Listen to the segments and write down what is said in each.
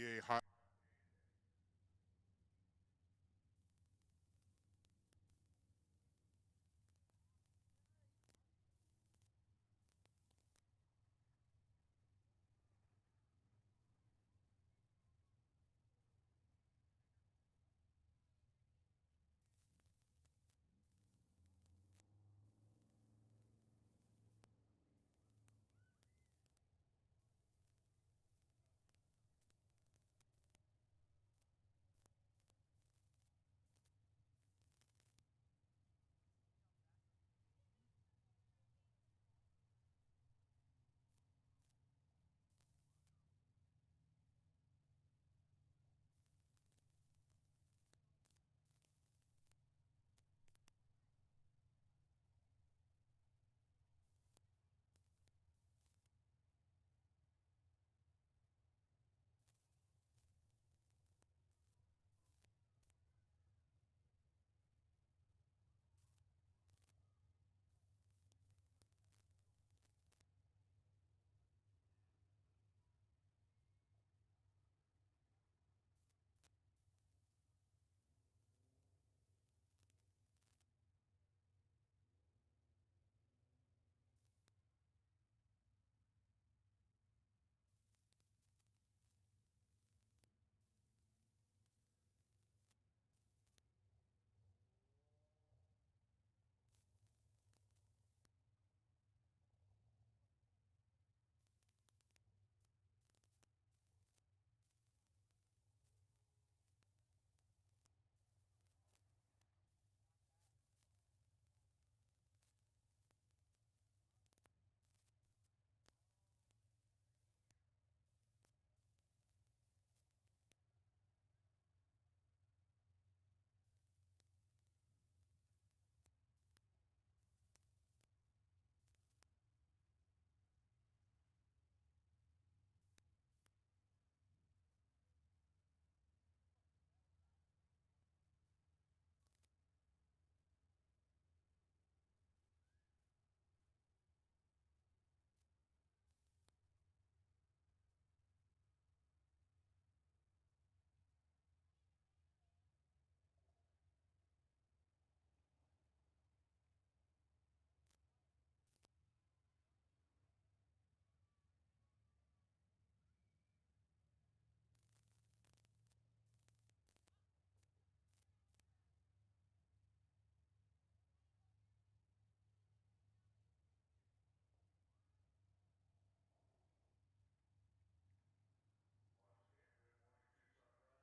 be a hot.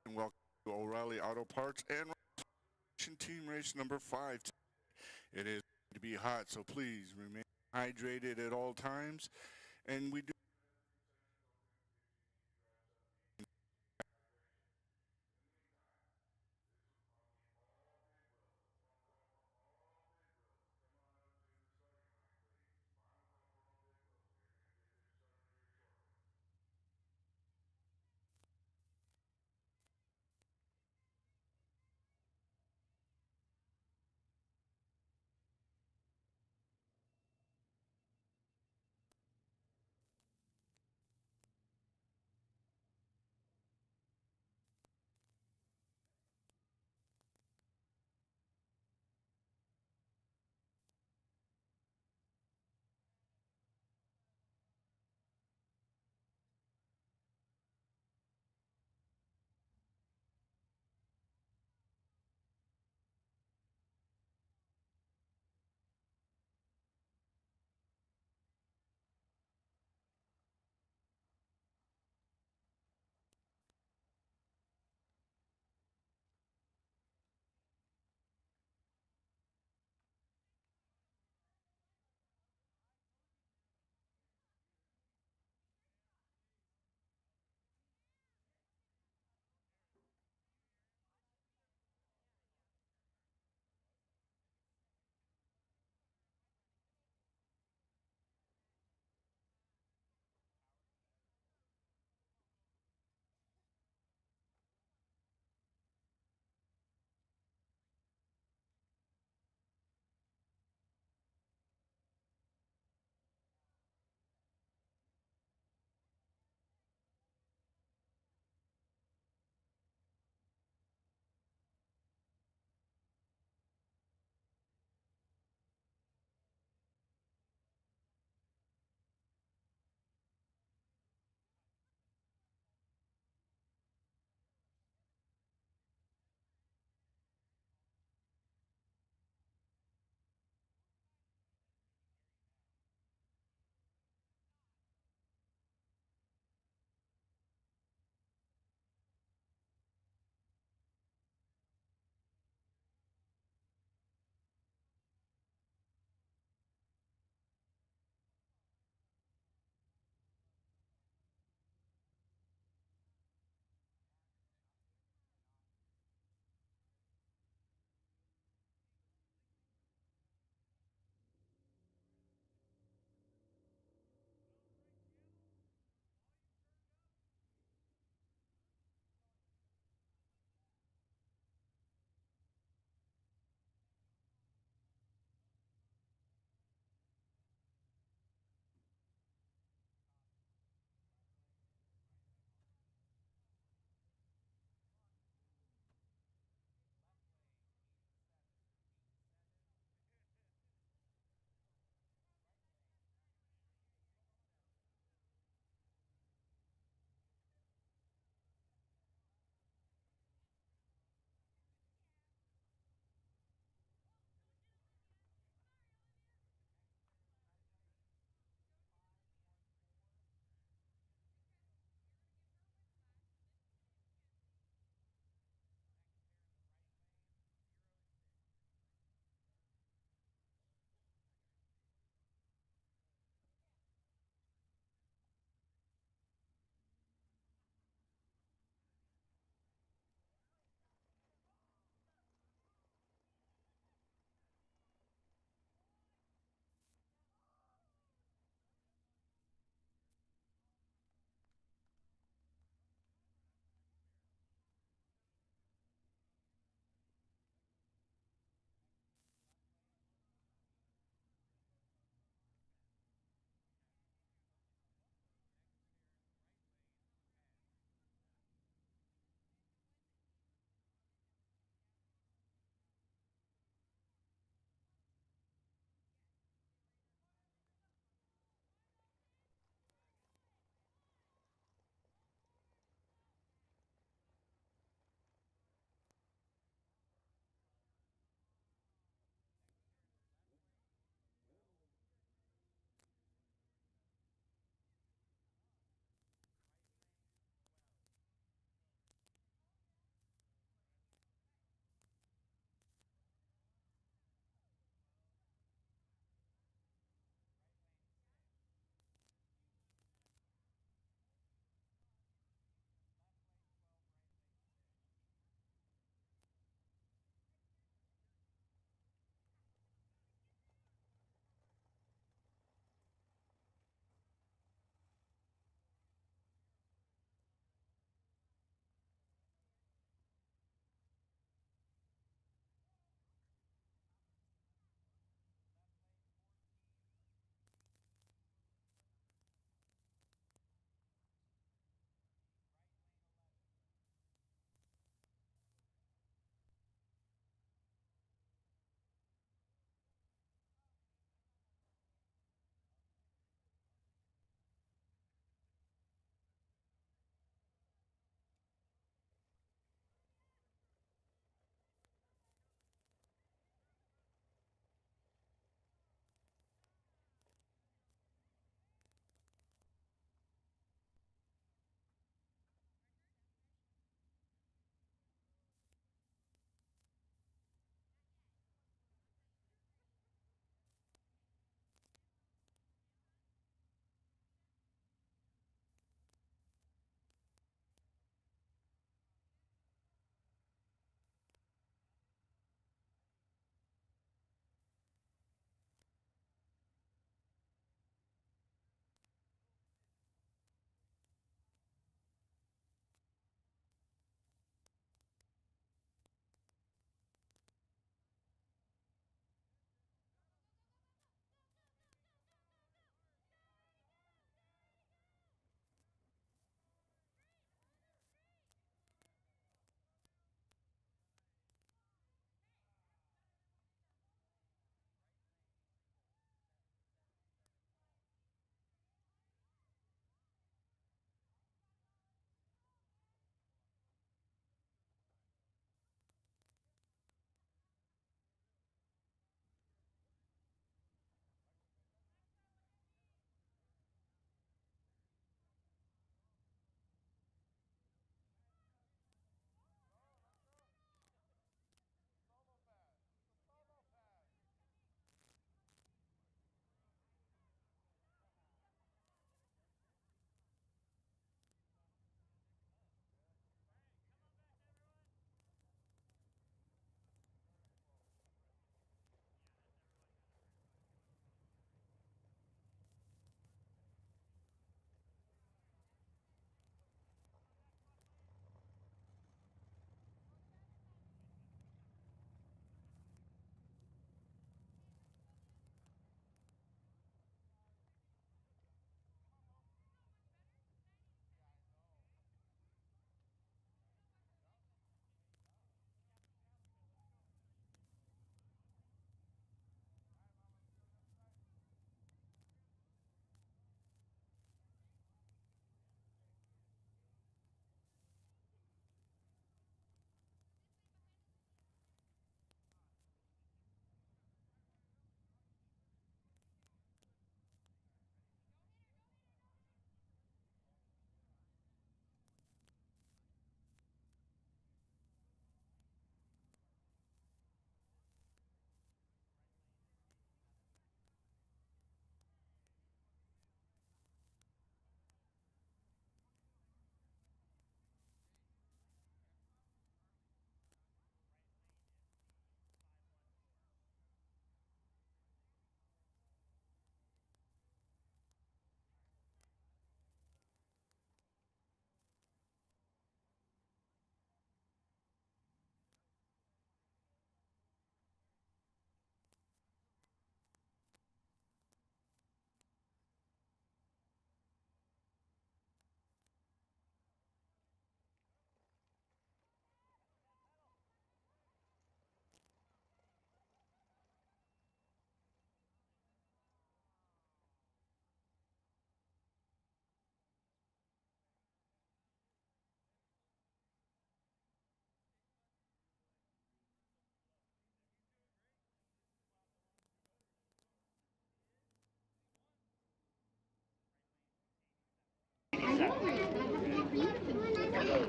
And welcome to O'Reilly Auto Parts and team race number 5. It is going to be hot, so please remain hydrated at all times. And we do.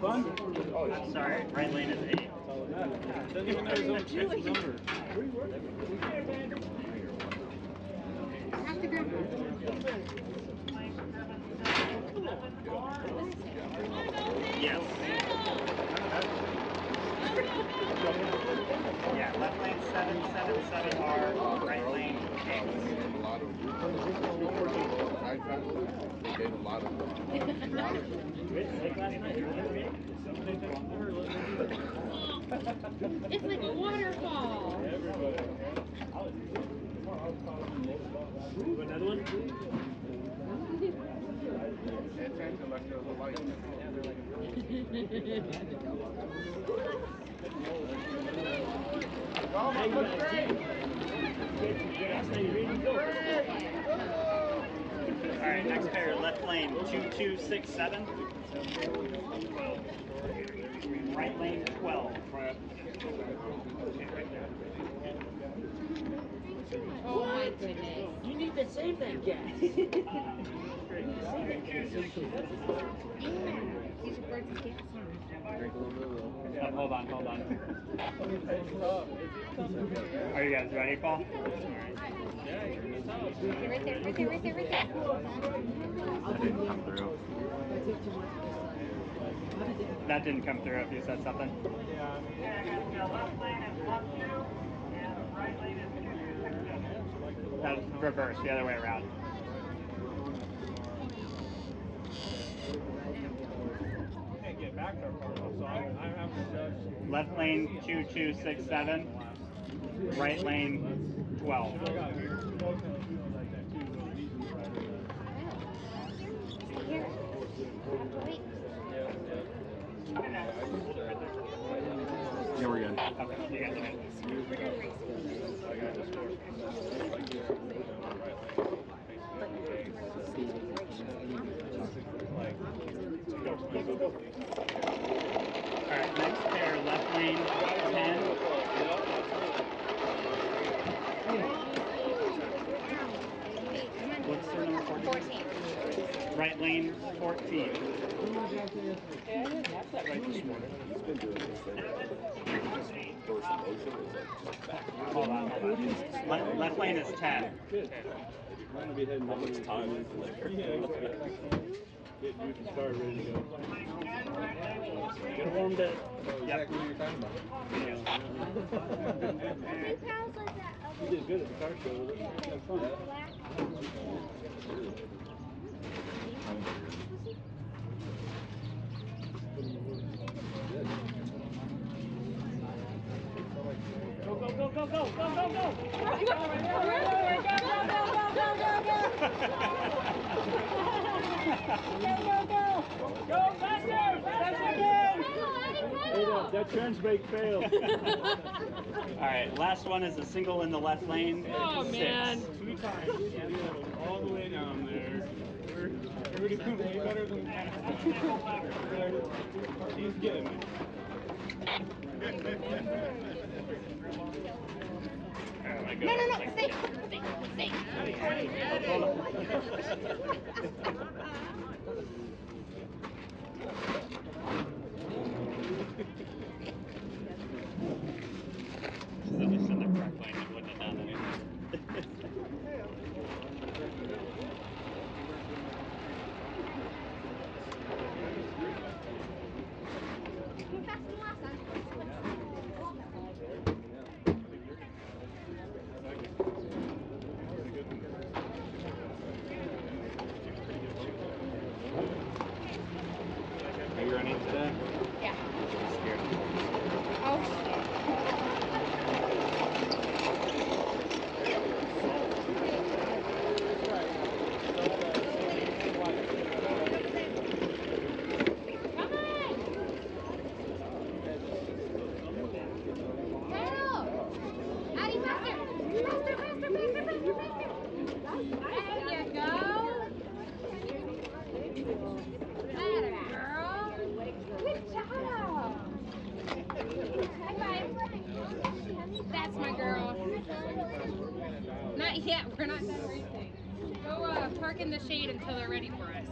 I'm sorry, right lane is 8. Doesn't even know his own kid's number. Yes. Yeah, left lane 777R, right lane 8. They gave a lot of It's like a waterfall. Another one? Alright, next pair, left lane 2267. Right lane 12. Oh my goodness. You need to save that gas. These are birds and cats. Oh, hold on. Are you guys ready, Paul? Right there. That didn't come through. That didn't come through if you said something. That's reverse, the other way around. Left lane 2267, right lane 12. Here. Wait. Yeah, we're good. Okay, you guys are good. We're done racing. Alright, next pair, left lane 10. What's their number 14? Right lane 14. Hold on. Left lane is 10. How much time is there? Get you can start ready to go. Get warmed up. Yep. You did good at the car show. You had fun. Go faster! Faster again! Hey, that turns brake failed. Alright, last one is a single in the left lane. Oh, 6. man. 2 times. All the way down there. We're doing way better than that. He's getting it. No. Stay. They just in the correct lane and wouldn't have done anything. Are you running today? Yeah. I'm scared. Oh, shit. That's my girl. Not yet. We're not done racing. Go park in the shade until they're ready for us.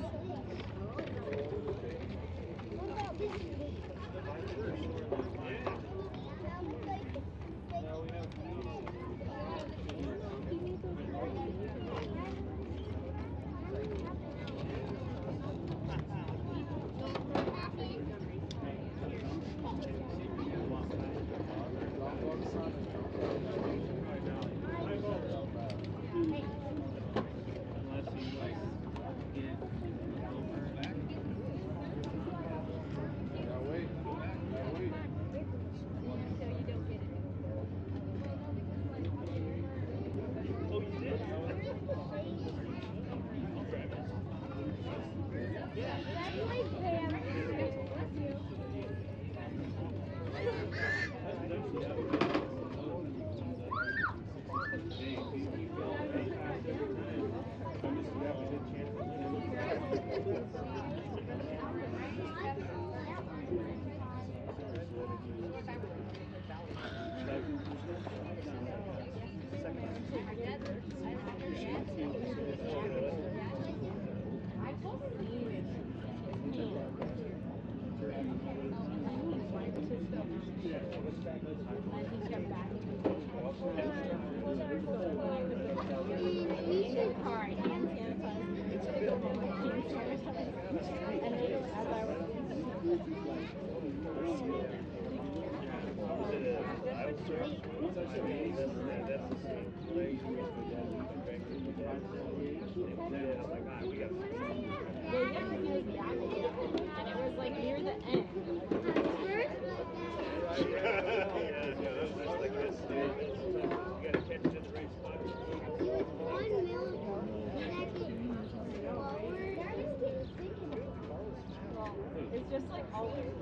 It's just like always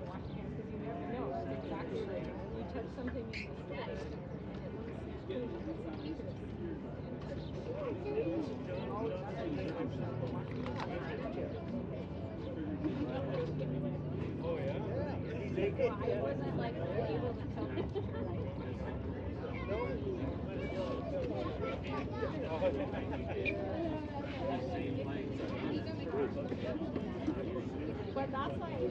watching it because you never know. It's exactly like when you touch something in the sky and it looks Oh yeah? I wasn't like able to tell but that's why you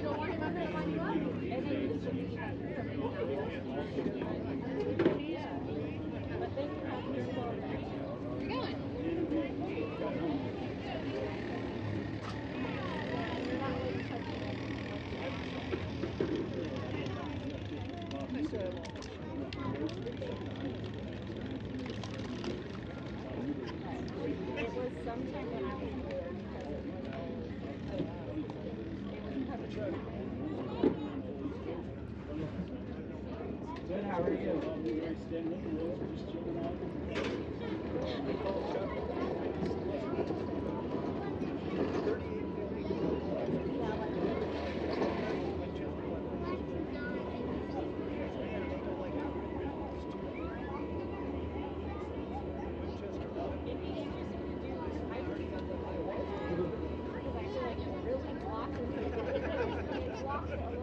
don't want him up there line you up, and then you just but then you have to slow down. You're going. It was sometime when I was there Good, how are you?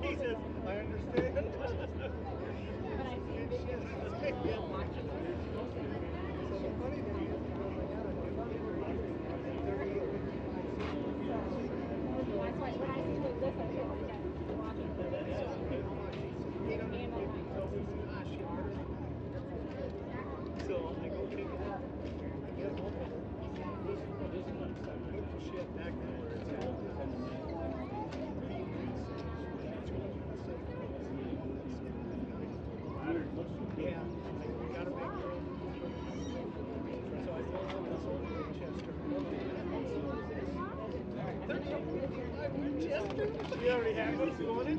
He says, I understand. So I go check it out. I get home. Put the shit back where it's at. Yeah, we got a big room. So I filled out this old Winchester. Winchester? You already have what's going in?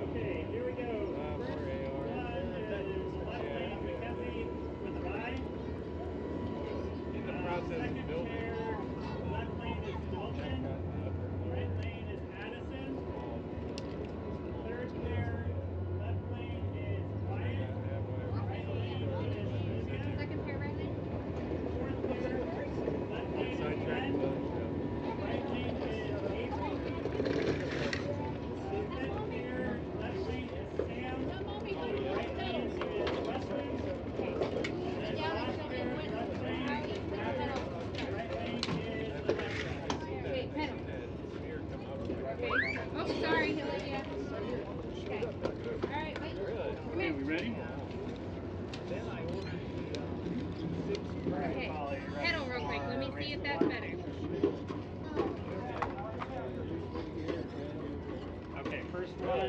Okay, here we go. More AR.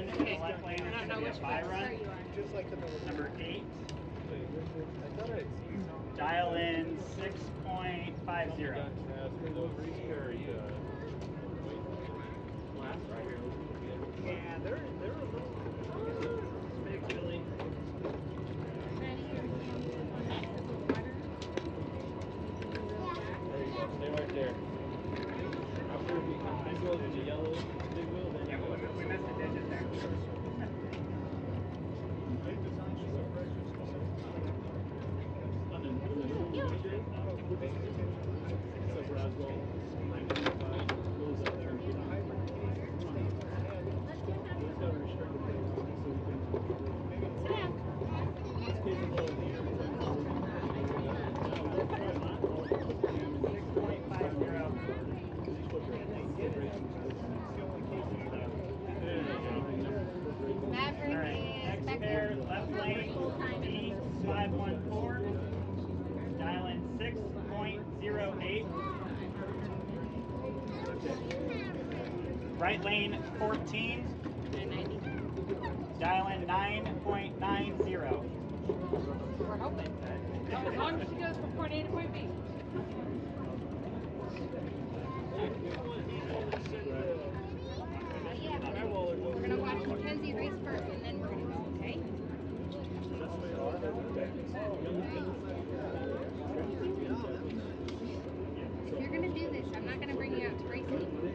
in the left lane is going to be a bye run. Number 8. Dial in 6.50. Yeah, they're a little big, really. There you go. Stay right there. After we go to the yellow, big wheel, then Yeah, we missed a digit there. Next pair, left lane, B514, dial in 6.08. Right lane 14, dial in 9.90. We're hoping. As long as she goes from point A to point B. We're gonna watch Mackenzie race first, and then we're gonna go. Okay? If you're gonna do this, I'm not gonna bring you out to race anymore.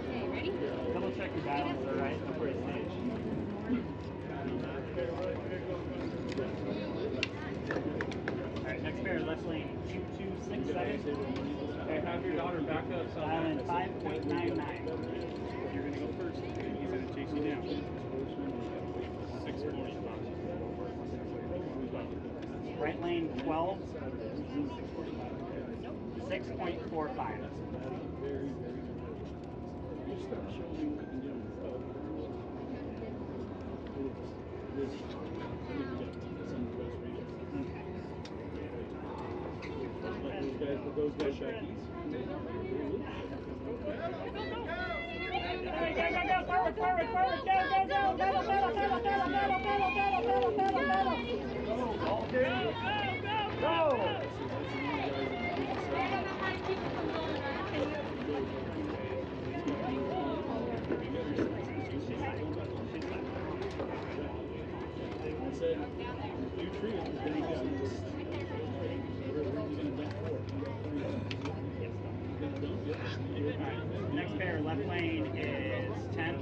Okay, ready? Double check your balance, all right, before you stage. All right, next pair, left lane 2267. Hey, have your daughter back up. Dial in 5.99. You're going to go first. He's going to chase you down. 645. Right lane 12. 6.45. Those guys back east. Go, forward, forward, forward, go, pedal, pedal, pedal, pedal, pedal, pedal, pedal, pedal, pedal, pedal. Go. Next pair, left lane is 10.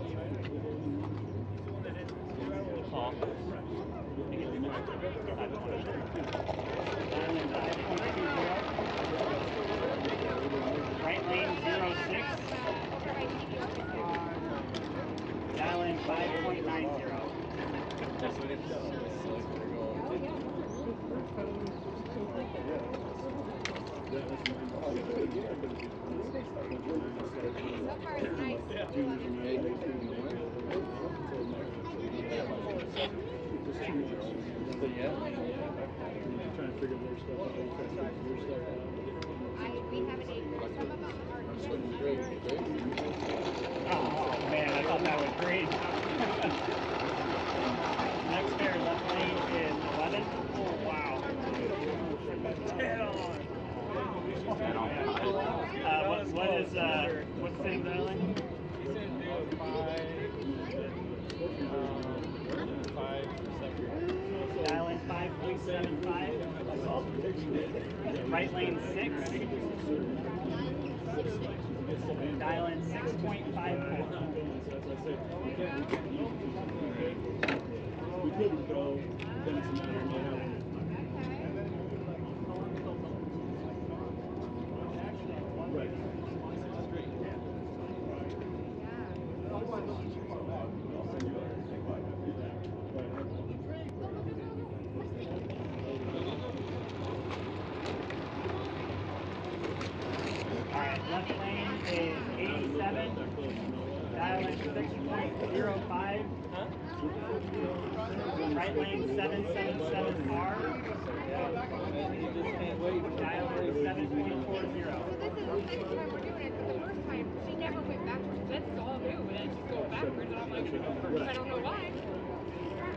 Right lane 06. Dial in 5.90. So far, it's nice. We have an acre. Some of them are Oh man, I thought that was great. Next pair, left lane is 11. Oh wow. What's the thing, darling? Dial in 5.75. Right lane 6. Dial in 6.54. We couldn't go, then it's a matter of now. Right. Alright, left lane is 87. Dial in 6.05. Right lane 777R. Dial in 7.40. So this is the second time we're doing it, but the first time she never went backwards. That's all new, and then she's going backwards, and I'm like, I don't know why.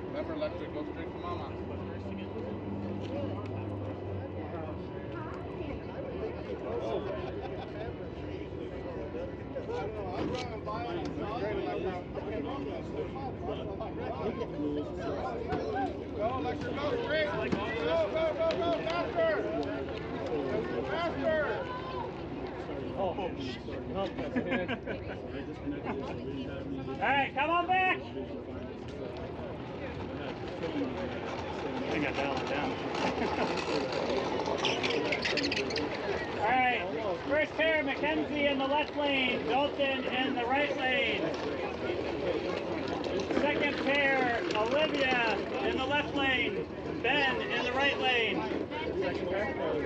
Remember, electric goes straight to mama. Go, electric, go straight. Go, faster. Faster. All right, come on back. I think I dialed it down. All right, first pair, Mackenzie in the left lane, Dalton in the right lane. Second pair, Olivia in the left lane, Ben in the right lane.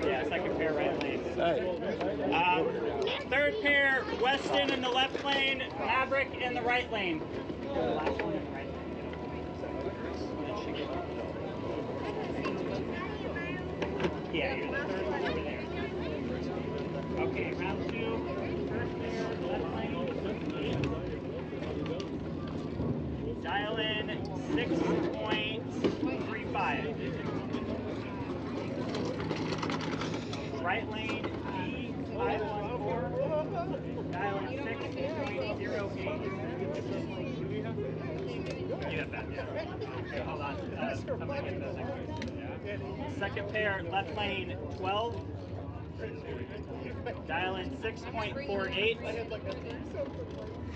Yeah, second pair, right lane. Third pair, Weston in the left lane, Maverick in the right lane. Last one in the right lane. Yeah, you're the third one over there. Okay, round two. First pair, left lane. Dial in 6.35. Right lane E514. Dial in 6.08. You have that, yeah. Okay, hold on. I'm gonna get those extras. Second pair, left lane 12. Dial in 6.48.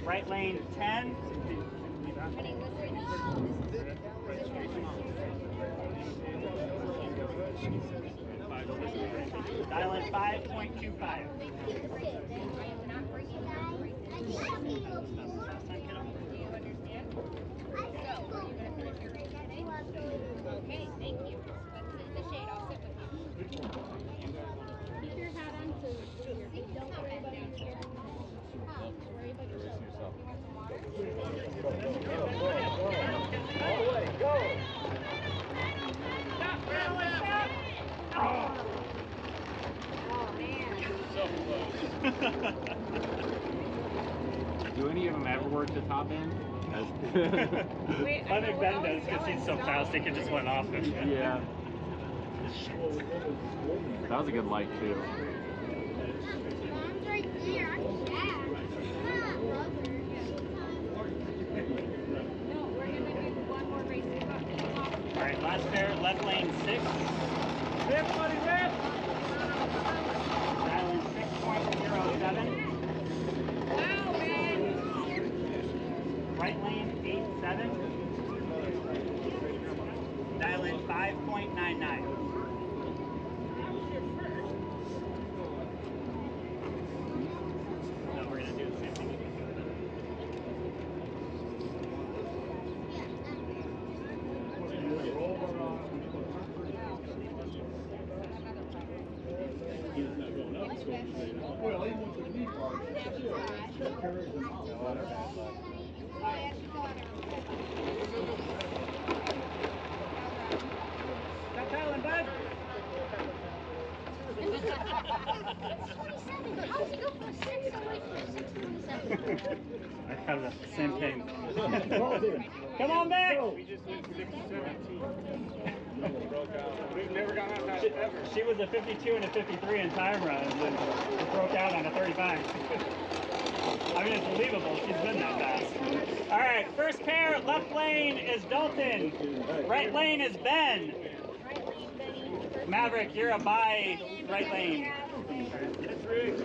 Right lane 10. Dial in 5.25. Okay, thank you. The shade, I'll sit with you. Keep your hat on so don't worry about your worry about yourself. All the way, go! Do any of them ever work the top end? I think Ben does because he's so fast he can just went off it. Yeah. That was a good light too. Mom's right there. No, we're gonna do one more race. All right, last pair, left lane 6. Everybody rip! Dial in 6.07. Wow, man. Right lane 87. Dial in 5.99. No, we're gonna do the same thing. Stop telling, bud. I have the same thing. Come on back! We just went 6:17. We've never gone out fast ever. She was a 52 and a 53 in time runs and broke out on a 35. I mean, it's believable. She's been that fast. All right, first pair, left lane is Dalton. Right lane is Ben. Maverick, you're a bye right lane. It's rigged.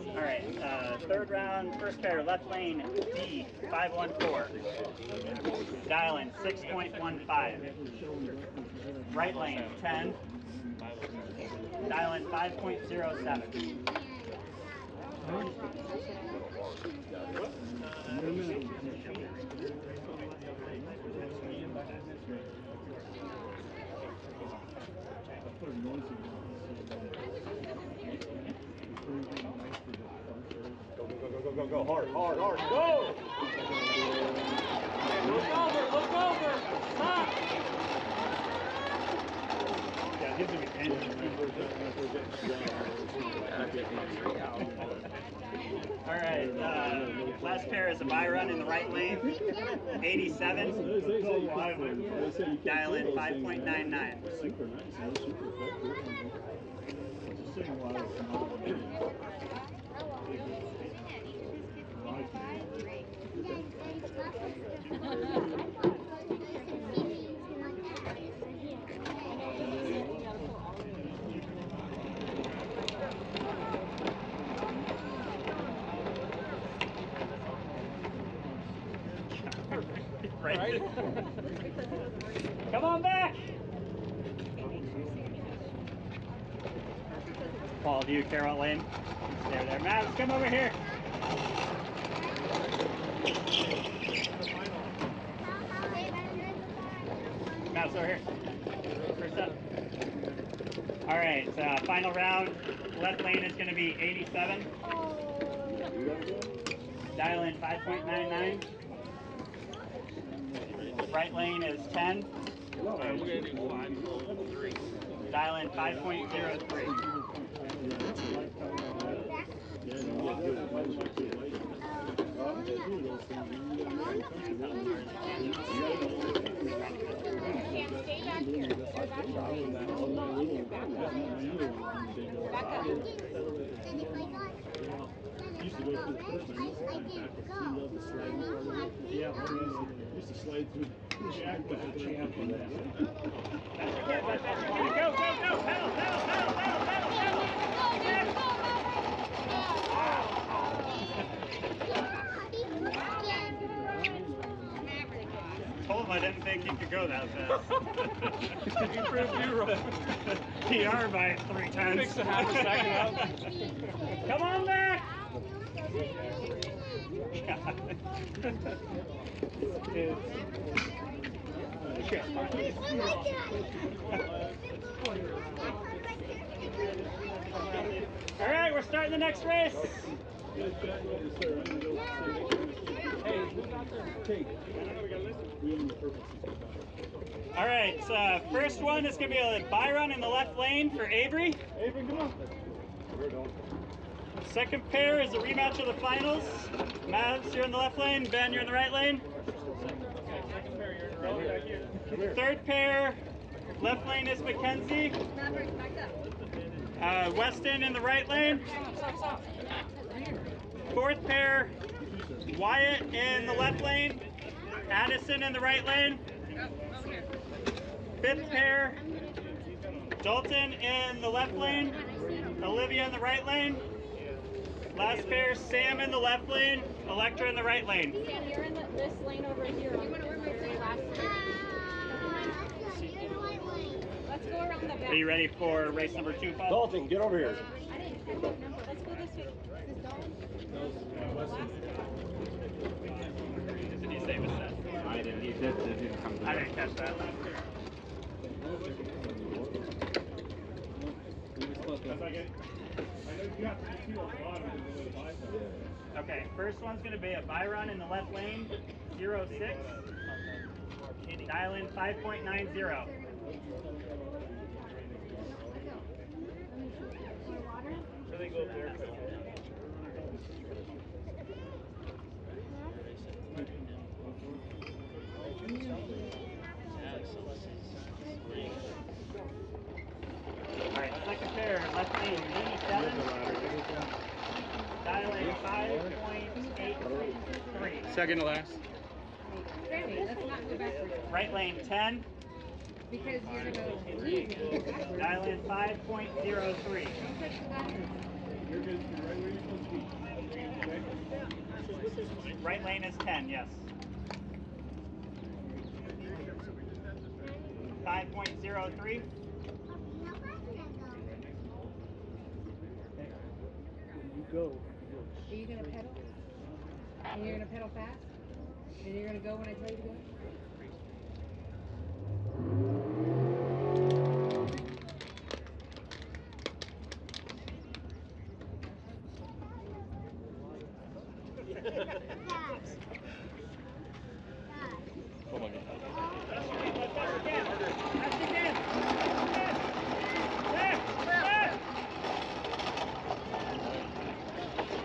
All right, third round, first pair, left lane D514. Dial in 6.15. Right lane 10. Dial in 5.07. Go. Hard. Go! Look over! Stop! Yeah, he's gonna be All right, last pair is a buy run in the right lane, 87. Dial in 5.99. Right. Come on back. Paul, do you care what lane? Stay there. Matt, come over here. Matt's over here. First up. All right, final round. Left lane is going to be 87. Dial in 5.99. Right lane is 10. Dial in 5.03. Used to go through the first one. Love the sliding part of it. Yeah, used to slide through the jack back and jump on that. Go, pedal. Told him I didn't think you could go that fast. You proved you wrong. PR by 3 times. Fix the half a second up. Come on back! All right, we're starting the next race. All right, first one is going to be a buy run in the left lane for Avery. Avery, come on. Second pair is a rematch of the finals. Mavs, you're in the left lane. Ben, you're in the right lane. Third pair, left lane is Mackenzie. Weston in the right lane. Fourth pair, Wyatt in the left lane. Addison in the right lane. Fifth pair, Dalton in the left lane. Olivia in the right lane. Last pair, Sam in the left lane, Electra in the right lane. Sam, you're in this lane over here. You want to wear my last Let's go around the back. Are you ready for race number 2, Paul? Dalton, get over here. I didn't catch that number. Let's go this way. Is this Dalton? Did he say it was set? I didn't. He didn't come to I didn't catch that. Okay, first one's going to be a buy run in the left lane, 06. Dial in 5.90. So they go up there. Alright, second pair, left lane, 87. Dial in 5.83. Second to last. Sammy, let's not go backwards. Right lane, 10. Because you're going to leave. Dial in 5.03. Don't touch the bathroom. You're good. You're right where you're supposed to be. Right lane is 10, yes. 5.03. Go. Are you going to pedal? And you're going to pedal fast? And you're going to go when I tell you to go? Oh my God.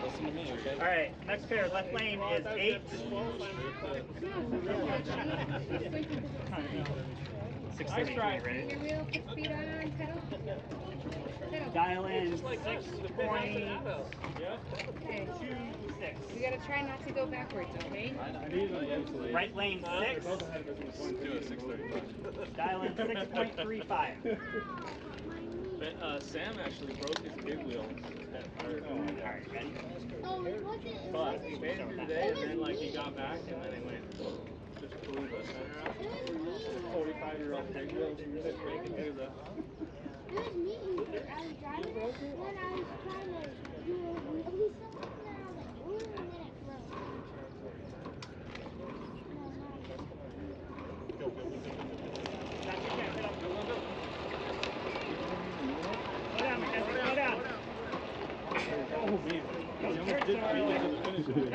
Listen to me, okay? All right, next pair, left lane is 8. 633, right? Your wheel, 6 feet on, pedal. Dial in 6.26. Okay. You gotta try not to go backwards, okay? Right lane 6. Do it 6:35. Dial in 6.35. Sam actually broke his big wheel at fire. All right, ready? But he made it through the day, and then like he got back, and then he went just blew the center out. 45-year-old big wheel, he was breaking through the. It was me. I was driving, and then I was trying to do it. And we still went there. I was like, wait a minute, bro. Slow down, Mackenzie, slow down. Oh man, he almost did beat it to the finish line.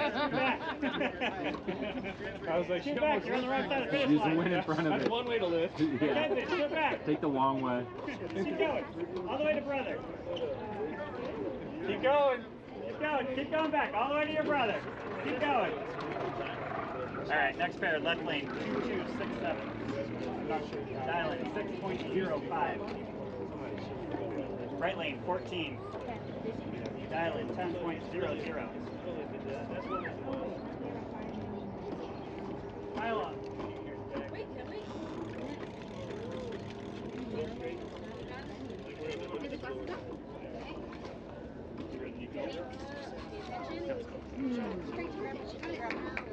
I was like, Get back, you're on the right side of the finish Use the line. wind in front of That's it. one way to lift. Yeah. Mackenzie, sit back. Take the long way. Keep going. All the way to brother. Keep going. Keep going. Keep going back. All the way to your brother. Keep going. All right, next pair, left lane, 2267. Dial in 6.05. Right lane, 14. Dial in 10.00. Pile on.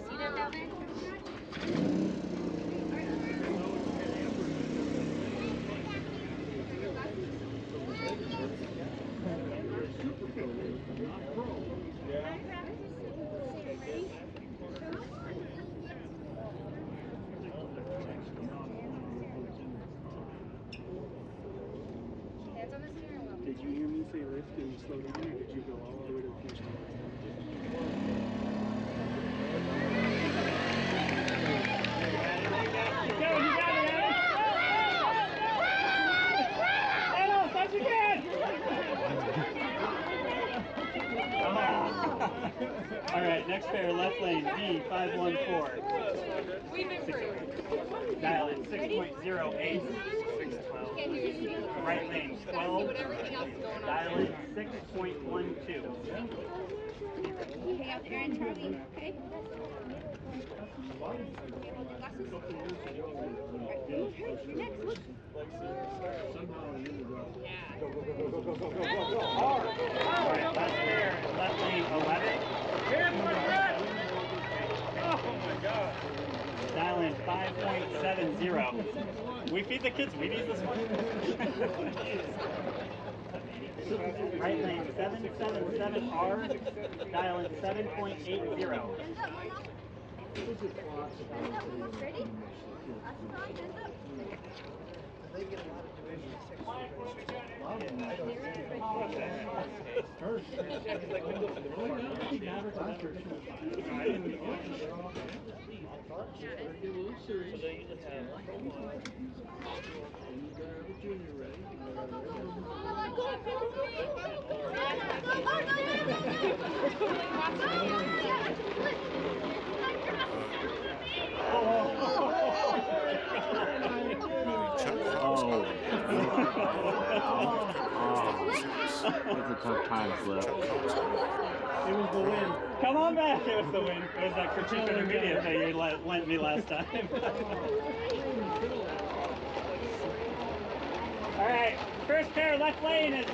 See that down there? Did you hear me say lift and slow down, or did you go all the way to the finish line? Keep going, you got it, Adam. Adam, as fast as you can. All right, next pair, left lane, D514. We've improved. Dial in 6.08. Right lane, See 12. what everything else is going on. Dial in 6.12. Hang out there and Charlie, okay? Next, look. All right, last pair, left lane, 11. Oh my God. Dial in 5.70. We feed the kids Wheaties this morning. Right lane 777R. Dial in 7.80. Ready? Oh. That's a tough time slip. It was the wind. Come on back. It was the wind. It was that critique intermediate that you lent me last time. All right. First pair left lane is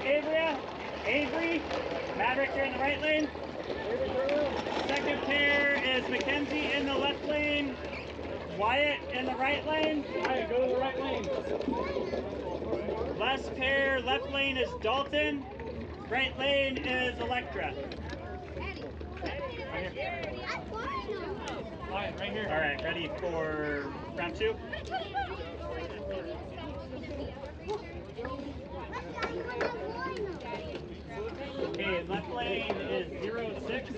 Avery. Maverick here in the right lane. Second pair is Mackenzie in the left lane. Wyatt in the right lane. Alright, go to the right lane. Last pair, left lane is Dalton. Right lane is Electra. Alright, right here. All right, ready for round 2? Okay, left lane is 06.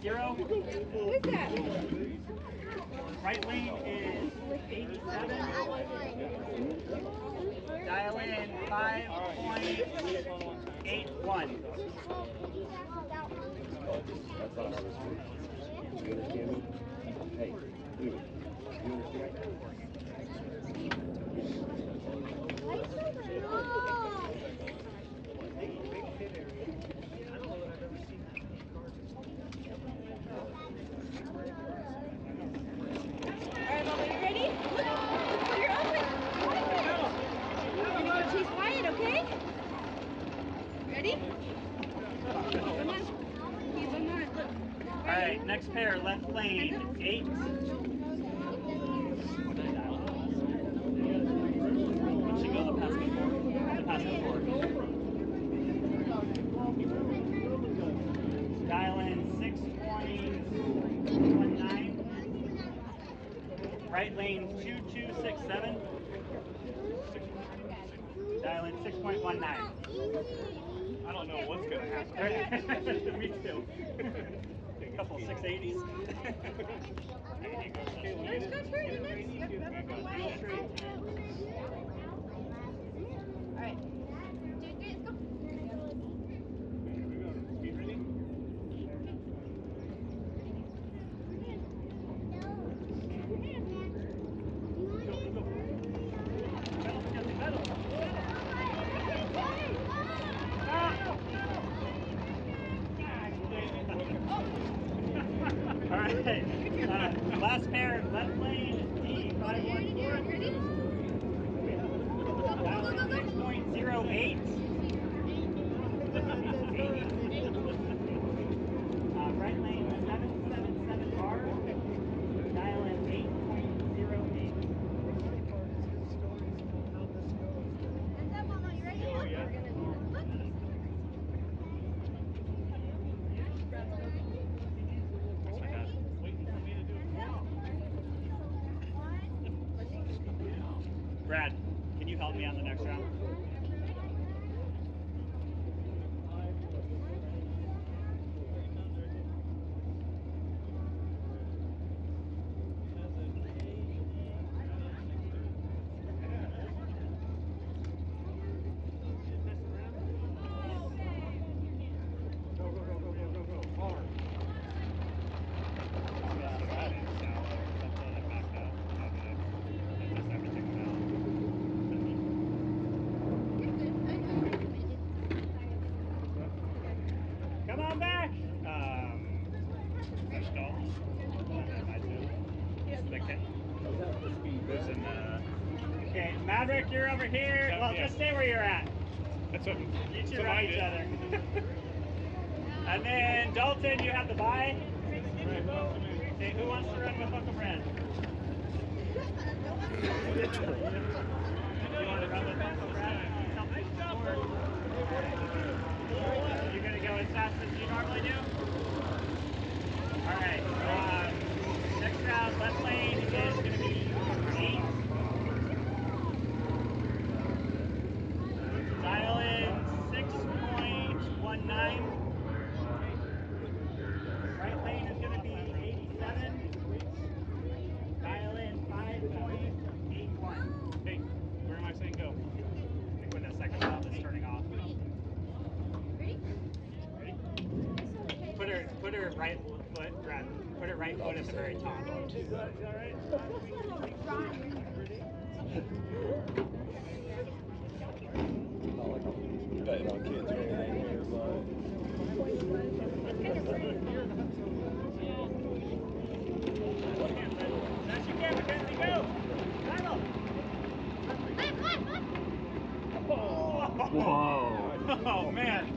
0. Who's that? Right lane is 87. Dial in 5.81. Hey, leave it. You understand? Alright, Mama, you ready? Look, you're open. You're gonna go chase Wyatt, okay? Ready? Come on. Keep on on. Look. Alright, next pair, left lane 8. Should go the pass before. The pass before. Dial in 6.19. Right lane 2267. Dial in 6.19. I don't know what's gonna happen. Me too. A couple 680s. Let's go turn the next. Wyatt. Alright. Let's go. Alright, last pair, left lane D514. Ready? Dial in 6.08. Right lane 777R. Dial in 8.08. And then, Mama, you ready? Oh, yeah. Brad, can you help me on the next round? Come on back! Okay, Maverick, you're over here. Yeah, Well, yeah. just stay where you're at. That's what. You two what ride I each did. other. And then Dalton, you have the bye. Okay, who wants to run with Uncle Brad? You want to run with Uncle Brad? You're going to go as fast as you normally do? Alright, next round, left lane is going to be 8. Dial in 6.19. Right lane is going to be 87. Dial in 5.81. Hey, where am I saying go? I think when the second valve is turning off. Ready? Put her right foot, Brad. Put her right foot at the very top. Is that right? Betting on kids or anything here, but. That's you can, Mackenzie, go! Battle! Whoa. Oh, man.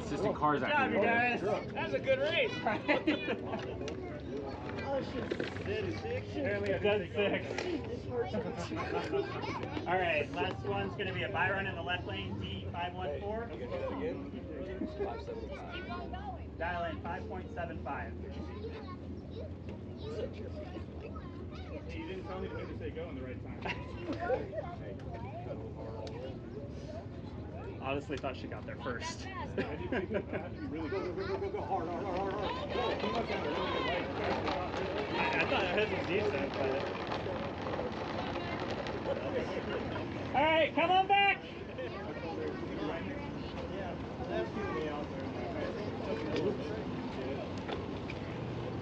Assistant cars Good job, you acting. guys. That was a good race. Apparently it does 6. Alright, last one's going to be a bye run in the left lane, D514. Dial in 5.75. You didn't tell me to say go in the right time. Honestly thought she got there first. Really go hard. I thought hers was decent, but... Alright, come on back!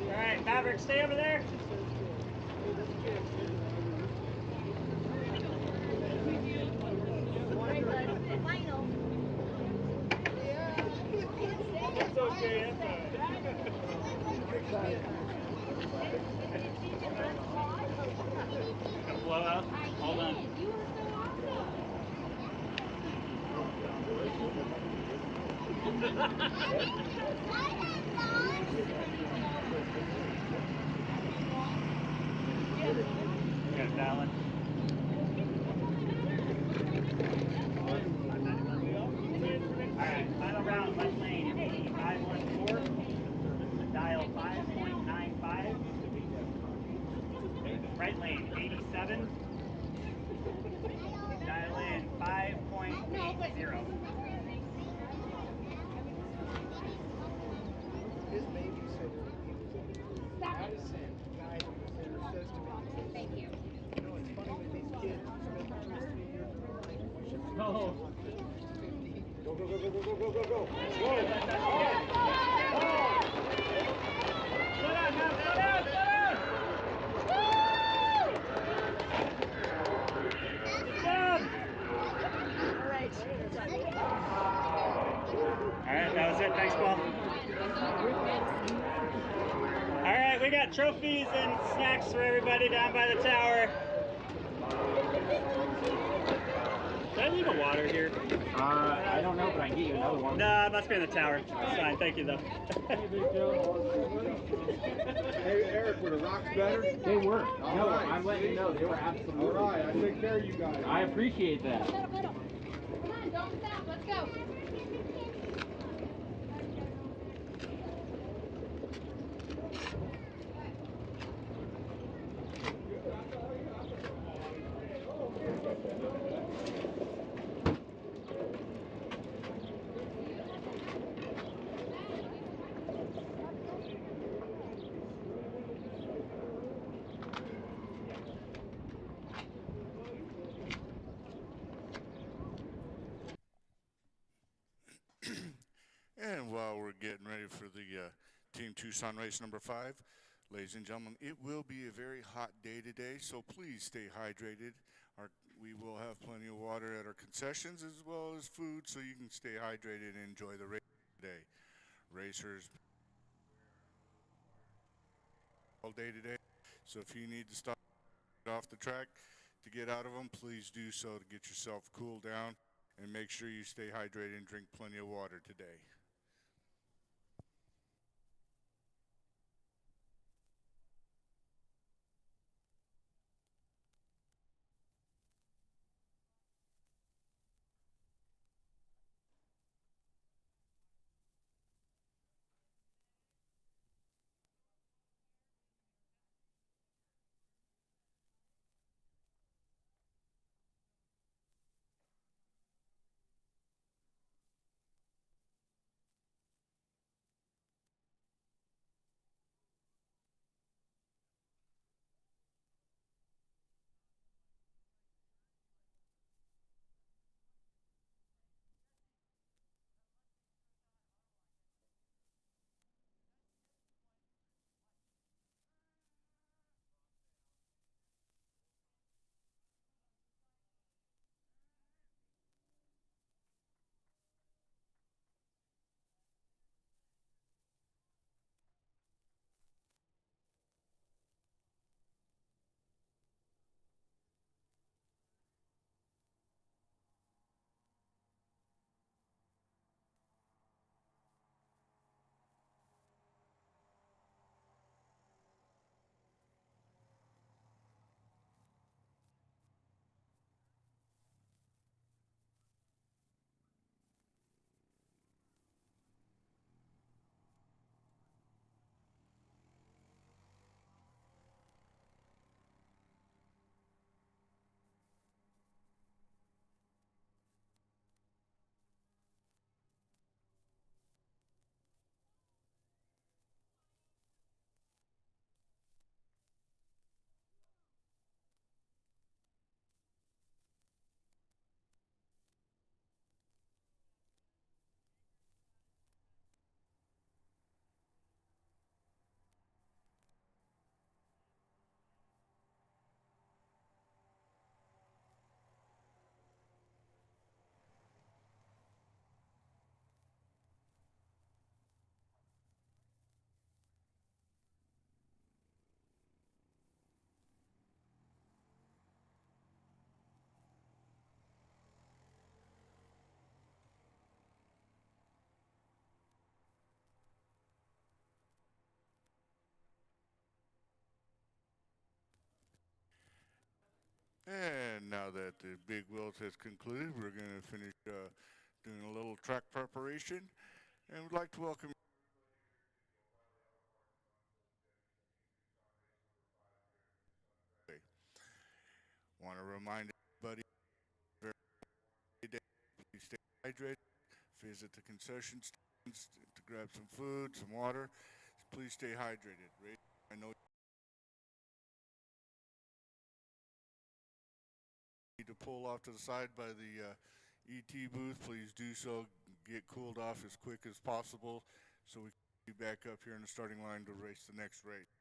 Alright, Maverick, stay over there. Final. It's okay, Gonna blow out? All done. You were so awesome. Got Dallin. Alright, final round, left lane, 8514. Dial 5.95. Right lane, 87. Dial in 5.80. His babysitter, he was Madison, the guy that was there, says to me, Thank you. you know, it's funny with these kids, especially 2 or 3 years old, like, Oh. 50. Go. Slow down, now, slow down! Good job! Alright, that was it. Thanks, Paul. Alright, we got trophies and snacks for everybody down by the tower. Did I leave a water here? I don't know, but I can get you another one. No, it must be in the tower. It's fine. Thank you, though. Hey, Eric, were the rocks better? They were. All No, right. I'm letting you know they were absolutely. All right, I take care of you guys. I appreciate that. Come on, don't stop. Let's go. And while we're getting ready for the Team Tucson race number 5, ladies and gentlemen, it will be a very hot day today, so please stay hydrated. We will have plenty of water at our concessions as well as food, so you can stay hydrated and enjoy the race today. Racers all day today, so if you need to stop off the track to get out of them, please do so to get yourself cooled down, and make sure you stay hydrated and drink plenty of water today. Now that the big wheels has concluded, we're going to finish doing a little track preparation, and we'd like to welcome. Want to remind everybody, please stay hydrated. Visit the concession stands to grab some food, some water. Please stay hydrated. I know you need to pull off to the side by the ET booth. Please do so. Get cooled off as quick as possible so we can be back up here in the starting line to race the next race.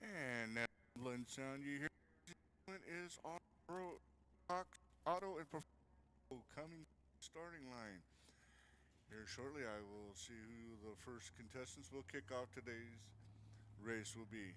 And that blend sound you hear is auto and Professional coming starting line. Here shortly I will see who the first contestants will kick off today's race will be.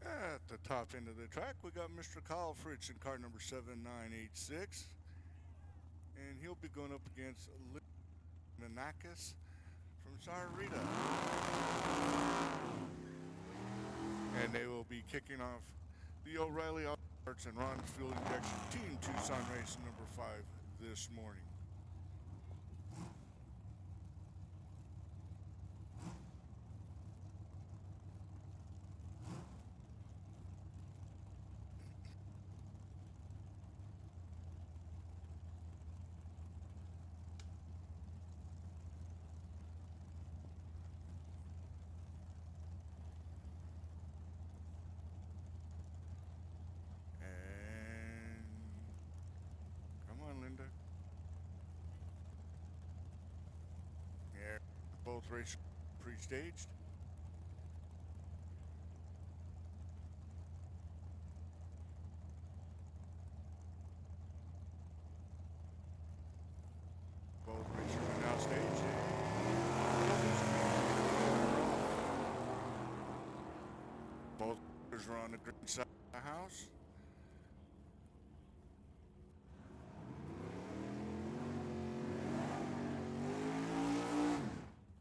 At the top end of the track, we got Mr. Kyle Fritz in car number 7986. And he'll be going up against Manakis from Sarita. And they will be kicking off the O'Reilly Auto Parts and Ron's Fuel Injection Team Tucson race number 5 this morning. Both races pre-staged. Both races are now staged. Both racers are on the green side of the house.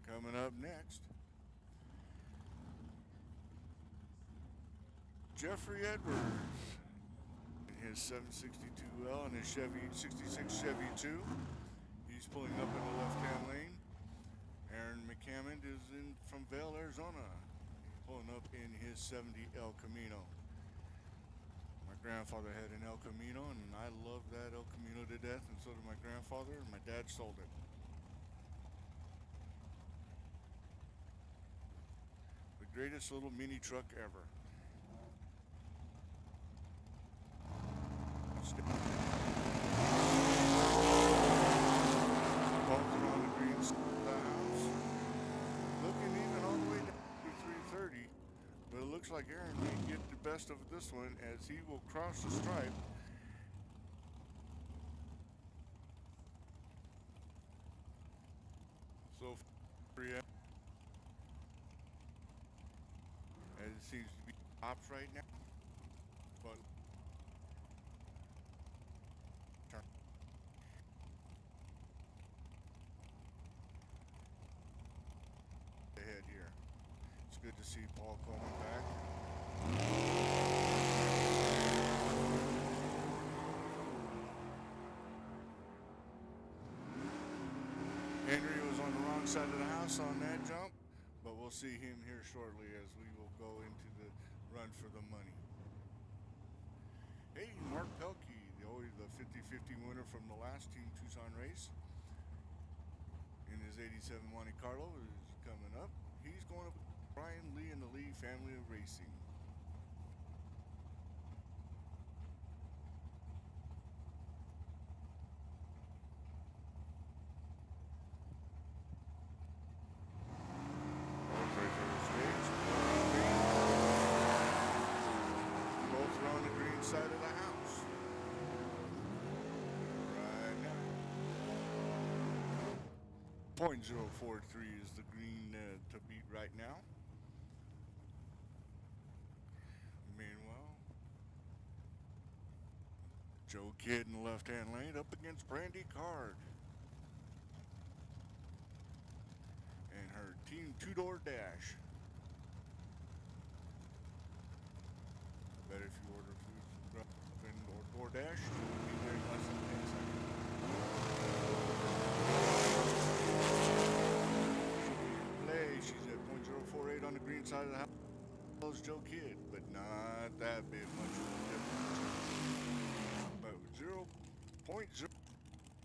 Coming up next, Jeffrey Edwards in his 762L and his Chevy 66 Chevy 2. He's pulling up in the left-hand lane. Aaron McCammond is in from Vail, Arizona, pulling up in his 70 El Camino. My grandfather had an El Camino, and I love that El Camino to death, and so did my grandfather, and my dad sold it. Greatest little mini truck ever. Bolted on the green side of the house. Looking even all the way down to 330, but it looks like Aaron may get the best of this one as he will cross the stripe. So, as it seems to be tops right now, but turn ahead here. It's good to see Paul Coleman back. wrong side of the house on that jump, but we'll see him here shortly as we will go into the run for the money. Hey, Mark Pelkey, the 50-50 winner from the last Team Tucson race in his 87 Monte Carlo is coming up. He's going up with Brian Lee and the Lee family of racing. Both are on the green side of the house. Right now. .043 is the green to beat right now. Meanwhile, Joe Kidd in the left-hand lane up against Brandy Card. And her Team Two-Door Dash. I bet if you order food from Grub or DoorDash, it will be there in less than 10 seconds. Play, she's at .048 on the green side of the house. Joe Kidd, but not that big much of a difference. But 0.0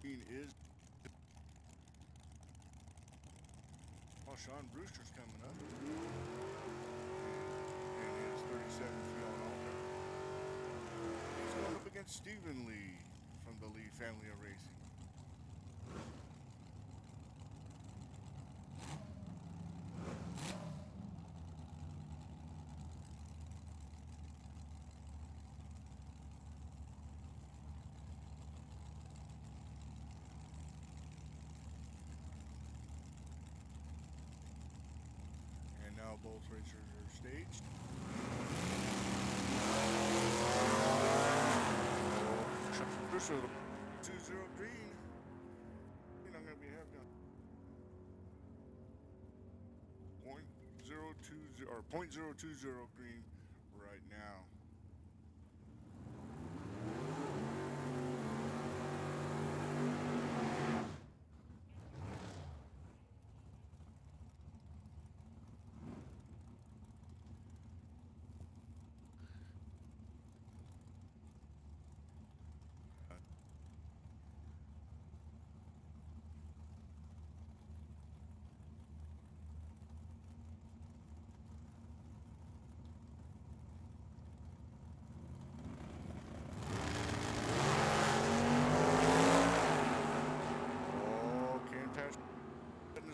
is. Oh, Sean Brewster's coming up. And he is 37 feet on altar. He's going up against Stephen Lee from the Lee family of racing. And now both racers are staged. Brewster, 2-0 green. You're not going to be half done. .020 or .020 green right now.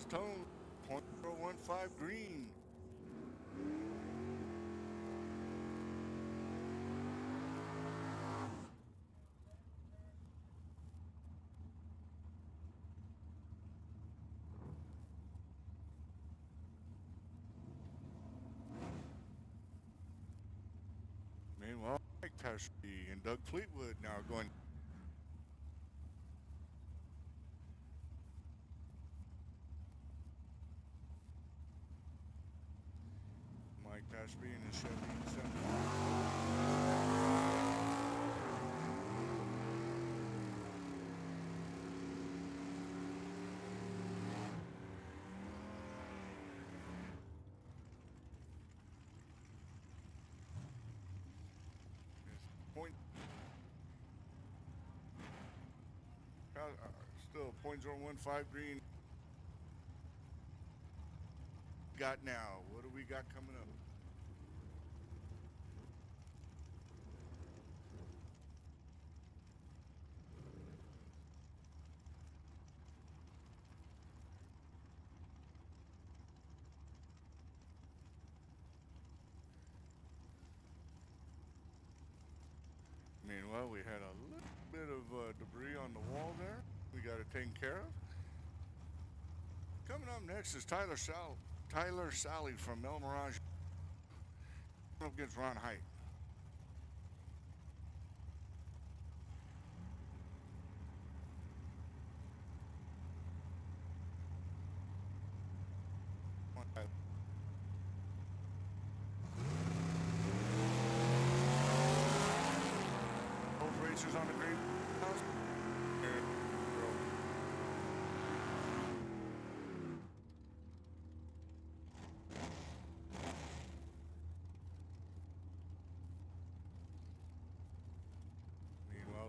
Tone, .015 green. Meanwhile, Mike Tashby and Doug Fleetwood now going. Mike Tashby and his Chevy 7. Still .015 green. Got now. What do we got coming up? Meanwhile, we had a little bit of debris on the wall there. We got it taken care of. Coming up next is Tyler Sally from El Mirage up against Ron Height. Both racers on the green house.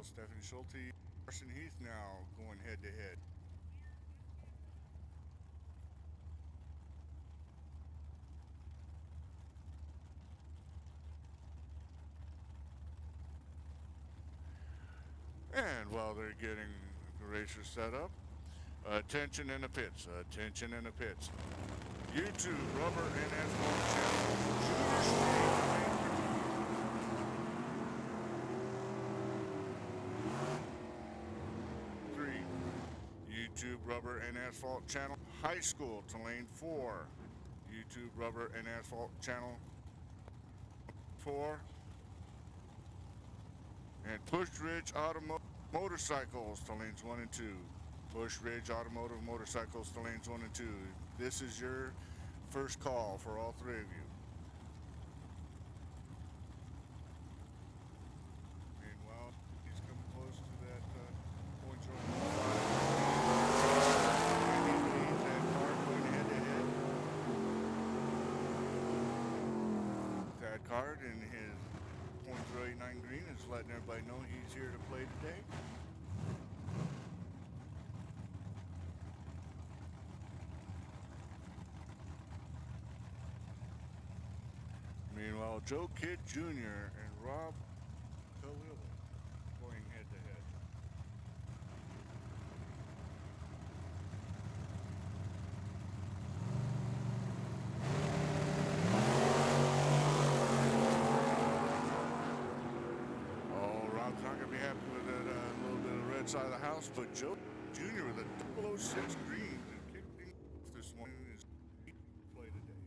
Stephanie Schulte, Carson Heath now going head to head. And while they're getting the racers set up, attention in the pits, attention in the pits. YouTube, rubber, and asphalt channel, Junior Street, 3. YouTube, rubber, and asphalt channel, high school to lane 4. YouTube, rubber, and asphalt channel 4. And Push Ridge Automotive Motorcycles to lanes 1 and 2. Push Ridge Automotive Motorcycles to lanes 1 and 2. This is your first call for all 3 of you. Meanwhile, he's coming close to that point zone. And he leads that car going head to head. That card in his .089 green is letting everybody know he's here to play today. Meanwhile, Joe Kidd Jr. and Rob Khalil going head to head. Oh, Rob's not going to be happy with that little bit of the red side of the house, but Joe Jr. with a 006 green and kicked things off this morning in his play today.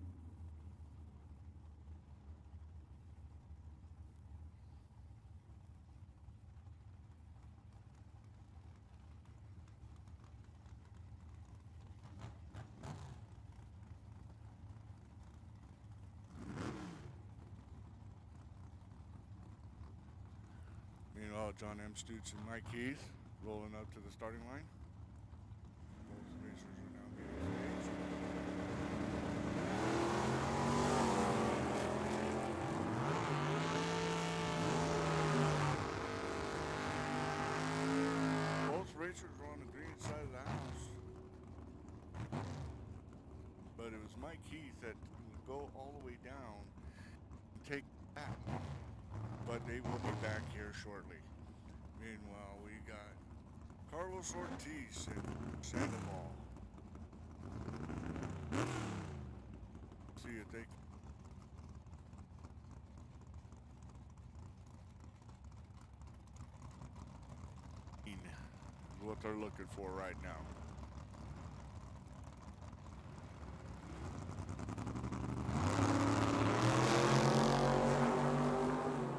Meanwhile, John M. Stutz and Mike Heath rolling up to the starting line. Both racers are now getting staged. Both racers were on the green side of the house. But it was Mike Heath that would go all the way down and take back. But they will be back here shortly. Meanwhile, we got Carlos Ortiz and Sandoval. See if they what they're looking for right now.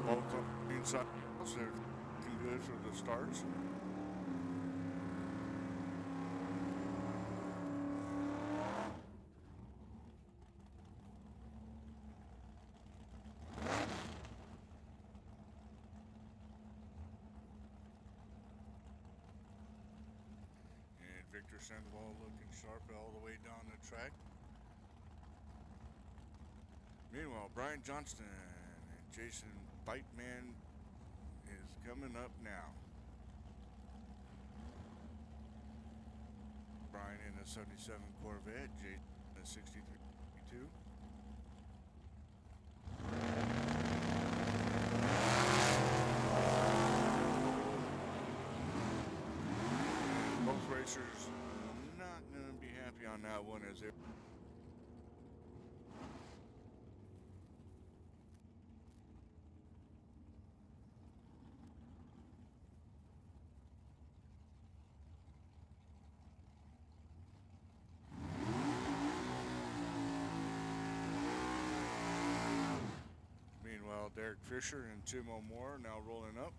Both on the inside, they're looking good for the starts. And Victor Sandoval looking sharp all the way down the track. Meanwhile, Brian Johnston and Jason Biteman is coming up now. Brian in a 77 Corvette, Jason in a 63 Both racers not going to be happy on that one as they Meanwhile, Derek Fisher and Tim O'More now rolling up.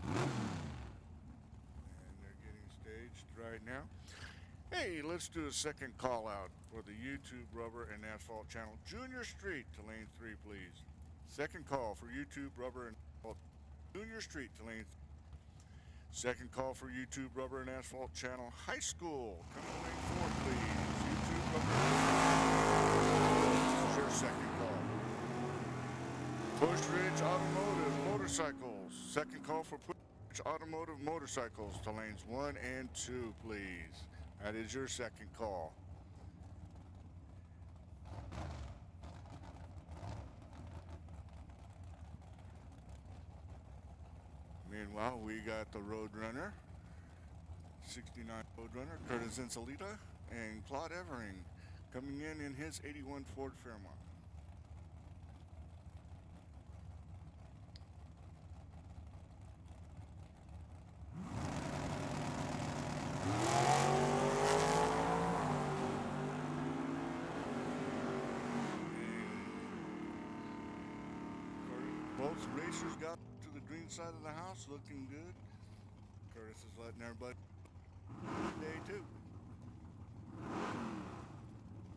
And they're getting staged right now. Hey, let's do a second call out for the YouTube Rubber and Asphalt channel. Junior Street to lane 3, please. Second call for YouTube Rubber and Asphalt Junior Street to lane. Second call for YouTube Rubber and Asphalt Channel High School. Come to lane 4, please. YouTube Rubber and Asphalt. This is your second call. Push Ridge Automotive Motorcycles. Second call for Push Ridge Automotive Motorcycles to lanes 1 and 2, please. That is your second call. Meanwhile, we got the Roadrunner, 69 Roadrunner, Curtis Insolita, and Claude Evering coming in his 81 Ford Fairmont. Both racers got to the green side of the house, looking good. Curtis is letting everybody day too.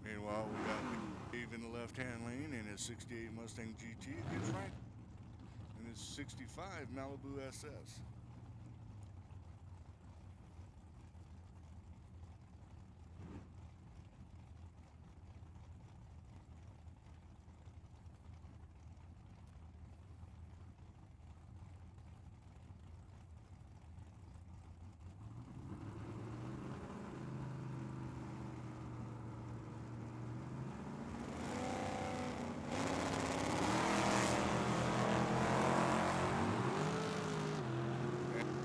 Meanwhile, we got Dave in the left-hand lane in his 68 Mustang GT against Ryan in his 65 Malibu SS.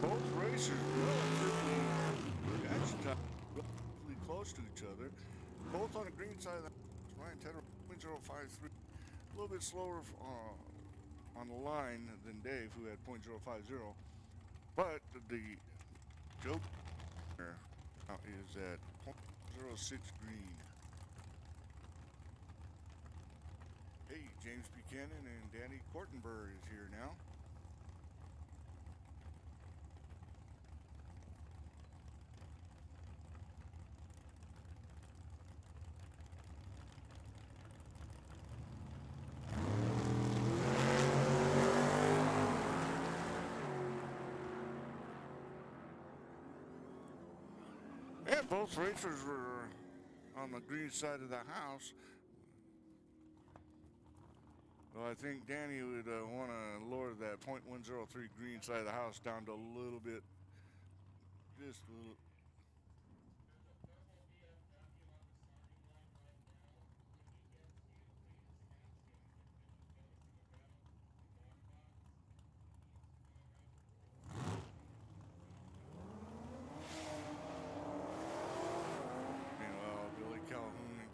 Both racers relatively close to each other. Both on the green side of the house. Ryan Tedder 0.053. A little bit slower on the line than Dave, who had 0.050. But the joke is at 0.06 green. Hey, James Buchanan and Danny Kortenberg is here now. And both racers were on the green side of the house. Well, I think Danny would want to lower that 0.103 green side of the house down to a little bit, just a little.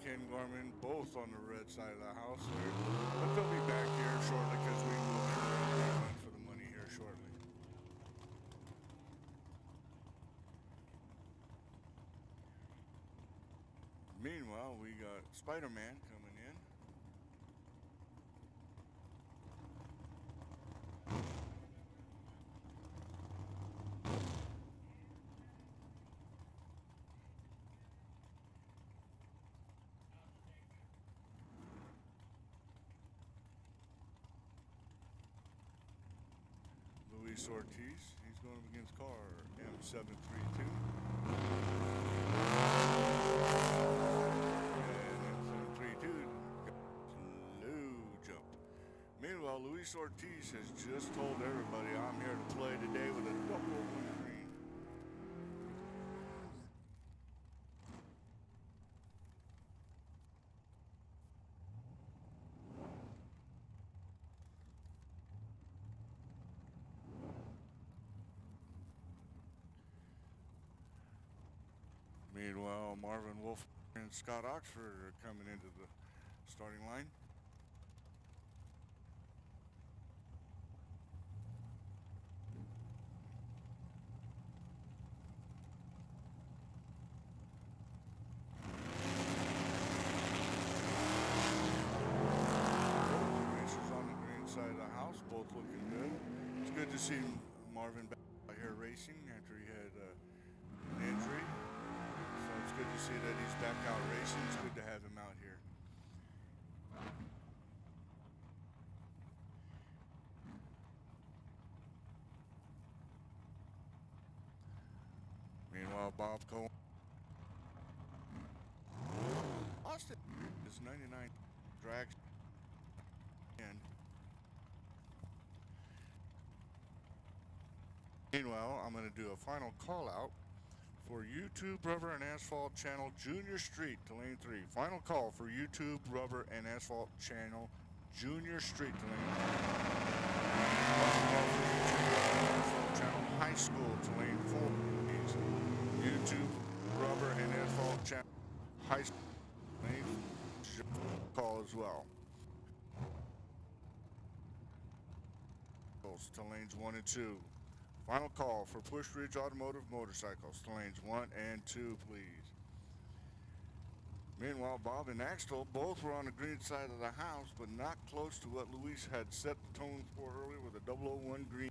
Ken Gorman, both on the red side of the house there. But they'll be back here shortly because we will be running for the money here shortly. Meanwhile, we got Spider-Man coming in. Luis Ortiz, he's going up against car M732. And M732 got slow jump. Meanwhile, Luis Ortiz has just told everybody, I'm here to play today with a double green. Meanwhile, Marvin Wolf and Scott Oxford are coming into the starting line. Both racers on the green side of the house, both looking good. It's good to see Marvin back out here racing after he had an injury. It's good to see that he's back out racing. It's good to have him out here. Meanwhile, I'm going to do a final call out for YouTube Rubber and Asphalt Channel Junior Street to lane 3. Final call for YouTube Rubber and Asphalt Channel Junior Street to lane 3. Final call for YouTube Rubber and Asphalt Channel High School to lane 4. Please. YouTube Rubber and Asphalt Channel High School lane 4. Call as well. To lanes 1 and 2. Final call for Push Ridge Automotive Motorcycles to lanes 1 and 2, please. Meanwhile, Bob and Axel both were on the green side of the house, but not close to what Luis had set the tone for earlier with a 001 green.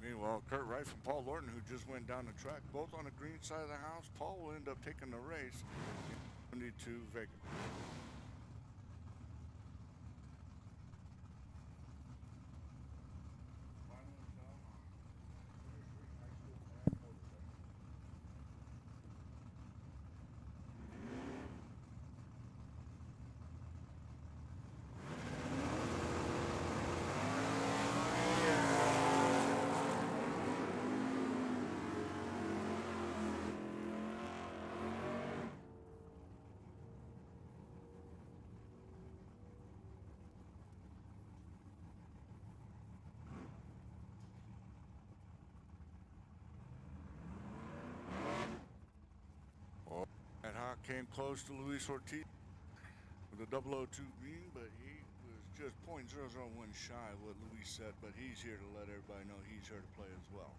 Meanwhile, Kurt Wright from Paul Lorton, who just went down the track, both on the green side of the house. Paul will end up taking the race. 72 Vegas. Ed Hawk came close to Luis Ortiz with a 002 green, but he was just .001 shy of what Luis said, but he's here to let everybody know he's here to play as well.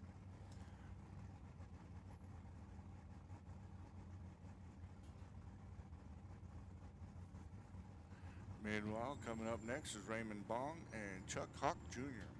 Meanwhile, coming up next is Raymond Bong and Chuck Hawk Jr.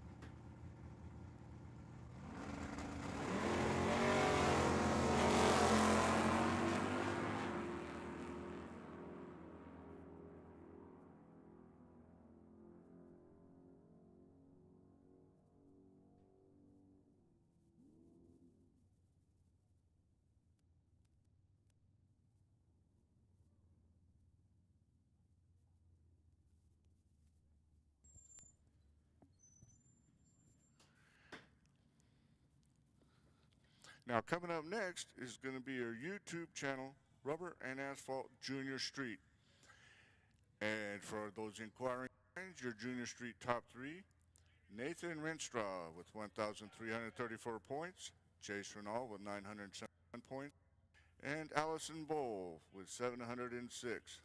Now, coming up next is going to be your YouTube channel, Rubber and Asphalt Junior Street. And for those inquiring, your Junior Street top 3, Nathan Renstraw with 1,334 points, Chase Renault with 907 points, and Allison Bowl with 706.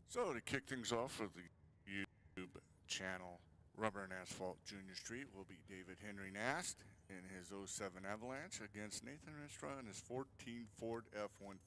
So to kick things off for the YouTube channel, Rubber and Asphalt Junior Street, will be David Henry Nast in his 07 Avalanche against Nathan Renstraw in his 14 Ford F-150.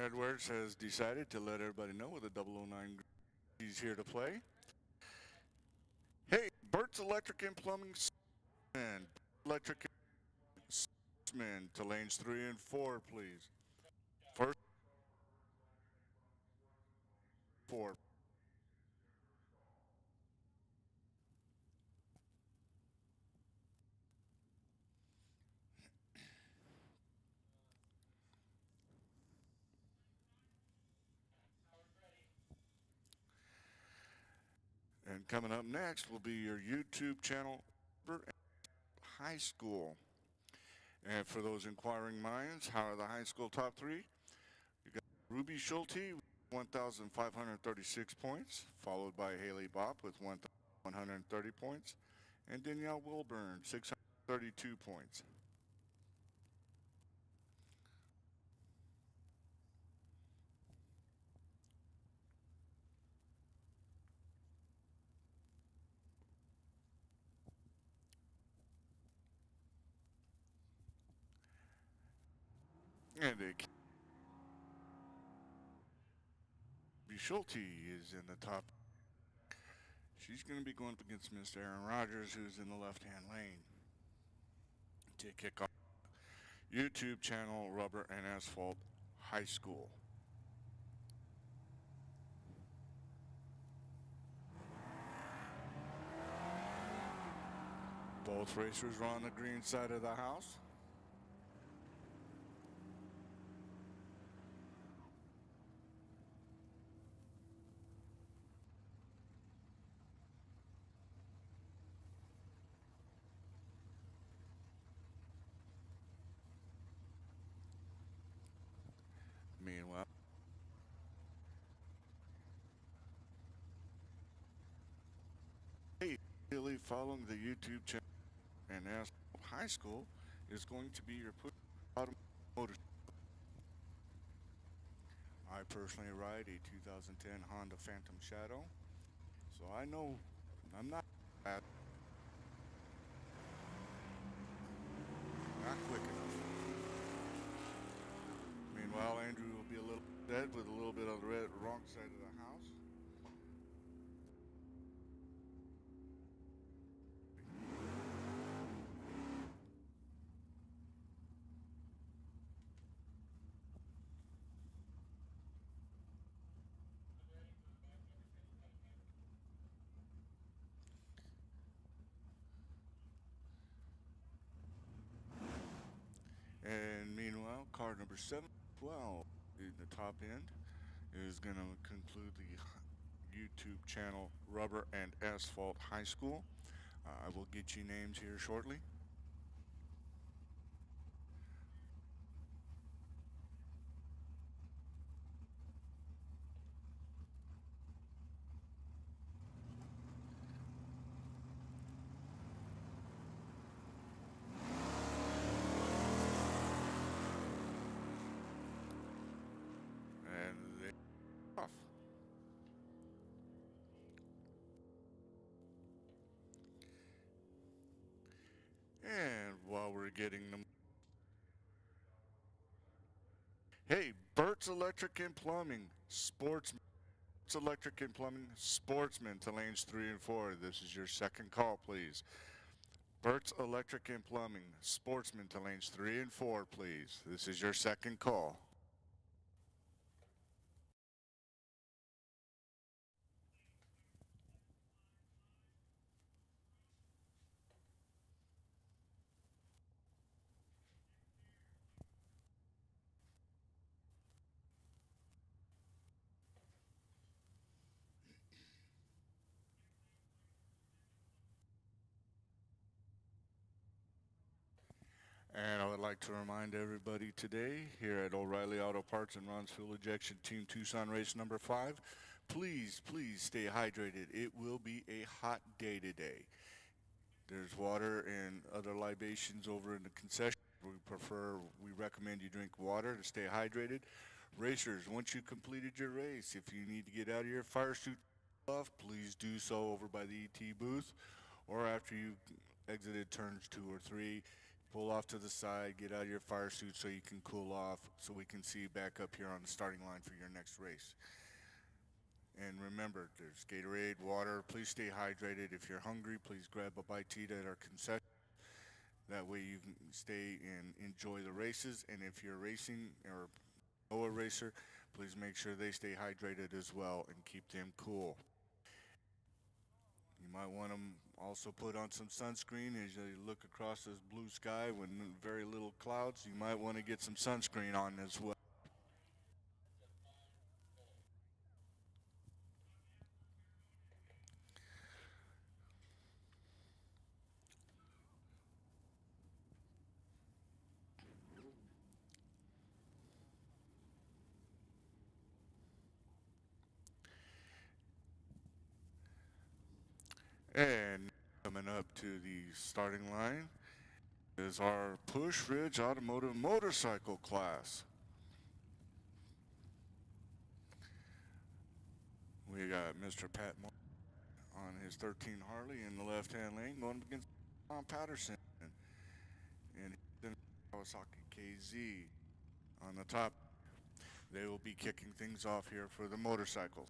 Edwards has decided to let everybody know with a 009 he's here to play. Hey, Bert's Electric and Plumbing and Electric Sportsman to lanes 3 and 4, please. First 4. And coming up next will be your YouTube channel, High School. And for those inquiring minds, how are the high school top 3? You got Ruby Schulte, 1,536 points, followed by Haley Bopp with 1,130 points, and Danielle Wilburn, 632 points. And Ruby Schulte is in the top. She's going to be going up against Miss Aaron Rogers, who's in the left-hand lane, to kick off YouTube channel Rubber and Asphalt High School. Both racers are on the green side of the house. Meanwhile, Haley, following the YouTube channel and Asphalt High School, is going to be your push automotive. I personally ride a 2010 Honda Phantom Shadow, so I know I'm not bad. Not quick enough. Meanwhile, Andrew will be a little dead with a little bit on the wrong side of the house. And meanwhile, car number 712 in the top end is going to conclude the YouTube channel Rubber and Asphalt High School. I will get you names here shortly. And they off. And while we're getting them, hey, Bert's Electric and Plumbing, Sportsman. Bert's Electric and Plumbing, Sportsman to lanes 3 and 4. This is your second call, please. Bert's Electric and Plumbing, Sportsman to lanes 3 and 4, please. This is your second call. And I would like to remind everybody today here at O'Reilly Auto Parts and Ron's Fuel Ejection Team Tucson race number 5, please stay hydrated. It will be a hot day today. There's water and other libations over in the concession. We recommend you drink water to stay hydrated. Racers, once you completed your race, if you need to get out of your fire suit off, please do so over by the ET booth or after you exited turns 2 or 3. pull off to the side, get out of your fire suit so you can cool off, so we can see you back up here on the starting line for your next race. And remember, there's Gatorade, water. Please stay hydrated. If you're hungry, please grab a bite to eat at our concession. That way you can stay and enjoy the races. And if you're racing or know a racer, please make sure they stay hydrated as well and keep them cool. You might want to also put on some sunscreen as you look across this blue sky with very little clouds. You might want to get some sunscreen on as well. And coming up to the starting line is our Push Ridge Automotive Motorcycle class. We got Mr. Pat Moore on his 13 Harley in the left-hand lane going against Tom Patterson and his Kawasaki KZ on the top. They will be kicking things off here for the motorcycles.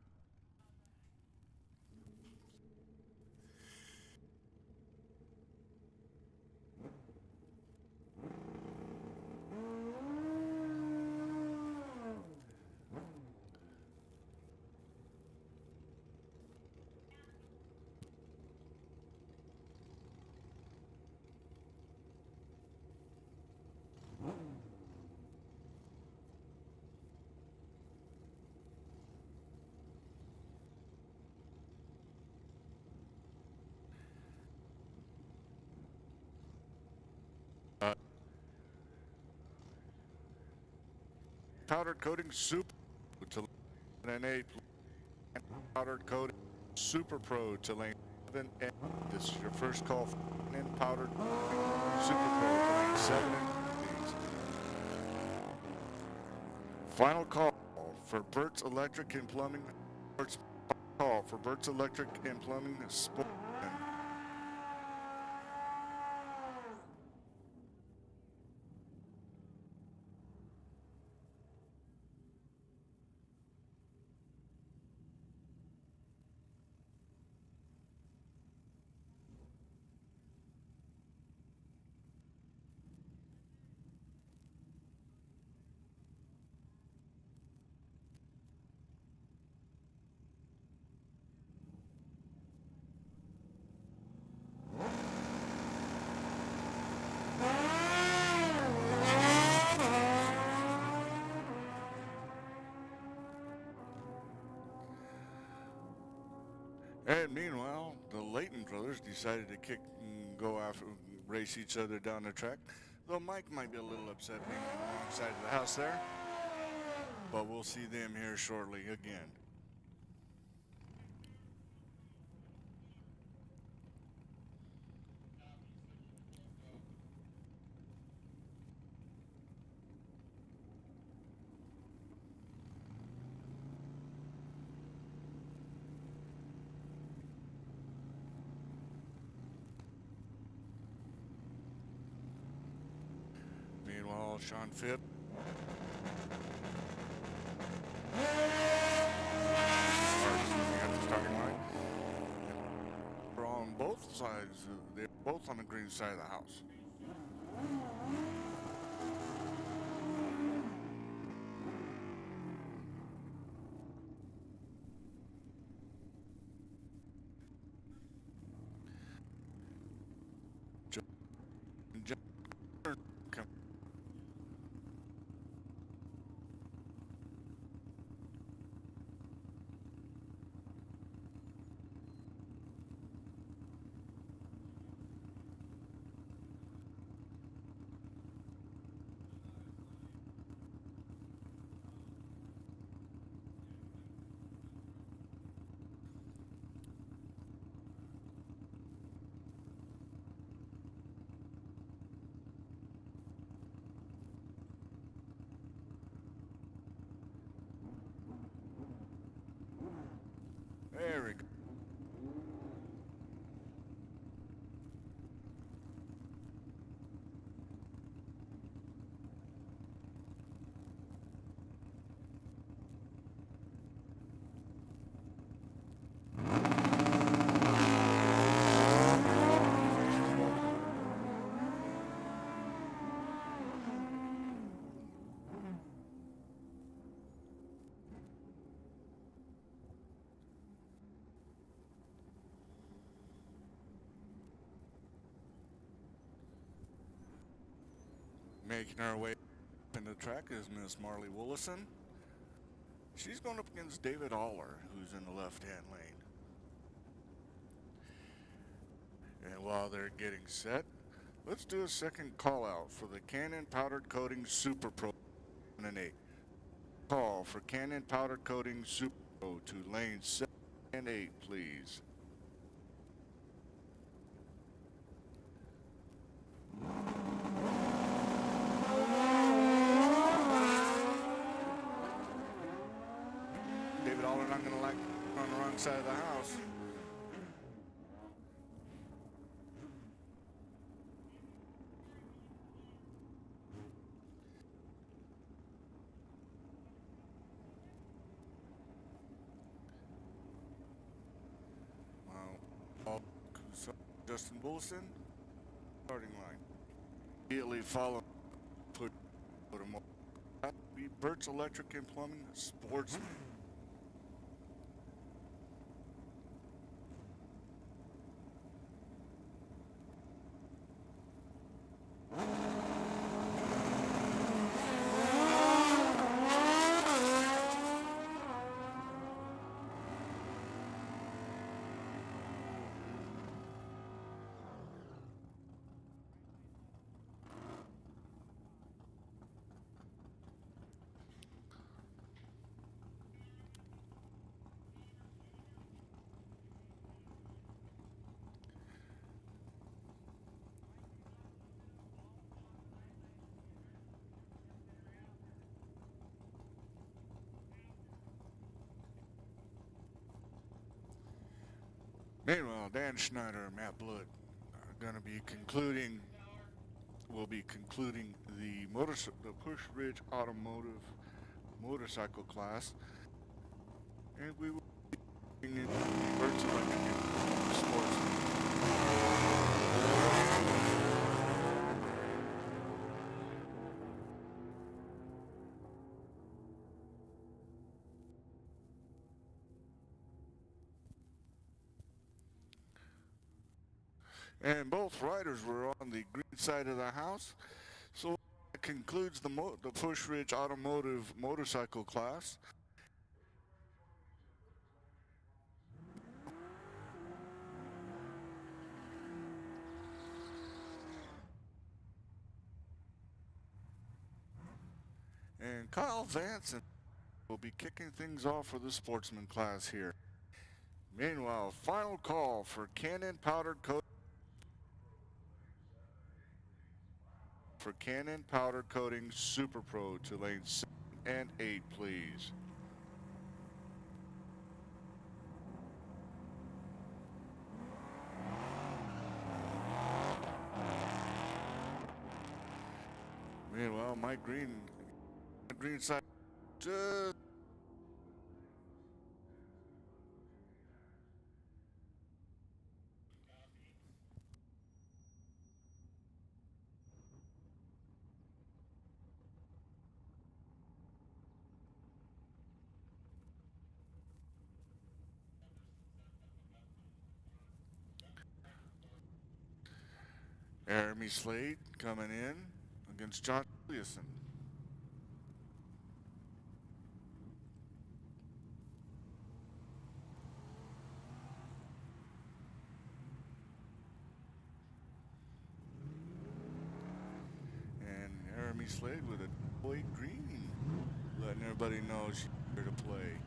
Powder coating super to lane 8, powder coating super pro to lane 7, and this is your first call in powder super pro to lane 7. Final call for Burt's Electric and Plumbing. Call for Burt's Electric and Plumbing Sportsman. And meanwhile, the Layton brothers decided to go after, race each other down the track. Though Mike might be a little upset being on the wrong side of the house there. But we'll see them here shortly again. Meanwhile, Sean Phipp. At the starting line. We're on both sides. They're both on the green side of the house. Making our way up in the track is Miss Marley Willison. She's going up against David Aller, who's in the left-hand lane. And while they're getting set, let's do a second call out for the Canon Powdered Coating Super Pro 7 and 8. Call for Canon Powdered Coating Super Pro to lanes 7 and 8, please. David Aller not going to like on the wrong side of the house. Justin Wilson, starting line. Immediately follow, put him up. That would be Birch Electric and Plumbing, Sportsman. Meanwhile, Dan Schneider and Matt Blood are going to be concluding. Will be concluding the Push Ridge Automotive motorcycle class, and we will be in the Birch Electric and Sportsman. And both riders were on the green side of the house. So that concludes the Push Ridge Automotive motorcycle class. And Kyle Vance will be kicking things off for the Sportsman class here. Meanwhile, final call for Canon Powdered Coating. For Canon Powder Coating Super Pro to lanes 7 and 8, please. Meanwhile, my green side just Jeremy Slade coming in against John Juliuson. And Jeremy Slade with a white green, letting everybody know she's here to play.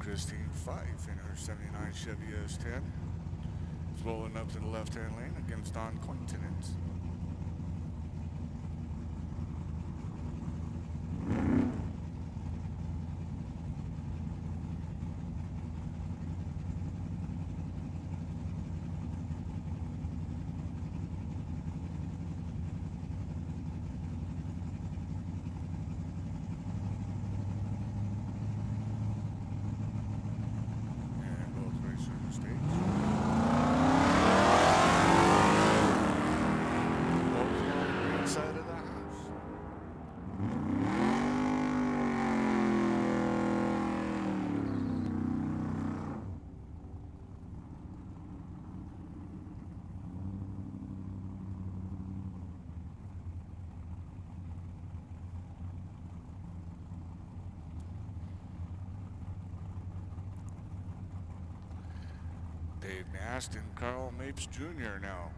Christine Fife in her 79 Chevy S10 is rolling up to the left-hand lane against Don Continent. Hayden Aston, Carl Mapes Jr. now.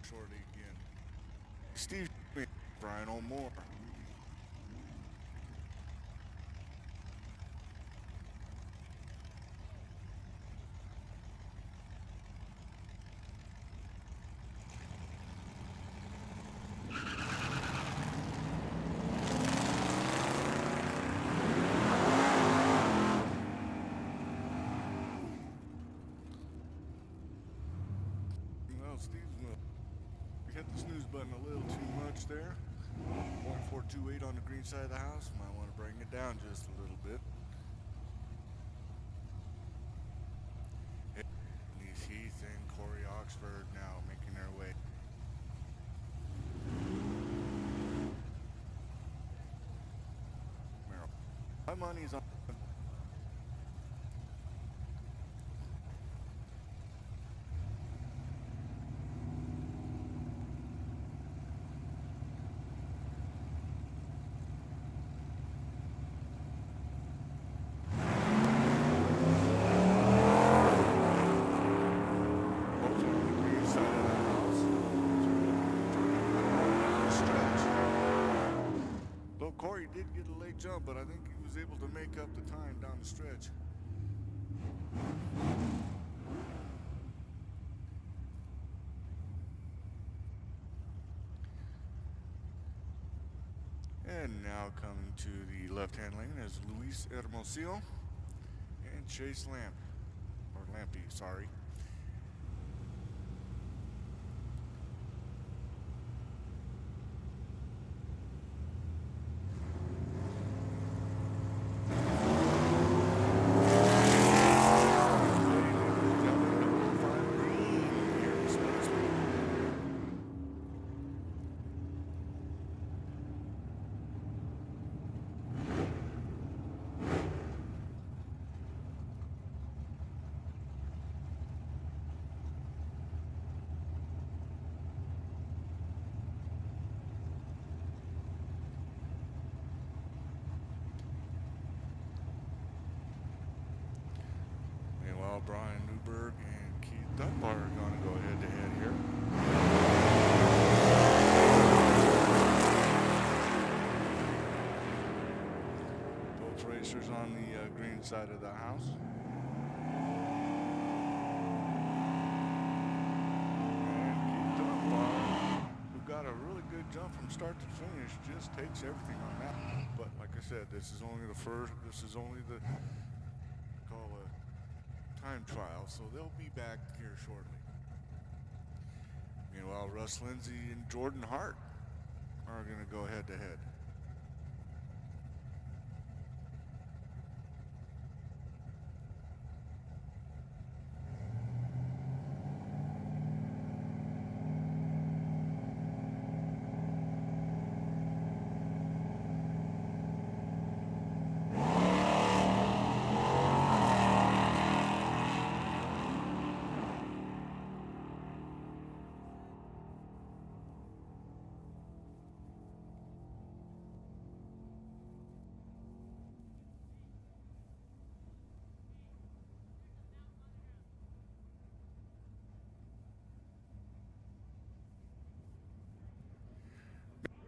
Shortly again. Steve Smith, Brian O'More. Well, Steve's hit the snooze button a little too much there. 1428 on the green side of the house. Might want to bring it down just a little bit. Denise Heath and Corey Oxford now making their way. My money's on. Corey did get a late jump, but I think he was able to make up the time down the stretch. And now coming to the left-hand lane is Luis Hermosillo and Chase Lampy, sorry. Brian Newberg and Keith Dunbar are going to go head to head here. Both racers on the green side of the house. And Keith Dunbar, who got a really good jump from start to finish just takes everything on that. But like I said, this is only the call a time trial, so they'll be back here shortly. Meanwhile, Russ Lindsay and Jordan Hart are going to go head to head.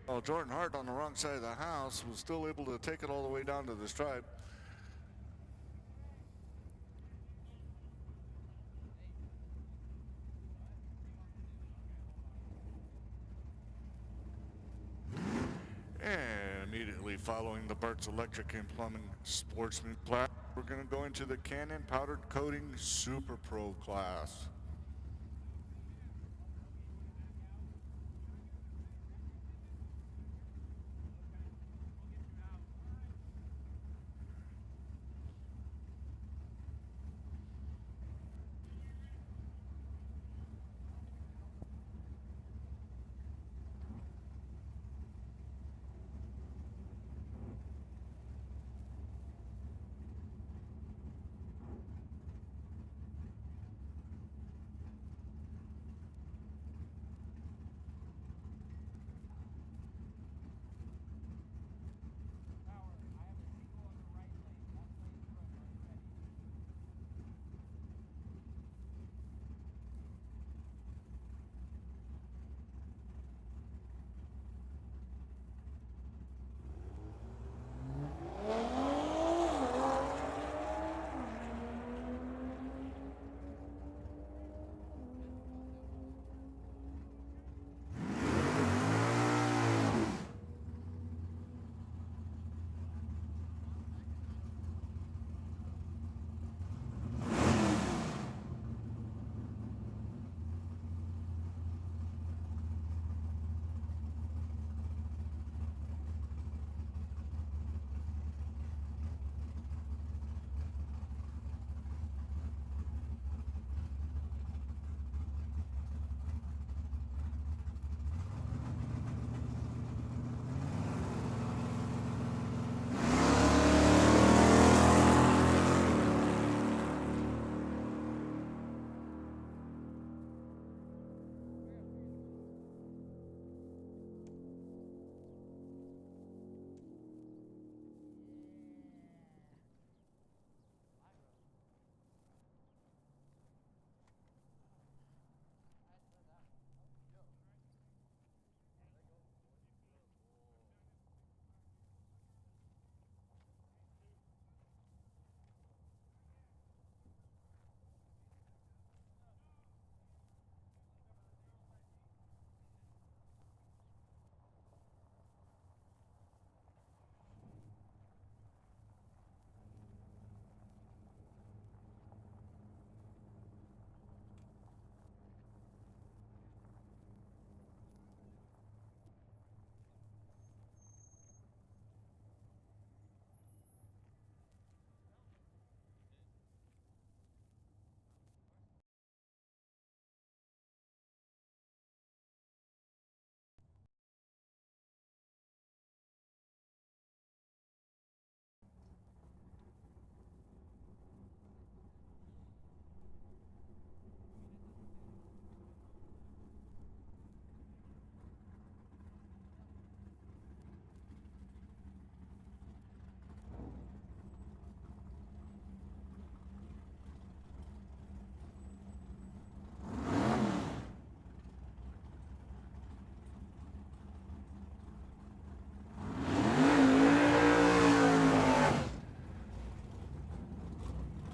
Well, Jordan Hart on the wrong side of the house was still able to take it all the way down to the stripe. And immediately following the Burt's Electric and Plumbing Sportsman class, we're going to go into the Canon Powdered Coating Super Pro class.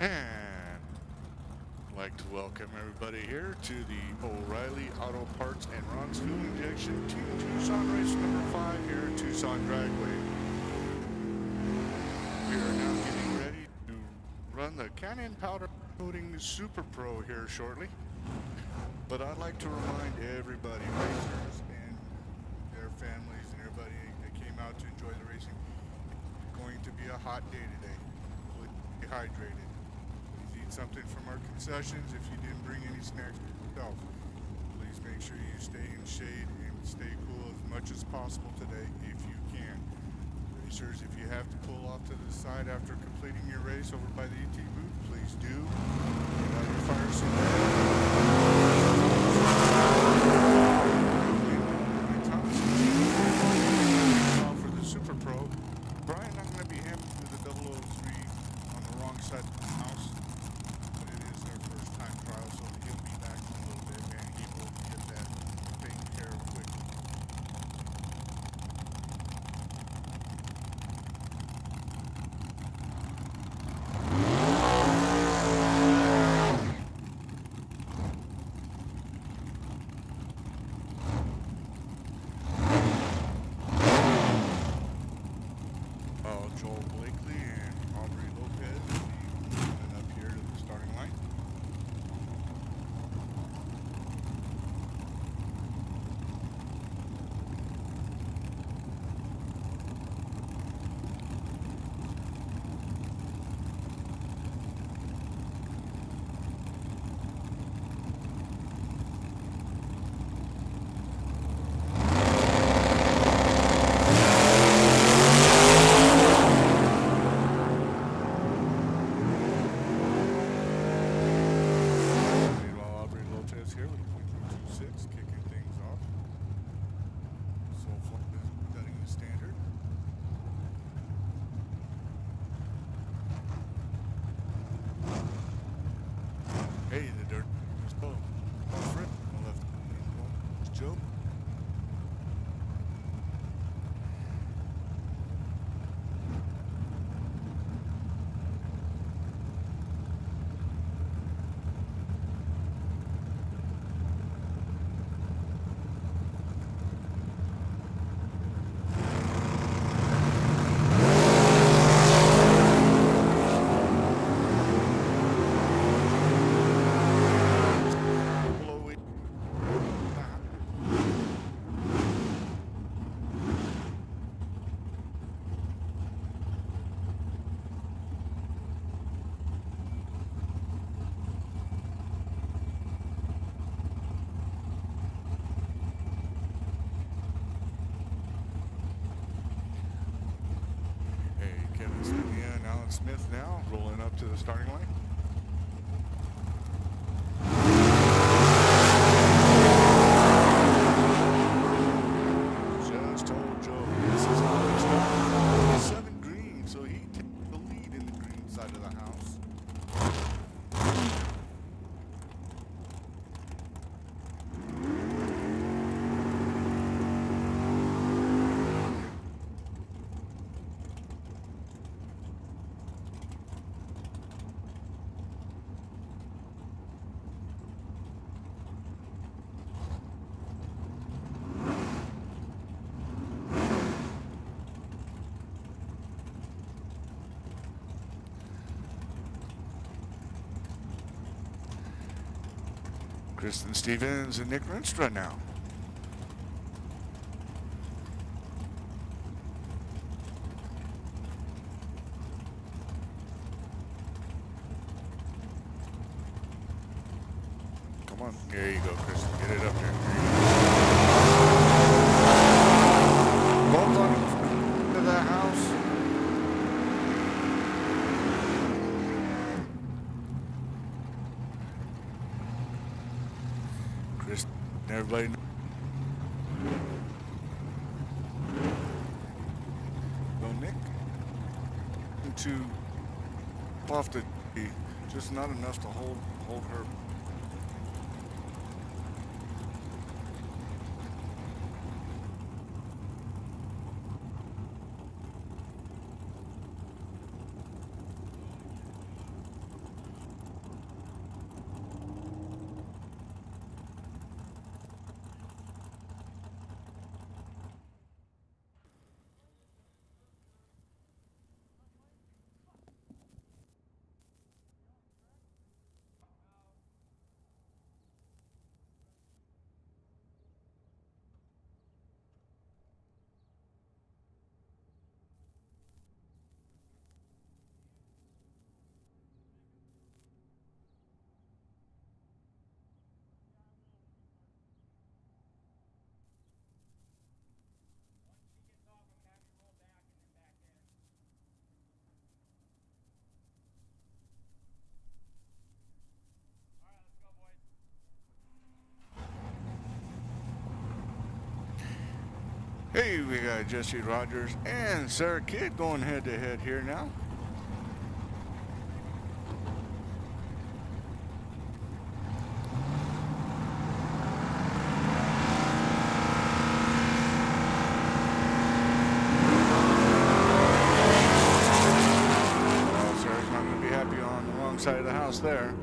I'd like to welcome everybody here to the O'Reilly Auto Parts and Ron's Fuel Injection Team TUCSON Tucson race number 5 here at Tucson Dragway. We are now getting ready to run the Canyon Powder Coating Super Pro here shortly. But I'd like to remind everybody, racers and their families and everybody that came out to enjoy the racing, it's going to be a hot day today. Please be hydrated. Please eat something from our concessions. If you didn't bring any snacks for yourself, please make sure you stay in shade and stay cool as much as possible today if you can. Racers, if you have to pull off to the side after completing your race over by the ET booth, please do. Get out your fire suit. For the Super Pro, Brian, I'm going to be him with the 003 on the wrong side of the house. But it is their first time trial, so he'll be back in a little bit and he will get that taken care of quickly. Joel Blakely and Aubrey Lopez will be coming up here to the starting line. Here with a 0.26, kicking things off. Soul Flip is setting the standard. Hey, the dirt is Bo. Fred on the left. It's Joe. And Alan Smith now rolling up to the starting line. Just told Joe this is how we start. 7 green, so he takes the lead in the green side of the house. Kristen Stevens and Nick Rinstra now. Come on. There you go, Kristen. Get it up there. Both on to the house. Everybody well, Nick to off the just not enough to hold her. Hey, we got Jesse Rogers and Sarah Kidd going head to head here now. Well, Sarah's not going to be happy on the wrong side of the house there.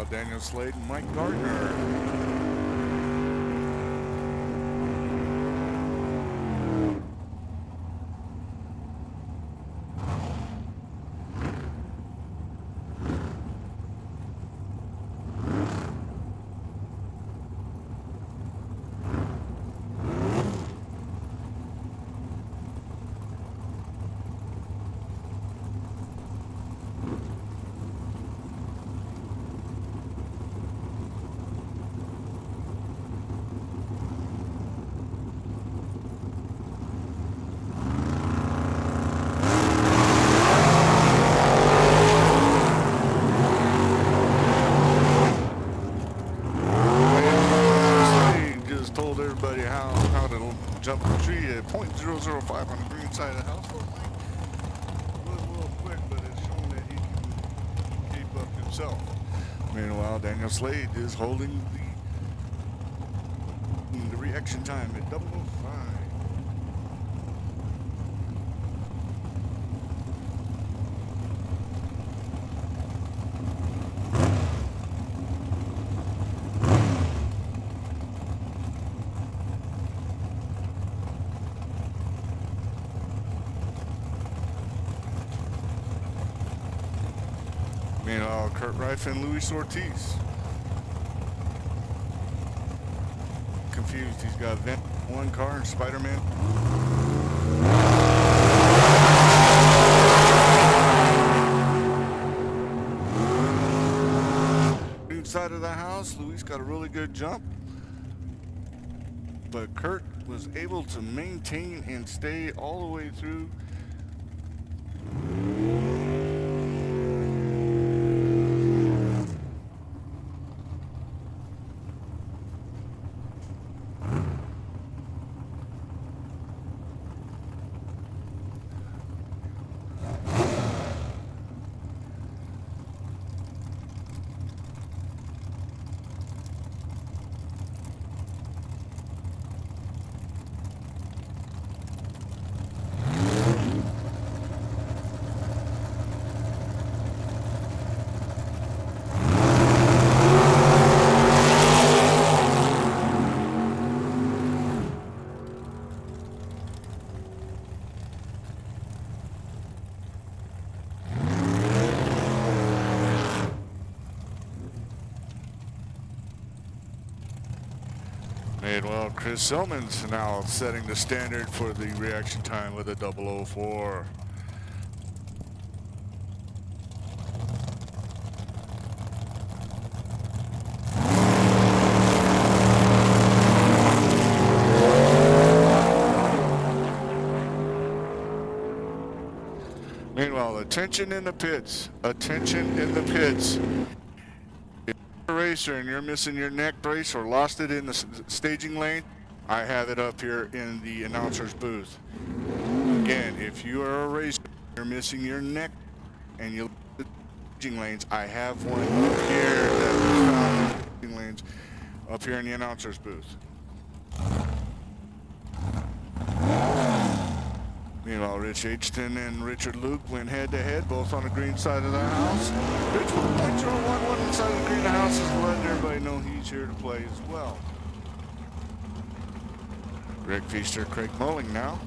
Daniel Slade and Mike Gardner. Jump the tree at .005 on the green side of the house. It was a little quick, but it's shown that he can keep up himself. Meanwhile, Daniel Slade is holding the reaction time at 005. Meanwhile, Kurt Reif and Luis Ortiz. Confused, he's got Vent one car and Spider-Man. Inside of the house, Luis got a really good jump. But Kurt was able to maintain and stay all the way through. Well, Chris Silman's now setting the standard for the reaction time with a 004. Meanwhile, attention in the pits. Attention in the pits. Racer and you're missing your neck brace or lost it in the staging lane, I have it up here in the announcer's booth. Again, if you are a racer, you're missing your neck and you the staging lanes, I have one up here that was found in the staging lanes up here in the announcer's booth. Meanwhile, Rich Hton and Richard Luke went head-to-head, both on the green side of the house. Rich with .011 inside of the green of the house is letting everybody know he's here to play as well. Greg Feaster, Craig Mulling now.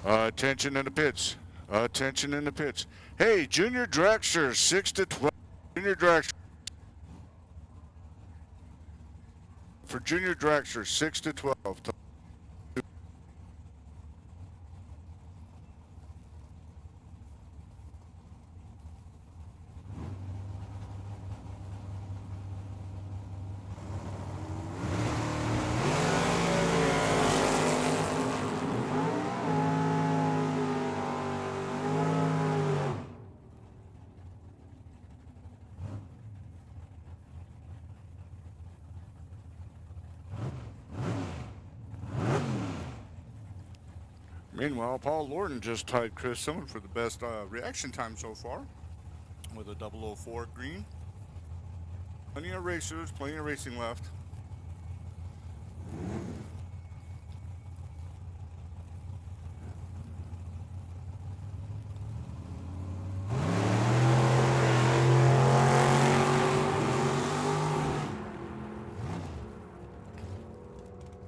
Attention in the pits. Attention in the pits. Hey, junior dragster, 6 to 12. Junior dragster. For junior dragster, 6 to 12. Meanwhile, Paul Lorden just tied Chris Simon for the best reaction time so far with a 004 green. Plenty of racers, plenty of racing left.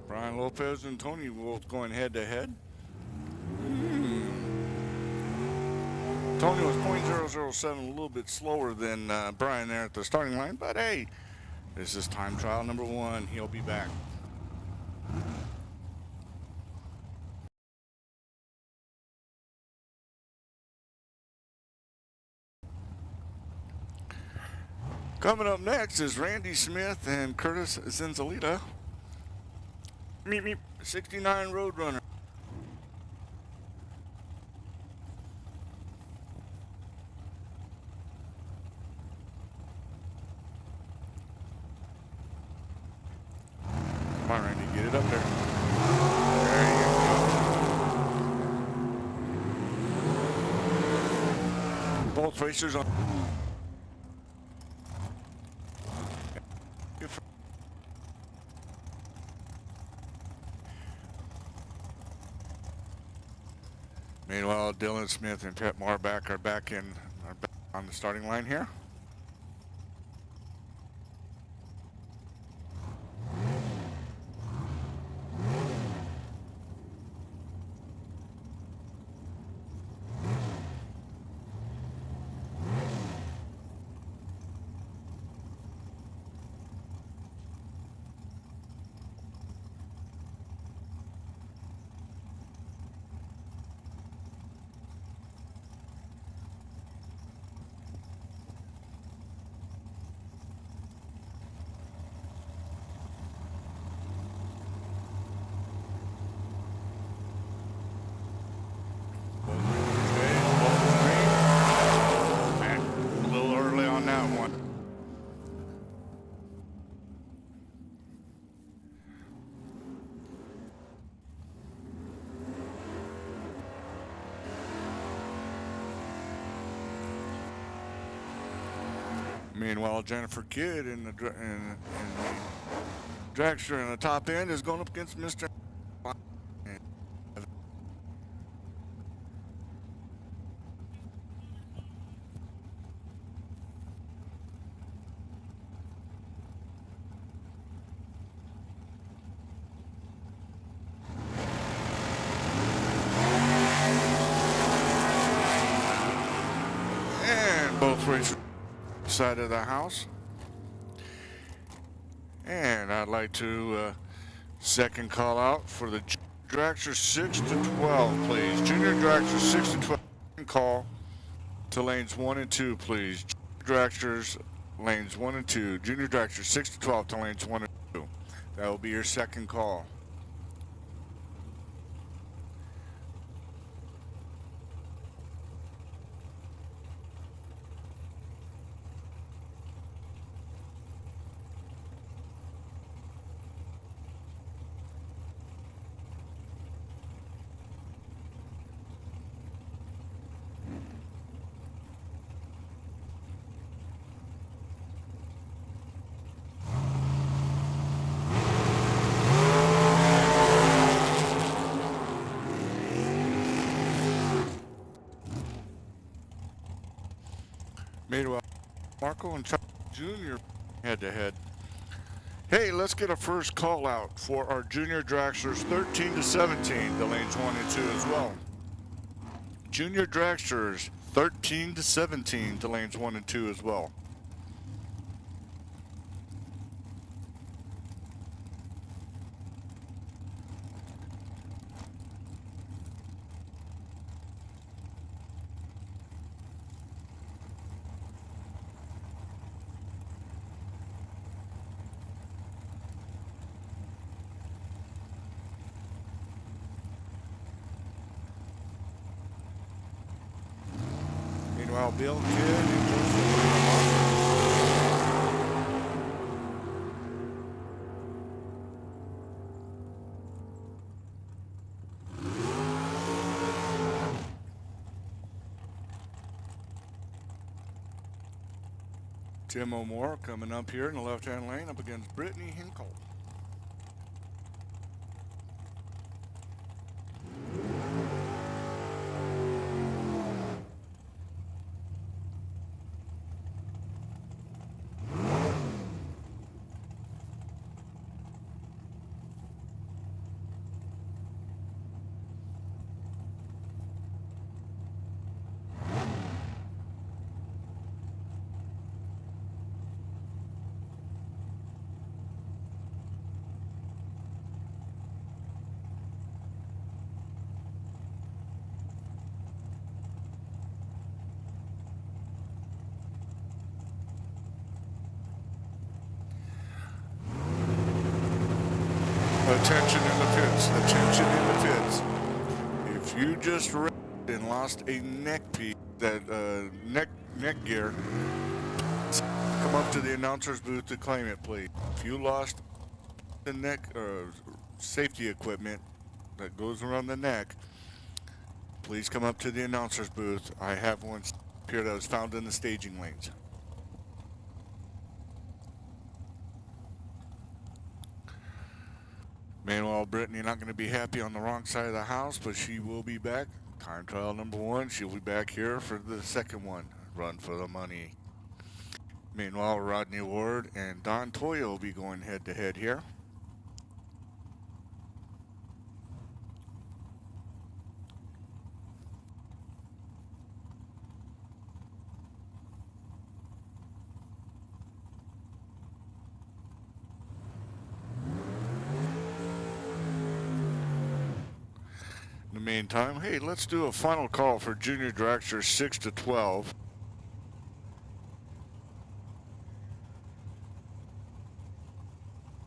Brian Lopez and Tony Wolf going head to head. Tony was .007, a little bit slower than Brian there at the starting line, but hey, this is time trial number 1. He'll be back. Coming up next is Randy Smith and Curtis Zenzalita. Meep, meep, 69 Roadrunner. Come on, Randy, get it up there. There you go. Both racers on. Meanwhile, Dylan Smith and Pat Marback are back on the starting line here. Meanwhile, Jennifer Kidd in the dragster in the top end is going up against Mr. And both racers side of the house. And I'd like to second call out for the dragster 6 to 12, please. Junior dragster 6 to 12. Call to lanes 1 and 2, please. Dragsters lanes 1 and 2. Junior dragster 6 to 12 to lanes 1 and 2. That will be your second call. Meanwhile, Marco and Chuck Jr. head-to-head. Hey, let's get a first call out for our junior dragsters 13 to 17, the lanes 1 and 2 as well. Junior dragsters 13-17 to lanes 1 and 2 as well. Meanwhile, Bill Kidd and Joseph Tim O'More coming up here in the left-hand lane up against Brittany Hinkle. Attention in the pits, attention in the pits. If you just wrecked and lost a neck piece, that neck gear, come up to the announcer's booth to claim it, please. If you lost the neck safety equipment that goes around the neck, please come up to the announcer's booth. I have one here that was found in the staging lanes. Meanwhile, Brittany not going to be happy on the wrong side of the house, but she will be back. Time trial number 1. She'll be back here for the second one. Run for the money. Meanwhile, Rodney Ward and Don Toya will be going head-to-head here. In the meantime, hey, let's do a final call for Junior Dragster 6-12.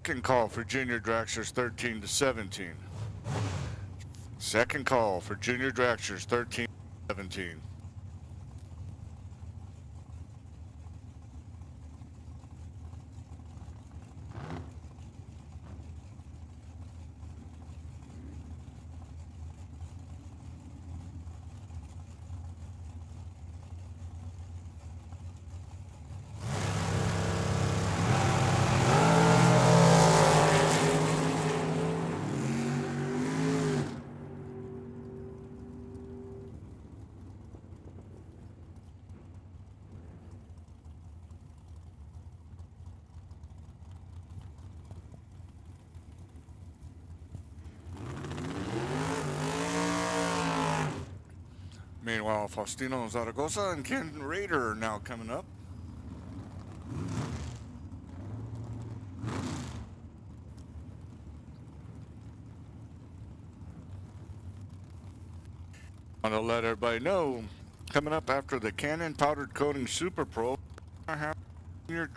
Second call for Junior Dragsters 13-17. Second call for Junior Dragsters 13-17. Meanwhile, Faustino Zaragoza and Ken Rader are now coming up. I want to let everybody know, coming up after the Canon Powdered Coating Super Pro, I have your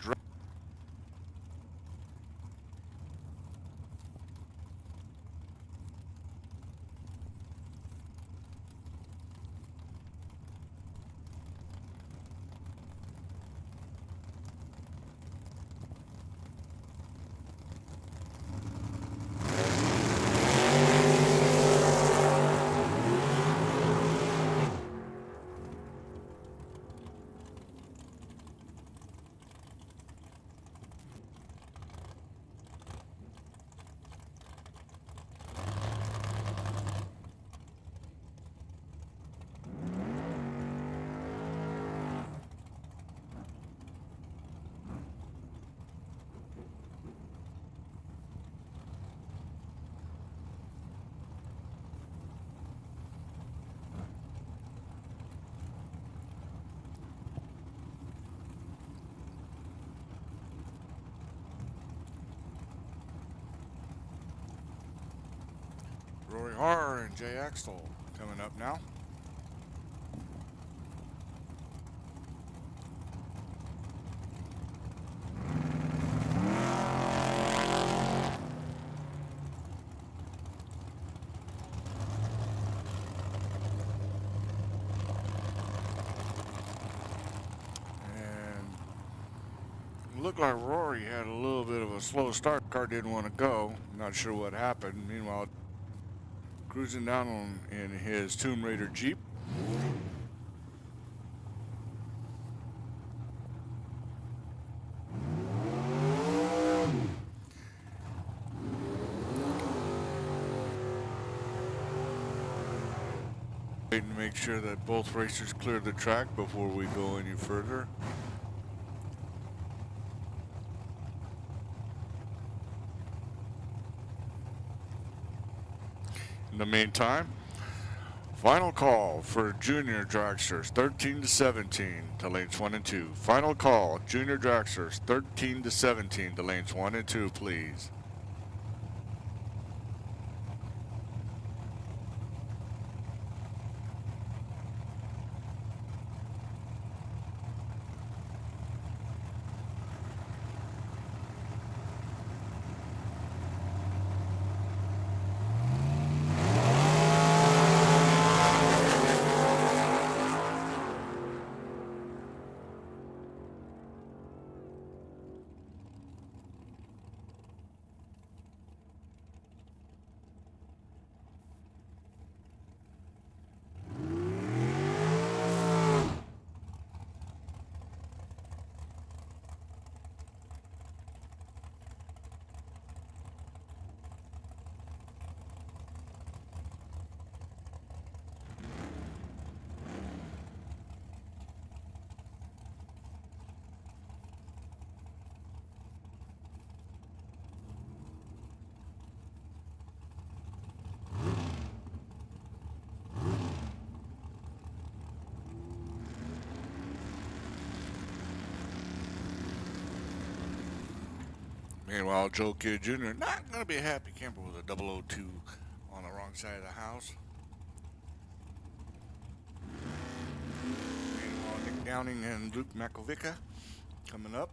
JR and Jay Axel coming up now. Looked like Rory had a little bit of a slow start. Car didn't want to go. Not sure what happened. Meanwhile, cruising down in his Tomb Raider Jeep. Waiting to make sure that both racers clear the track before we go any further. In the meantime, final call for junior dragsters, 13-17 to lanes 1 and 2. Final call, junior dragsters, 13-17 to lanes 1 and 2, please. Meanwhile, Joe Kidd Jr. not going to be a happy camper with a 002 on the wrong side of the house. Meanwhile, Nick Downing and Luke Makovica coming up.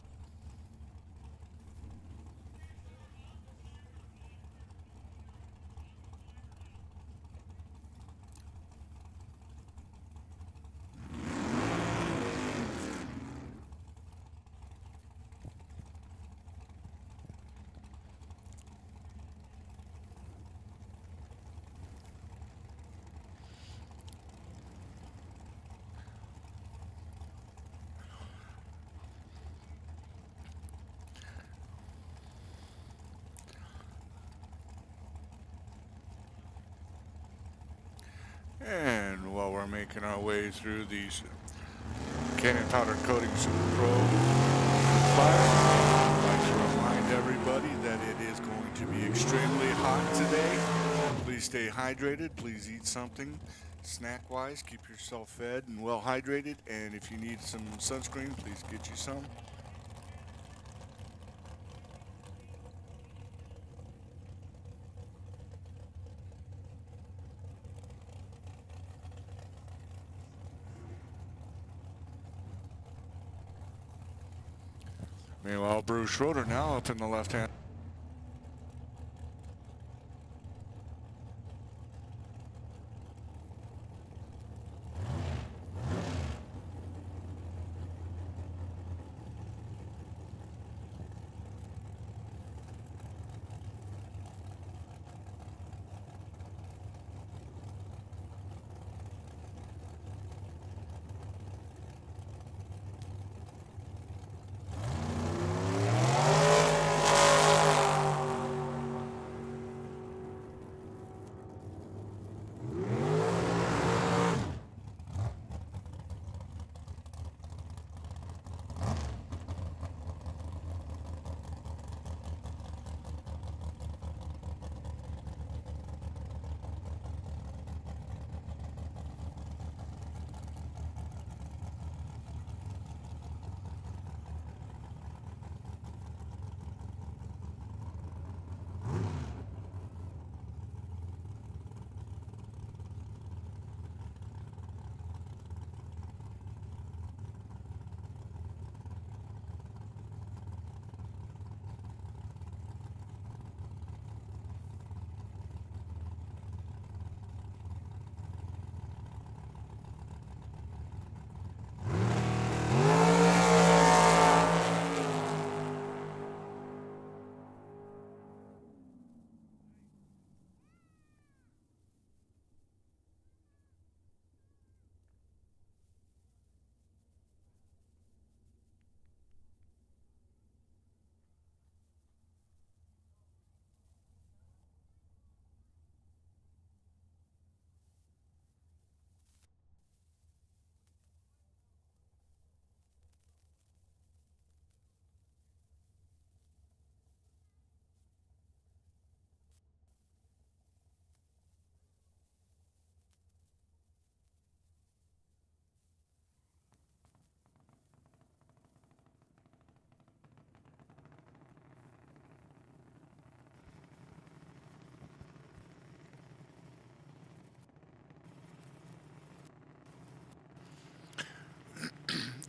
And while we're making our way through these Cannon Powder Coating Super Pro class, I'd like to remind everybody that it is going to be extremely hot today. Please stay hydrated. Please eat something snack-wise. Keep yourself fed and well hydrated. And if you need some sunscreen, please get you some. Meanwhile, Bruce Schroeder now up in the left hand.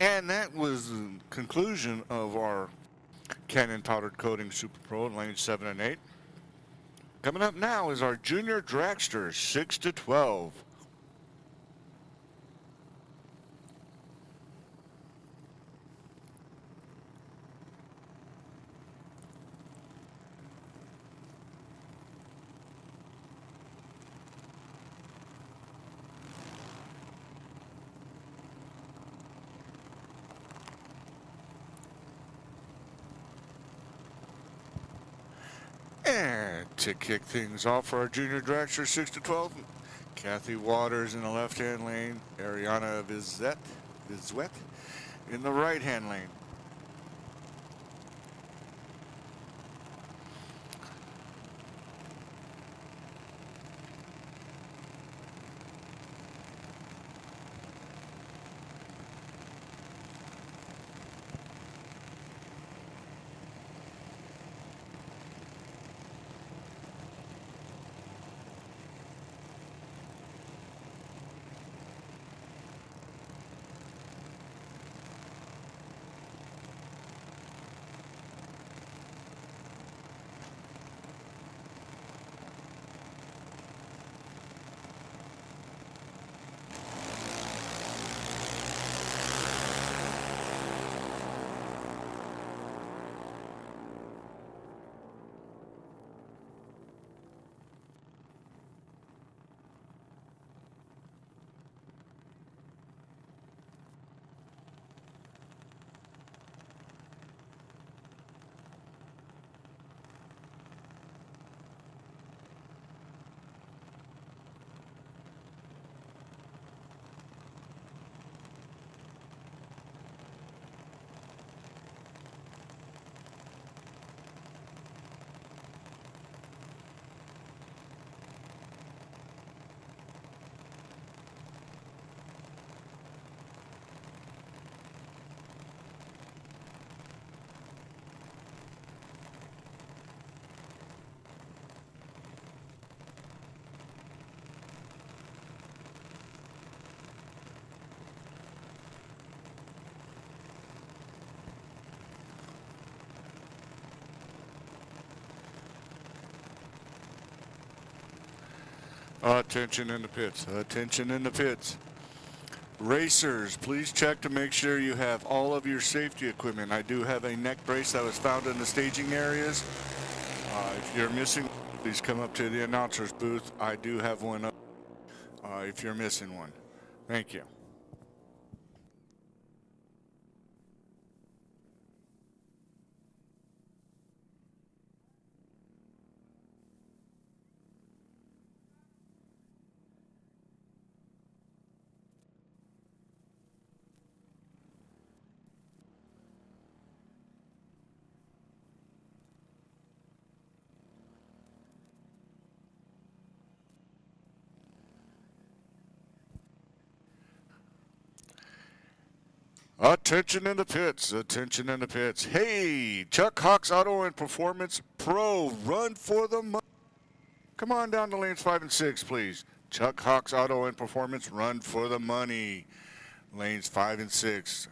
And that was the conclusion of our Cannon Powdered Coating Super Pro in lanes 7 and 8. Coming up now is our Junior Dragster 6 to 12. And to kick things off for our Junior Dragster 6 to 12, Kathy Waters in the left-hand lane, Ariana Vizet in the right-hand lane. Attention in the pits. Attention in the pits. Racers, please check to make sure you have all of your safety equipment. I do have a neck brace that was found in the staging areas. If you're missing, please come up to the announcer's booth. I do have one up if you're missing one. Thank you. Attention in the pits. Attention in the pits. Hey, Chuck Hawks Auto and Performance Pro, run for the money. Come on down to lanes 5 and 6, please. Chuck Hawks Auto and Performance, run for the money. Lanes 5 and 6.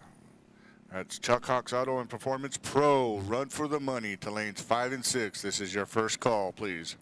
That's Chuck Hawks Auto and Performance Pro, run for the money to lanes 5 and 6. This is your first call, please.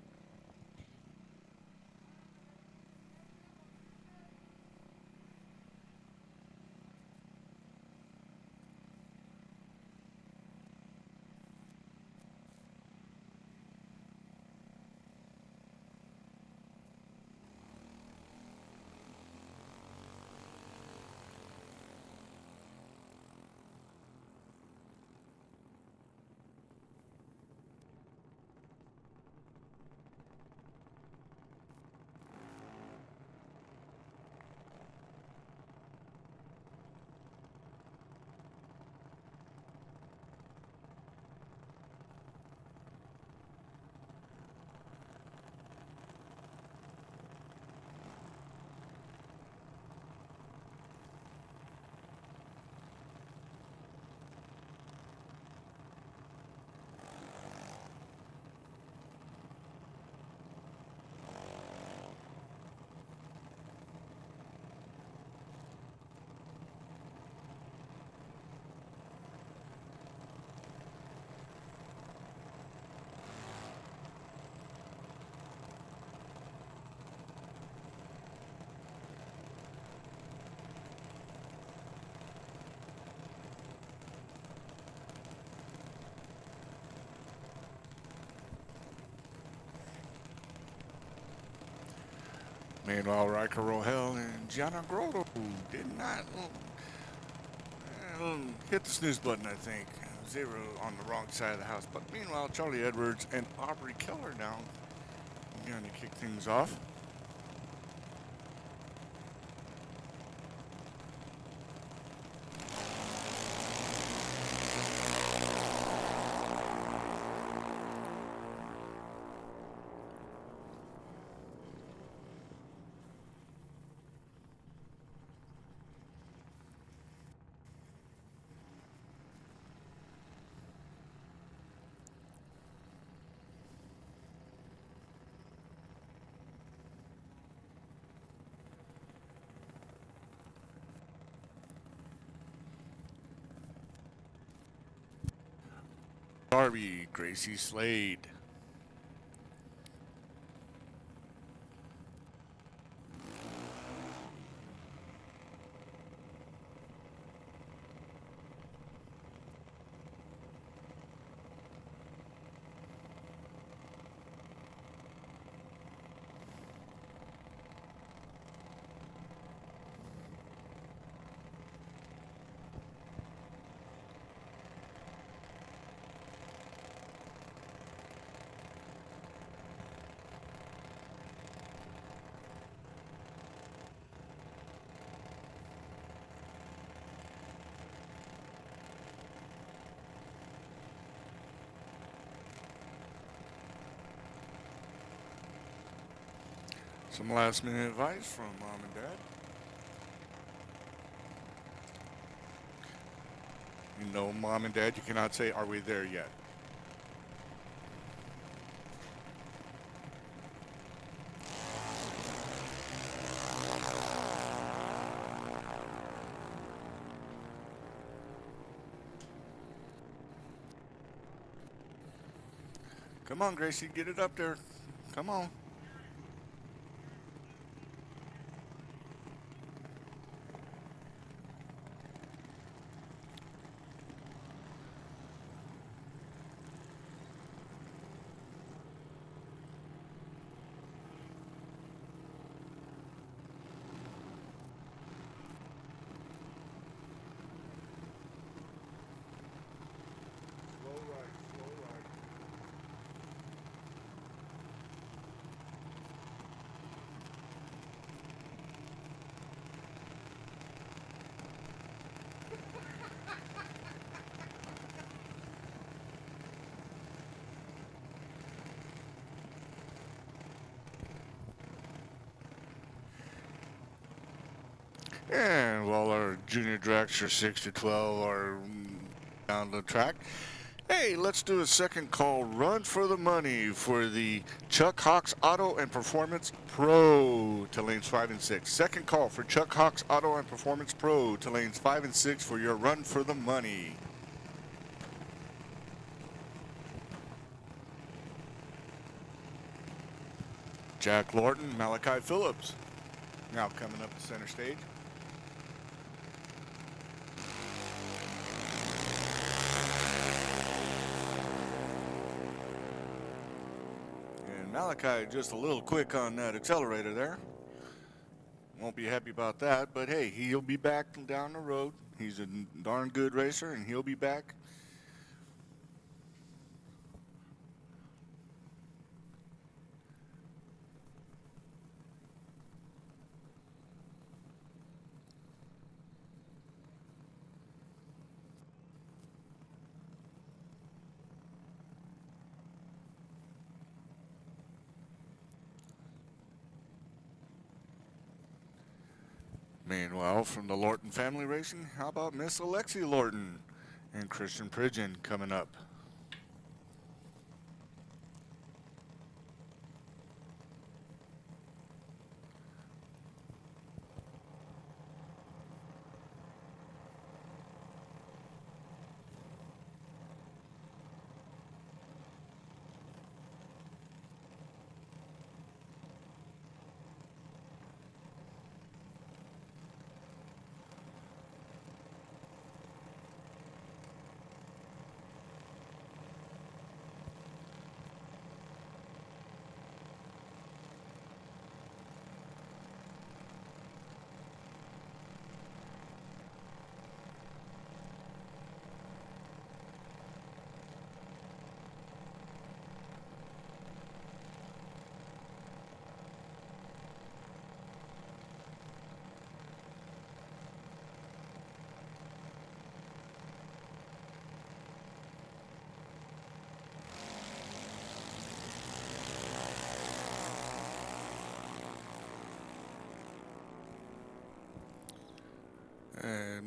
Meanwhile, Riker Rohel and Gianna Grotto did not hit the snooze button, I think. They were on the wrong side of the house. But meanwhile, Charlie Edwards and Aubrey Keller now going to kick things off. Darby, Gracie Slade. Some last minute advice from Mom and Dad. You know, Mom and Dad, you cannot say, "Are we there yet?" Come on, Gracie, get it up there. Come on. And while our junior dragster 6 to 12 are down the track, hey, let's do a second call run for the money for the Chuck Hawks Auto and Performance Pro to lanes 5 and 6. Second call for Chuck Hawks Auto and Performance Pro to lanes 5 and 6 for your run for the money. Jack Lorton, Malachi Phillips now coming up to center stage. Malachi just a little quick on that accelerator there. Won't be happy about that, but hey, he'll be back down the road. He's a darn good racer, and he'll be back. Meanwhile, from the Lorton family racing, how about Miss Alexi Lorton and Christian Pridgeon coming up?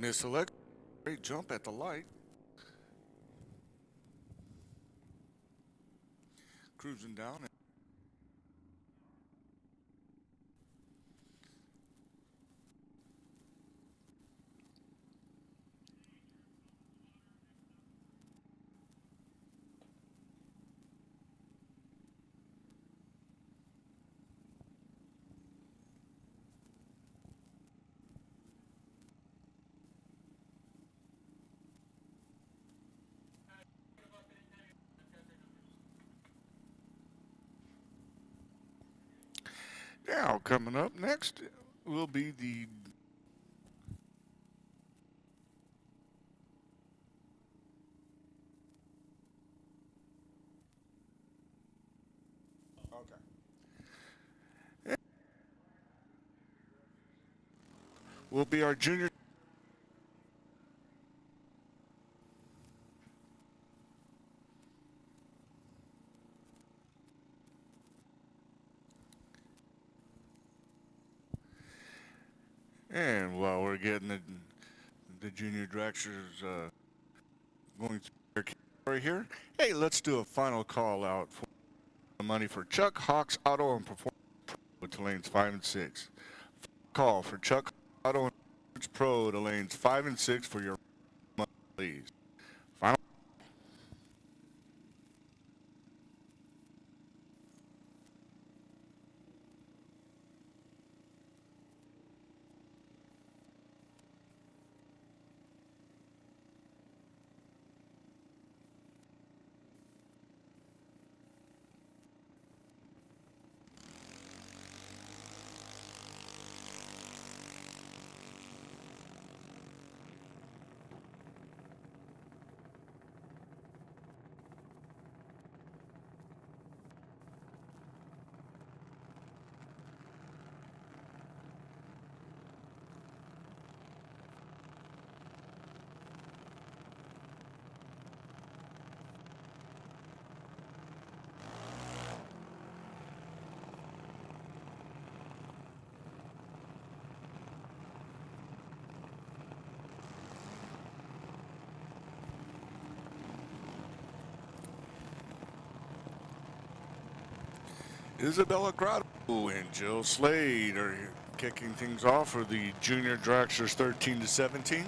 Miss Alexa, great jump at the light. Cruising down. Now, coming up next will be the will be our junior. And while we're getting the junior dragsters going through their category here, hey, let's do a final call out for the money for Chuck Hawks Auto and Performance Pro to lanes 5 and 6. Call for Chuck Auto and Performance Pro to lanes 5 and 6 for your money, please. Final. Isabella Grotto and Jill Slade are kicking things off for the junior dragsters 13 to 17.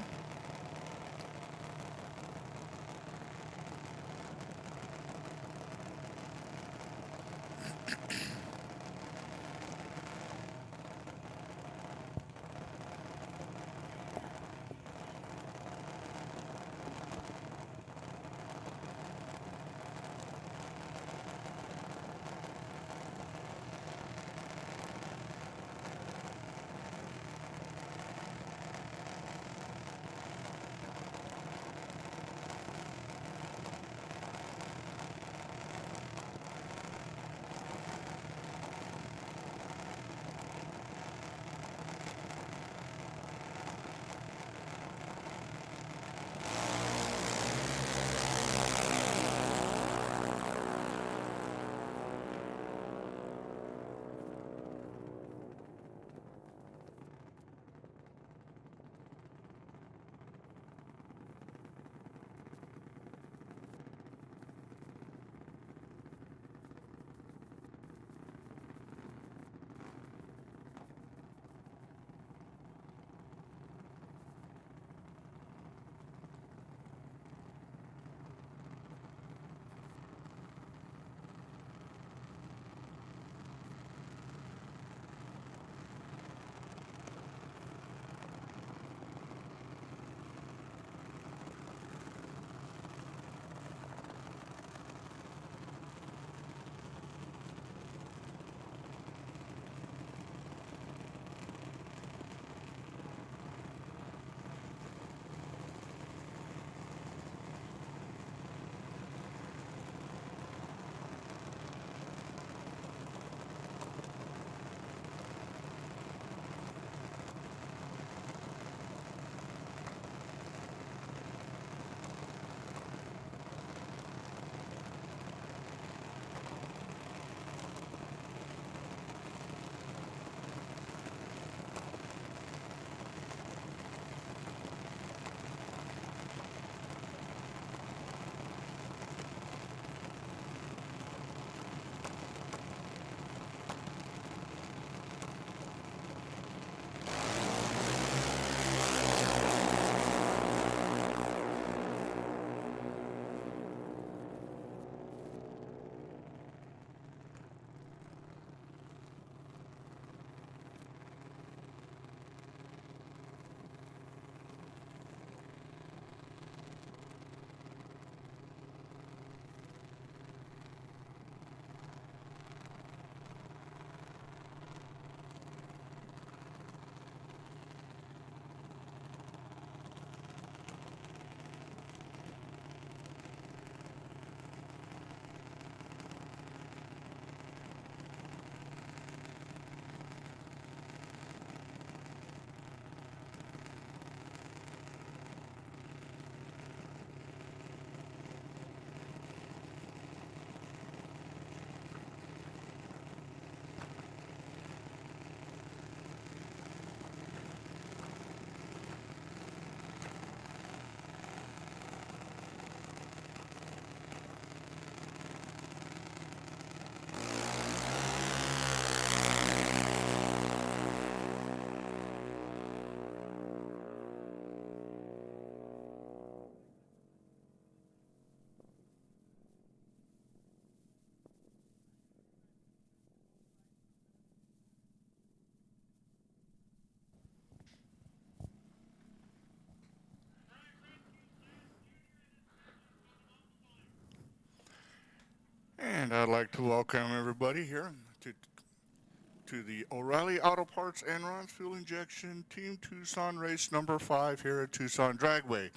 And I'd like to welcome everybody here to the O'Reilly Auto Parts and Ron's Fuel Injection Team Tucson race number 5 here at Tucson Dragway.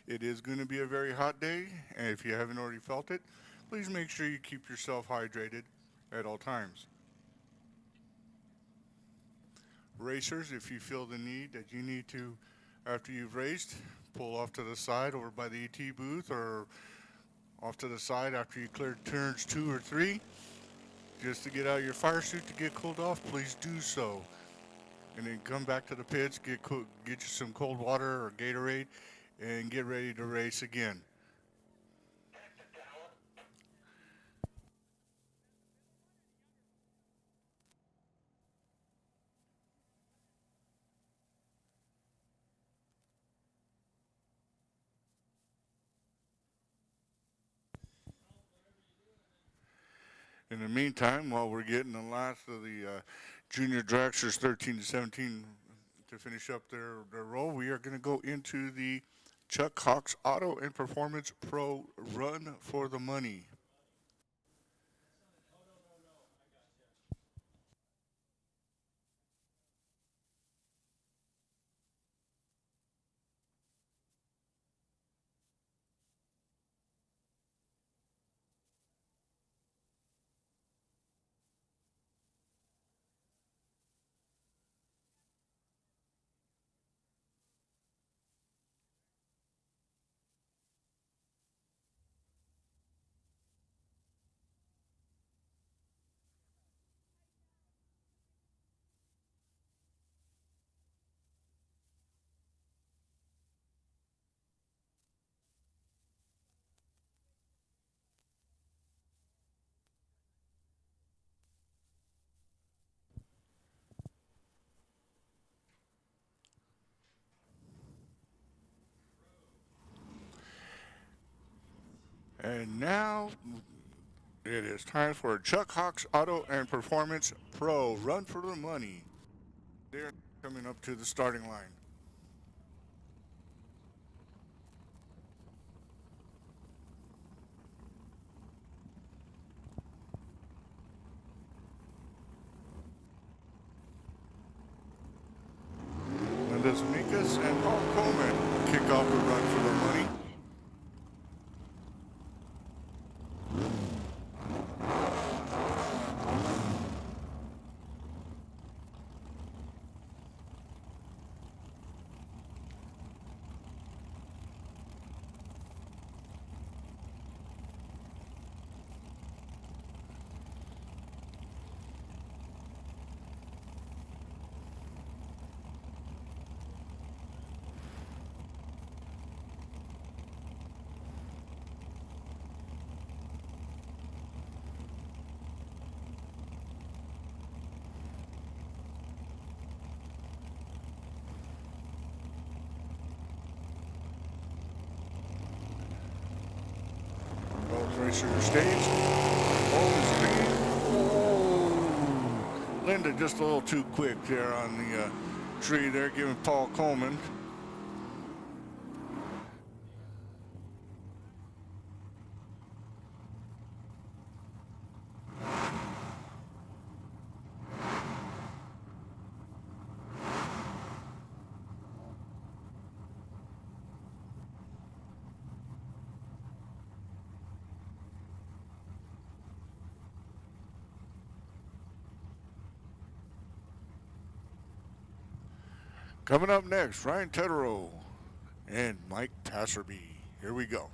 It is going to be a very hot day, and if you haven't already felt it, please make sure you keep yourself hydrated at all times. Racers, if you feel the need that you need to, after you've raced, pull off to the side over by the ET booth or off to the side after you clear turns 2 or 3, just to get out of your fire suit to get cooled off, please do so. And then come back to the pits, get you some cold water or Gatorade, and get ready to race again. In the meantime, while we're getting the last of the junior dragsters 13 to 17 to finish up their roll, we are going to go into the Chuck Hawks Auto and Performance Pro Run for the Money. And now it is time for Chuck Hawks Auto and Performance Pro Run for the Money. They're coming up to the starting line. Linda Mikas and Paul Coleman kick off the Run for the Money. Racer stage. Oh, Linda just a little too quick there on the tree there, giving Paul Coleman. Coming up next, Ryan Tedero and Mike Tasserby. Here we go.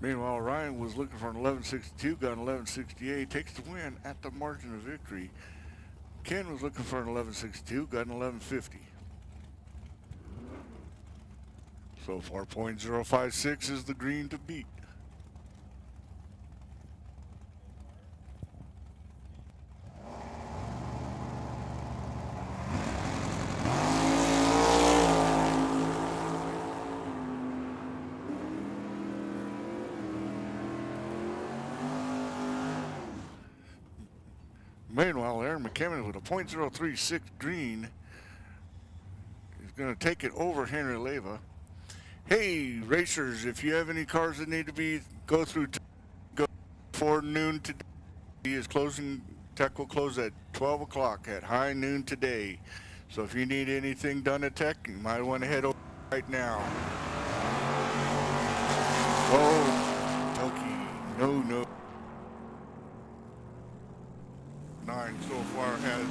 Meanwhile, Ryan was looking for an 11.62, got an 11.68, takes the win at the margin of victory. Ken was looking for an 11.62, got an 11.50. So 4.056 is the green to beat. Meanwhile, Aaron McKemmon with a .036 green is going to take it over Henry Leva. Hey, racers, if you have any cars that need to be go before noon today, he is closing. Tech will close at 12 o'clock at high noon today. So if you need anything done at Tech, you might want to head over right now. Oh, Tucky, no. 9 so far has.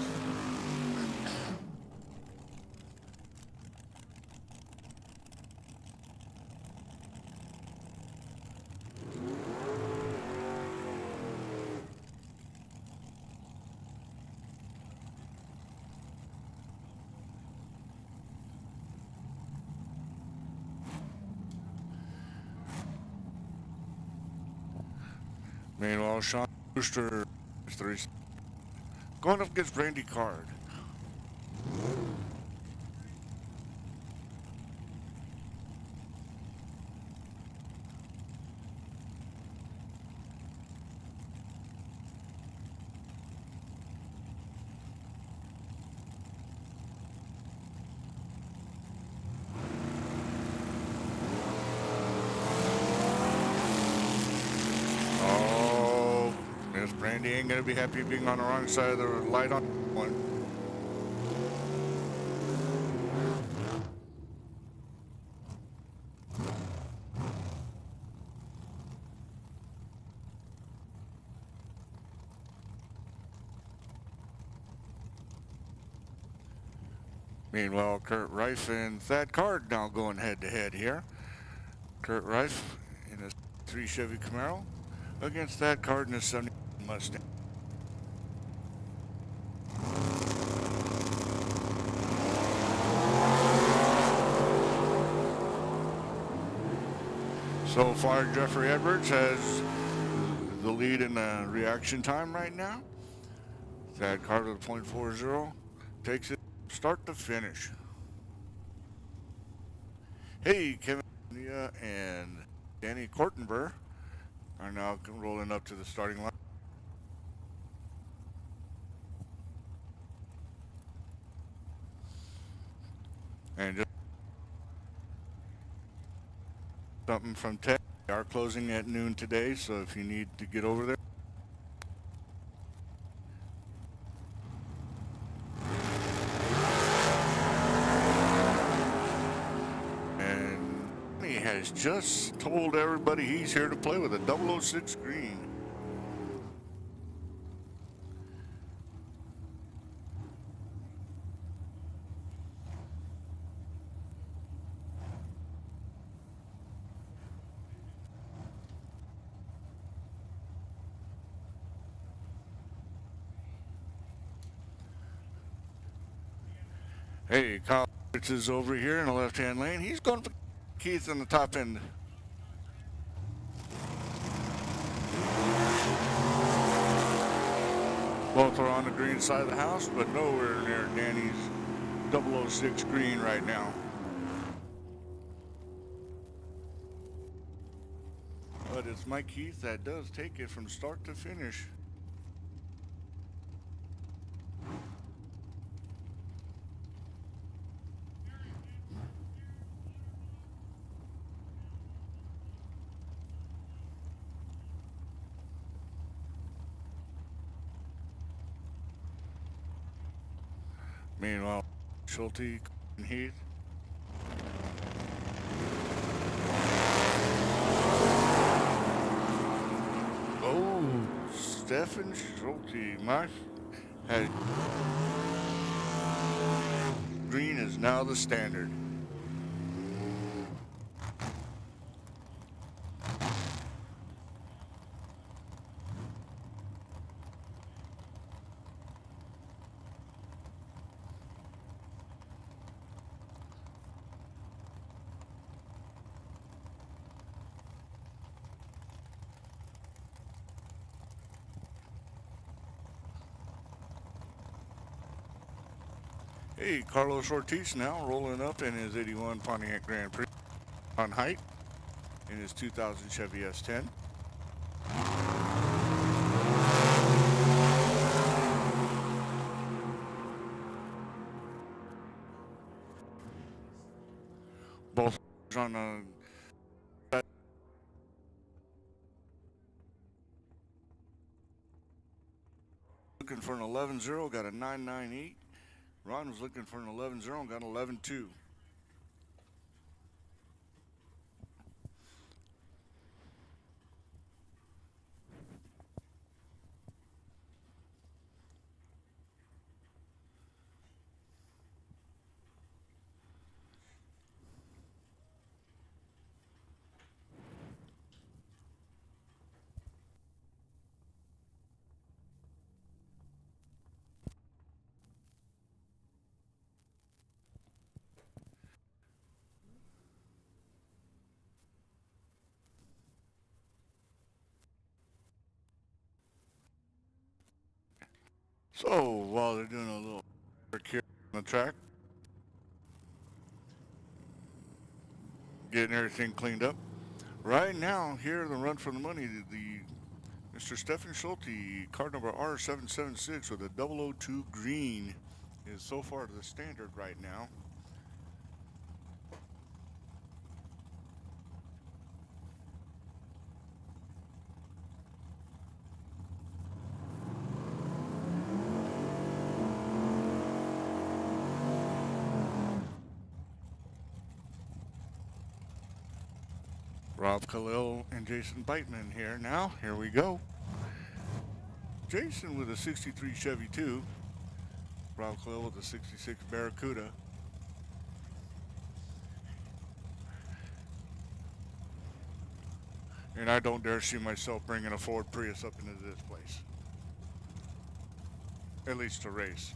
Meanwhile, Sean Brewster is 3. Going up against Randy Card. Oh, Miss Brandy ain't gonna be happy being on the wrong side of the light on one. Meanwhile, Kurt Reif and Thad Card now going head to head here. Kurt Reif in a 3 Chevy Camaro against Thad Card in a 70 Mustang. So far, Jeffrey Edwards has the lead in the reaction time right now. Thad Card with a .40 takes it start to finish. Hey, Kevin and Danny Kortenberg are now rolling up to the starting line. And just something from Tech. They are closing at noon today, so if you need to get over there. And he has just told everybody he's here to play with a 006 green. Hey, Kyle is over here in the left-hand lane. He's going for Keith on the top end. Both are on the green side of the house, but nowhere near Danny's 006 green right now. But it's Mike Keith that does take it from start to finish. Meanwhile, Schulte and Heath. Oh, Stefan Schulte. Green is now the standard. Hey, Carlos Ortiz now rolling up in his 81 Pontiac Grand Prix on height in his 2000 Chevy S10. looking for an 11-0, got a 9.98. Ron was looking for an 11-0 and got an 11-2. So while they're doing a little work here on the track, getting everything cleaned up. Right now, here in the run for the money, the Mr. Stephen Schulte, card number R776 with a 002 green, is so far to the standard right now. Rob Khalil and Jason Beitman here now. Here we go. Jason with a 63 Chevy 2. Rob Khalil with a 66 Barracuda. And I don't dare see myself bringing a Ford Prius up into this place. At least to race.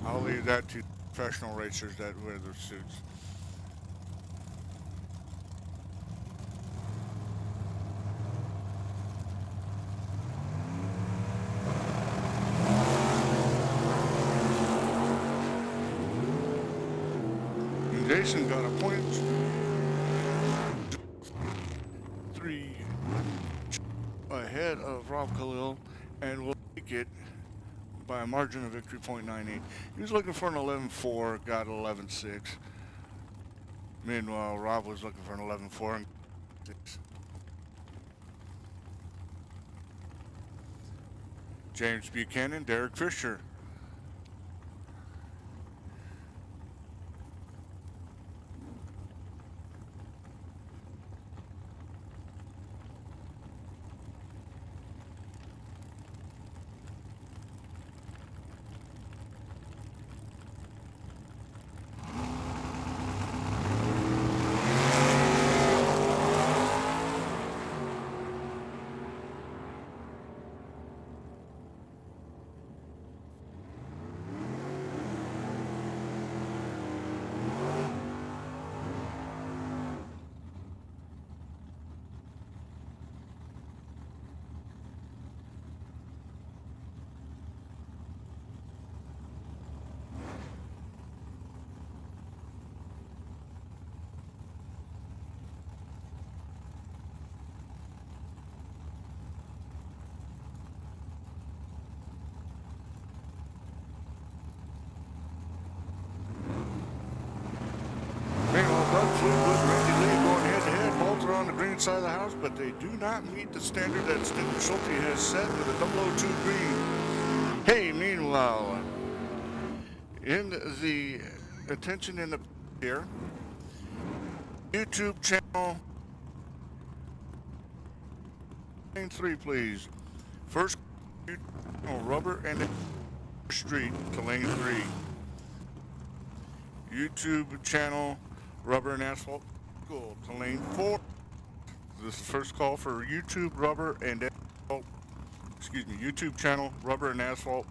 I'll leave that to professional racers that wear their suits. Jason got a point 3 ahead of Rob Khalil and will make it by a margin of victory, 0.98. He was looking for an 11.4, got 11.6. Meanwhile, Rob was looking for an 11.4 and 6. James Buchanan, Derek Fisher. On the green side of the house, but they do not meet the standard that Stephen Schulte has set with a 002 green. Hey, meanwhile, in the attention in the here, YouTube channel lane 3, please. First, rubber and street to lane 3. YouTube channel rubber and asphalt school to lane 4. This is the first call for YouTube rubber and asphalt, YouTube channel rubber and asphalt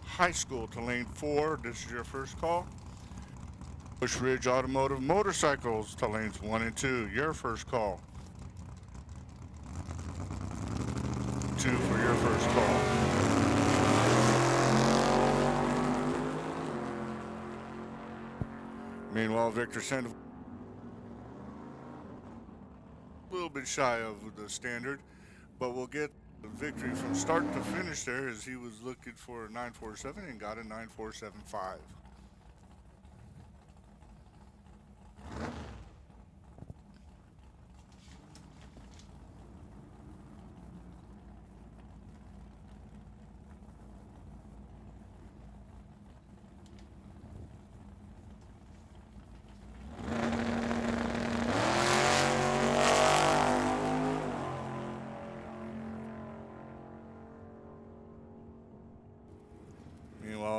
high school to lane 4. This is your first call. Bush Ridge Automotive Motorcycles to lanes 1 and 2. Your first call. 2 for your first call. Meanwhile, Victor Sandoval a little bit shy of the standard, but we'll get the victory from start to finish there, as he was looking for a 9.47 and got a 9.475.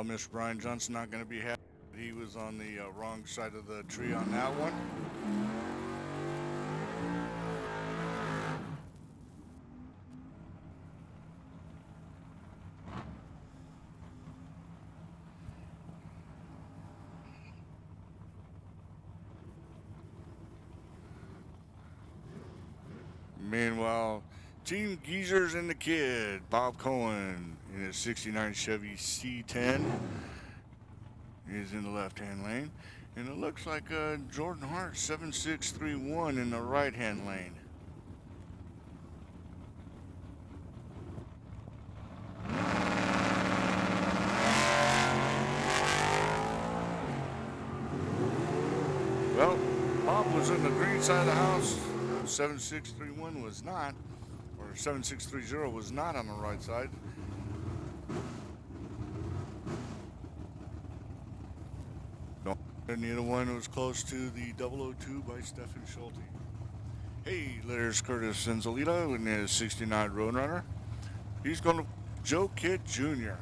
Meanwhile, Mr. Brian Johnson not going to be happy. He was on the wrong side of the tree on that one. Meanwhile, Team Geezers and the Kid, Bob Cohen in his 69 Chevy C10 is in the left-hand lane. And it looks like Jordan Hart 7631 in the right-hand lane. Well, Bob was in the green side of the house. 7631 was not, or 7630 was not on the right side. And the other one was close to the 002 by Stephen Schulte. Hey, there's Curtis Enzalito in his 69 Roadrunner. He's going to Joe Kidd Jr.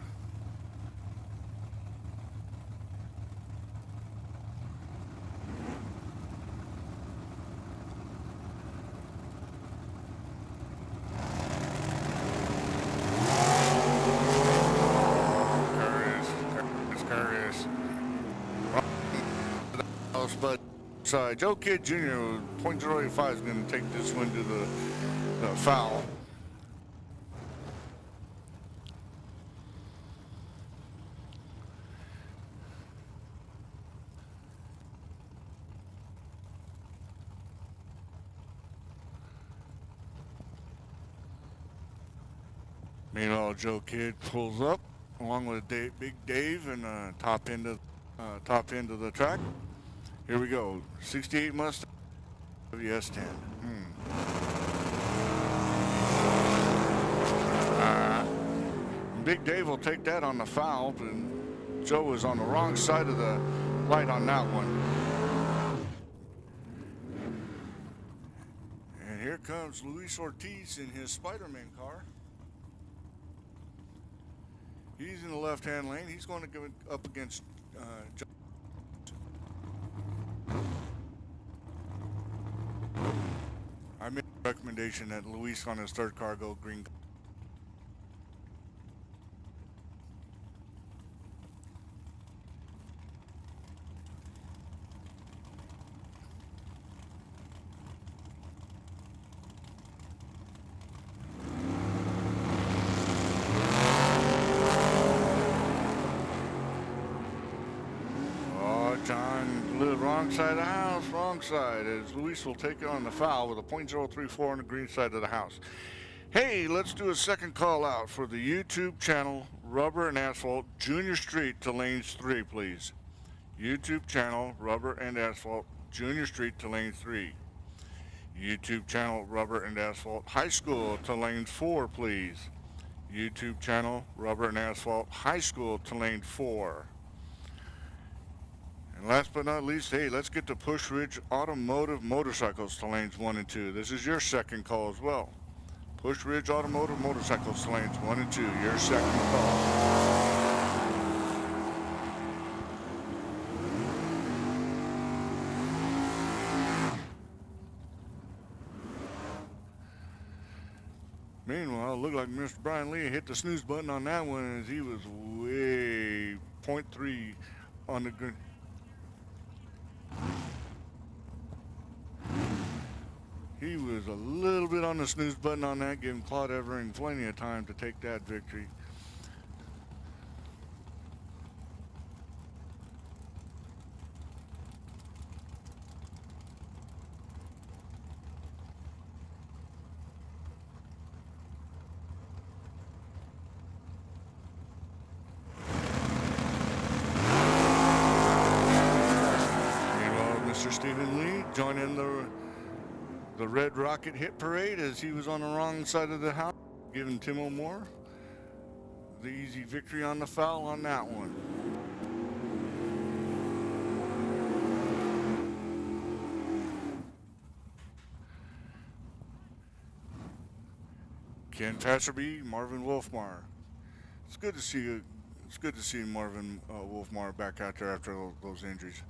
But Joe Kidd Jr. .085 is going to take this one to the foul. Meanwhile, Joe Kidd pulls up along with Big Dave and top end of the track. Here we go. 68 Mustang S10. Big Dave will take that on the foul, and Joe was on the wrong side of the light on that one. And here comes Luis Ortiz in his Spider-Man car. He's in the left-hand lane. He's going to go up against Joe. I made a recommendation that Luis on his third car go green. Wrong side of the house, wrong side, as Luis will take it on the foul with a .034 on the green side of the house. Hey, let's do a second call out for the YouTube channel Rubber and Asphalt Junior Street to lanes 3, please. YouTube channel Rubber and Asphalt Junior Street to lane 3. YouTube channel Rubber and Asphalt High School to lane 4, please. YouTube channel Rubber and Asphalt High School to lane 4. And last but not least, hey, let's get the Push Ridge Automotive Motorcycles to lanes 1 and 2. This is your second call as well. Push Ridge Automotive Motorcycles to lanes 1 and 2. Your second call. Meanwhile, it looked like Mr. Brian Lee hit the snooze button on that one as he was way .3 on the green. He was a little bit on the snooze button on that, giving Claude Evering plenty of time to take that victory. Meanwhile, Mr. Stephen Lee joining the Red Rocket hit parade as he was on the wrong side of the house, giving Tim O'More the easy victory on the foul on that one. Ken Tasserby, Marvin Wolfmar. It's good to see It's good to see Marvin Wolfmar back out there after those injuries.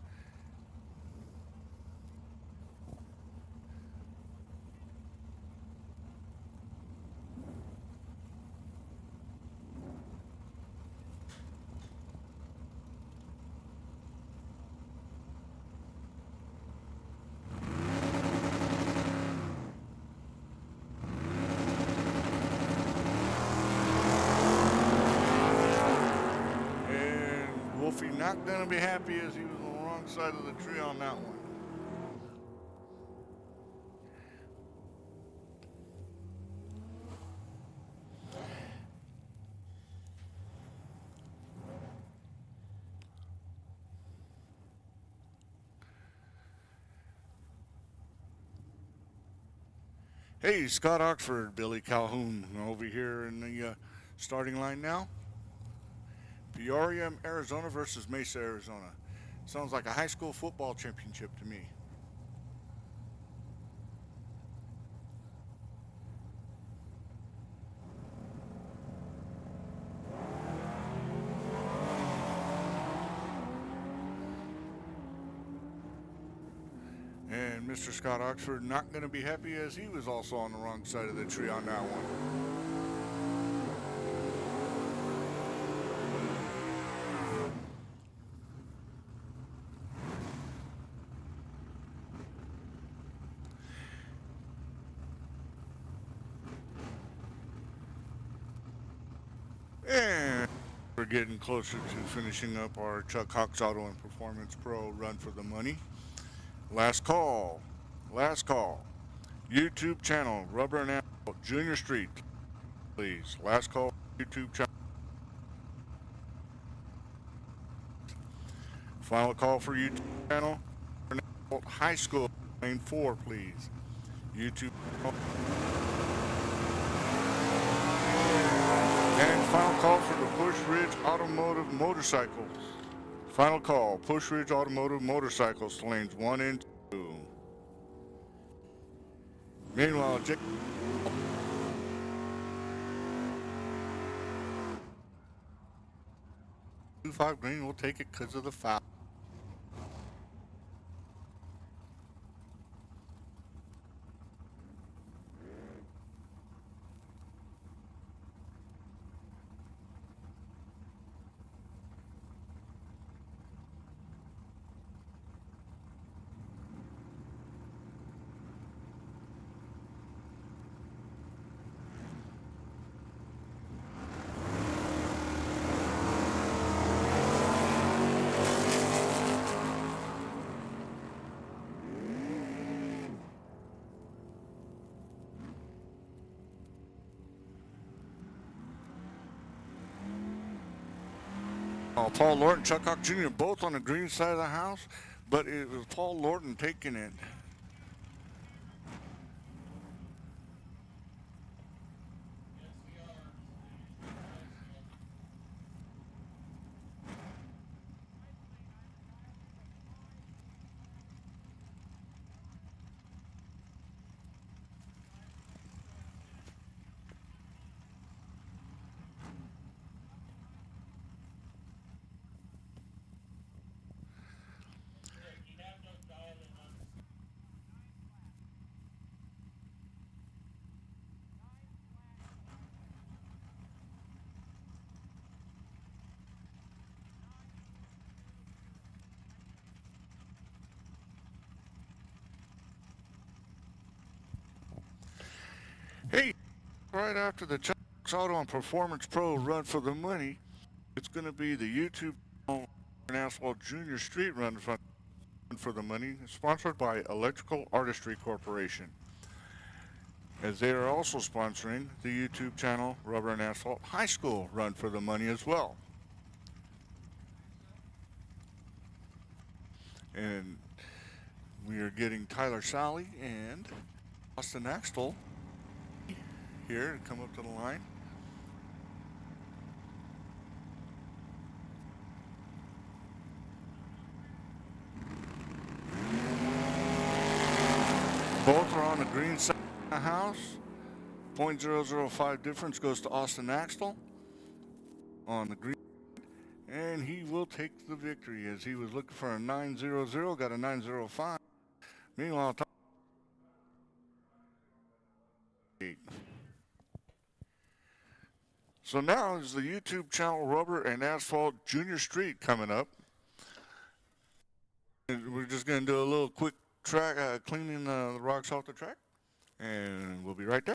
Wolfie not going to be happy as he was on the wrong side of the tree on that one. Hey, Scott Oxford, Billy Calhoun over here in the starting line now. Peoria, Arizona versus Mesa, Arizona. Sounds like a high school football championship to me. And Mr. Scott Oxford not going to be happy as he was also on the wrong side of the tree on that one. And we're getting closer to finishing up our Chuck Hawks Auto and Performance Pro Run for the Money. Last call. YouTube channel, Rubber and Apple, Junior Street, please. Last call, YouTube channel. Final call for YouTube channel, High School, lane 4, please. YouTube. And final call for the Push Ridge Automotive Motorcycles. Final call, Push Ridge Automotive Motorcycles, lanes 1 and 2. Meanwhile, Jake. 2-5 green, we'll take it because of the foul. Paul Lorton, Chuck Hawk Jr., both on the green side of the house, but it was Paul Lorton taking it. Hey, right after the Chuck Auto and Performance Pro Run for the Money, it's going to be the YouTube Asphalt Junior Street Run for the Money, sponsored by Electrical Artistry Corporation, as they are also sponsoring the YouTube channel Rubber and Asphalt High School Run for the Money as well. And we are getting Tyler Sally and Austin Axtell here to come up to the line. Both are on the green side of the house. 0.005 difference goes to Austin Axtell on the green. And he will take the victory as he was looking for a 900, got a 905. Meanwhile, top 8. So now is the YouTube channel Rubber and Asphalt Junior Street coming up. And we're just going to do a little quick track, cleaning the rocks off the track. And we'll be right there.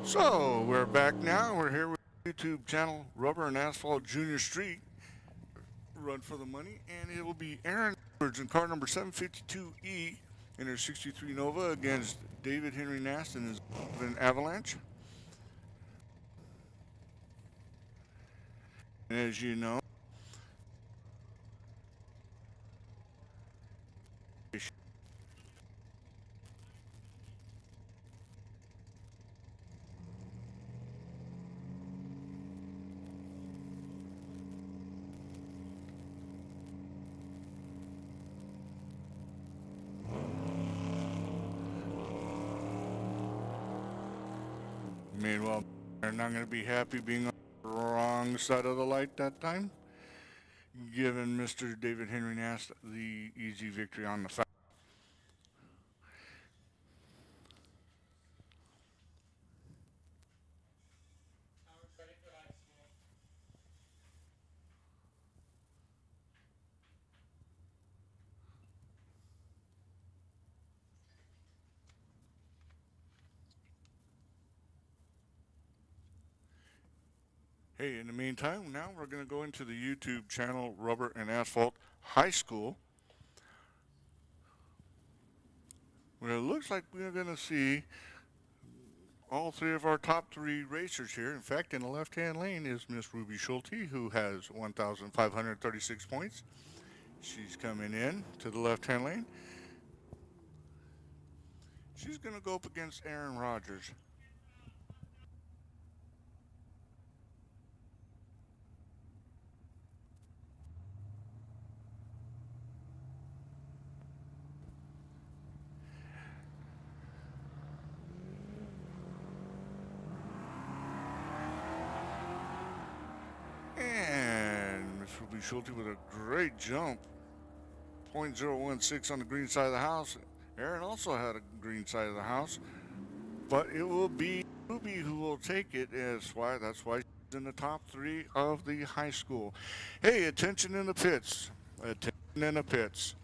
So we're back now. We're here with YouTube channel Rubber and Asphalt Junior Street. Run for the money, and it will be Aaron Edwards in car number 752E in her 63 Nova against David Henry Nast in his Avalanche. And as you know, meanwhile, they're not going to be happy being on the wrong side of the light that time, giving Mr. David Henry Nast the easy victory on the foul. Hey, in the meantime, now we're going to go into the YouTube channel Rubber and Asphalt High School, where it looks like we're going to see all three of our top 3 racers here. In fact, in the left-hand lane is Miss Ruby Schulte, who has 1,536 points. She's coming in to the left-hand lane. She's going to go up against Aaron Rogers. And Miss Ruby Schulte with a great jump. 0.016 on the green side of the house. Aaron also had a green side of the house. But it will be Ruby who will take it. That's why she's in the top 3 of the high school. Hey, attention in the pits. Attention in the pits.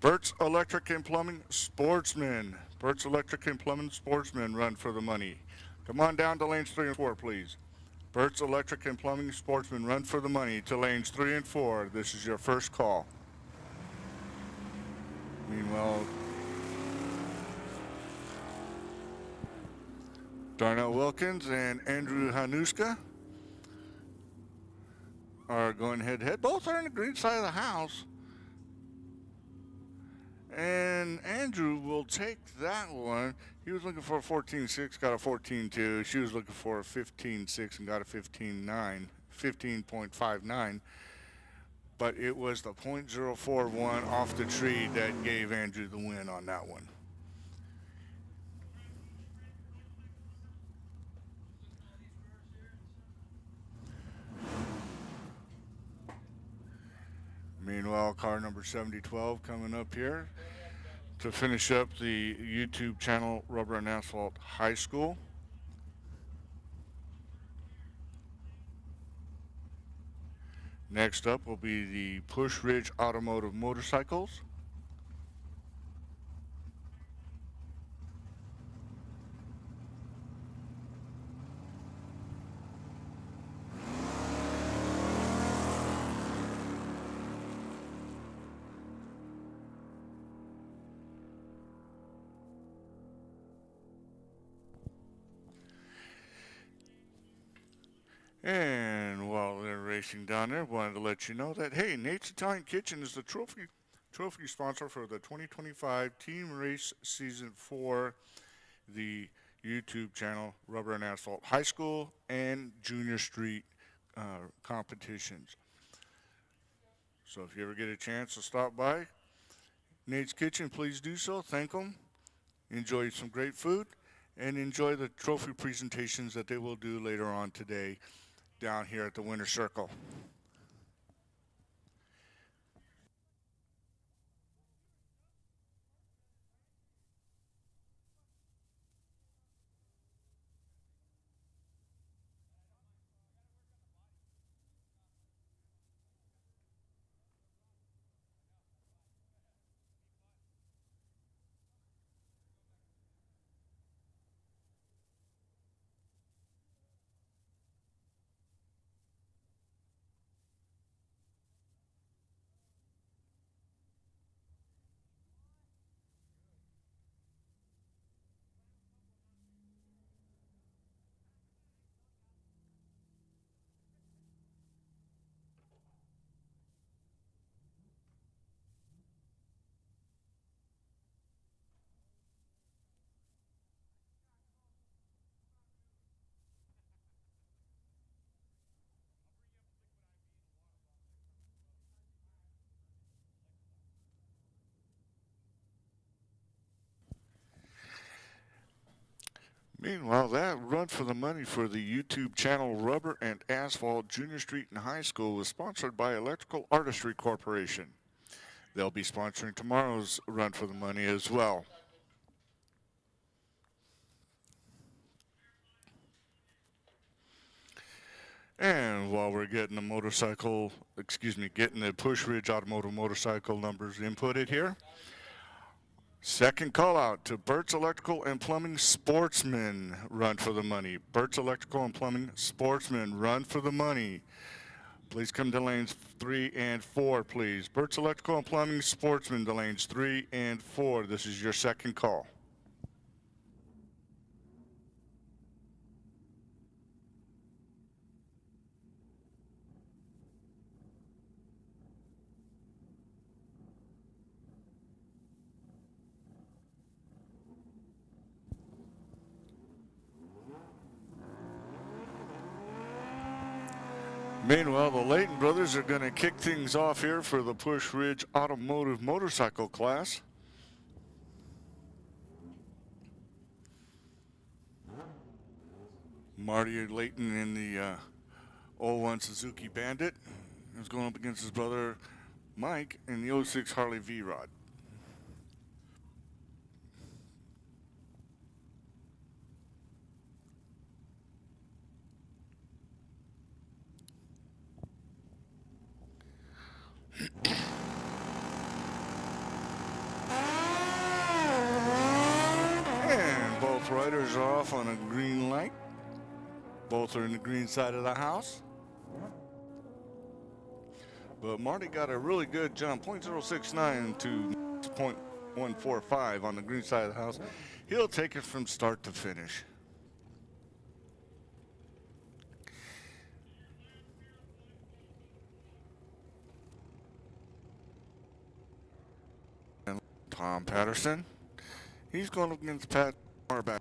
Burt's Electric and Plumbing Sportsman. Burt's Electric and Plumbing Sportsman run for the money. Come on down to lanes 3 and 4, please. Burt's Electric and Plumbing Sportsman run for the money to lanes 3 and 4. This is your first call. Meanwhile, Darnell Wilkins and Andrew Hanuska are going head-to-head. Both are on the green side of the house. And Andrew will take that one. He was looking for a 14.6, got a 14.2. She was looking for a 15.6 and got a 15.9, 15.59. but it was the .041 off the tree that gave Andrew the win on that one. Meanwhile, car number 7012 coming up here to finish up the YouTube channel Rubber and Asphalt High School. Next up will be the Push Ridge Automotive Motorcycles. And while they're racing down there, wanted to let you know that, hey, Nate's Italian Kitchen is the trophy sponsor for the 2025 Team Race Season 4, the YouTube channel Rubber and Asphalt High School and Junior Street competitions. So if you ever get a chance to stop by Nate's Kitchen, please do so. Thank them. Enjoy some great food and enjoy the trophy presentations that they will do later on today down here at the Winter Circle. Meanwhile, that run for the money for the YouTube channel Rubber and Asphalt Junior Street and High School was sponsored by Electrical Artistry Corporation. They'll be sponsoring tomorrow's run for the money as well. And while we're getting the getting the Push Ridge Automotive Motorcycle numbers inputted here, second call out to Burt's Electrical and Plumbing Sportsman, run for the money. Burt's Electrical and Plumbing Sportsman, run for the money. Please come to lanes 3 and 4, please. Burt's Electrical and Plumbing Sportsman to lanes 3 and 4. This is your second call. Meanwhile, the Layton brothers are going to kick things off here for the Push Ridge Automotive Motorcycle class. Marty Layton in the 01 Suzuki Bandit is going up against his brother Mike in the 06 Harley V-Rod. And both riders are off on a green light. Both are in the green side of the house. But Marty got a really good jump, .069 to .145 on the green side of the house. He'll take it from start to finish. And Tom Patterson, he's going up against Pat Marback.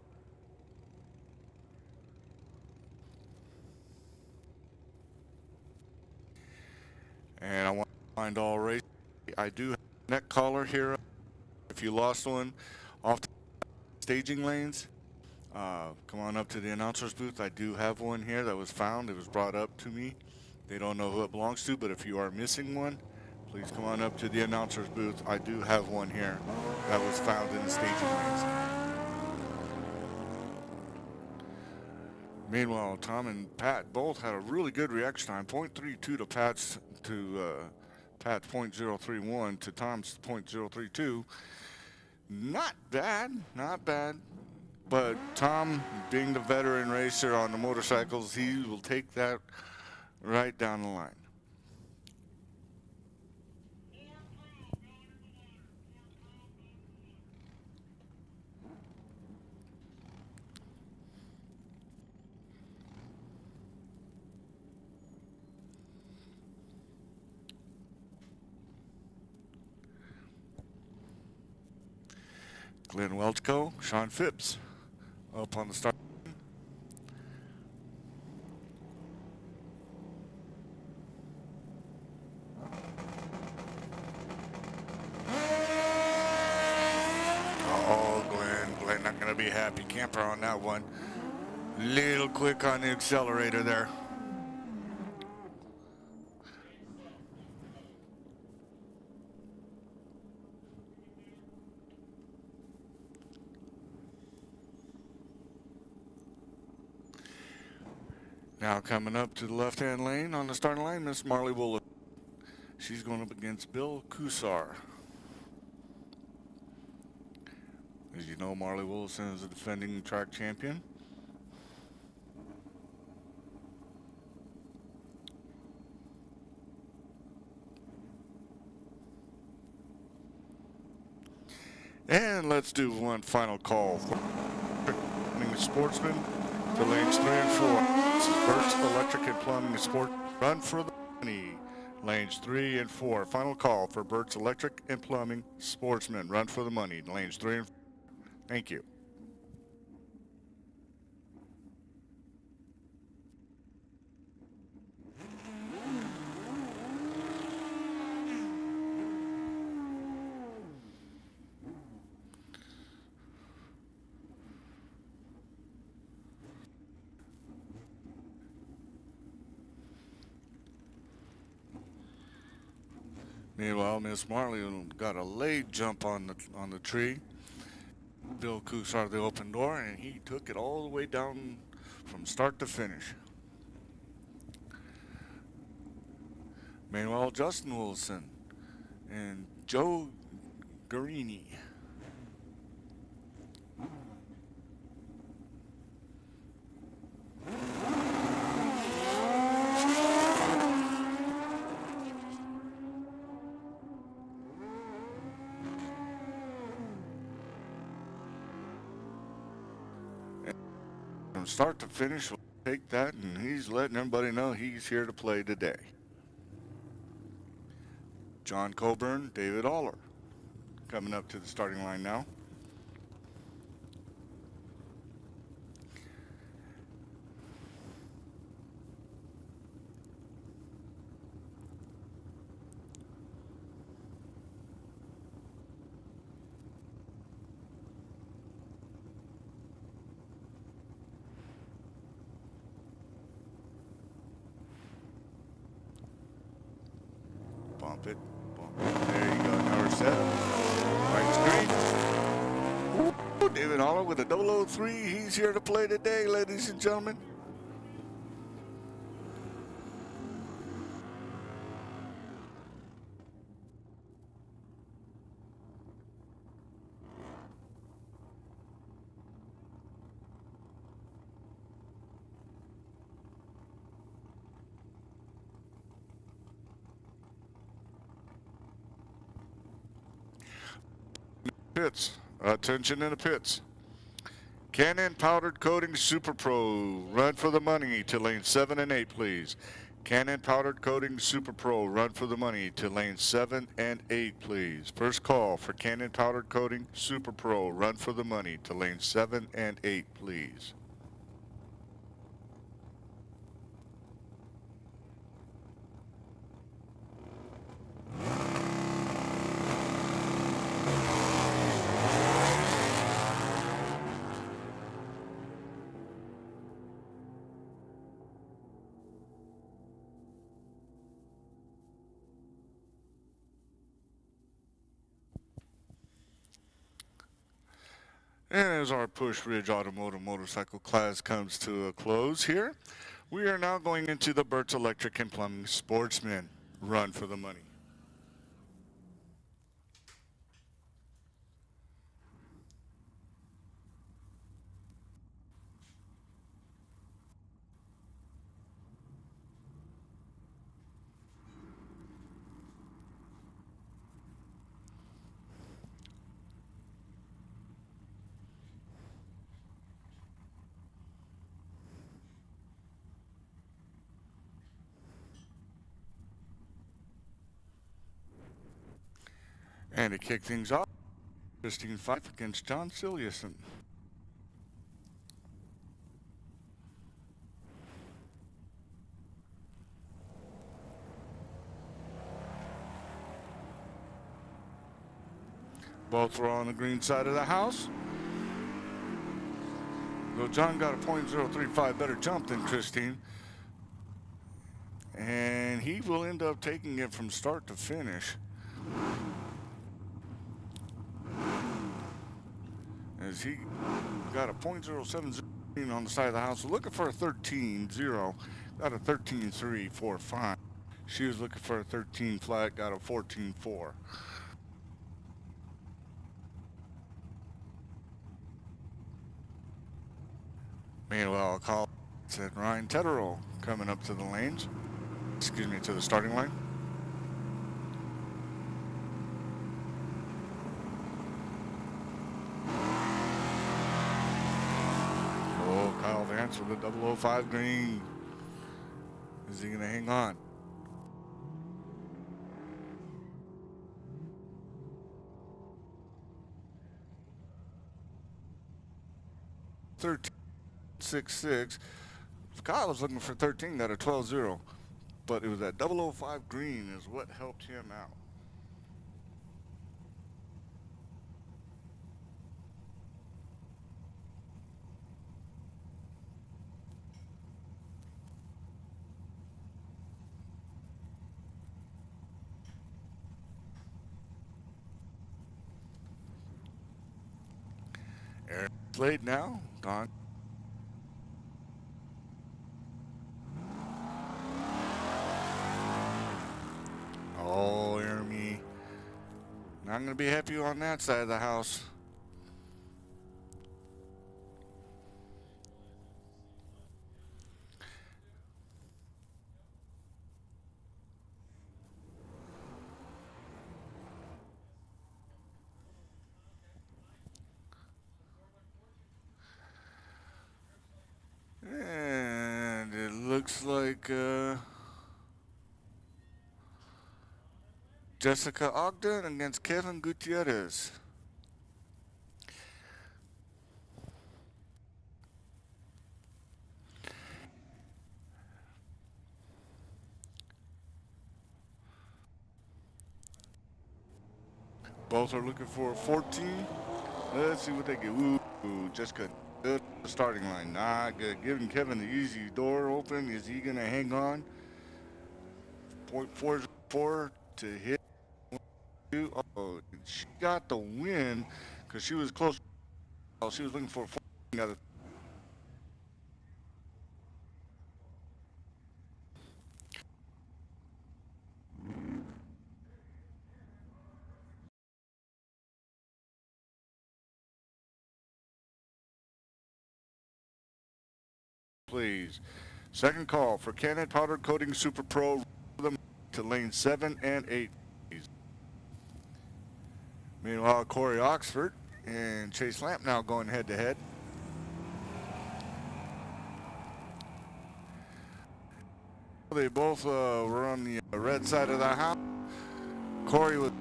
And I want Find all race. I do have a neck collar here. If you lost one off the staging lanes, come on up to the announcer's booth. I do have one here that was found. It was brought up to me. They don't know who it belongs to, but if you are missing one, please come on up to the announcer's booth. I do have one here that was found in the staging lanes. Meanwhile, Tom and Pat both had a really good reaction time. 0.32 to Pat's 0.031 to Tom's 0.032. Not bad, not bad. But Tom, being the veteran racer on the motorcycles, he will take that right down the line. Glenn Welchco, Sean Phipps up on the start. Oh, Glenn not going to be happy camper on that one. Little quick on the accelerator there. Now coming up to the left-hand lane on the starting line, Miss Marley Woolley. She's going up against Bill Kusar. As you know, Marley Willison is a defending track champion. And let's do one final call for the Sportsman to lanes 3 and 4. This is Burt's Electric and Plumbing and Sport. Run for the money. Lanes 3 and 4. Final call for Burt's Electric and Plumbing Sportsman. Run for the money. Lanes 3 and 4. Thank you. Meanwhile, Miss Marley got a late jump on the tree. Bill Coos out of the open door, and he took it all the way down from start to finish. Meanwhile, Justin Wilson and Joe Guarini. From start to finish, we'll take that, and he's letting everybody know he's here to play today. John Coburn, David Aller, coming up to the starting line now. Bump it. There you go. Now we're set. Lights green. Ooh, David Holler with a 003. He's here to play today, ladies and gentlemen. Pits. Attention in the pits. Cannon Powdered Coating Super Pro. Run for the money to lane 7 and 8, please. Cannon Powdered Coating Super Pro. Run for the money to lane 7 and 8, please. First call for Cannon Powdered Coating Super Pro. Run for the money to lane 7 and 8, please. And as our Push Ridge Automotive Motorcycle class comes to a close here, we are now going into the Burt's Electric and Plumbing Sportsman Run for the Money. And to kick things off, Christine Fife against John Silliuson. Both were on the green side of the house. Though John got a .035 better jump than Christine. And he will end up taking it from start to finish. As he got a .070 on the side of the house. Looking for a 13.0. Got a 13.345. She was looking for a 13 flat. Got a 14.4. Meanwhile, a call said Ryan Tetterall coming up to the lanes. Excuse me, to the starting line. Oh, Kyle Vance with a 005 green. Is he going to hang on? .13.66. Kyle was looking for 13, got a 12.0. But it was that 005 green is what helped him out. Aaron Slade now, gone. Oh, Jeremy. Not going to be happy on that side of the house. And it looks like Jessica Ogden against Kevin Gutierrez. Both are looking for a 14. Let's see what they get. Ooh, Jessica, good starting line. Not good. Giving Kevin the easy door open. Is he going to hang on? .44 to hit. Oh, she got the win because she was close. She was looking for a 14. Got a please. Second call for Canon Powder Coating Super Pro to lane 7 and 8. Meanwhile, Corey Oxford and Chase Lamp now going head to head. They both were on the red side of the house. Corey was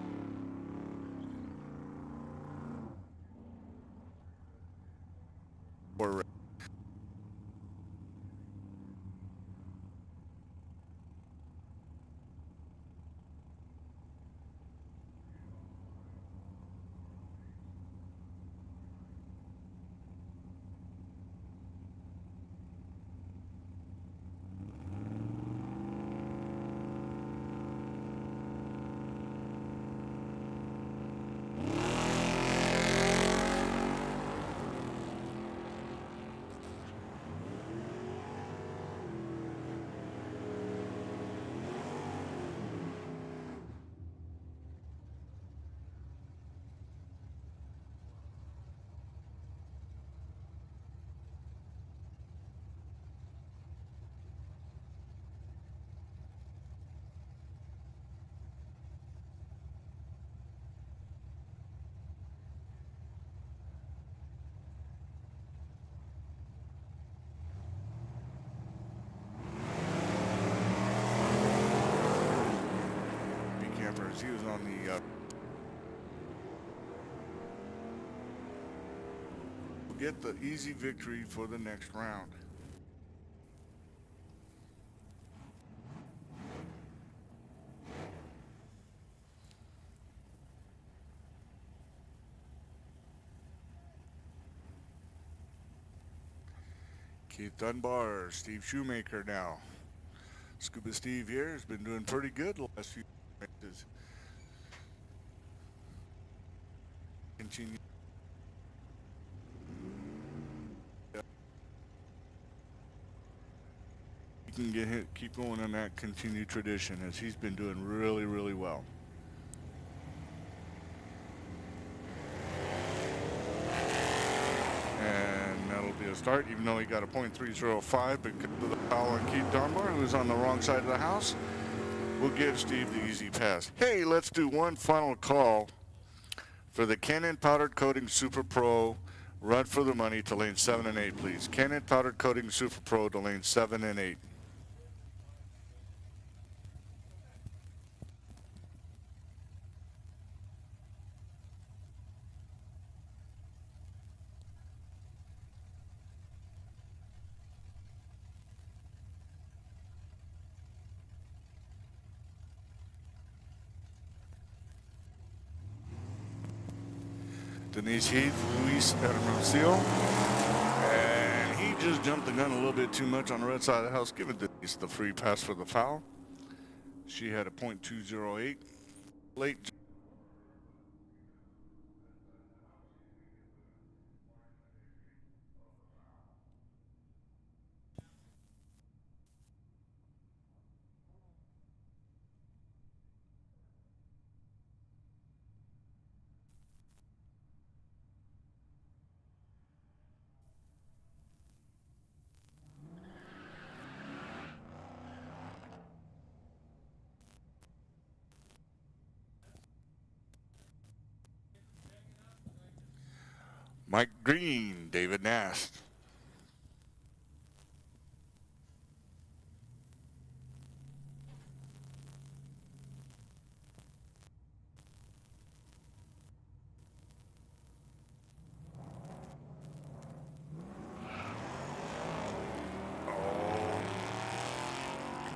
camera as he was on the get the easy victory for the next round. Keith Dunbar, Steve Shoemaker now. Scuba Steve here has been doing pretty good the last few races. Continue. He can keep going on that continued tradition as he's been doing really, really well. And that'll be a start, even though he got a .305 because of the foul on Keith Dunbar, who's on the wrong side of the house. We'll give Steve the easy pass. Hey, let's do one final call for the Canon Powdered Coating Super Pro run for the money to lane 7 and 8, please. Canon Powdered Coating Super Pro to lane 7 and 8. Denise Heath, Luis Hermosillo, and he just jumped the gun a little bit too much on the red side of the house, giving Denise the free pass for the foul. She had a .208. Late. Mike Green, David Nast.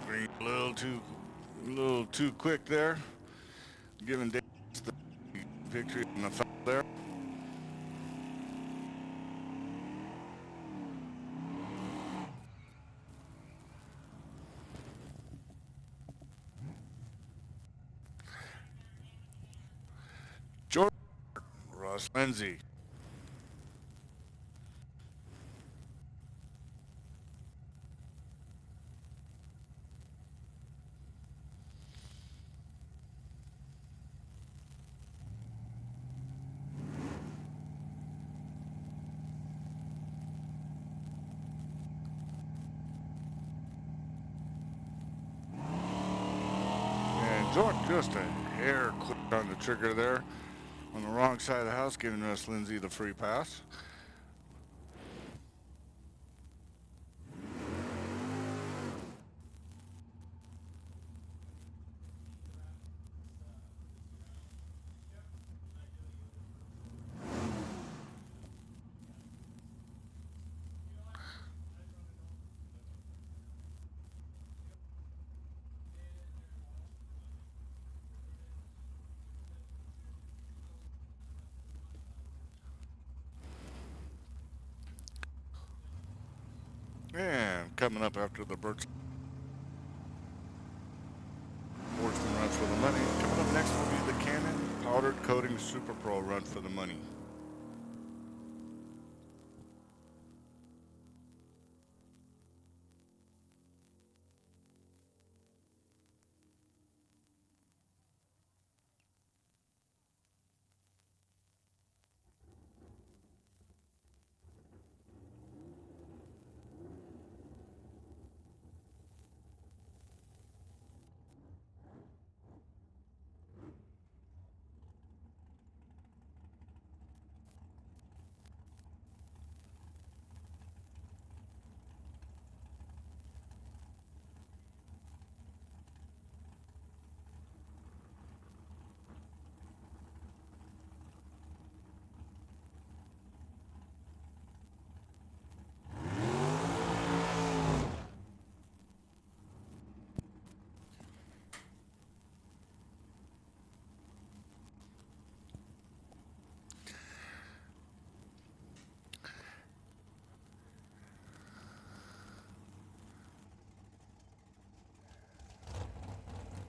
Green a little too quick there, giving David the victory in the foul there. Jordan, Ross Lindsay. And Jordan just a hair clip on the trigger there. On the wrong side of the house, giving Russ Lindsay the free pass. And coming up after the Sportsman run for the money. Coming up next will be the Canon Powdered Coating Super Pro run for the money.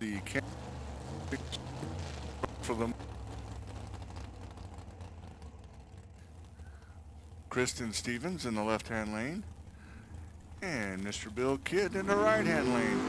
the for them. Kristen Stevens in the left-hand lane, and Mr. Bill Kidd in the right-hand lane.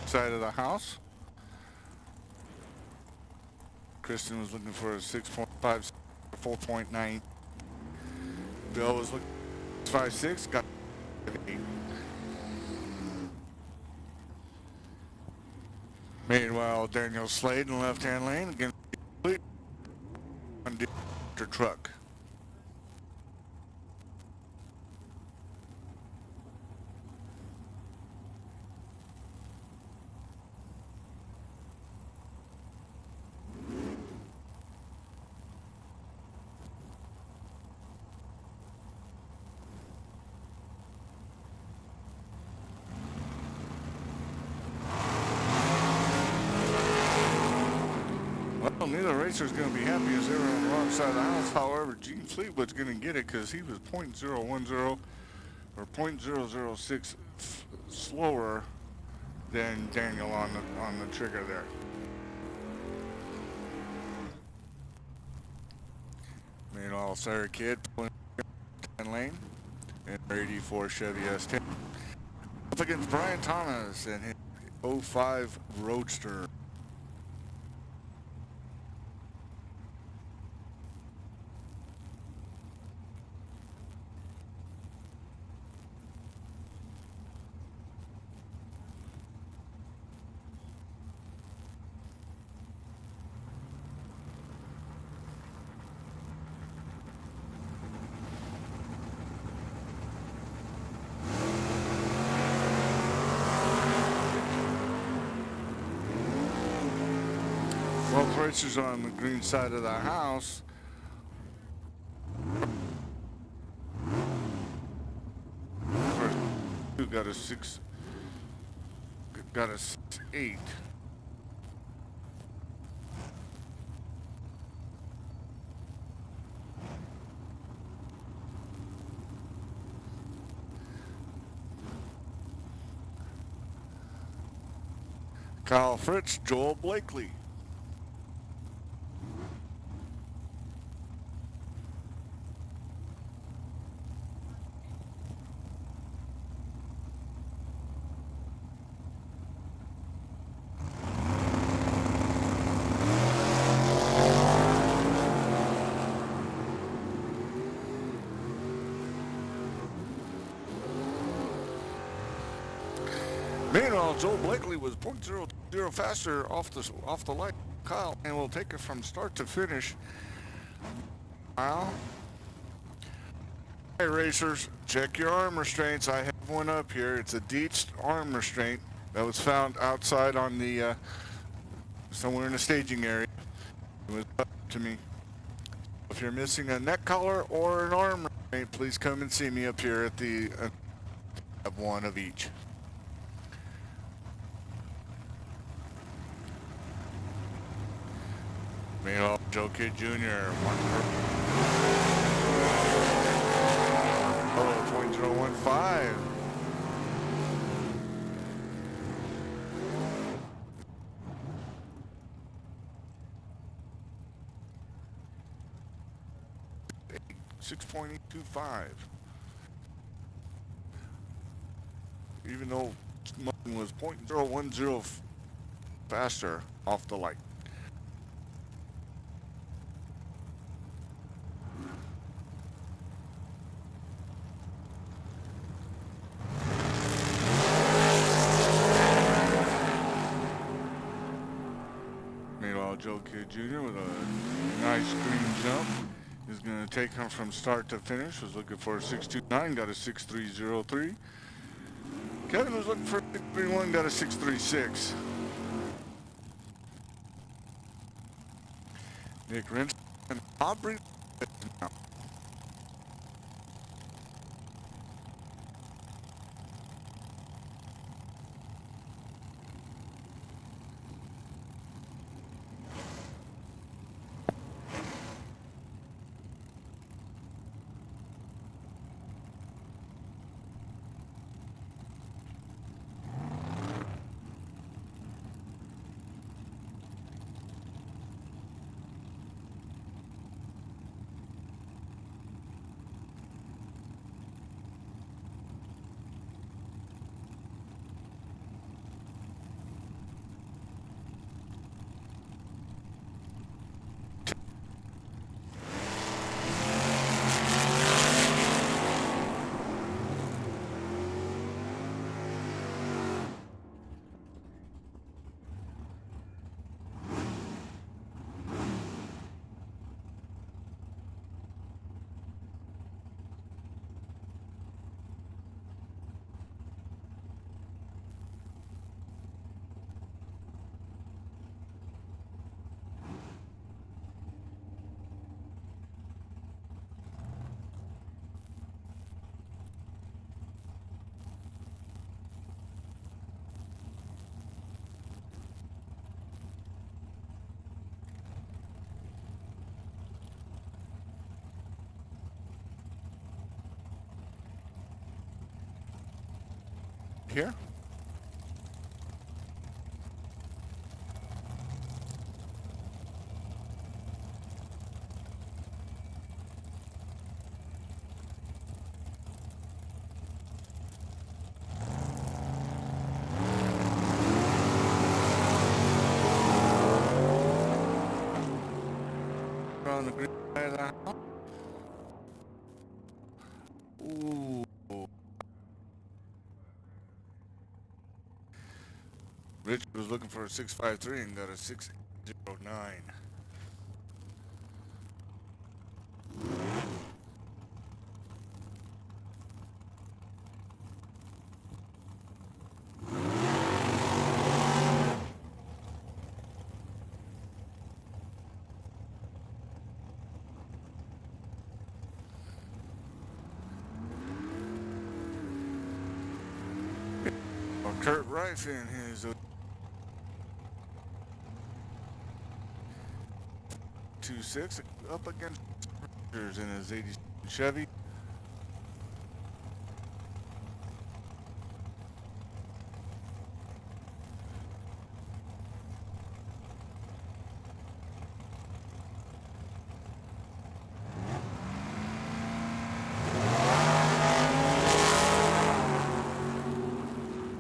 Side of the house. Kristen was looking for a 6.5, 4.9. Bill was looking for 5.6, got 8. Meanwhile, Daniel Slade in the left-hand lane against the truck. Well, neither racer's going to be happy as they were on the wrong side of the house. However, Gene Fleetwood's going to get it because he was .010 or .006 slower than Daniel on the trigger there. Meanwhile, Sarah Kidd pulling in lane in her 84 Chevy S10. Up against Brian Thomas and his 05 Roadster. Both racers on the green side of the house. First two got a 6.8. Kyle Fritz, Joel Blakely. Meanwhile, Joel Blakely was .00 faster off the light. Kyle, and will take it from start to finish. Wow. Hey racers, check your arm restraints. I have one up here. It's a Dietz arm restraint that was found outside on the somewhere in the staging area. It was up to me. If you're missing a neck collar or an arm restraint, please come and see me up here at the have one of each. Meanwhile, Joe Kidd Jr. .015. .6.825. Even though Martin was .010 faster off the light. Joe Kidd Jr. with a nice green jump. Is going to take him from start to finish. Was looking for a 6.29, got a 6.303. Kevin was looking for a 6.31, got a 6.36. Nick Rins and Aubrey now. Here. On the green side of the house. Ooh. Richard was looking for a 6.53 and got a 6.09. Kurt Rife in his 2.6 up against in his 80 Chevy.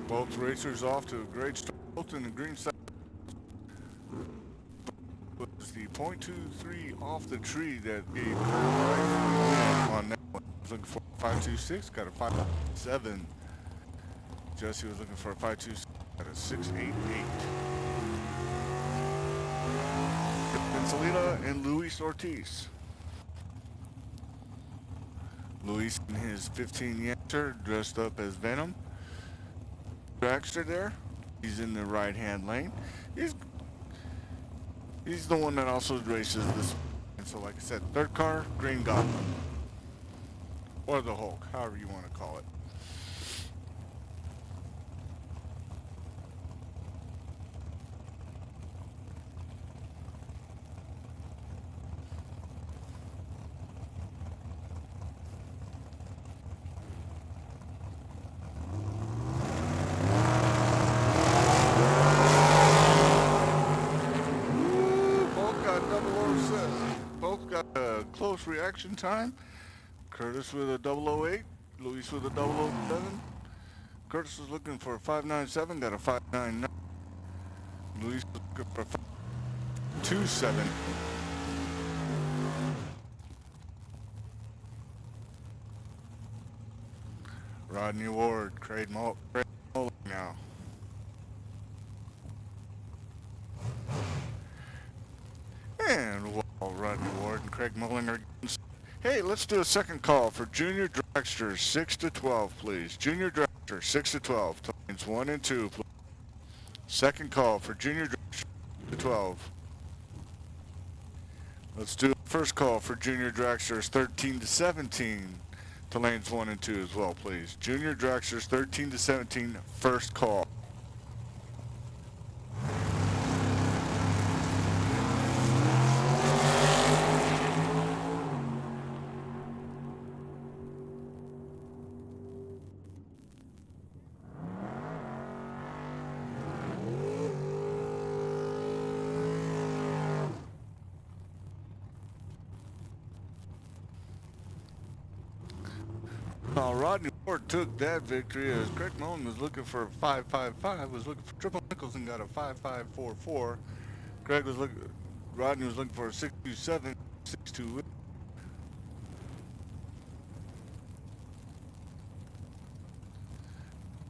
Both racers off to a great start, both in the green side. Was the .23 off the tree that gave Kurt on that one. Was looking for a 5.26, got a 5.7. Jesse was looking for a 5.26, got a 6.88. Salina and Luis Ortiz. Luis in his 15 Yanter dressed up as Venom. Dragster there. He's in the right-hand lane. He's the one that also races this. And so, like I said, third car, Green Goblin. Or the Hulk, however you want to call it. Close reaction time. Curtis with a 008, Luis with a 007. Curtis was looking for a 5.97, got a 5.99. Luis was looking for a 5.27. Rodney Ward, Craig Mullen now. Craig Mullinger. Hey, let's do a second call for Junior Dragster 6 to 12, please. Junior Dragster 6 to 12, to lanes 1 and 2, please. Second call for Junior Dragster 6 to 12. Let's do the first call for Junior Dragsters 13 to 17 to lanes 1 and 2 as well, please. Junior Dragsters 13 to 17, first call. Rodney Ford took that victory as Craig Mullen was looking for a 5.55, was looking for triple nickels and got a 5.544. Rodney was looking for a 6.27, 6.2.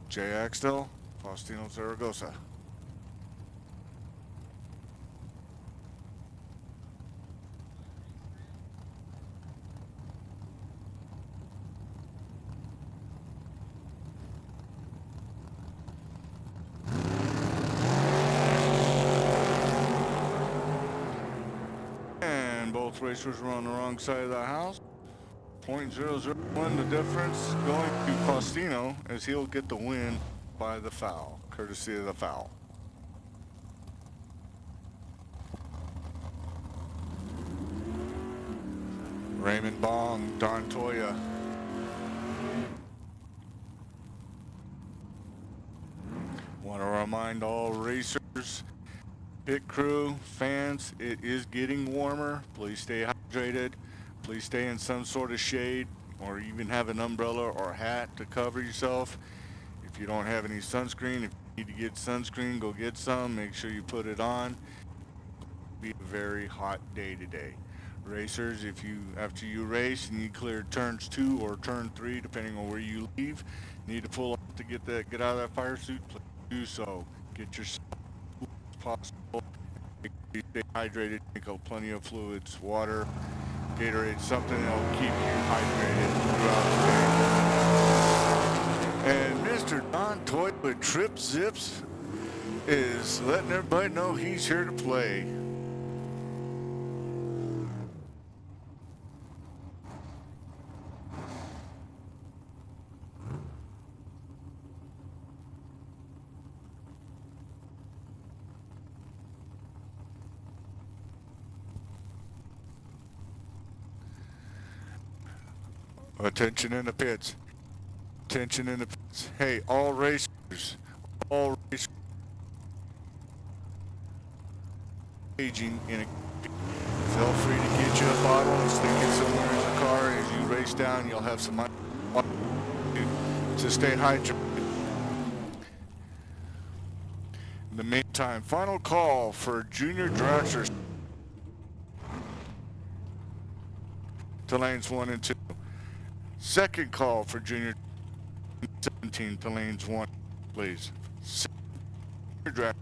Jay Axtell, Faustino Zaragoza. Both racers were on the wrong side of the house. 0.001 the difference going to Faustino as he'll get the win by the foul, courtesy of the foul. Raymond Bong, Don Toya. Want to remind all racers, pit crew, fans, it is getting warmer. Please stay hydrated. Please stay in some sort of shade or even have an umbrella or hat to cover yourself. If you don't have any sunscreen, if you need to get sunscreen, go get some. Make sure you put it on. It'll be a very hot day today. Racers, if you, after you race and you clear turns 2 or turn 3, depending on where you leave, need to pull up to get out of that fire suit, please do so. Get yourself as cool as possible. Stay hydrated, drink plenty of fluids, water, Gatorade, something that will keep you hydrated throughout the day. And Mr. Don Toy with Trip Zips is letting everybody know he's here to play. Attention in the pits. Attention in the pits. Hey, all racers aging in a, feel free to get you a bottle and stick it somewhere in the car. As you race down, you'll have some money to stay hydrated. In the meantime, final call for Junior Dragster to lanes 1 and 2. Second call for Junior 17 to lanes 1, please. Junior Dragster.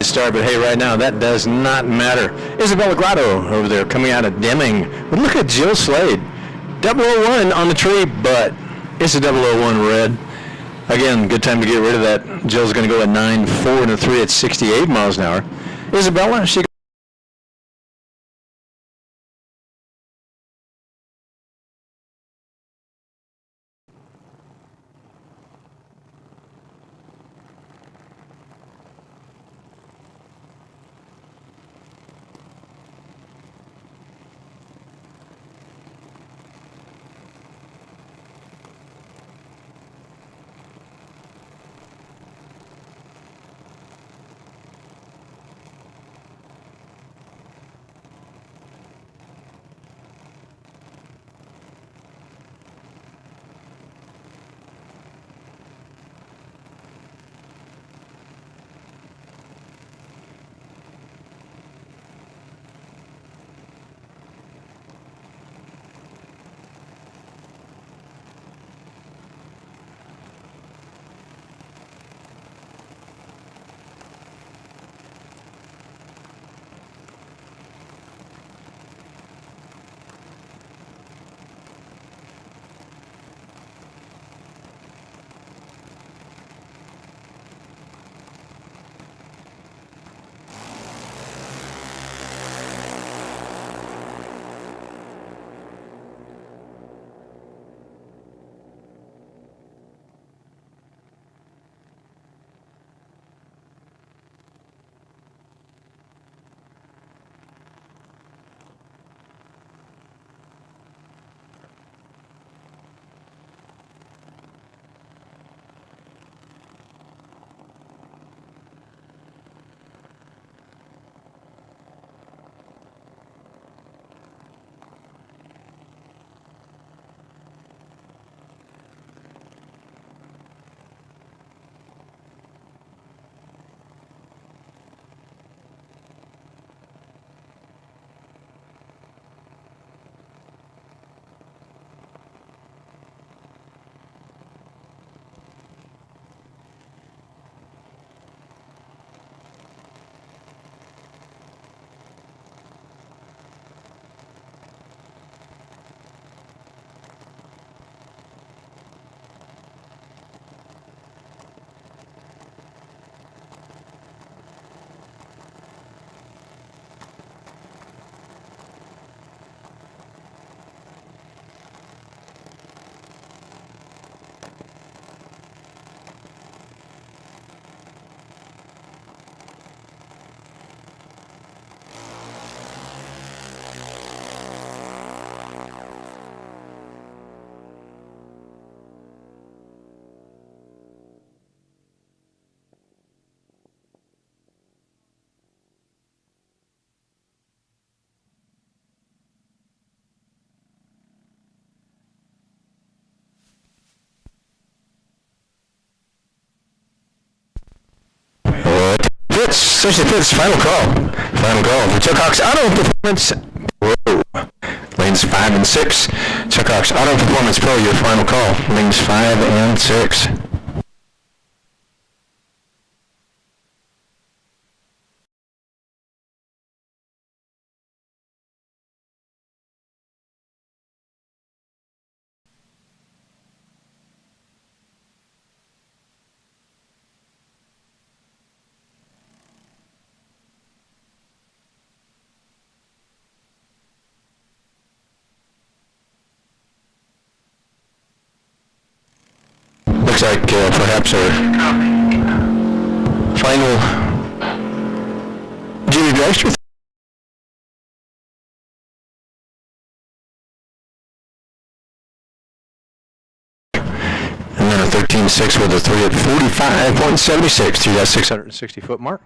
start, but hey, right now that does not matter. Isabella Grotto over there coming out of Deming. But look at Jill Slade. 001 on the tree, but it's a 001 red. Again, good time to get rid of that. Jill's going to go at 9.4 and a 3 at 68 miles an hour. Isabella, she Fitz, final call. Final call for Tucso's Auto Performance Pro. Lanes 5 and 6. Tucso's Auto Performance Pro, your final call. Lanes 5 and 6. Looks like perhaps our final junior dragster. And then a 13.6 with a 3 at 45.76 to that 660-foot mark.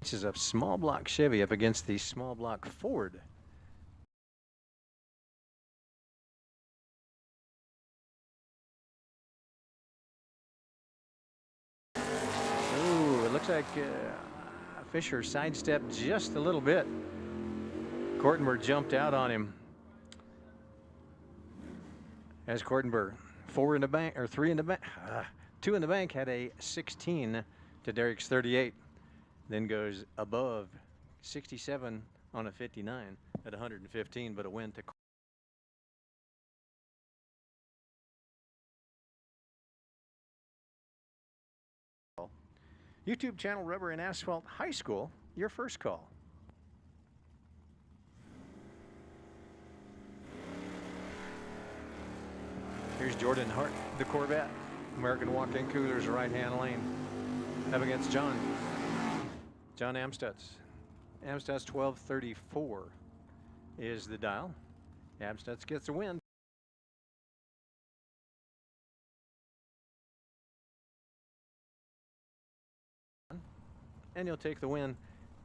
This is a small block Chevy up against the small block Ford. Ooh, it looks like Fisher sidestepped just a little bit. Kortenberg jumped out on him. As Kortenberg, 4 in the bank, or 3 in the bank, 2 in the bank, had a 16 to Derek's 38. Then goes above 67 on a 59 at 115, but a win to YouTube channel Rubber and Asphalt High School, your first call. Here's Jordan Hart, the Corvette. American walk-in coolers, right-hand lane. Up against John Amstutz. Amstutz 1234 is the dial. Amstutz gets a win. And he'll take the win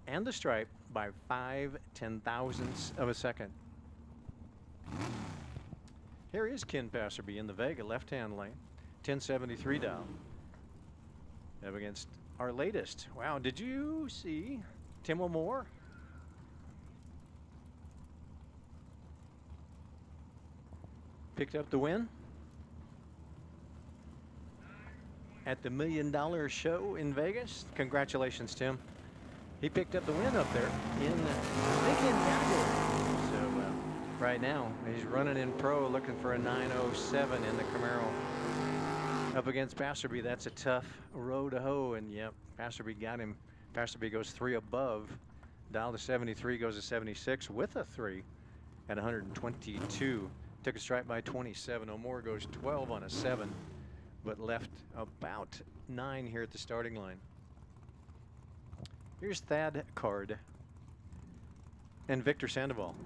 and the stripe by 5/10,000ths of a second. Here is Ken Passerby in the Vega left-hand lane, 1073 dial. Up against our latest. Wow, did you see Tim O'More? Picked up the win at the $1 Million Show in Vegas. Congratulations, Tim. He picked up the win up there in the big-end category. So right now he's running in pro, looking for a 907 in the Camaro. Up against Passerby, that's a tough row to hoe, and yep, Passerby got him. Passerby goes 3 above. Dial to 73, goes to 76 with a 3 at 122. Took a stripe by 27. O'More goes 12 on a 7, but left about 9 here at the starting line. Here's Thad Card and Victor Sandoval.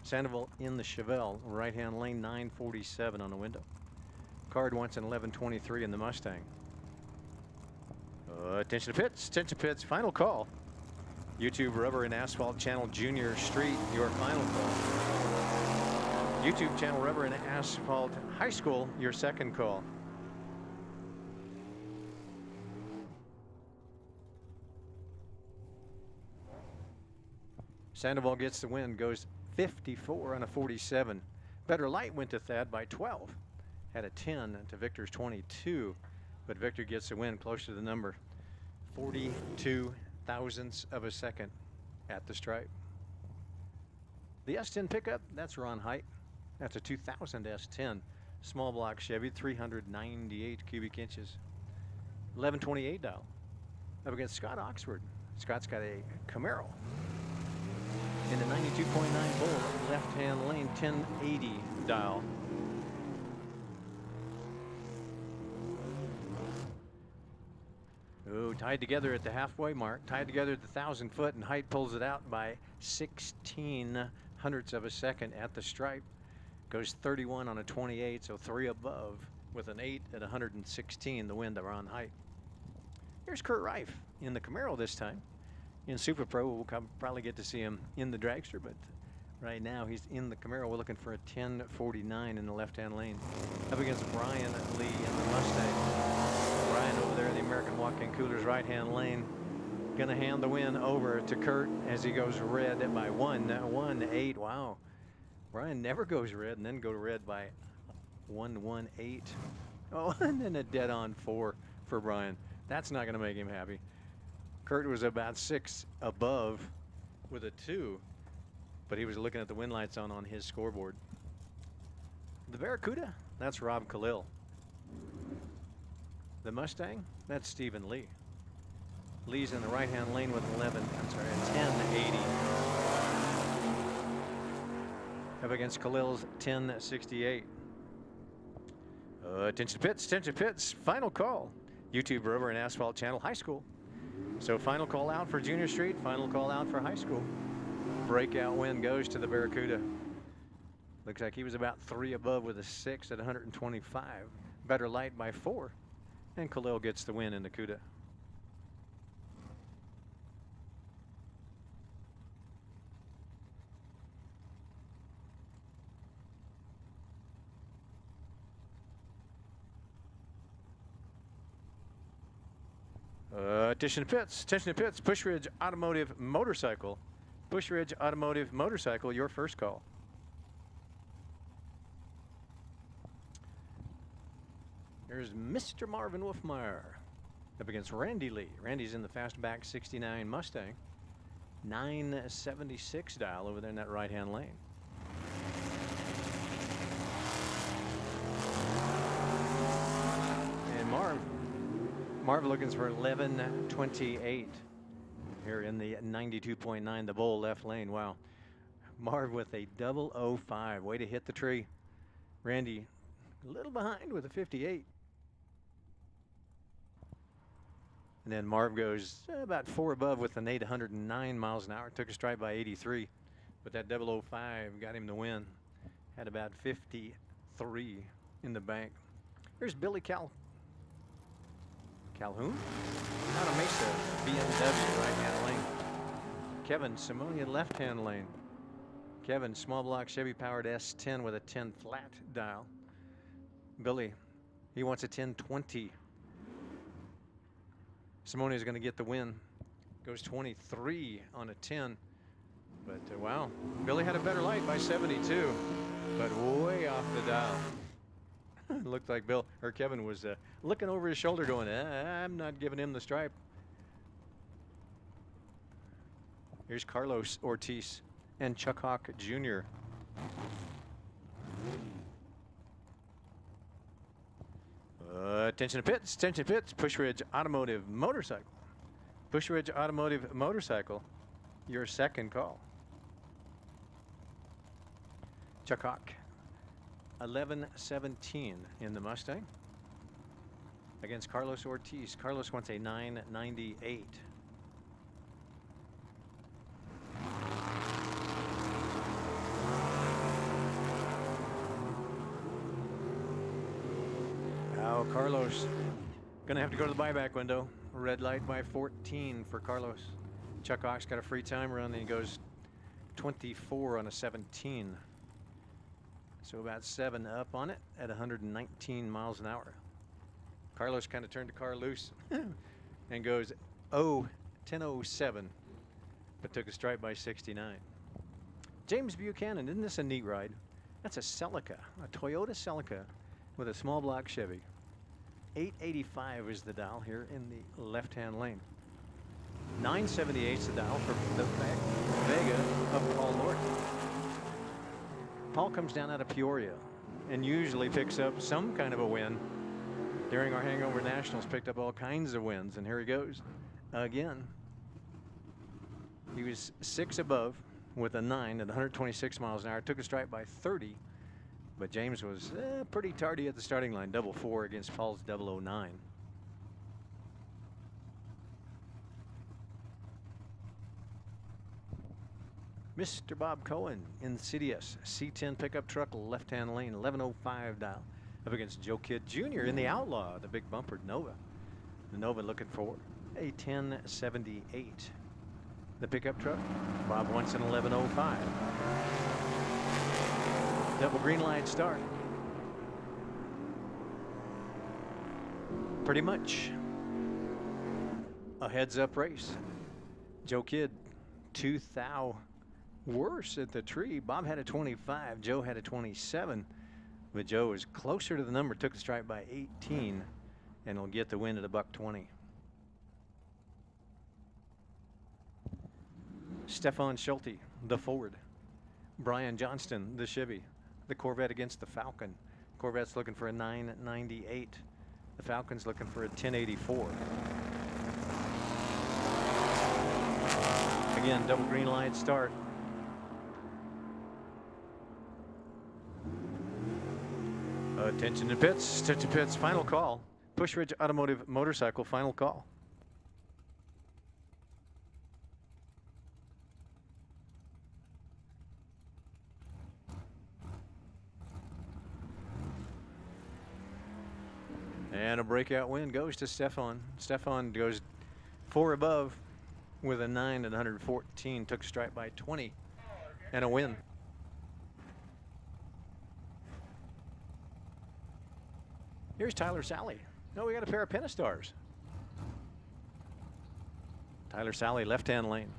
Sandoval in the Chevelle, right-hand lane, 947 on the window. Card wants an 1123 in the Mustang. Attention pits, final call. YouTube Rubber and Asphalt Channel Junior Street, your final call. YouTube channel Rubber and Asphalt High School, your second call. Sandoval gets the win, goes 54 on a 47. Better Light went to Thad by 12. Had a 10 to Victor's 22, but Victor gets the win close to the number. 42,000ths of a second at the stripe. The S10 pickup, that's Ron Height. That's a 2000 S10. Small block Chevy, 398 cubic inches. 1128 dial. Up against Scott Oxford. Scott's got a Camaro in the 92.9 Bull, left-hand lane, 1080 dial. Ooh, tied together at the halfway mark, tied together at the 1,000 foot, and Height pulls it out by 16/100ths of a second at the stripe. Goes 31 on a 28, so 3 above with an 8 at 116, the win to Ron Height. Here's Kurt Reif in the Camaro this time. In Super Pro, we'll probably get to see him in the dragster, but right now he's in the Camaro. We're looking for a 1049 in the left-hand lane. Up against Brian Lee in the Mustang. Brian over there in the American walk-in coolers right-hand lane. Gonna hand the win over to Kurt as he goes red by 1-8. Wow. Brian never goes red and then go to red by 1-1-8. Oh, and then a dead-on 4 for Brian. That's not gonna make him happy. Kurt was about 6 above with a 2, but he was looking at the win lights on his scoreboard. The Barracuda, that's Rob Khalil. The Mustang, that's Stephen Lee. Lee's in the right-hand lane with a 1080. Up against Khalil's 1068. Attention pits, final call. YouTube Rubber and Asphalt Channel High School. So final call out for Junior Street, final call out for high school. Breakout win goes to the Barracuda. Looks like he was about 3 above with a 6 at 125. Better Light by 4. And Khalil gets the win in the CUDA. Attention to pits. Attention to pits. Push Ridge Automotive Motorcycle. Push Ridge Automotive Motorcycle, your first call. There's Mr. Marvin Wolfmeyer up against Randy Lee. Randy's in the fastback 69 Mustang. 976 dial over there in that right-hand lane. And Marv looking for 1128 here in the 92.9, the bowl left lane. Wow. Marv with a 005. Way to hit the tree. Randy a little behind with a 58. And then Marv goes about 4 above with an 809 miles an hour. Took a strike by 83. But that 005 got him the win. Had about 53 in the bank. Here's Billy Calhoun out of Mesa, BMW right-hand lane. Kevin Simonia left-hand lane. Kevin small block Chevy powered S10 with a 10 flat dial. Billy, he wants a 1020. Simonia is going to get the win. Goes 23 on a 10. But wow, Billy had a better light by 72, but way off the dial. Looked like Kevin was looking over his shoulder going, I'm not giving him the stripe. Here's Carlos Ortiz and Chuck Hawk Jr. Attention to pits, attention to pits. Push Ridge Automotive Motorcycle. Push Ridge Automotive Motorcycle, your second call. Chuck Hawk, 1117 in the Mustang against Carlos Ortiz. Carlos wants a 998. Now Carlos gonna have to go to the buyback window. Red light by 14 for Carlos. Chuck Hawk's got a free time run, and he goes 24 on a 17. So about 7 up on it at 119 miles an hour. Carlos kind of turned the car loose and goes 1007, but took a strike by 69. James Buchanan, isn't this a neat ride? That's a Celica, a Toyota Celica with a small block Chevy. 885 is the dial here in the left-hand lane. 978 is the dial for the Vega of Paul Norton. Paul comes down out of Peoria and usually picks up some kind of a win. During our Hangover Nationals, picked up all kinds of wins, and here he goes again. He was 6 above with a 9 at 126 miles an hour. Took a strike by 30, but James was pretty tardy at the starting line. 4 against Paul's 009. Mr. Bob Cohen, Insidious C10 pickup truck, left-hand lane, 1105 dial. Up against Joe Kidd Jr. in the Outlaw, the big bumpered Nova. The Nova looking for a 1078. The pickup truck, Bob wants an 1105. Double green light start. Pretty much a heads-up race. Joe Kidd, 2 thou worse at the tree. Bob had a 25. Joe had a 27. But Joe is closer to the number. Took the strike by 18, and will get the win at $120. Stefan Schulte, the Ford. Brian Johnston, the Chevy. The Corvette against the Falcon. Corvette's looking for a 998. The Falcon's looking for a 1084. Again, double green light start. Attention to pits, attention to pits, final call. Push Ridge Automotive Motorcycle, final call. And a breakout win goes to Stefan. Stefan goes 4 above with a 9 at 114. Took a strike by 20 and a win. Here's Tyler Sally. No, we got a pair of Pentastars. Tyler Sally, left-hand lane.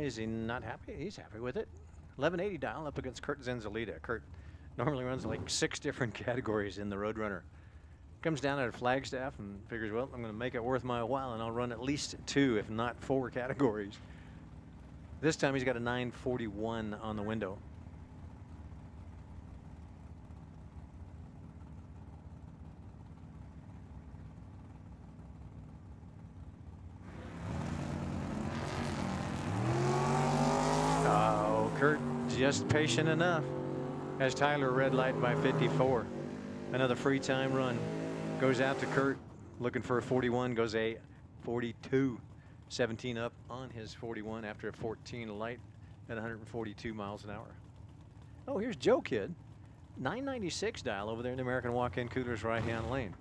Is he not happy? He's happy with it. 1180 dial up against Kurt Zenzalita. Kurt normally runs like 6 different categories in the Roadrunner. Comes down at a Flagstaff and figures, well, I'm going to make it worth my while, and I'll run at least 2, if not 4 categories. This time he's got a 941 on the window. Oh, Kurt just patient enough. Has Tyler red light by 54. Another free time run. Goes out to Kurt, looking for a 41, goes a 42. 17 up on his 41 after a 14 light at 142 miles an hour. Oh, here's Joe Kidd. 996 dial over there in the American Walk-In Coolers right-hand lane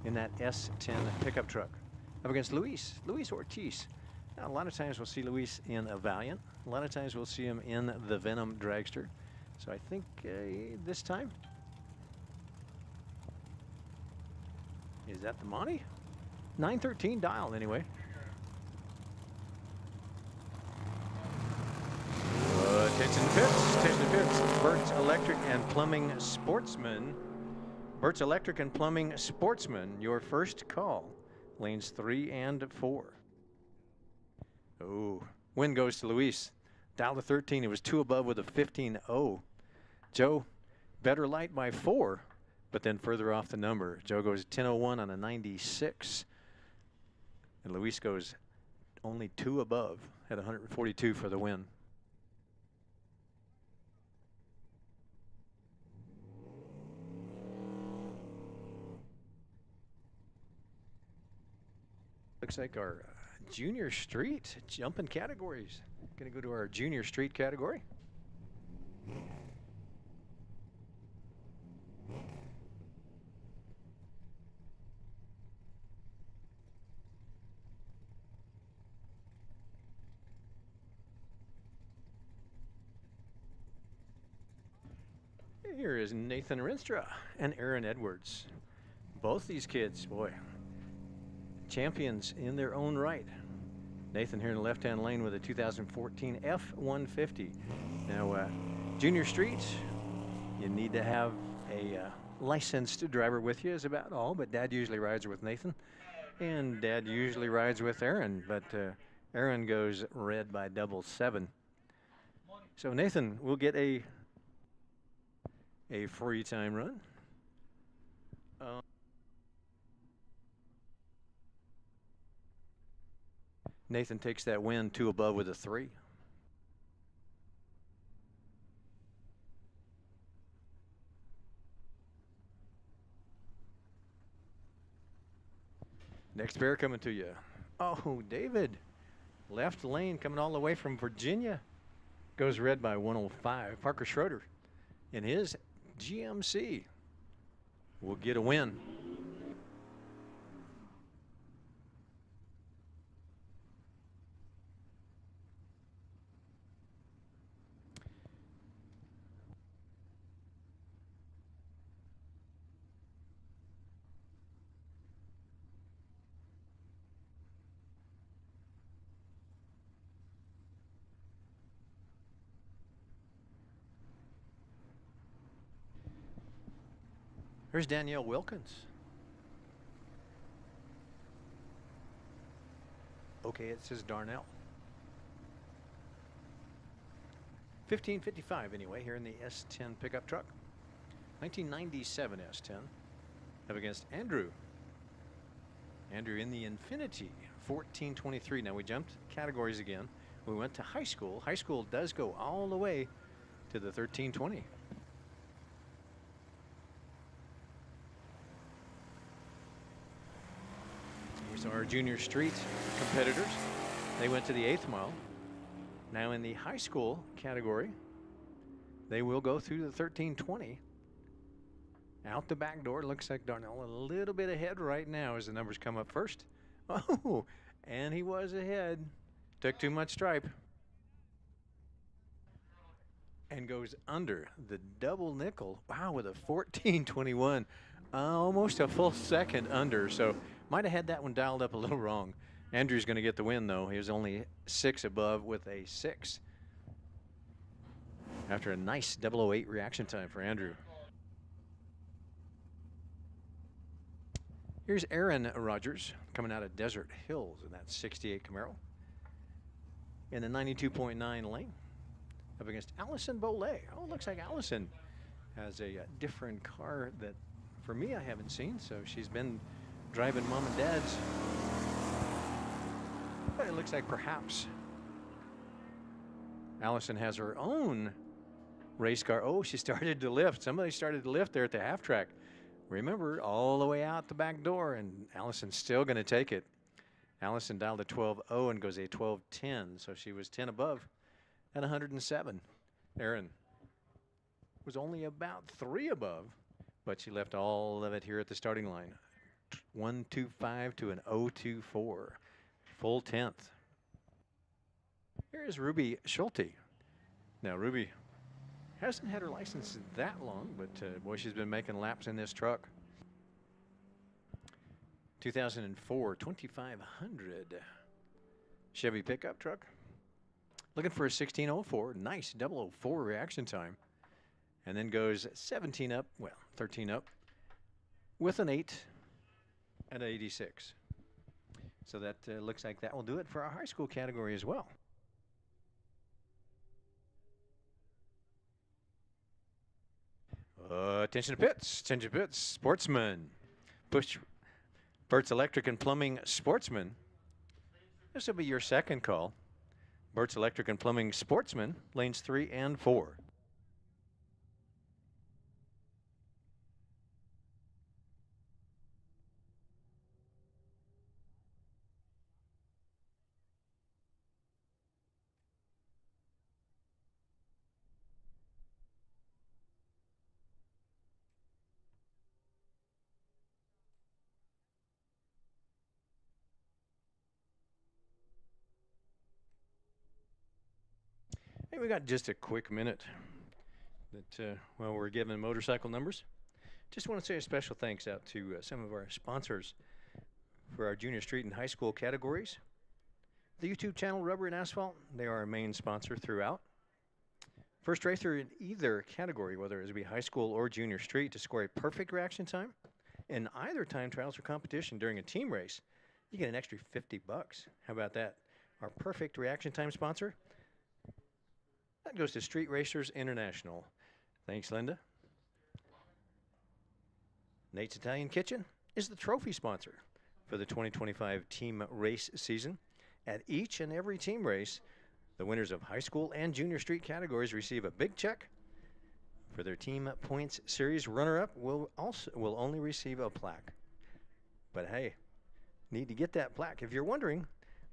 in that S10 pickup truck. Up against Luis Ortiz. Now, a lot of times we'll see Luis in a Valiant. A lot of times we'll see him in the Venom Dragster. So I think this time, is that the Monty? 913 dial anyway. Attention pits. Bert's Electric and Plumbing Sportsman. Bert's Electric and Plumbing Sportsman, your first call. Lanes 3 and 4. Oh, win goes to Luis. Dial to 13, it was 2 above with a 15-0. Joe, better light by 4, but then further off the number. Joe goes 10-01 on a 96. And Luis goes only 2 above at 142 for the win. Looks like our junior street jumping categories. Gonna go to our junior street category. Here is Nathan Rinstra and Aaron Edwards. Both these kids, boy, champions in their own right. Nathan here in the left-hand lane with a 2014 F-150. Now, junior street, you need to have a licensed driver with you is about all, but Dad usually rides with Nathan, and Dad usually rides with Aaron, but Aaron goes red by 7. So Nathan will get a free time run. Nathan takes that win 2 above with a 3. Next pair coming to you. Oh, David. Left lane coming all the way from Virginia. Goes red by 105. Parker Schroeder in his GMC will get a win. Here's Danielle Wilkins. Okay, it says Darnell. 1555 anyway, here in the S10 pickup truck. 1997 S10. Up against Andrew. Andrew in the Infinity, 1423. Now we jumped categories again. We went to high school. High school does go all the way to the 1320. So our junior street competitors, they went to the 8th mile. Now in the high school category, they will go through the 1320. Out the back door, looks like Darnell a little bit ahead right now as the numbers come up first. Oh, and he was ahead. Took too much stripe. And goes under the double nickel. Wow, with a 1421. Almost a full second under, so might have had that one dialed up a little wrong. Andrew's going to get the win, though. He was only 6 above with a 6. After a nice 008 reaction time for Andrew. Here's Aaron Rogers coming out of Desert Hills in that 68 Camaro. In the 92.9 lane. Up against Allison Bollet. Oh, it looks like Allison has a different car that, for me, I haven't seen. So she's been driving mom and dad's. But it looks like perhaps Allison has her own race car. Oh, she started to lift. Somebody started to lift there at the half track. Remember, all the way out the back door, and Allison's still going to take it. Allison dialed a 12.0 and goes a 12.10, so she was 10 above at 107. Aaron was only about 3 above, but she left all of it here at the starting line. 1.25 to an 0.24, full 10th. Here is Ruby Schulte. Now, Ruby hasn't had her license that long, but boy, she's been making laps in this truck. 2004 2500 Chevy pickup truck. Looking for a 1604. Nice 004 reaction time. And then goes 17 up, well, 13 up with an 8 at 86. So that looks like that will do it for our high school category as well. Attention to pits. Attention to pits. Sportsman. Push Burt's Electric and Plumbing Sportsman. This will be your second call. Burt's Electric and Plumbing Sportsman, lanes 3 and 4. Hey, we got just a quick minute that while we're giving motorcycle numbers. Just want to say a special thanks out to some of our sponsors for our junior street and high school categories. The YouTube channel Rubber and Asphalt, they are our main sponsor throughout. First racer in either category, whether it be high school or junior street, to score a perfect reaction time in either time trials or competition during a team race, you get an extra $50. How about that? Our perfect reaction time sponsor, that goes to Street Racers International. Thanks, Linda. Nate's Italian Kitchen is the trophy sponsor for the 2025 team race season. At each and every team race, the winners of high school and junior street categories receive a big check. For their team points series runner-up will only receive a plaque. But hey, need to get that plaque. If you're wondering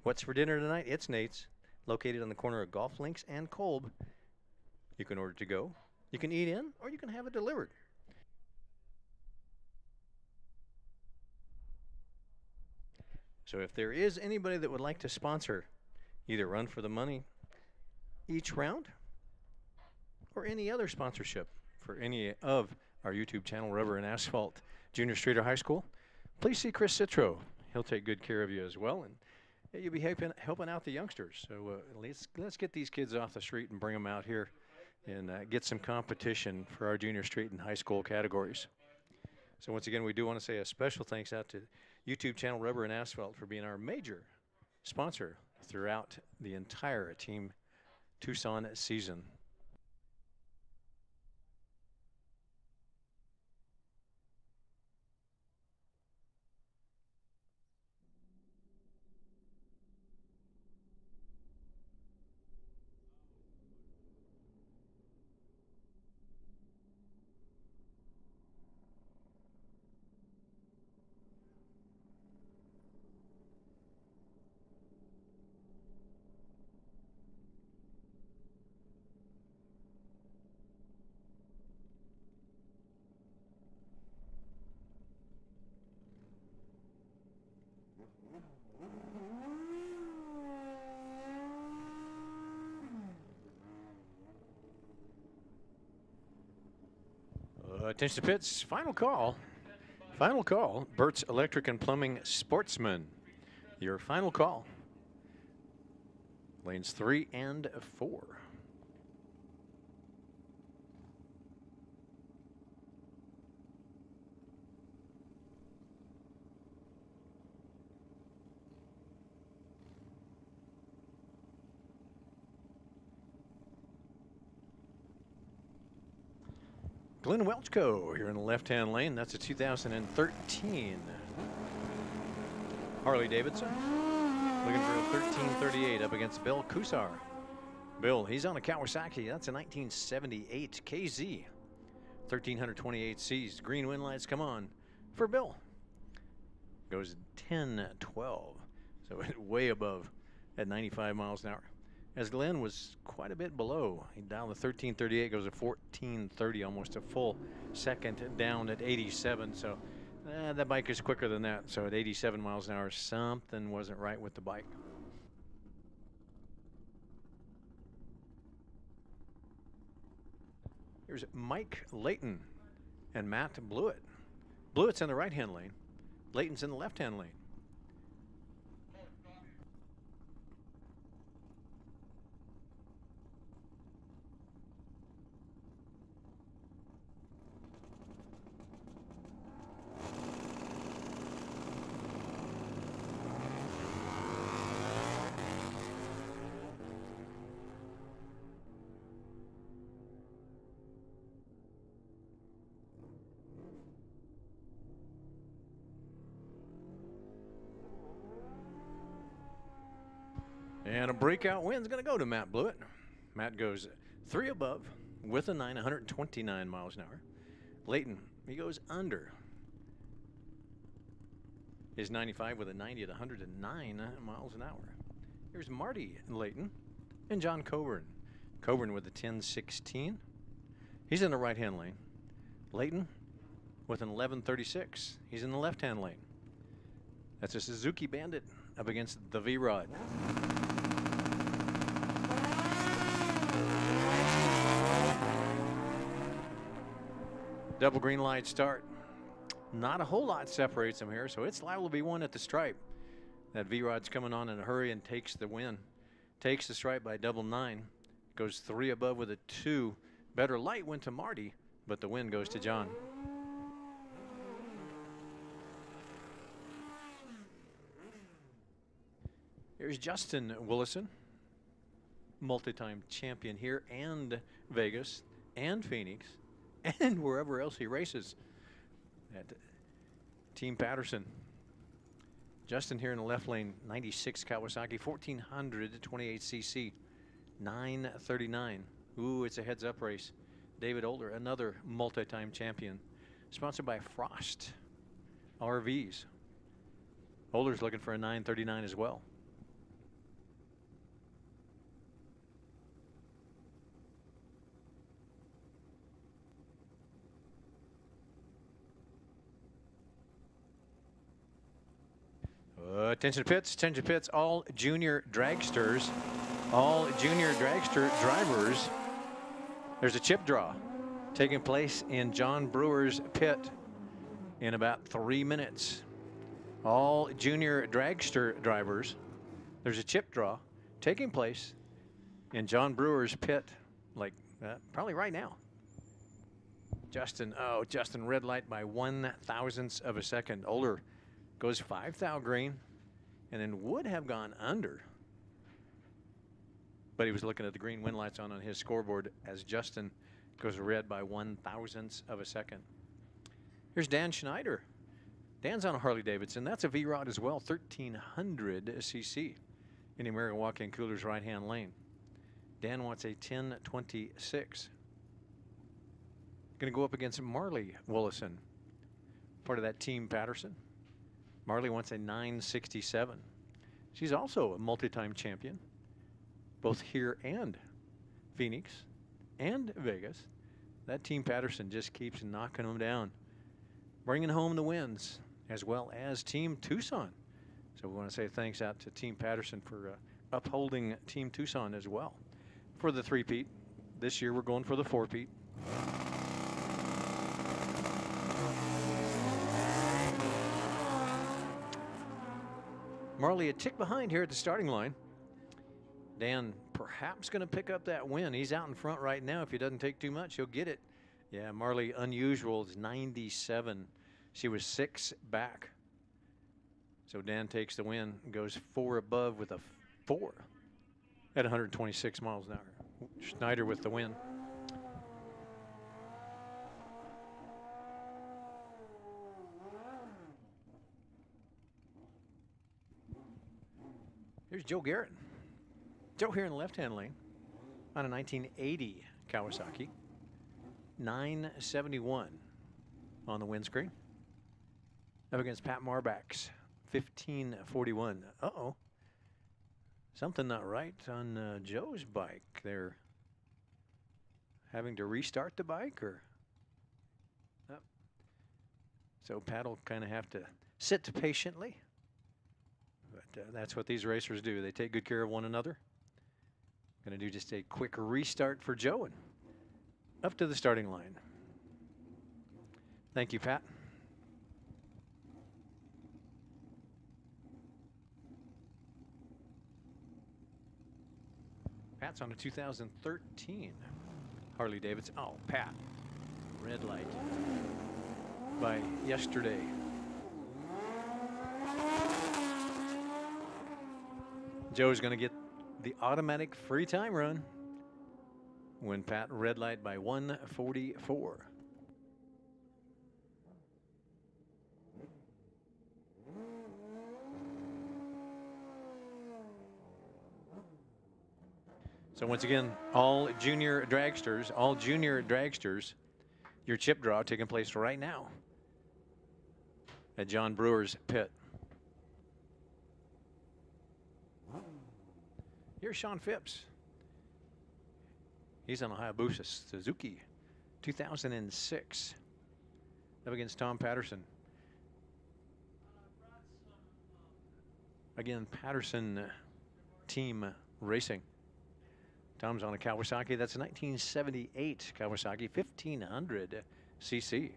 what's for dinner tonight, it's Nate's, located on the corner of Golf Links and Kolb. You can order to go, you can eat in, or you can have it delivered. So if there is anybody that would like to sponsor either Run for the Money each round or any other sponsorship for any of our YouTube channel, Rubber and Asphalt Junior Street or High School, please see Chris Citro. He'll take good care of you as well, and you'll be helping out the youngsters. So let's get these kids off the street and bring them out here and get some competition for our junior street and high school categories. So once again, we do want to say a special thanks out to YouTube channel Rubber and Asphalt for being our major sponsor throughout the entire Team Tucson season. Attention to pits, final call. Final call, Burt's Electric and Plumbing Sportsman. Your final call. Lanes 3 and 4. Glenn Welchco here in the left-hand lane. That's a 2013 Harley Davidson. Looking for a 1338 up against Bill Kusar. Bill, he's on a Kawasaki. That's a 1978 KZ. 1328 Cs. Green wind lights come on for Bill. Goes 10-12. So way above at 95 miles an hour. As Glenn was quite a bit below. He down the 1338, goes to 1430, almost a full second down at 87. So that bike is quicker than that. So at 87 miles an hour, something wasn't right with the bike. Here's Mike Layton and Matt Blewett. Blewett's in the right-hand lane. Layton's in the left-hand lane. And a breakout win's going to go to Matt Blewett. Matt goes 3 above with a 9, 129 miles an hour. Layton, he goes under. Is 95 with a 90 at 109 miles an hour. Here's Marty Layton and John Coburn. Coburn with a 1016. He's in the right-hand lane. Layton with an 1136. He's in the left-hand lane. That's a Suzuki Bandit up against the V-Rod. Double green light start. Not a whole lot separates them here, so it's liable to be one at the stripe. That V-Rod's coming on in a hurry and takes the win. Takes the stripe by 99. Goes 3 above with a 2. Better light went to Marty, but the win goes to John. Here's Justin Willison, multi-time champion here and Vegas and Phoenix and wherever else he races at Team Patterson. Justin here in the left lane, 96 Kawasaki, 1428 cc, 939. Ooh, it's a heads-up race. David Older, another multi-time champion, sponsored by Frost RVs. Older's looking for a 939 as well. Attention pits, all junior dragsters, all junior dragster drivers. There's a chip draw taking place in John Brewer's pit in about 3 minutes. All junior dragster drivers, there's a chip draw taking place in John Brewer's pit, like probably right now. Justin red light by 1/1000th of a second. Older goes 5 thou green and then would have gone under, but he was looking at the green wind lights on his scoreboard as Justin goes red by 1/1000th of a second. Here's Dan Schneider. Dan's on a Harley Davidson. That's a V-Rod as well, 1300 cc in the American Walk-In Coolers right-hand lane. Dan wants a 1026. Going to go up against Marley Willison, part of that Team Patterson. Marley wants a 967. She's also a multi-time champion, both here and Phoenix and Vegas. That Team Patterson just keeps knocking them down, bringing home the wins, as well as Team Tucson. So we want to say thanks out to Team Patterson for upholding Team Tucson as well. For the 3-peat, this year we're going for the 4-peat. Marley a tick behind here at the starting line. Dan perhaps going to pick up that win. He's out in front right now. If he doesn't take too much, he'll get it. Yeah, Marley unusual is 97. She was 6 back. So Dan takes the win, goes 4 above with a 4 at 126 miles an hour. Schneider with the win. Here's Joe Garrett. Joe here in the left-hand lane on a 1980 Kawasaki. 971 on the windscreen. Up against Pat Marbach's 1541. Uh-oh. Something not right on Joe's bike. They're having to restart the bike, or? Oh. So Pat will kind of have to sit patiently. But that's what these racers do. They take good care of one another. Going to do just a quick restart for Joe and up to the starting line. Thank you, Pat. Pat's on a 2013 Harley Davidson. Oh, Pat. Red light by yesterday. Joe's going to get the automatic free time run when Pat red light by 144. So once again, all junior dragsters, your chip draw taking place right now at John Brewer's pit. Here's Sean Phipps. He's on a Hayabusa Suzuki 2006 up against Tom Patterson. Again, Patterson team racing. Tom's on a Kawasaki. That's a 1978 Kawasaki 1500 cc.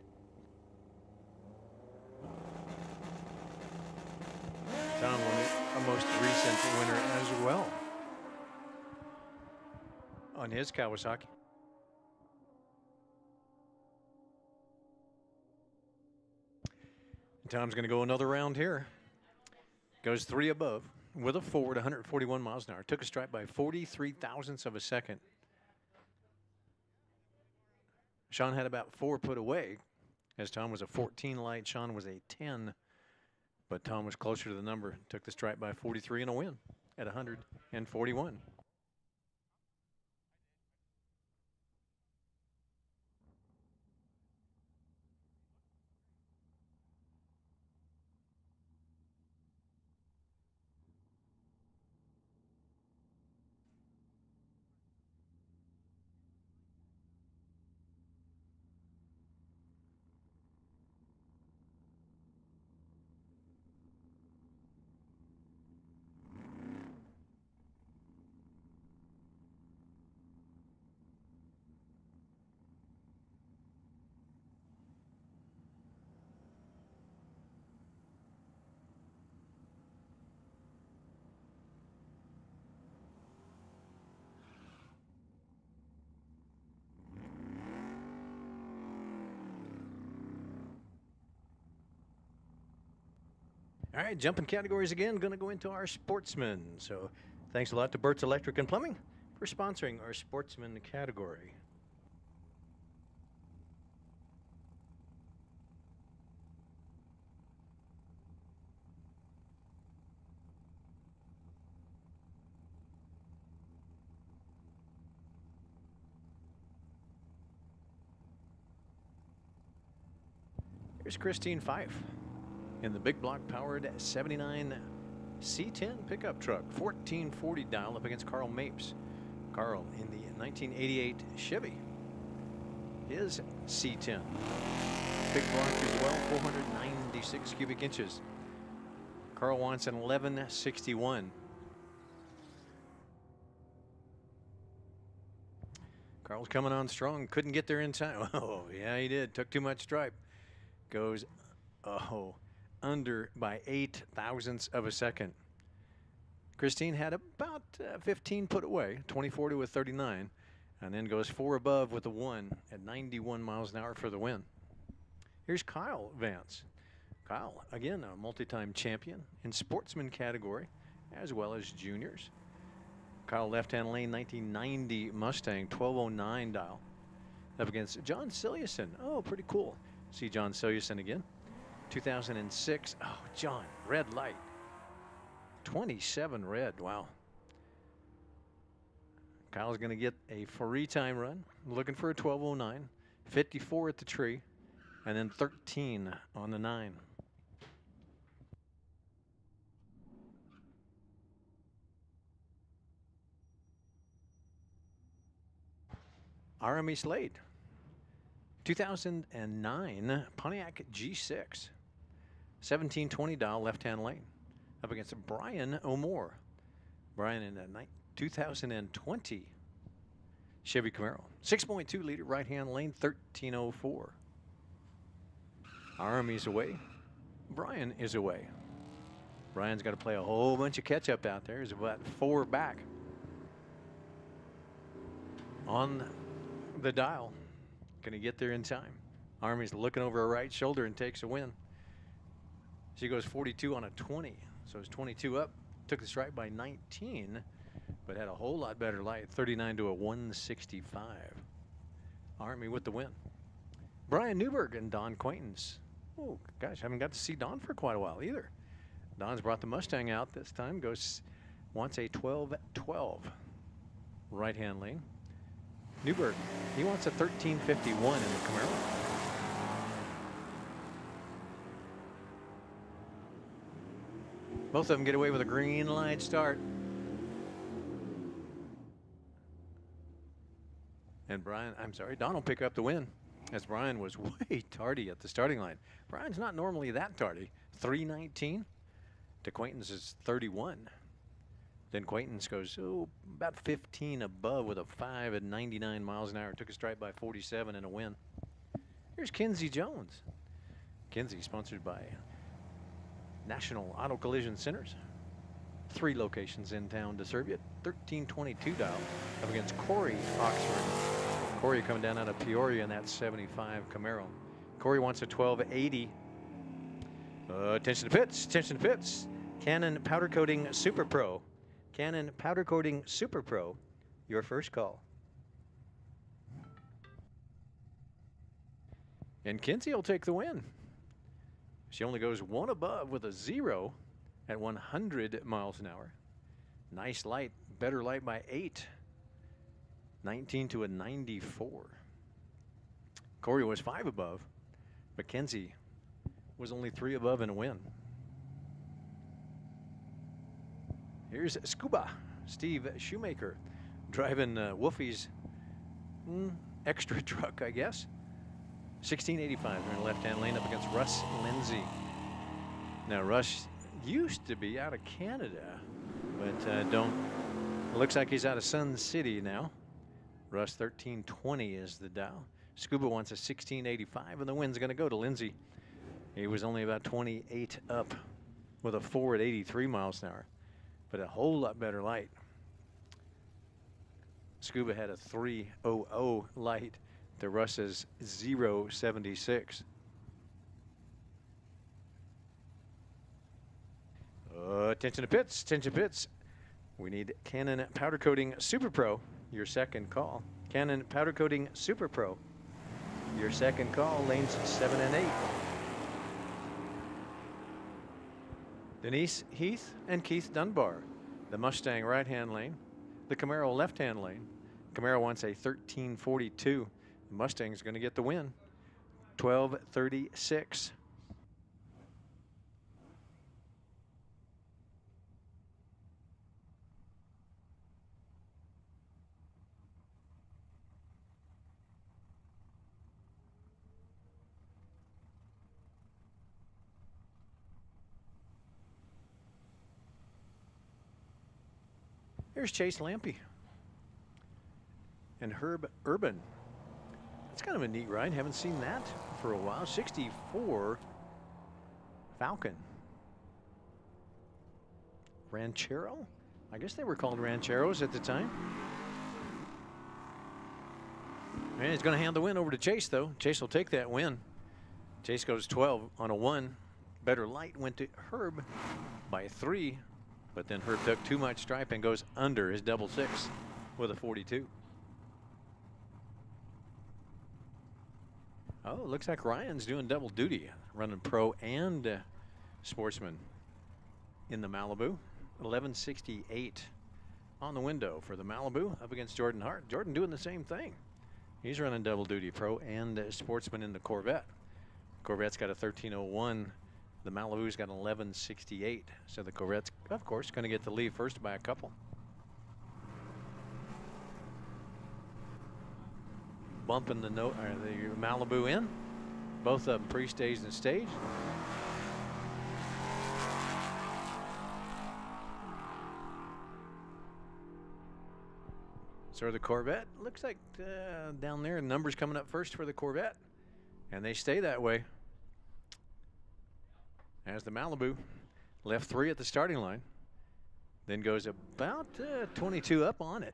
Tom won it, a most recent winner as well on his Kawasaki. Tom's going to go another round here. Goes 3 above with a 4 at 141 miles an hour. Took a stripe by 43 thousandths of a second. Sean had about 4 put away, as Tom was a 14 light. Sean was a 10, but Tom was closer to the number. Took the stripe by 43 and a win at 141. All right, jumping categories again. Going to go into our Sportsman. So thanks a lot to Burt's Electric and Plumbing for sponsoring our Sportsman category. Here's Christine Fife in the big block powered 79 C10 pickup truck, 1440 dial up against Carl Mapes. Carl in the 1988 Chevy, his C10. Big block as well, 496 cubic inches. Carl wants an 1161. Carl's coming on strong, couldn't get there in time. Oh, yeah, he did. Took too much stripe. Goes, under by 8 thousandths of a second. Christine had about 15 put away, 24 to a 39, and then goes 4 above with a 1 at 91 miles an hour for the win. Here's Kyle Vance. Kyle, again, a multi-time champion in Sportsman category, as well as juniors. Kyle, left-hand lane, 1990 Mustang, 1209 dial, up against John Silliuson. Oh, pretty cool. See John Silliuson again. 2006. Oh, John, red light. 27 red. Wow. Kyle's going to get a free time run. Looking for a 1209. 54 at the tree. And then 13 on the 9. RME Slade. 2009 Pontiac G6. 1720 dial left-hand lane. Up against Brian O'More. Brian in a 2020 Chevy Camaro. 6.2 liter right-hand lane, 1304. RME's away. Brian is away. Brian's got to play a whole bunch of catch-up out there. He's about 4 back. On the dial. Going to get there in time. Army's looking over her right shoulder and takes a win. She goes 42 on a 20. So it's 22 up. Took the stripe by 19, but had a whole lot better light. 39 to a 165. Army with the win. Brian Newberg and Don Quaintance. Oh, gosh, haven't got to see Don for quite a while either. Don's brought the Mustang out this time. Wants a 12-12 right-hand lane. Newberg, he wants a 1351 in the Camaro. Both of them get away with a green light start. And Don will pick up the win, as Brian was way tardy at the starting line. Brian's not normally that tardy. 319 to Quaintance's 31. Then Quaintance goes about 15 above with a 5 at 99 miles an hour. Took a stripe by 47 and a win. Here's Kinsey Jones. Kinsey, sponsored by National Auto Collision Centers. 3 locations in town to serve you. 1322 dial up against Corey Oxford. Corey coming down out of Peoria in that 75 Camaro. Corey wants a 1280. Attention to pits, attention to pits. Canon Powder Coating Super Pro. Canon Powder Coating Super Pro, your first call. And Kinsey will take the win. She only goes 1 above with a 0 at 100 miles an hour. Nice light, better light by 8. 19 to a 94. Corey was 5 above. Mackenzie was only 3 above in a win. Here's Scuba, Steve Shoemaker, driving Wolfie's extra truck, I guess. 1685 in the left-hand lane up against Russ Lindsay. Now, Russ used to be out of Canada, but looks like he's out of Sun City now. Russ 1320 is the dial. Scuba wants a 1685, and the win's going to go to Lindsay. He was only about 28 up with a 4 at 83 miles an hour, but a whole lot better light. Scuba had a 300 light to Russ's 076. Attention to pits, attention to pits. We need Canon Powder Coating Super Pro, your second call. Canon Powder Coating Super Pro, your second call, lanes 7 and 8. Denise Heath and Keith Dunbar, the Mustang right-hand lane, the Camaro left-hand lane. Camaro wants a 1342. The Mustang's going to get the win. 1236. Here's Chase Lampy and Herb Urban. It's kind of a neat ride. Haven't seen that for a while. 64 Falcon. Ranchero. I guess they were called Rancheros at the time. And he's going to hand the win over to Chase, though. Chase will take that win. Chase goes 12 on a 1. Better Light went to Herb by 3, but then Herb took too much stripe and goes under his double 6 with a 42. Oh, looks like Ryan's doing double duty, running pro and sportsman in the Malibu. 1168 on the window for the Malibu up against Jordan Hart. Jordan doing the same thing. He's running double duty, pro and sportsman in the Corvette. Corvette's got a 1301. The Malibu's got an 1168. So the Corvette's, of course, going to get the lead first by a couple. Bumping the Malibu in. Both of them pre-staged and staged. So the Corvette, looks like down there, numbers coming up first for the Corvette. And they stay that way. As the Malibu left 3 at the starting line. Then goes about 22 up on it.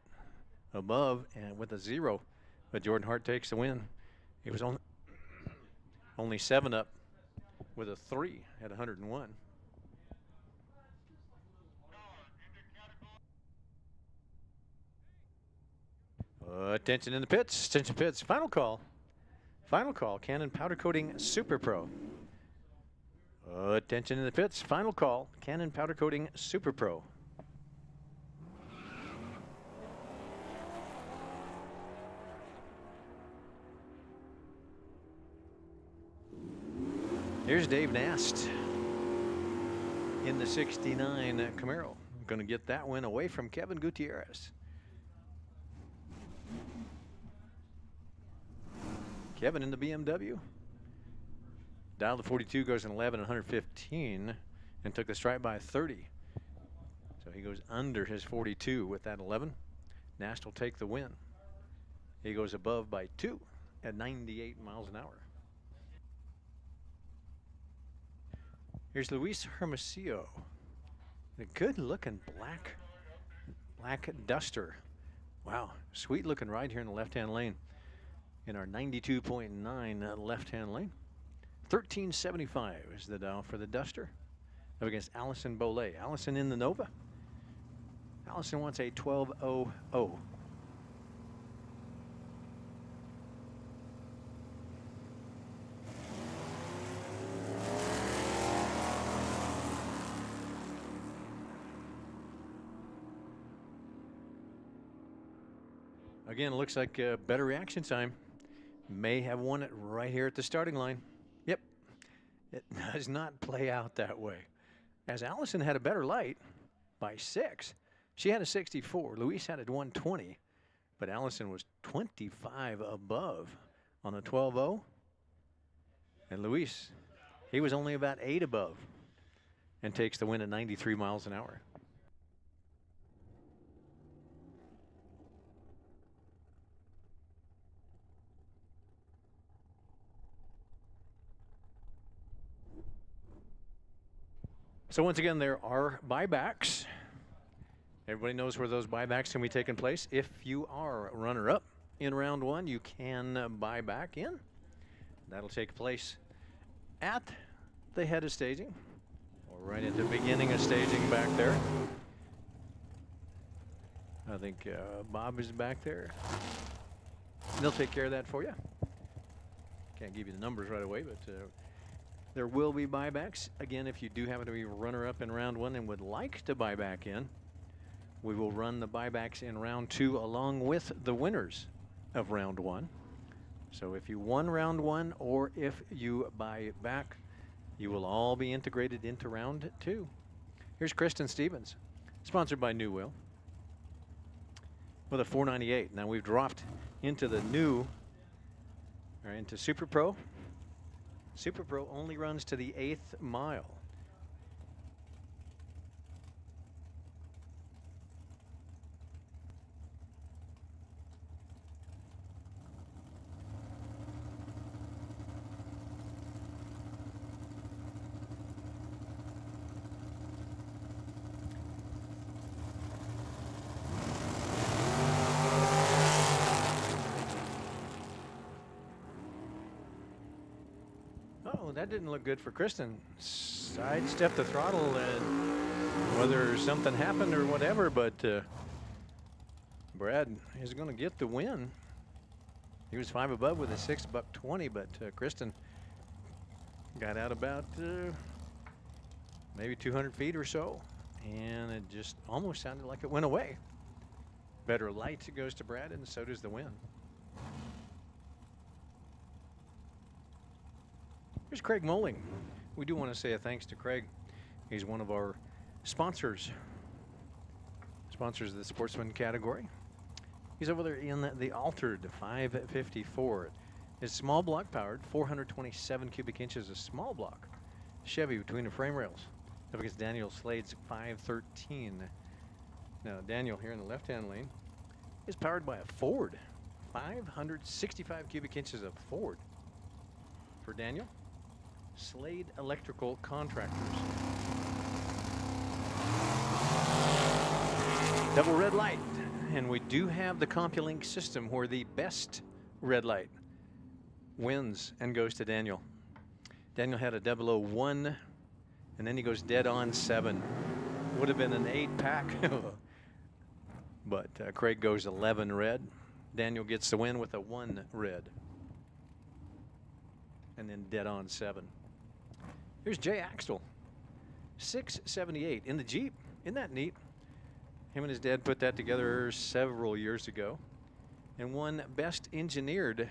Above and with a 0. But Jordan Hart takes the win. It was only 7 up with a 3 at 101. Attention in the pits. Attention pits. Final call. Final call. Canon Powder Coating Super Pro. Attention in the pits. Final call. Canon Powder Coating Super Pro. Here's Dave Nast in the 69 Camaro. Going to get that win away from Kevin Gutierrez. Kevin in the BMW. Dial to 42, goes in 11 and 115 and took the stripe by 30. So he goes under his 42 with that 11. Nast will take the win. He goes above by 2 at 98 miles an hour. Here's Luis Hermosillo. A good looking black Duster. Wow, sweet looking ride here in the left-hand lane. In our 92.9 left-hand lane. 1375 is the dial for the Duster. Up against Allison Bollet. Allison in the Nova. Allison wants a 1200. Again, it looks like better reaction time. May have won it right here at the starting line. Yep, it does not play out that way. As Allison had a better light by 6. She had a 64. Luis had a 120, but Allison was 25 above on a 12-0. And Luis, he was only about 8 above and takes the win at 93 miles an hour. So once again, there are buybacks. Everybody knows where those buybacks can be taking place. If you are a runner-up in round 1, you can buy back in. That'll take place at the head of staging, or right at the beginning of staging back there. I think Bob is back there. They'll take care of that for you. Can't give you the numbers right away, but there will be buybacks. Again, if you do happen to be runner-up in round 1 and would like to buy back in, we will run the buybacks in round 2 along with the winners of round 1. So if you won round 1 or if you buy back, you will all be integrated into round 2. Here's Kristen Stevens, sponsored by New Will, with a 498. Now we've dropped into the new, or into Super Pro. Super Pro only runs to the 8th mile. that didn't look good for Kristen. Sidestepped the throttle, and whether something happened or whatever, but Brad is going to get the win. He was 5 above with a $6.20, but Kristen got out about maybe 200 feet or so, and it just almost sounded like it went away. Better light goes to Brad, and so does the win. Here's Craig Moling. We do want to say a thanks to Craig. He's one of our sponsors of the Sportsman category. He's over there in the altered 554. It's small block powered, 427 cubic inches of small block Chevy between the frame rails. Up against Daniel Slade's 513. Now Daniel here in the left-hand lane is powered by a Ford, 565 cubic inches of Ford. For Daniel, Slade Electrical Contractors. Double red light, and we do have the CompuLink system where the best red light wins and goes to Daniel. Daniel had a 001, and then he goes dead on 7. Would have been an 8-pack, but Craig goes 11 red. Daniel gets the win with a 1 red, and then dead on 7. Here's Jay Axtell, 678 in the Jeep. Isn't that neat? Him and his dad put that together several years ago and won Best Engineered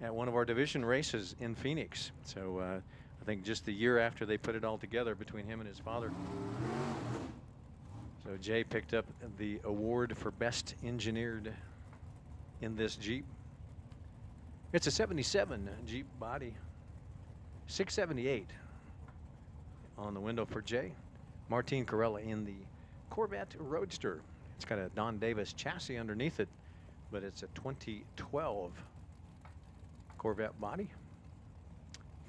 at one of our division races in Phoenix. So I think just the year after they put it all together between him and his father. So Jay picked up the award for Best Engineered in this Jeep. It's a 77 Jeep body. 678 on the window for Jay. Martine Corella in the Corvette Roadster. It's got a Don Davis chassis underneath it, but it's a 2012 Corvette body.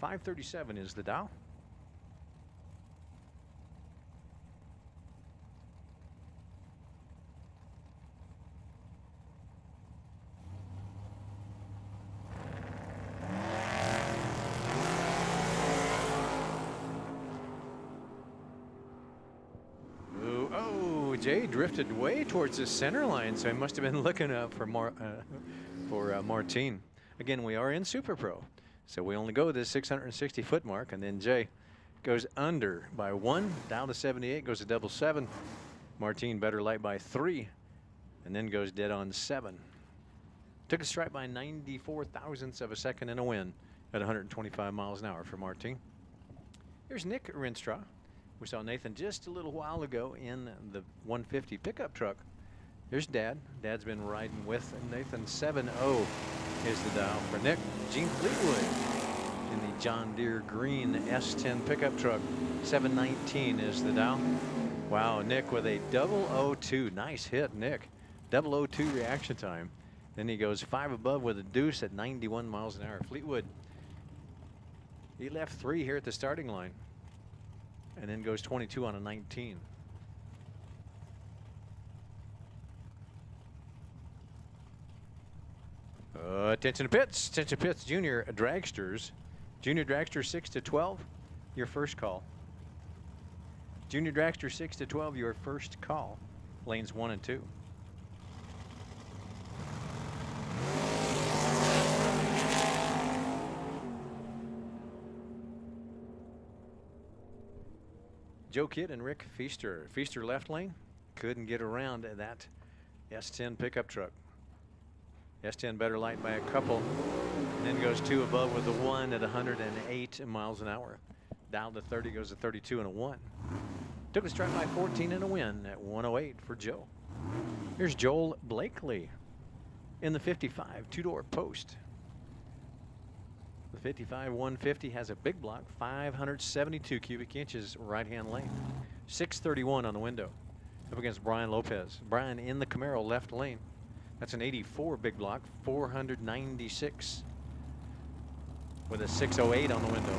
537 is the dial. Jay drifted way towards the center line, so he must have been looking up for Martine. Again, we are in Super Pro, so we only go this 660-foot mark, and then Jay goes under by 1, down to 78, goes to 77. Martine better light by 3, and then goes dead on 7. Took a stripe by 94 thousandths of a second in a win at 125 miles an hour for Martine. Here's Nick Rinstra. We saw Nathan just a little while ago in the 150 pickup truck. Here's Dad. Dad's been riding with Nathan. 7-0 is the dial for Nick. Gene Fleetwood in the John Deere green S10 pickup truck. 719 is the dial. Wow, Nick with a 002. Nice hit, Nick. 002 reaction time. Then he goes 5 above with a deuce at 91 miles an hour. Fleetwood, he left 3 here at the starting line, and then goes 22 on a 19. Attention pits, junior dragsters. Junior dragster 6 to 12, your first call. Junior dragster 6 to 12, your first call. Lanes 1 and 2. Joe Kidd and Rick Feaster. Feaster left lane, couldn't get around that S10 pickup truck. S10 better light by a couple, and then goes 2 above with the 1 at 108 miles an hour. Down to 30, goes to 32 and a 1. Took a strike by 14 and a win at 108 for Joe. Here's Joel Blakely in the 55 2-door post. The 55 150 has a big block, 572 cubic inches right-hand lane. 631 on the window. Up against Brian Lopez. Brian in the Camaro left lane. That's an 84 big block, 496 with a 608 on the window.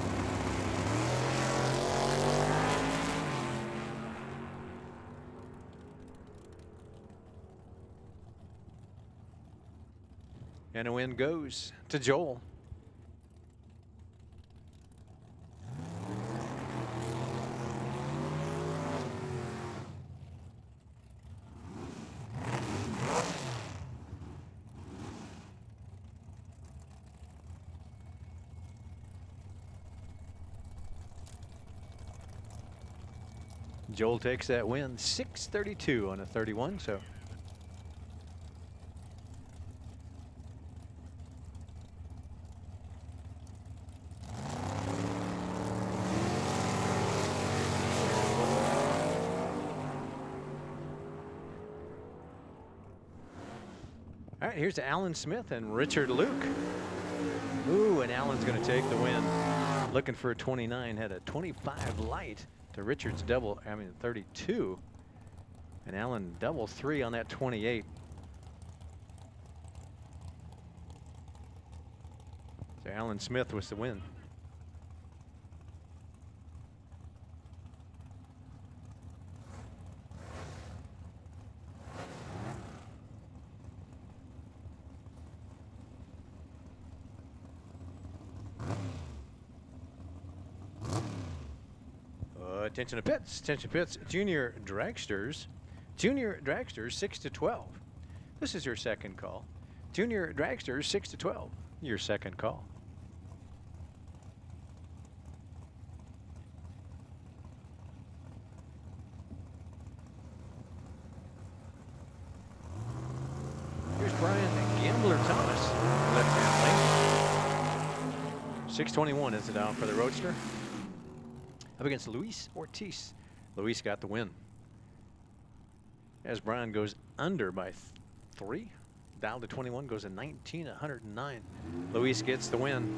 And a win goes to Joel. Joel takes that win, 6:32 on a 31. So. All right, here's Alan Smith and Richard Luke. Ooh, and Alan's going to take the win. Looking for a 29, had a 25 light to Richard's 32. And Alan double 3 on that 28. So Alan Smith was the win. Attention to pits, attention pits, junior dragsters 6 to 12. This is your second call. Junior dragsters 6 to 12, your second call. Here's Brian Gambler Thomas, left-hand lane. 6:21 is the down for the Roadster. Up against Luis Ortiz. Luis got the win. As Brian goes under by 3. Dialed to 21, goes to 19, 109. Luis gets the win.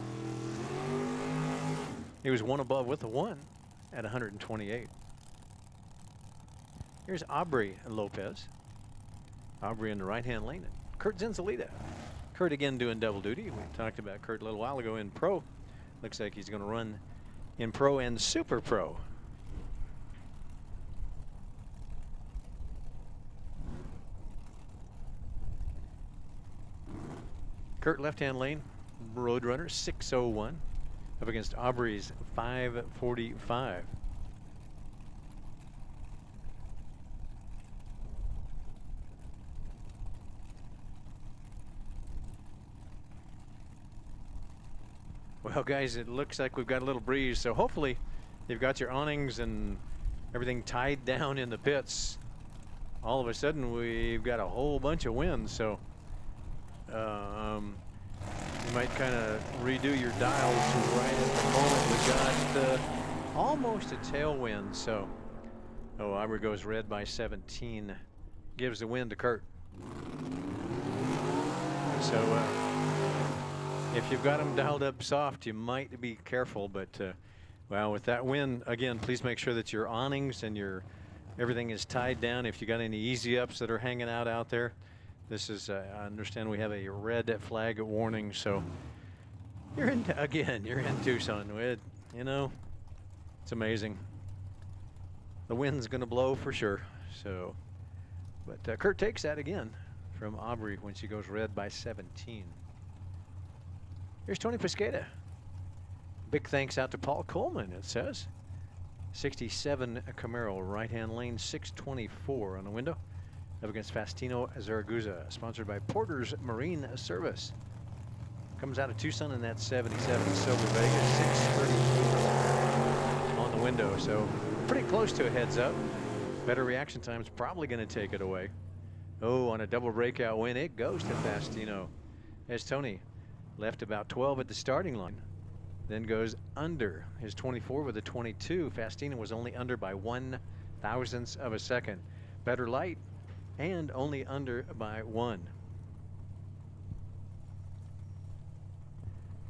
He was one above with a 1 at 128. Here's Aubrey Lopez. Aubrey in the right-hand lane. And Kurt Zenzalita. Kurt again doing double duty. We talked about Kurt a little while ago in pro. Looks like he's going to run in pro and super pro. Kurt left-hand lane, Roadrunner 601 up against Aubrey's 545. Well, guys, it looks like we've got a little breeze, so hopefully you've got your awnings and everything tied down in the pits. All of a sudden, we've got a whole bunch of wind, so you might kind of redo your dials right at the moment. We got almost a tailwind, so Aubrey goes red by 17, gives the win to Kurt. So if you've got them dialed up soft, you might be careful, but well, with that win, again, please make sure that your awnings and everything is tied down. If you got any easy ups that are hanging out there, this is, I understand we have a red flag warning, so you're in Tucson. You know, it's amazing. The wind's going to blow for sure. So, but Kurt takes that again from Aubrey when she goes red by 17. Here's Tony Pesqueda. Big thanks out to Paul Coleman, it says. 67 Camaro, right-hand lane, 624 on the window. Up against Faustino Zaragoza, sponsored by Porter's Marine Service. Comes out of Tucson in that 77 Silver Vega, 634 on the window. So pretty close to a heads up. Better reaction time's probably going to take it away. Oh, on a double breakout win, it goes to Faustino. As Tony left about 12 at the starting line, then goes under his 24 with a 22. Faustino was only under by 1/1000th of a second. Better light and only under by 1.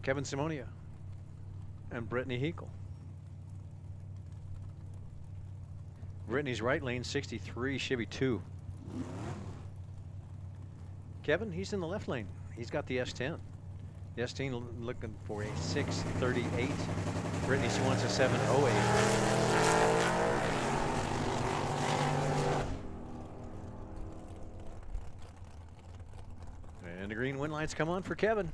Kevin Simonia and Brittany Heekle. Brittany's right lane, 63, Chevy 2. Kevin, he's in the left lane. He's got the S10. The S10 looking for a 638. Brittany, she wants a 708. And the green wind lights come on for Kevin.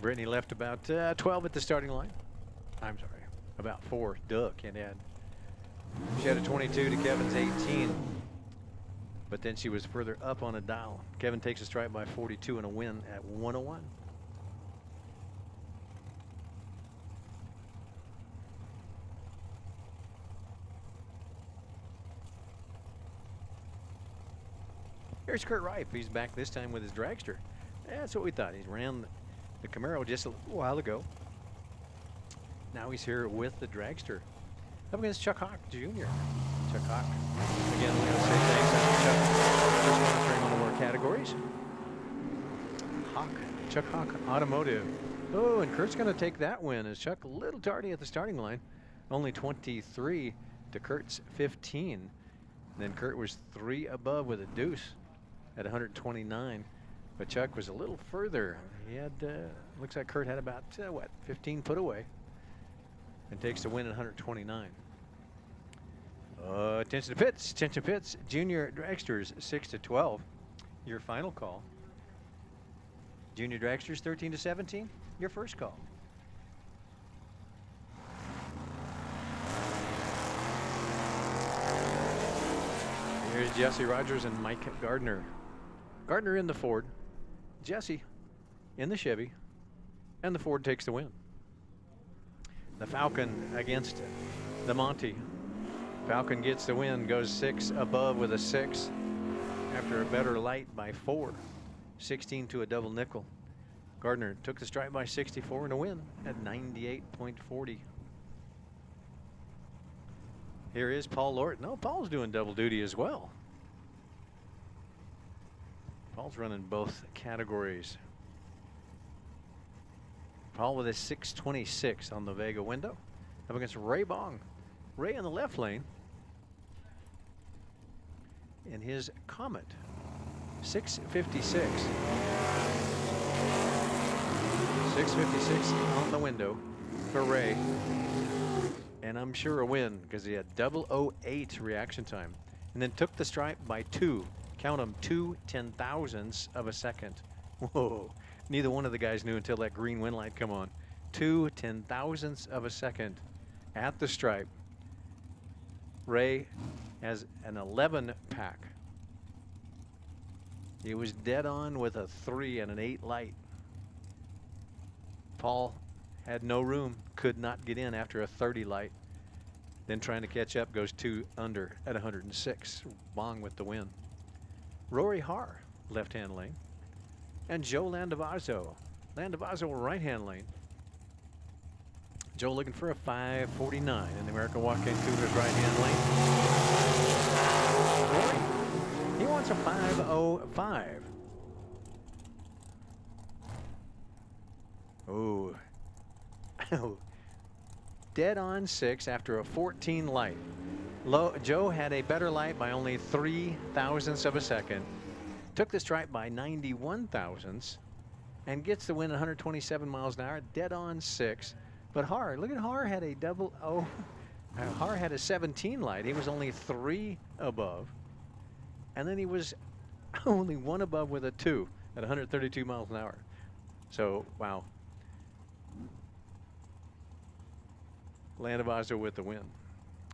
Brittany left about 12 at the starting line. I'm sorry, about 4. Duh, can't add. She had a 22 to Kevin's 18. But then she was further up on a dial. Kevin takes a strike by 42 and a win at 101. Here's Kurt Ripe. He's back this time with his dragster. That's what we thought. He ran the Camaro just a little while ago. Now he's here with the dragster. Up against Chuck Hawk Jr. Chuck Hawk. Again, we gotta say thanks to Chuck for sponsoring one of our categories. Chuck Hawk Automotive. Oh, and Kurt's gonna take that win. Is Chuck a little tardy at the starting line? Only 23 to Kurt's 15. And then Kurt was 3 above with a deuce at 129. But Chuck was a little further. He had, looks like Kurt had about, 15 foot away. And takes the win at 129. Attention to pits. Attention pits. Junior dragsters 6 to 12. Your final call. Junior dragsters 13 to 17. Your first call. Here's Jesse Rogers and Mike Gardner. Gardner in the Ford. Jesse in the Chevy. And the Ford takes the win. The Falcon against the Monty. Falcon gets the win, goes 6 above with a 6 after a better light by 4. 16 to a double nickel. Gardner took the stripe by 64 and a win at 98.40. Here is Paul Lorton. No, Paul's doing double duty as well. Paul's running both categories. Paul with a 626 on the Vega window. Up against Ray Bong. Ray in the left lane. In his Comet. 656. 656 on the window for Ray. And I'm sure a win because he had 008 reaction time. And then took the stripe by 2. Count them, 2 10,000ths of a second. Whoa. Neither one of the guys knew until that green wind light come on. 2 10,000ths of a second at the stripe. Ray has an 11 pack. He was dead on with a 3 and an 8 light. Paul had no room, could not get in after a 30 light. Then trying to catch up, goes 2 under at 106. Bong with the win. Rory Har, left-hand lane. And Joe Landavazzo. Landavazzo, right-hand lane. Joe looking for a 549 in the American Walk-In Cougars right-hand lane. Rory, he wants a 505. Oh. Dead on 6 after a 14 light. Joe had a better light by only 3,000ths of a second. Took the stripe by 91 thousandths and gets the win at 127 miles an hour. Dead on 6. But Har, look at Har had a 00. Har had a 17 light. He was only 3 above. And then he was only 1 above with a 2 at 132 miles an hour. So, wow. Landavazzo with the win.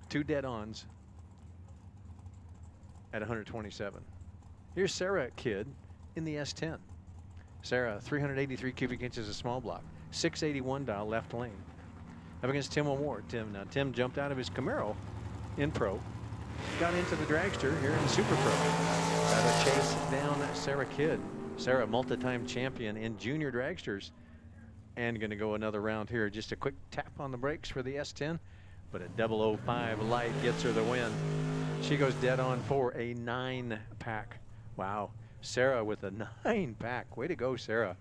2 dead-ons at 127. Here's Sarah Kidd in the S10. Sarah, 383 cubic inches of small block. 681 dial left lane. Up against Tim O'Ward. Tim jumped out of his Camaro in pro. Got into the dragster here in Super Pro. Got to chase down Sarah Kidd. Sarah, multi-time champion in junior dragsters. And going to go another round here. Just a quick tap on the brakes for the S10. But a 005 light gets her the win. She goes dead on for a 9 pack. Wow. Sarah with a 9 pack. Way to go, Sarah.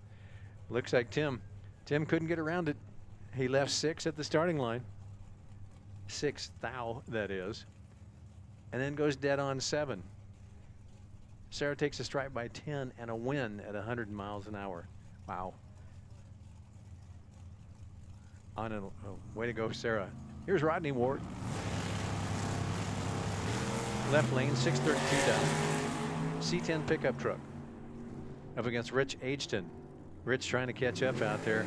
Looks like Tim couldn't get around it. He left 6 at the starting line. 6 thou, that is. And then goes dead on 7. Sarah takes a stripe by 10 and a win at 100 miles an hour. Wow. Way to go, Sarah. Here's Rodney Ward. Left lane, 632 down. C10 pickup truck. Up against Rich Ageton. Rich trying to catch up out there.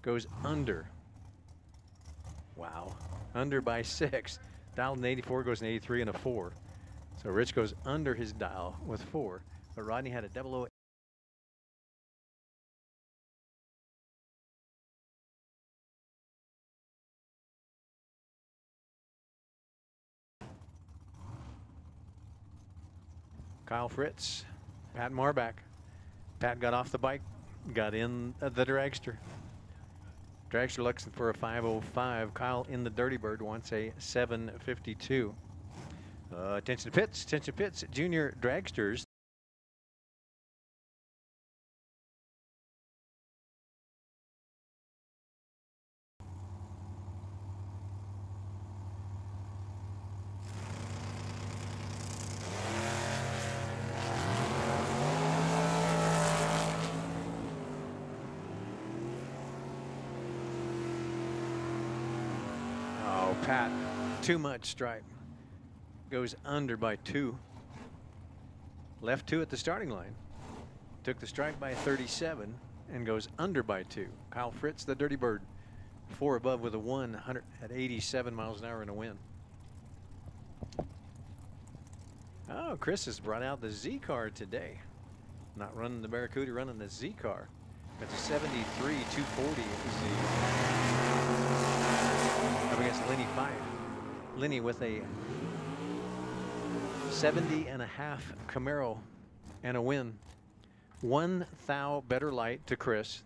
Goes under. Wow. Under by 6. Dialed in 84, goes in 83 and a 4. So Rich goes under his dial with 4. But Rodney had a 008. Kyle Fritz, Pat Marbach. Pat got off the bike, got in the dragster. Dragster looks for a 5:05. Kyle in the Dirty Bird wants a 7:52. Attention to pits, junior dragsters. Oh, Pat, too much stripe. Goes under by 2. Left 2 at the starting line. Took the stripe by 37 and goes under by 2. Kyle Fritz, the Dirty Bird, 4 above with a 100 at 87 miles an hour in a win. Oh, Chris has brought out the Z car today. Not running the Barracuda, running the Z car. That's a 73 240 at the Z. Up against Lenny Fife. Lenny with a 70.5 Camaro and a win. 1 thou better light to Chris.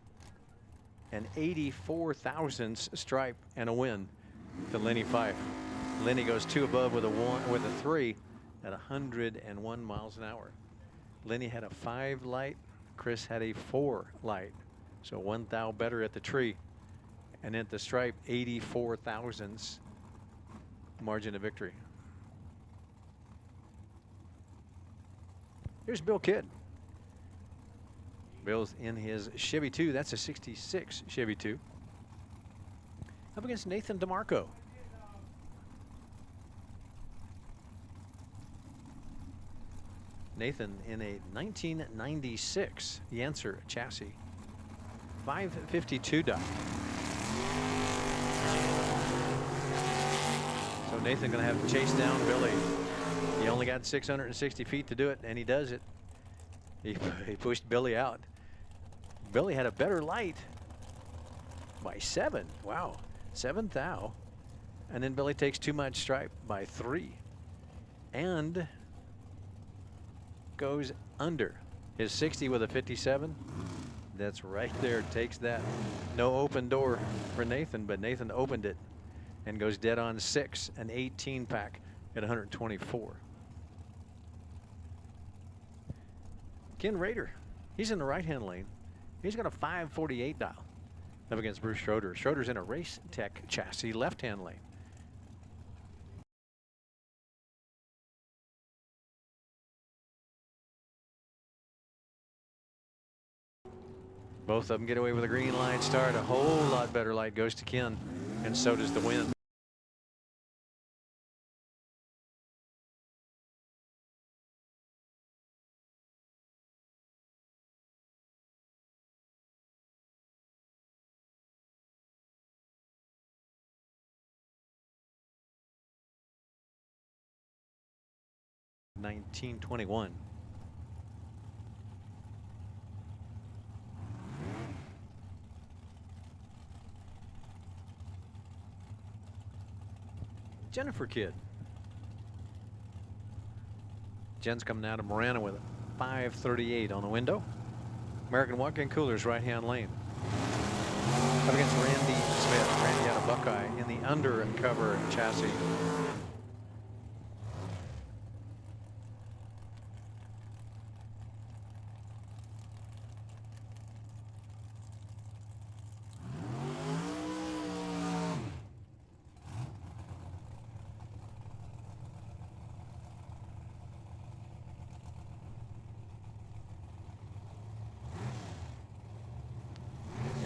An 84 thousandths stripe and a win to Lenny Fife. Lenny goes 2 above with a 3 at 101 miles an hour. Lenny had a 5 light. Chris had a 4 light. So 1 thou better at the tree. And at the stripe, 84 thousandths margin of victory. Here's Bill Kidd. Bill's in his Chevy 2. That's a 66 Chevy 2. Up against Nathan DeMarco. Nathan in a 1996 Yancer chassis. 552 dot. So Nathan gonna have to chase down Billy. He only got 660 feet to do it, and he does it. He pushed Billy out. Billy had a better light by 7. Wow, 7 thou. And then Billy takes too much stripe by 3. And goes under. His 60 with a 57. That's right there, takes that. No open door for Nathan, but Nathan opened it and goes dead on 6, an 18 pack at 124. Ken Rader, he's in the right-hand lane. He's got a 548 dial up against Bruce Schroeder. Schroeder's in a Race Tech chassis, left-hand lane. Both of them get away with a green line start. A whole lot better light goes to Ken, and so does the win. $19.21. Jennifer Kidd. Jen's coming out of Marana with a 538 on the window. American walk-in coolers, right-hand lane. Up against Randy Smith. Randy out of Buckeye in the undercover chassis.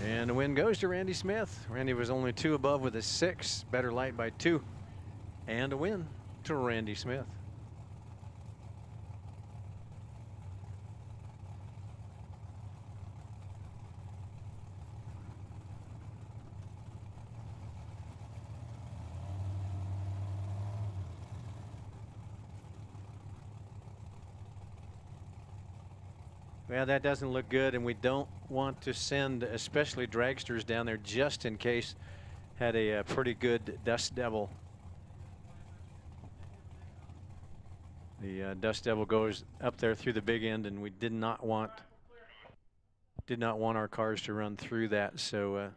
And the win goes to Randy Smith. Randy was only 2 above with a 6. Better light by 2. And a win to Randy Smith. Well, that doesn't look good, and we don't want to send especially dragsters down there just in case. Had a pretty good dust devil. The Dust Devil goes up there through the big end, and we did not want our cars to run through that. So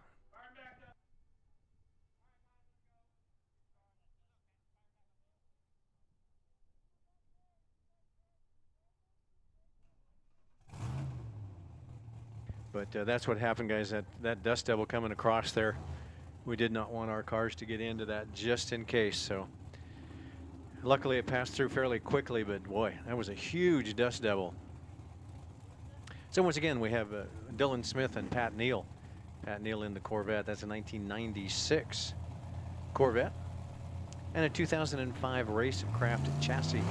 but that's what happened, guys. That Dust Devil coming across there, we did not want our cars to get into that just in case. So luckily it passed through fairly quickly, but boy, that was a huge Dust Devil. So once again, we have Dylan Smith and Pat Neal. Pat Neal in the Corvette. That's a 1996 Corvette and a 2005 Racecraft chassis.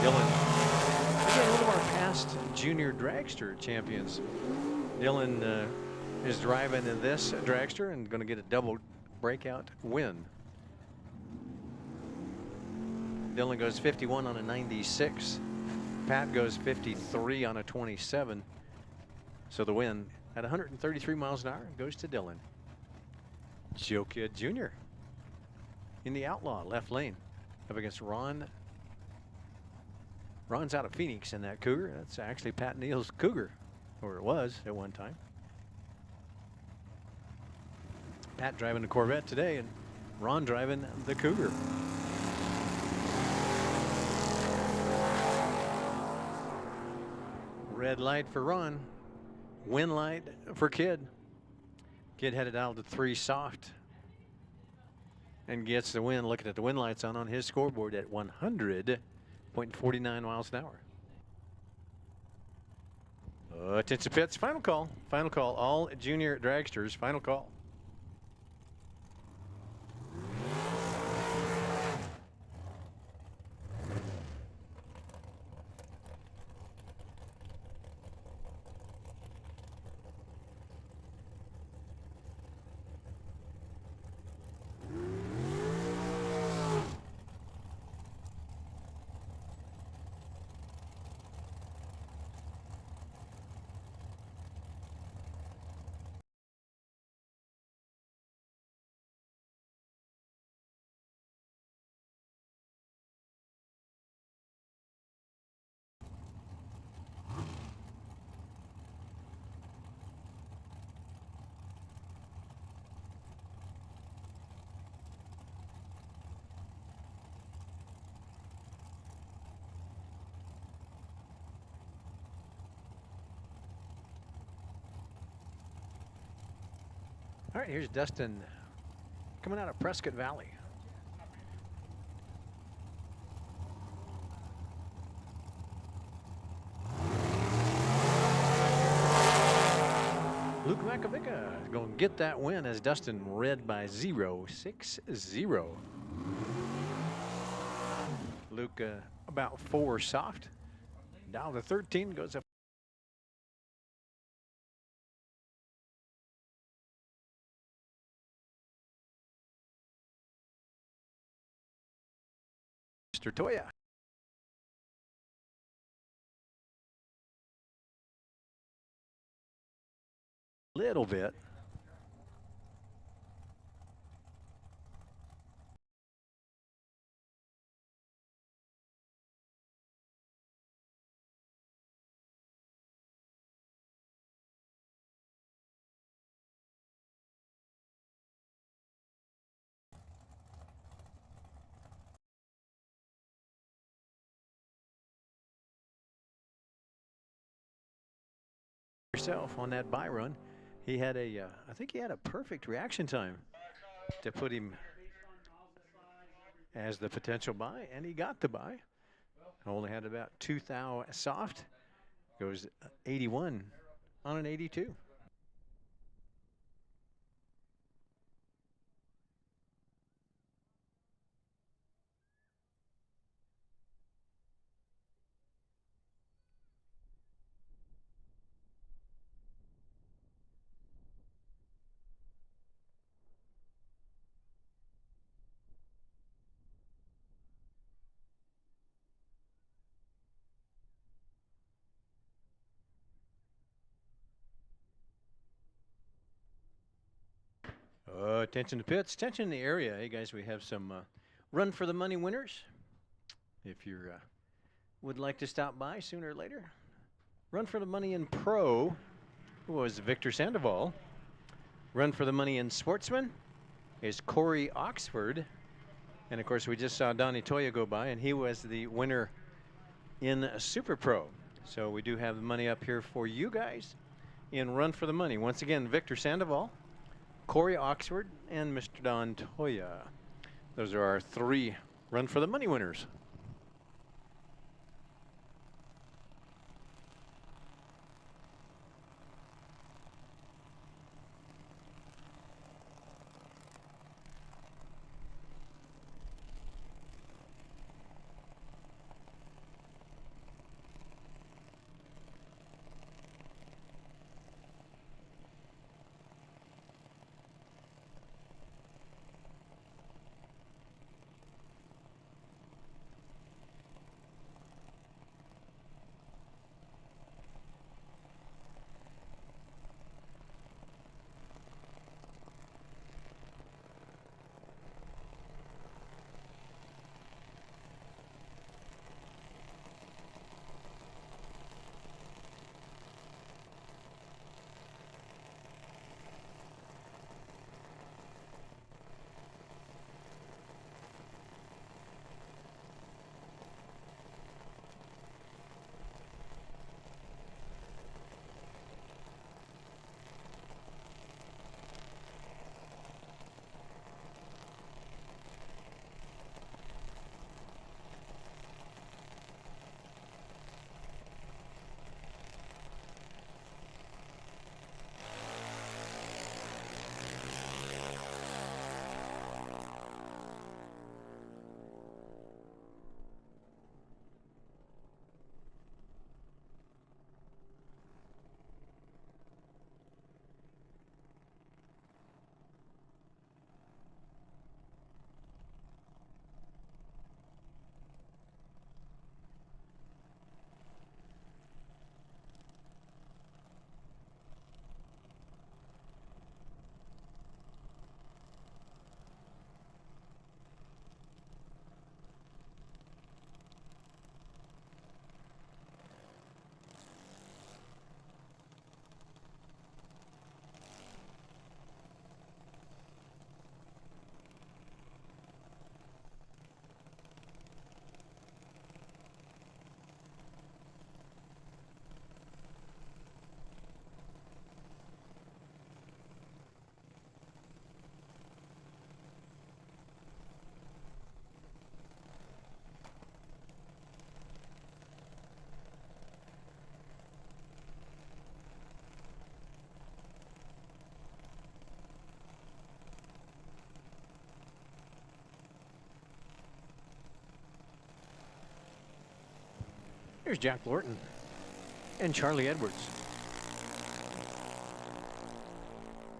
Dylan, again, one of our past junior dragster champions. Dylan is driving in this dragster and going to get a double breakout win. Dylan goes 51 on a 96. Pat goes 53 on a 27. So the win at 133 miles an hour goes to Dylan. Joe Kidd Jr. in the Outlaw left lane up against Ron. Ron's out of Phoenix in that Cougar. That's actually Pat Neal's Cougar, or it was at one time. Pat driving the Corvette today, and Ron driving the Cougar. Red light for Ron, win light for Kidd. Kidd headed out to 3 soft and gets the win. Looking at the win lights on his scoreboard at 100.49 miles an hour. Attention pits, final call. Final call, all junior dragsters, final call. All right, here's Dustin coming out of Prescott Valley. Luke Makovica going to get that win as Dustin red by 0.60. Luke about 4 soft. Down to 13 goes up. Mr. Toya. Little bit. Yourself on that buy run. He had a, I think he had a perfect reaction time to put him as the potential buy, and he got the buy. Only had about 2 thou soft. Goes 81 on an 82. Attention to pits, attention in the area. Hey guys, we have some run for the money winners. if you would like to stop by sooner or later. Run for the money in pro was Victor Sandoval. Run for the money in Sportsman is Corey Oxford. And of course, we just saw Donnie Toya go by, and he was the winner in Super Pro. So we do have the money up here for you guys in Run for the Money. Once again, Victor Sandoval, Corey Oxford, and Mr. Don Toya. Those are our 3 Run for the Money winners. Here's Jack Lorton and Charlie Edwards.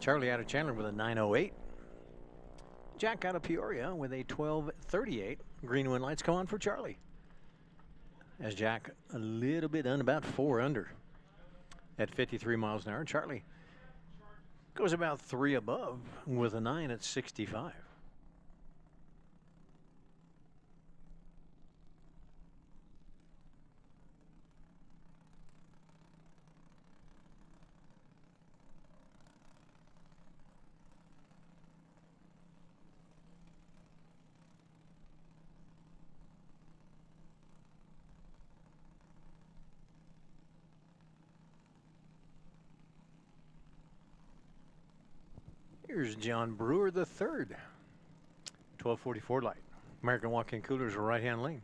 Charlie out of Chandler with a 9:08. Jack out of Peoria with a 12:38. Green wind lights come on for Charlie. As Jack a little bit about 4 under at 53 miles an hour. Charlie goes about 3 above with a 9 at 65. Here's John Brewer the third. 1244 light. American walk-in coolers right-hand lane.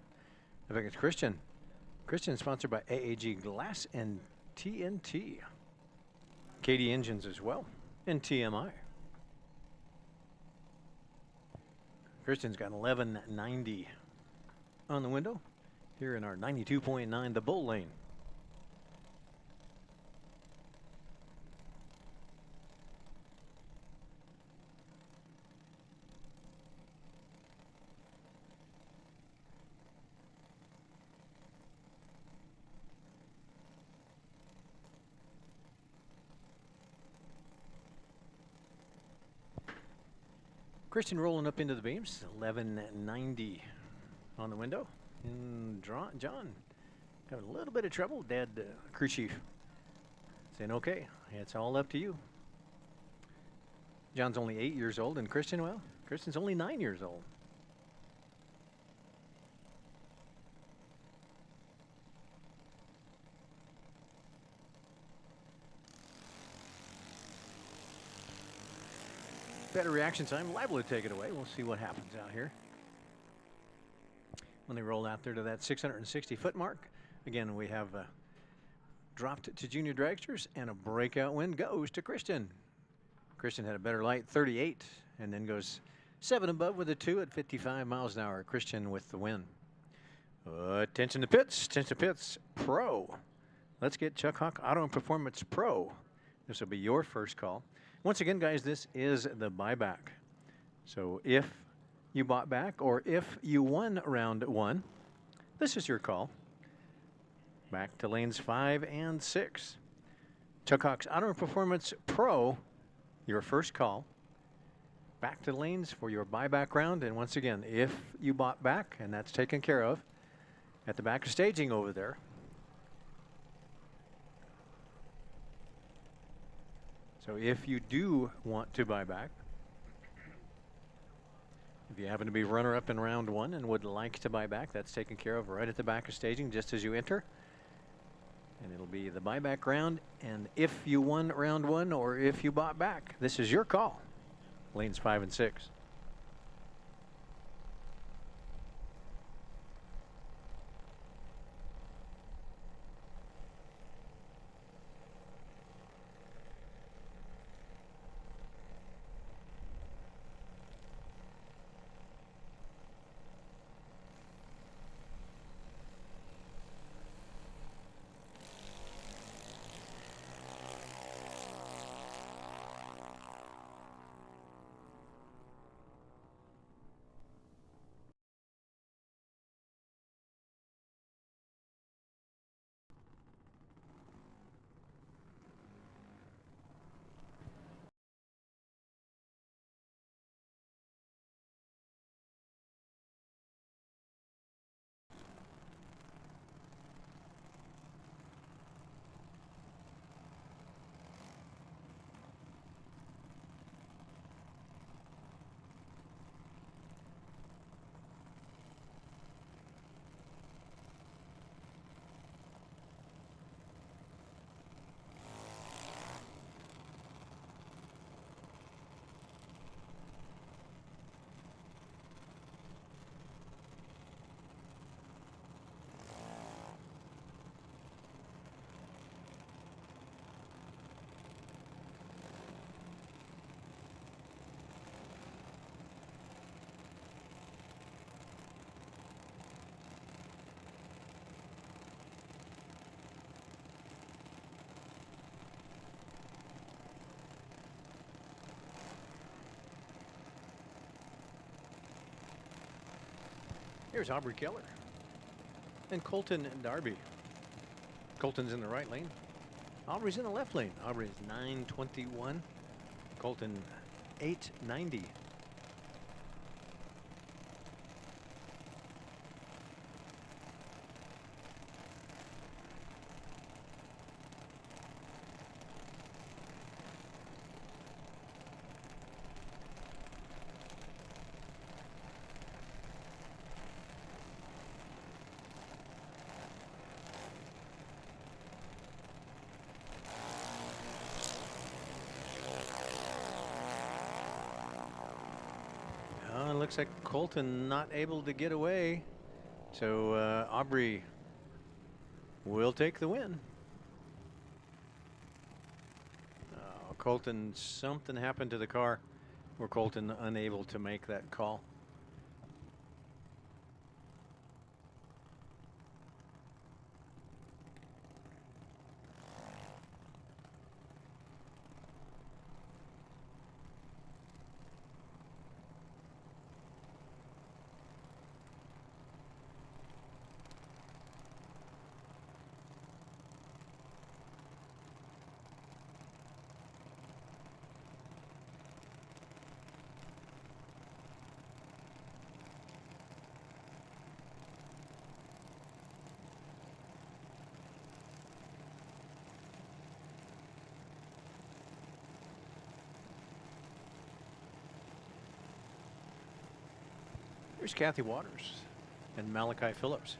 I think it's Christian. Christian sponsored by AAG Glass and TNT. KD Engines as well, and TMI. Christian's got 1190 on the window here in our 92.9 the Bull Lane. Christian rolling up into the beams, 1190 on the window. And John having a little bit of trouble. Dad, crew chief, saying, okay, it's all up to you. John's only 8 years old, and Christian, well, Christian's only 9 years old. Better reaction time, liable to take it away. We'll see what happens out here when they roll out there to that 660-foot mark. Again, we have dropped to junior dragsters, and a breakout win goes to Christian. Christian had a better light, 38, and then goes 7 above with a 2 at 55 miles an hour. Christian with the win. Attention to pits, Pro. Let's get Chuck Hawk Auto and Performance Pro. This will be your first call. Once again, guys, this is the buyback. So if you bought back or if you won round 1, this is your call. Back to lanes 5 and 6. Chuck Hawk's Auto and Performance Pro, your first call. Back to lanes for your buyback round. And once again, if you bought back, and that's taken care of at the back of staging over there. So if you do want to buy back, if you happen to be runner-up in round 1 and would like to buy back, that's taken care of right at the back of staging just as you enter. And it'll be the buyback round. And if you won round 1 or if you bought back, this is your call. Lanes 5 and 6. Here's Aubrey Keller and Colton Darby. Colton's in the right lane. Aubrey's in the left lane. Aubrey's 921. Colton 890. Looks like Colton not able to get away. So Aubrey will take the win. Colton, something happened to the car where Colton unable to make that call. Here's Kathy Waters and Malachi Phillips.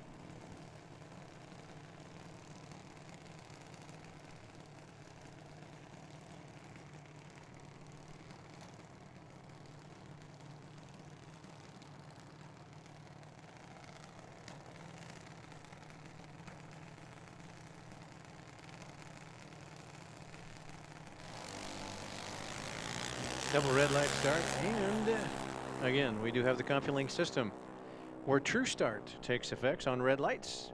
Double red light start, and again, we do have the CompuLink system where true start takes effects on red lights.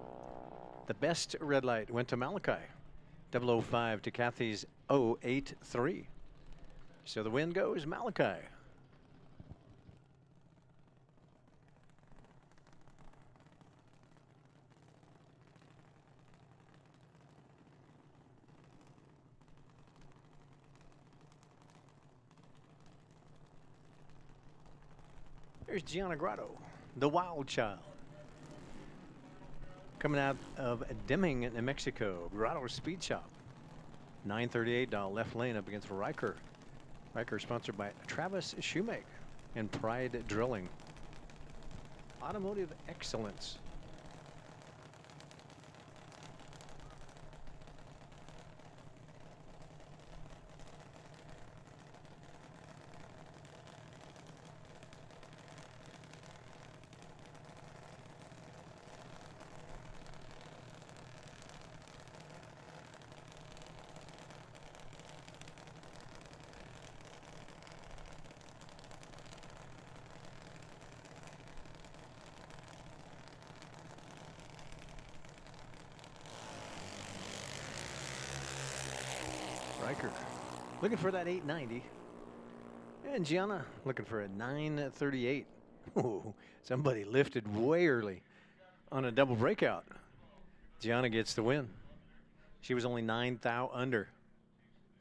The best red light went to Malachi, 005 to Kathy's 083. So the win goes Malachi. There's Gianna Grotto, the wild child. Coming out of Deming, New Mexico, Grotto's Speed Shop. 938 down left lane up against Riker. Riker sponsored by Travis Shoemake and Pride Drilling. Automotive excellence. Riker looking for that 890. And Gianna looking for a 938. Ooh, somebody lifted way early on a double breakout. Gianna gets the win. She was only 9 thou under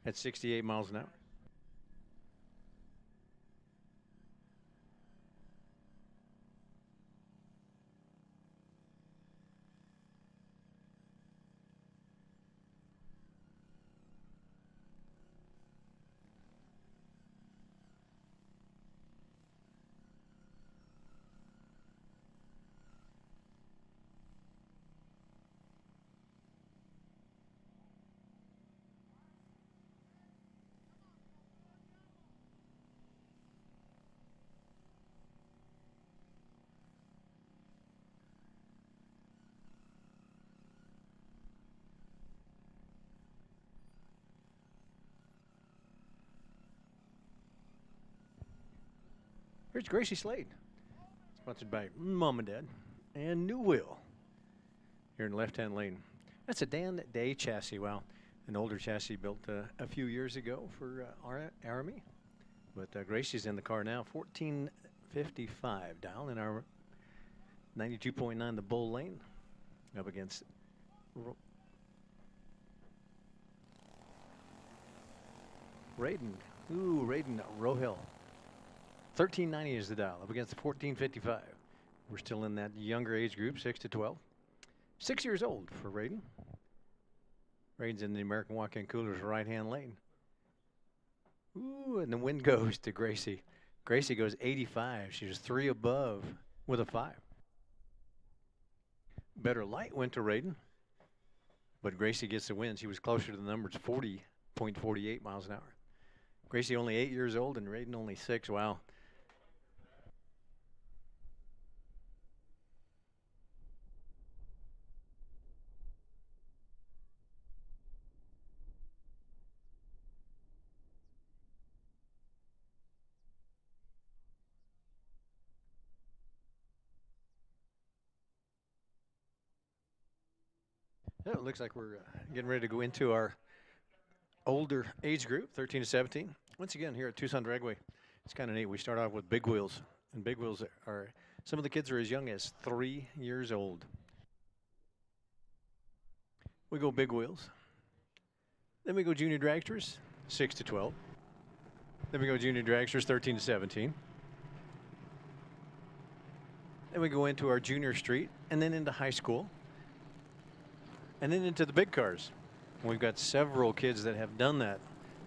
at 68 miles an hour. Here's Gracie Slade, sponsored by Mom and Dad and New Wheel here in the left-hand lane. That's a Dan Day chassis. Well, an older chassis built a few years ago for Army. But Gracie's in the car now, 1455 down in our 92.9 the Bull Lane up against Raiden. Ooh, Raiden Rohill. 1390 is the dial up against the 1455. We're still in that younger age group, 6 to 12. 6 years old for Raiden. Raiden's in the American Walk-In Coolers right-hand lane. Ooh, and the win goes to Gracie. Gracie goes 85. She was 3 above with a 5. Better light went to Raiden, but Gracie gets the win. She was closer to the numbers, 40.48 miles an hour. Gracie only 8 years old and Raiden only 6. Wow. Yeah, it looks like we're getting ready to go into our older age group, 13 to 17. Once again, here at Tucson Dragway, it's kind of neat. We start off with big wheels, and big wheels are, some of the kids are as young as 3 years old. We go big wheels. Then we go junior dragsters, 6 to 12. Then we go junior dragsters, 13 to 17. Then we go into our junior street, and then into high school, and then into the big cars. We've got several kids that have done that,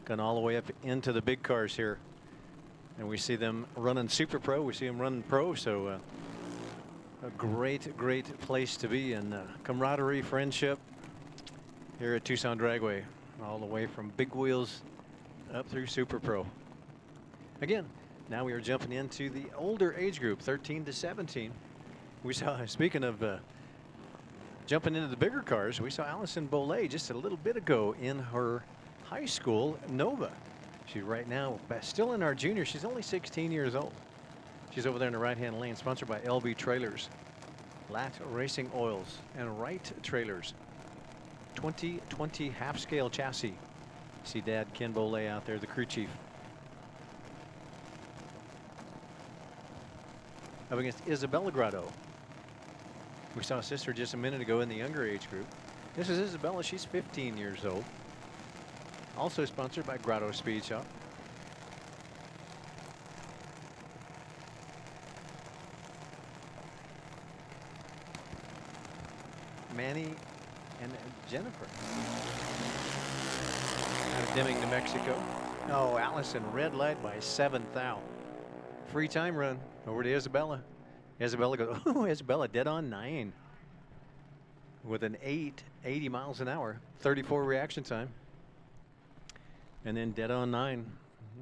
gone all the way up into the big cars here. And we see them running Super Pro. We see them running Pro. So A great, great place to be, and camaraderie, friendship here at Tucson Dragway, all the way from big wheels up through Super Pro. Again, now we are jumping into the older age group, 13 to 17. We saw, speaking of jumping into the bigger cars, we saw Allison Bollet just a little bit ago in her high school Nova. She's right now still in our junior. She's only 16 years old. She's over there in the right-hand lane, sponsored by LB Trailers, Lat Racing Oils, and Wright Trailers. 2020 half-scale chassis. See Dad Ken Bollet out there, the crew chief. Up against Isabella Grotto. We saw a sister just a minute ago in the younger age group. This is Isabella. She's 15 years old. Also sponsored by Grotto Speed Shop. Manny and Jennifer. Out of Deming, New Mexico. Oh, Allison, red light by 7th. Free time run over to Isabella. Isabella goes, oh, Isabella dead on 9 with an 80 miles an hour, 34 reaction time. And then dead on 9.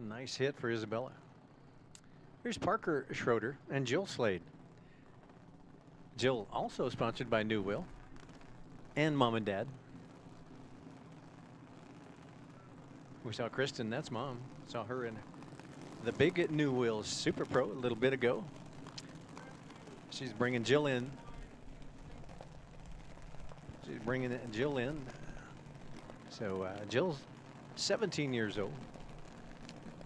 Nice hit for Isabella. Here's Parker Schroeder and Jill Slade. Jill also sponsored by New Wheel and Mom and Dad. We saw Kristen, that's Mom. Saw her in the big New Wheel Super Pro a little bit ago. She's bringing Jill in. She's bringing Jill in. So Jill's 17 years old.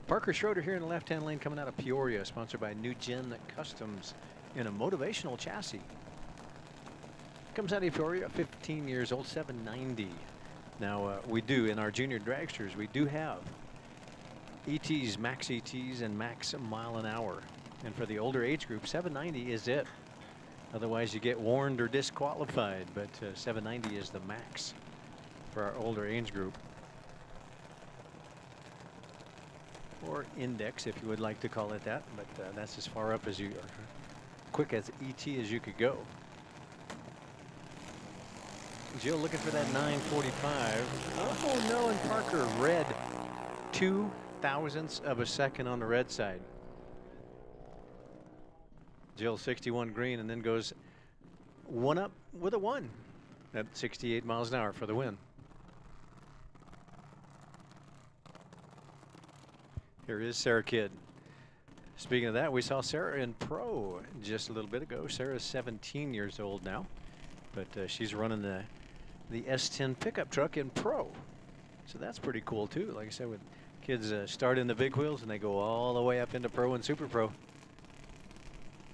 Parker Schroeder here in the left-hand lane coming out of Peoria, sponsored by New Gen Customs in a motivational chassis. Comes out of Peoria, 15 years old, 790. Now we do in our junior dragsters, we do have ETs, max ETs, and max mile an hour. And for the older age group, 790 is it. Otherwise, you get warned or disqualified. But 790 is the max for our older age group. Or index, if you would like to call it that. But that's as far up as you are, quick as ET as you could go. Jill looking for that 945. Oh no, and Parker red. 0.02 of a second on the red side. Jill 61 green and then goes one up with a 1 at 68 miles an hour for the win. Here is Sarah Kidd. Speaking of that, we saw Sarah in pro just a little bit ago. Sarah's 17 years old now, but she's running the S10 pickup truck in pro. So that's pretty cool too. Like I said, with kids start in the big wheels and they go all the way up into pro and super pro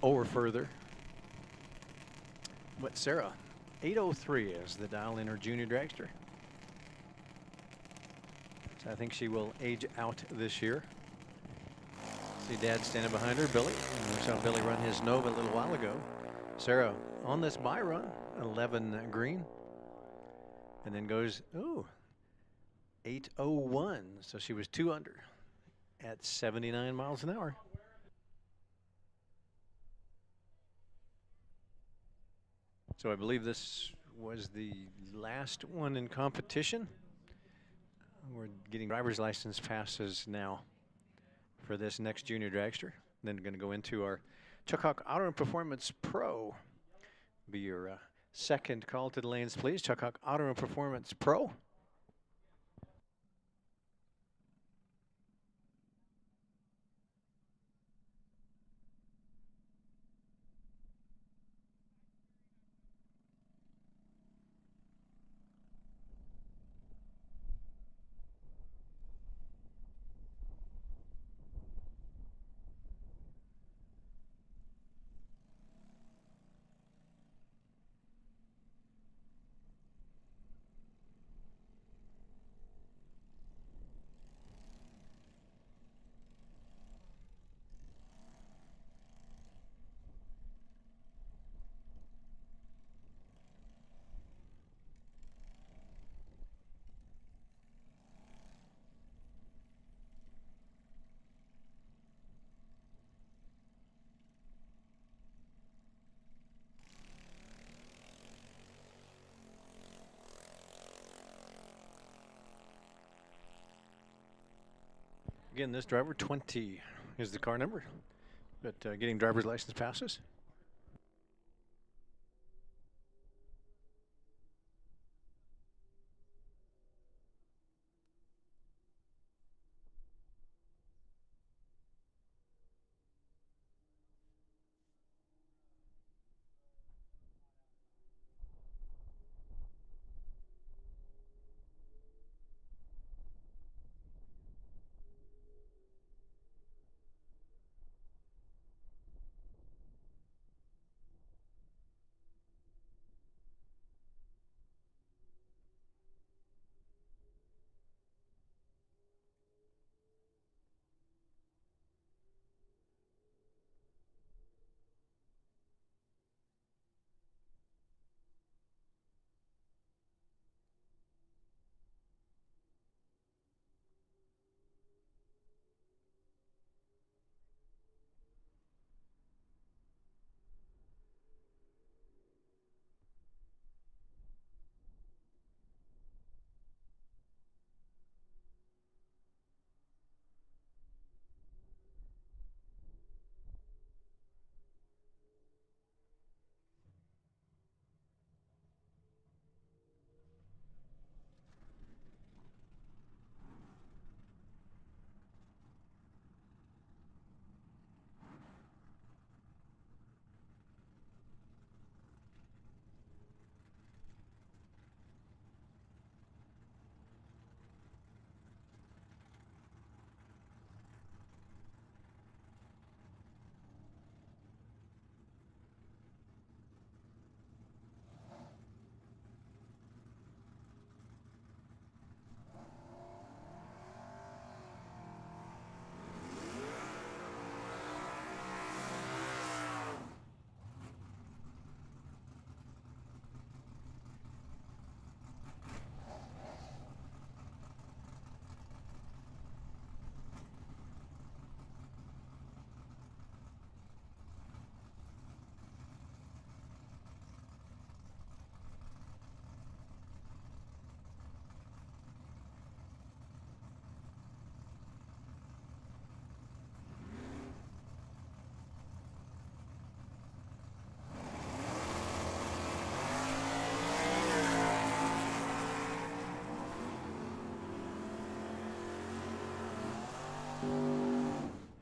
or further. But Sarah, 803 is the dial in her junior dragster. So I think she will age out this year. See Dad standing behind her, Billy. And we saw Billy run his Nova a little while ago. Sarah on this buy run, 11 green. And then goes, ooh, 801. So she was 2 under at 79 miles an hour. So I believe this was the last one in competition. We're getting driver's license passes now for this next junior dragster. Then going to go into our Chuck Hawk Auto and Performance Pro. Be your second call to the lanes, please. Chuck Hawk Auto and Performance Pro. Again, this driver, 20 is the car number, but getting driver's license passes.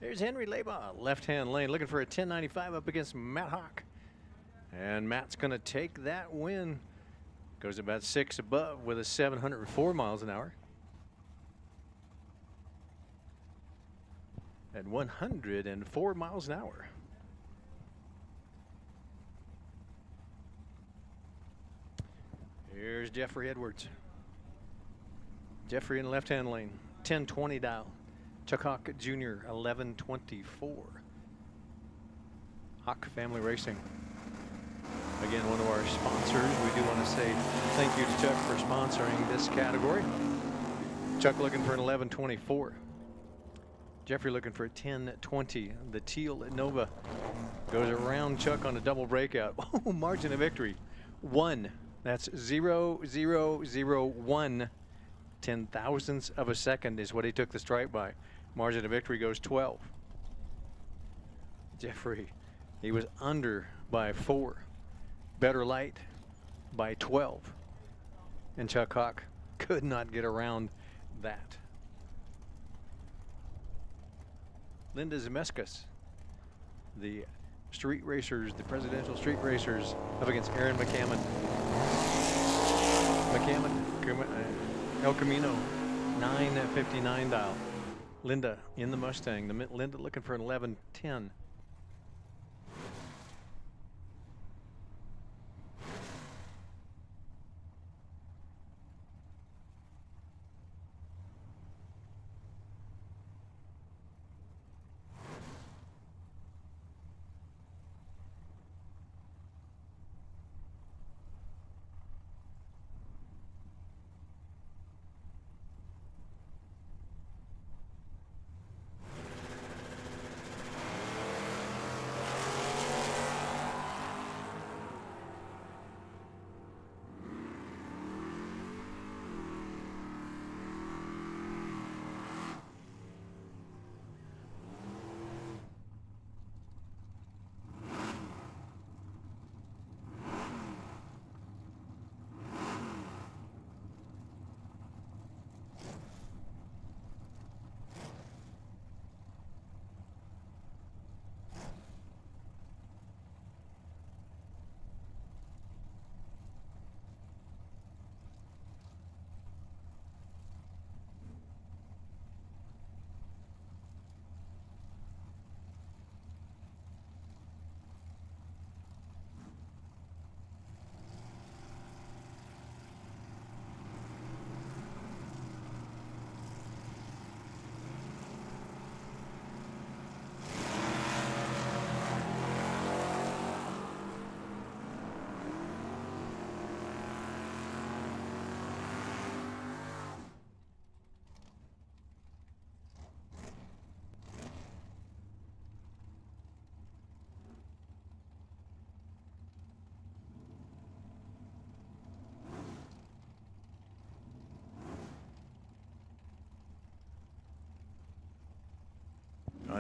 There's Henry Leba, left-hand lane, looking for a 1095 up against Matt Hawk. And Matt's going to take that win. Goes about 6 above with a 704 miles an hour. At 104 miles an hour. Here's Jeffrey Edwards. Jeffrey in the left-hand lane, 1020 dial. Chuck Hawk Jr., 1124. Hawk Family Racing. Again, one of our sponsors. We do want to say thank you to Chuck for sponsoring this category. Chuck looking for an 1124. Jeffrey looking for a 1020. The Teal Nova goes around Chuck on a double breakout. Oh, margin of victory, 1. That's 0.0001. 10 thousandths of a second is what he took the stripe by. Margin of victory goes 12. Jeffrey, he was under by 4. Better light by 12. And Chuck Hawk could not get around that. Linda Zemescas, the street racers, the presidential street racers, up against Aaron McCammon. El Camino, 959 dial. Linda in the Mustang. Linda looking for an 1110.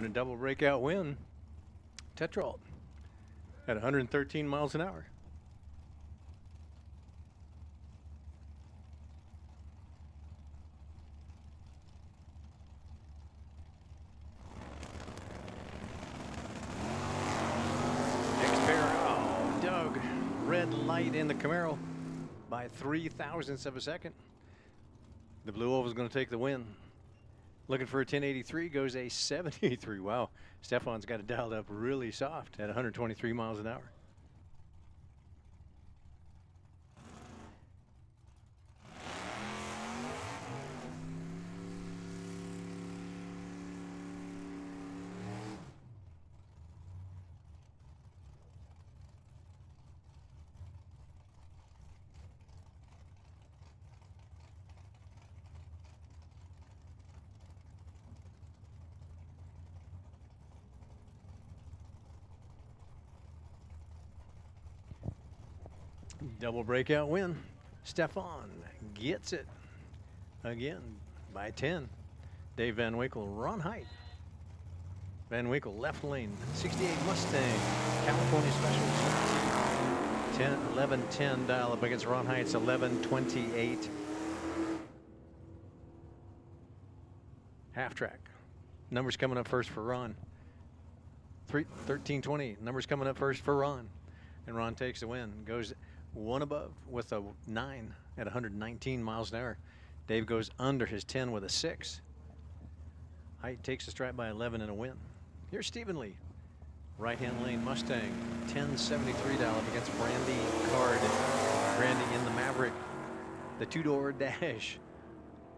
On a double breakout win, Tetralt at 113 miles an hour. Next pair, oh, Doug, red light in the Camaro by 0.03 of a second. The Blue Oval is going to take the win. Looking for a 1083, goes a 73. Wow, Stefan's got it dialed up really soft at 123 miles an hour. Double breakout win. Stefan gets it again by 10. Dave Van Winkle, Ron Height. Van Winkle, left lane, 68 Mustang, California Specials. 10, 11, 10 dial up against Ron Height's 11, 28. Half track. Numbers coming up first for Ron. 13, 20. Numbers coming up first for Ron. And Ron takes the win. Goes one above with a 9 at 119 miles an hour. Dave goes under his 10 with a 6. Height takes the stripe by 11 and a win. Here's Stephen Lee. Right-hand lane Mustang, 1073 dial up against Brandy Card. Brandy in the Maverick. The two-door dash.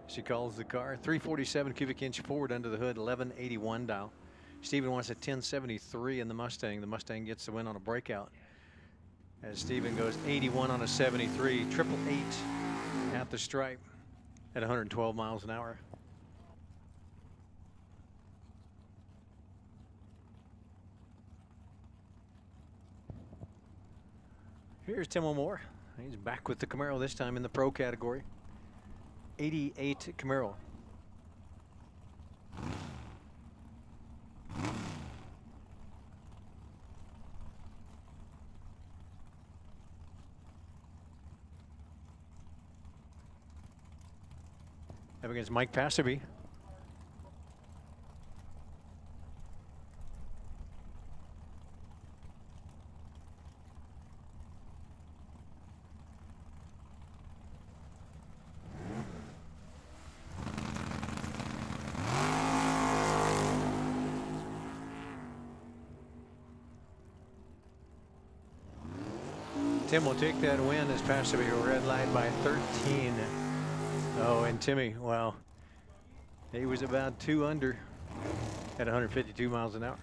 She calls the car. 347 cubic inch Ford under the hood, 1181 dial. Stephen wants a 1073 in the Mustang. The Mustang gets the win on a breakout. As Stephen goes 81 on a 73, 888 at the stripe at 112 miles an hour. Here's Tim O'More. He's back with the Camaro, this time in the Pro category. 88 Camaro. Up against Mike Passaby. Tim will take that win as Passaby red light by 13. Oh, and Timmy, well, he was about 2 under at 152 miles an hour.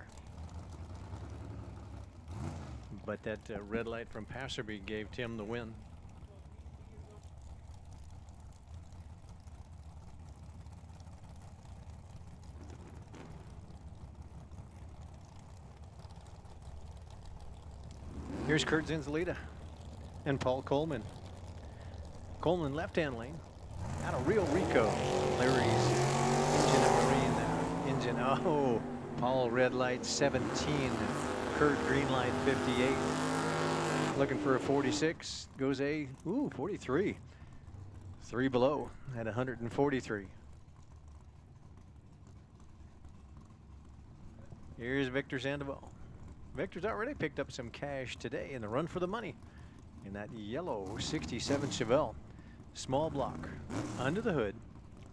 But that red light from Passaby gave Tim the win. Here's Kurt Zinzalita and Paul Coleman. Coleman left-hand lane. Out of Rio Rico. Larry's engine and marine engine. Oh, Paul red light 17. Kurt green light 58. Looking for a 46. Goes a 43. 3 below at 143. Here's Victor Sandoval. Victor's already picked up some cash today in the run for the money in that yellow 67 Chevelle. Small block, under the hood,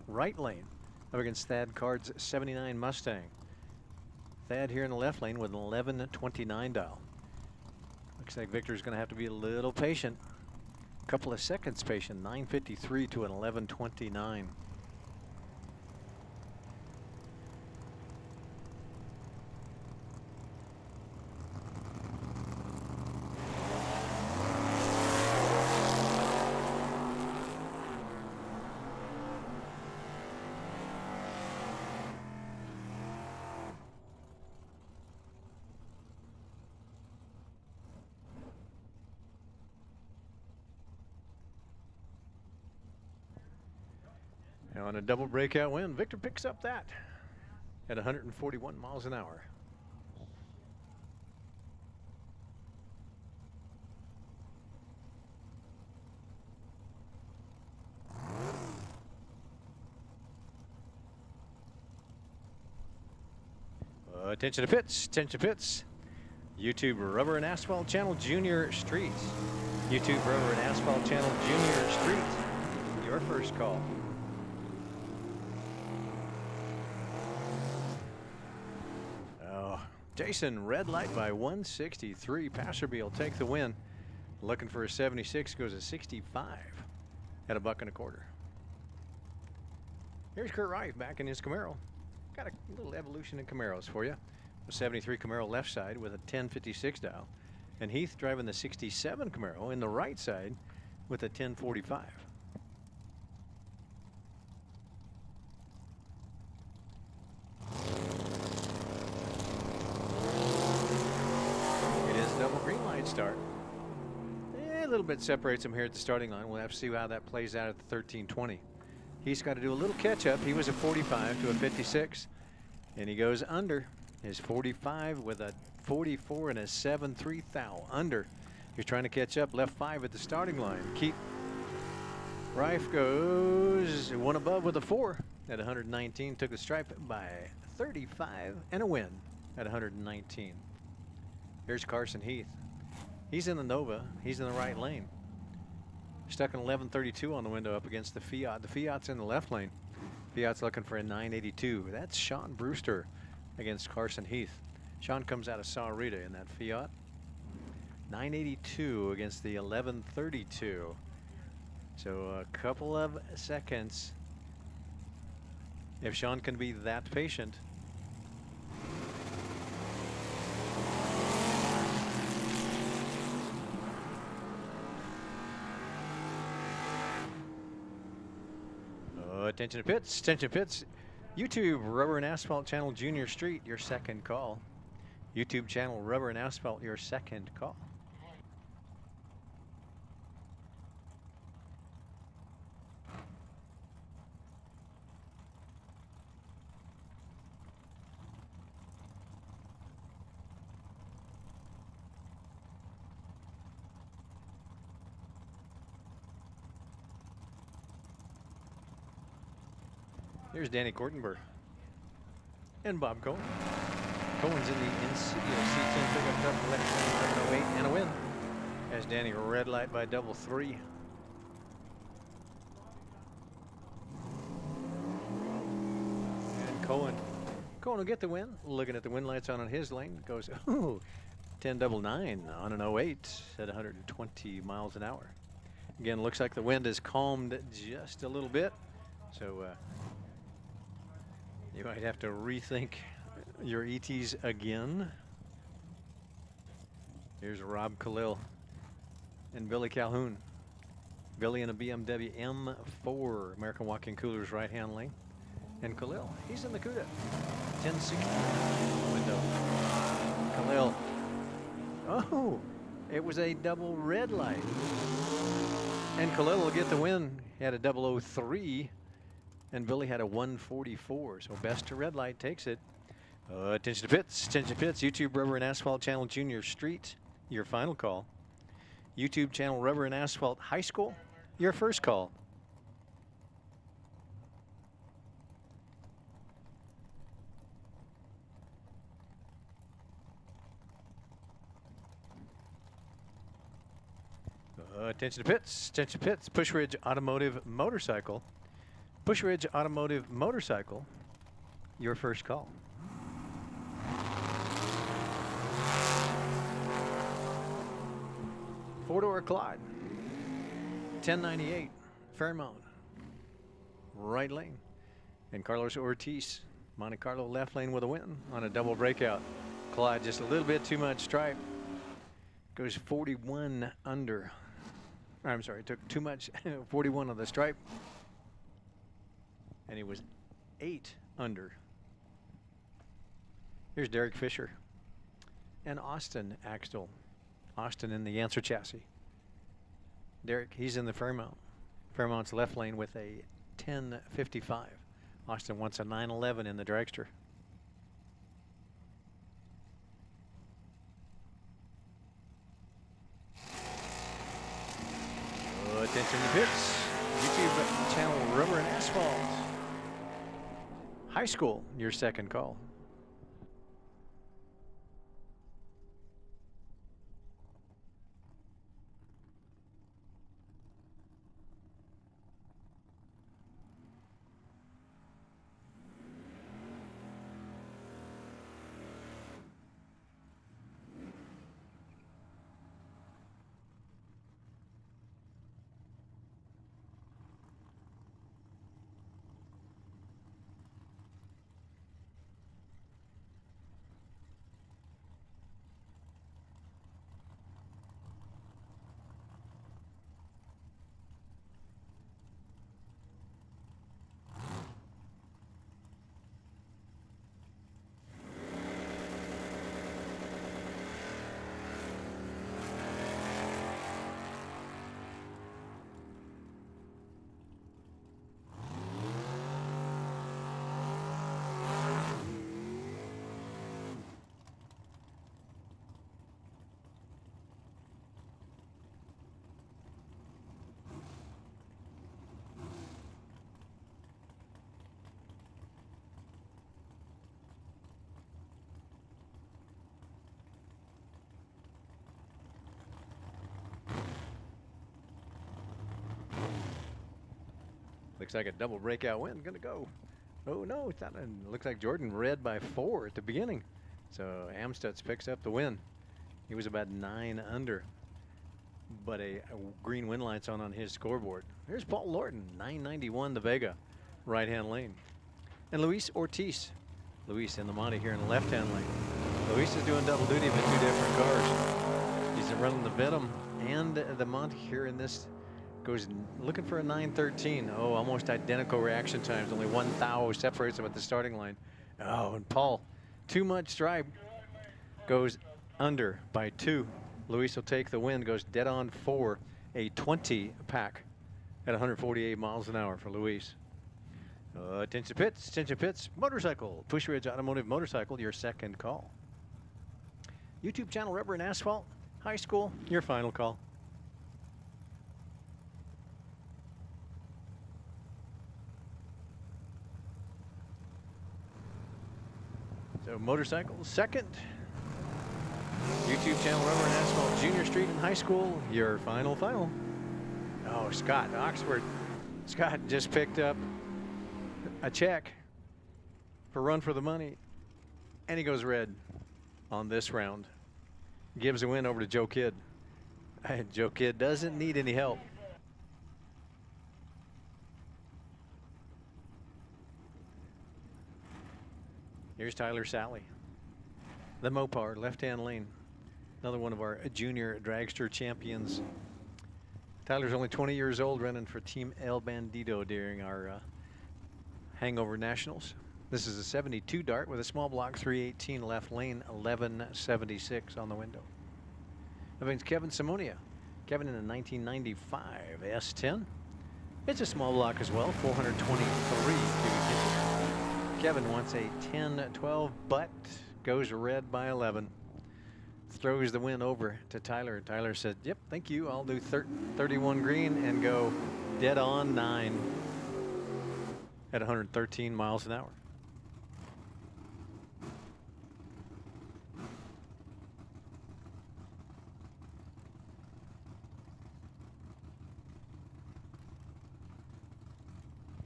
right lane, up against Thad Card's 79 Mustang. Thad here in the left lane with an 1129 dial. Looks like Victor's going to have to be a little patient. A couple of seconds patient, 953 to an 1129. On a double breakout win, Victor picks up that at 141 miles an hour. Attention to pits, attention to pits. YouTube Rubber and Asphalt Channel Junior Street. YouTube Rubber and Asphalt Channel Junior Street. Your first call. Oh, Jason, red light by 163. Passerby will take the win. Looking for a 76, goes a 65 at $1.25. Here's Kurt Reif back in his Camaro. Got a little evolution in Camaros for you. A 73 Camaro left side with a 1056 dial. And Heath driving the 67 Camaro in the right side with a 1045. It is double green light start. A little bit separates him here at the starting line. We'll have to see how that plays out at the 1320. He's got to do a little catch up. He was a 45 to a 56, and he goes under his 45 with a 44 and a 7.3 thou under. He's trying to catch up. Left 5 at the starting line. Keep Reif goes one above with a 4 at 119. Took the stripe by 35 and a win at 119. Here's Carson Heath. He's in the Nova. He's in the right lane. Stuck in 1132 on the window up against the Fiat. The Fiat's in the left lane. Fiat's looking for a 982. That's Sean Brewster against Carson Heath. Sean comes out of Saurita in that Fiat. 982 against the 1132. So a couple of seconds. If Sean can be that patient. Attention to pits, attention pits. YouTube Rubber and Asphalt Channel Junior Street, your second call. YouTube channel Rubber and Asphalt, your second call. Here's Danny Kortenberg and Bob Cohen. Cohen's in the Insidio C10 pickup truck, left lane, 08 and a win. As Danny red light by double 3. And Cohen will get the win. Looking at the win lights on his lane, goes 10.99 on an 08 at 120 miles an hour. Again, looks like the wind has calmed just a little bit, so you might have to rethink your ETs again. Here's Rob Khalil and Billy Calhoun. Billy in a BMW M4 American Walk-In Coolers right-hand lane. And Khalil, he's in the CUDA. 1060 window. Khalil. Oh, it was a double red light. And Khalil will get the win. He had a 003. And Billy had a 144, so best to red light takes it. Attention to pits, attention to pits. YouTube Rubber and Asphalt Channel Junior Street, your final call. YouTube channel Rubber and Asphalt High School, your first call. Attention to pits, attention to pits. Push Ridge Automotive Motorcycle. Push Ridge Automotive Motorcycle, your first call. Four-door Clyde, 1098, Fairmount, right lane. And Carlos Ortiz, Monte Carlo left lane with a win on a double breakout. Clyde just a little bit too much stripe. Goes 41 under. I'm sorry, took too much, 41 on the stripe. And he was 8 under. Here's Derek Fisher and Austin Axtell. Austin in the Answer chassis. Derek, he's in the Fairmount. Fairmount's left lane with a 1055. Austin wants a 911 in the dragster. Attention to pits. YouTube channel Rubber and Asphalt. High school, your second call. Looks like a double breakout win. Gonna go. Oh no, it's not. Looks like Jordan red by 4 at the beginning. So Amstutz picks up the win. He was about 9 under. But a green win light's on his scoreboard. Here's Paul Lorton, 991 the Vega, right-hand lane. And Luis Ortiz. Luis in the Monte here in the left-hand lane. Luis is doing double duty with 2 different cars. He's running the Venom and the Monte here in this. Goes looking for a 913. Oh, almost identical reaction times. Only 1 thou separates them at the starting line. Oh, and Paul, too much stripe. Goes under by 2. Luis will take the win. Goes dead on 4. A 20 pack at 148 miles an hour for Luis. Attention pits. Attention pits. Motorcycle. Push Ridge Automotive Motorcycle. Your second call. YouTube channel Rubber and Asphalt. High school. Your final call. So motorcycle second. YouTube channel Rubber and Asphalt Junior Street and High School. Your final. Oh, Scott, Oxford. Scott just picked up a check for Run for the Money, and he goes red on this round. Gives a win over to Joe Kidd. Joe Kidd doesn't need any help. Here's Tyler Sally. The Mopar, left-hand lane. Another one of our junior dragster champions. Tyler's only 20 years old, running for Team El Bandito during our Hangover Nationals. This is a 72 dart with a small block 318 left lane, 1176 on the window. That brings Kevin Simonia. Kevin in a 1995 S10. It's a small block as well, 423 cubic inches. Kevin wants a 10-12, but goes red by 11. Throws the win over to Tyler. Tyler said, yep, thank you. I'll do 31 green and go dead on 9 at 113 miles an hour.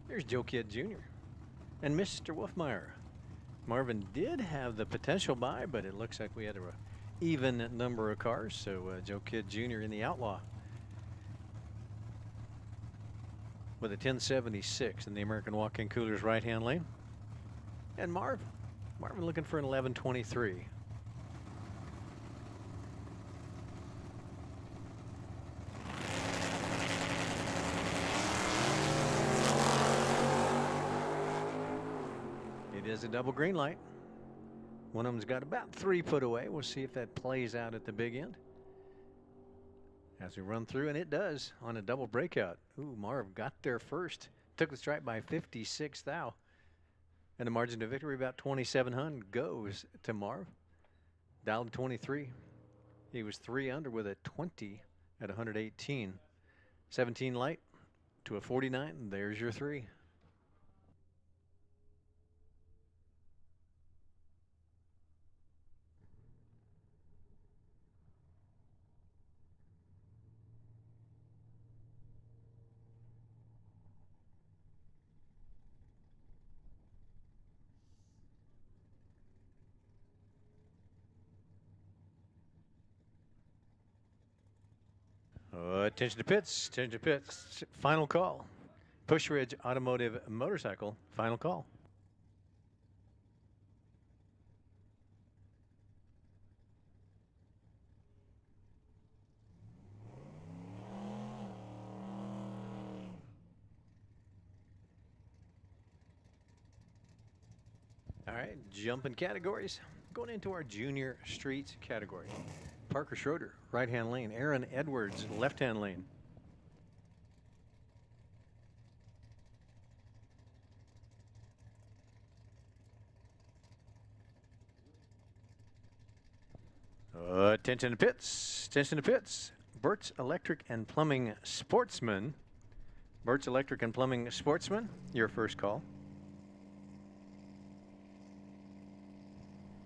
Here's Joe Kidd Jr. and Mr. Wolfmeyer. Marvin did have the potential buy, but it looks like we had an even number of cars. So Joe Kidd Jr. in the Outlaw with a 1076 in the American Walk-In Coolers right-hand lane. And Marvin looking for an 1123. It is a double green light. One of them's got about 3 foot away. We'll see if that plays out at the big end as we run through, and it does on a double breakout. Ooh, Marv got there first. Took the stripe by 56 thou. And the margin of victory about 2,700 goes to Marv. Dialed to 23. He was 3 under with a 20 at 118. 17 light to a 49. There's your 3. Attention to pits. Attention to pits. Final call. Push Ridge Automotive Motorcycle. Final call. All right, jumping categories. Going into our junior street category. Parker Schroeder, right-hand lane. Aaron Edwards, left-hand lane. Attention to pits. Attention to pits. Burt's Electric and Plumbing Sportsman. Burt's Electric and Plumbing Sportsman, your first call.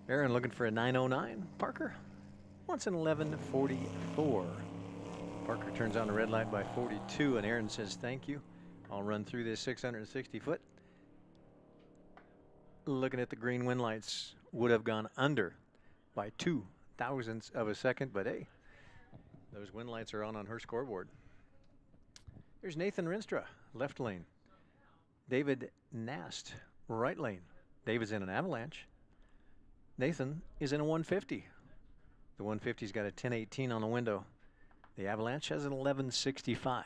Aaron looking for a 909. Parker wants an 1144. Parker turns on the red light by 42, and Aaron says thank you. I'll run through this 660 foot. Looking at the green wind lights, would have gone under by 0.02 of a second, but hey, those wind lights are on her scoreboard. Here's Nathan Rinstra, left lane. David Nast, right lane. David's in an Avalanche. Nathan is in a 150. The 150's got a 1018 on the window. The Avalanche has an 1165.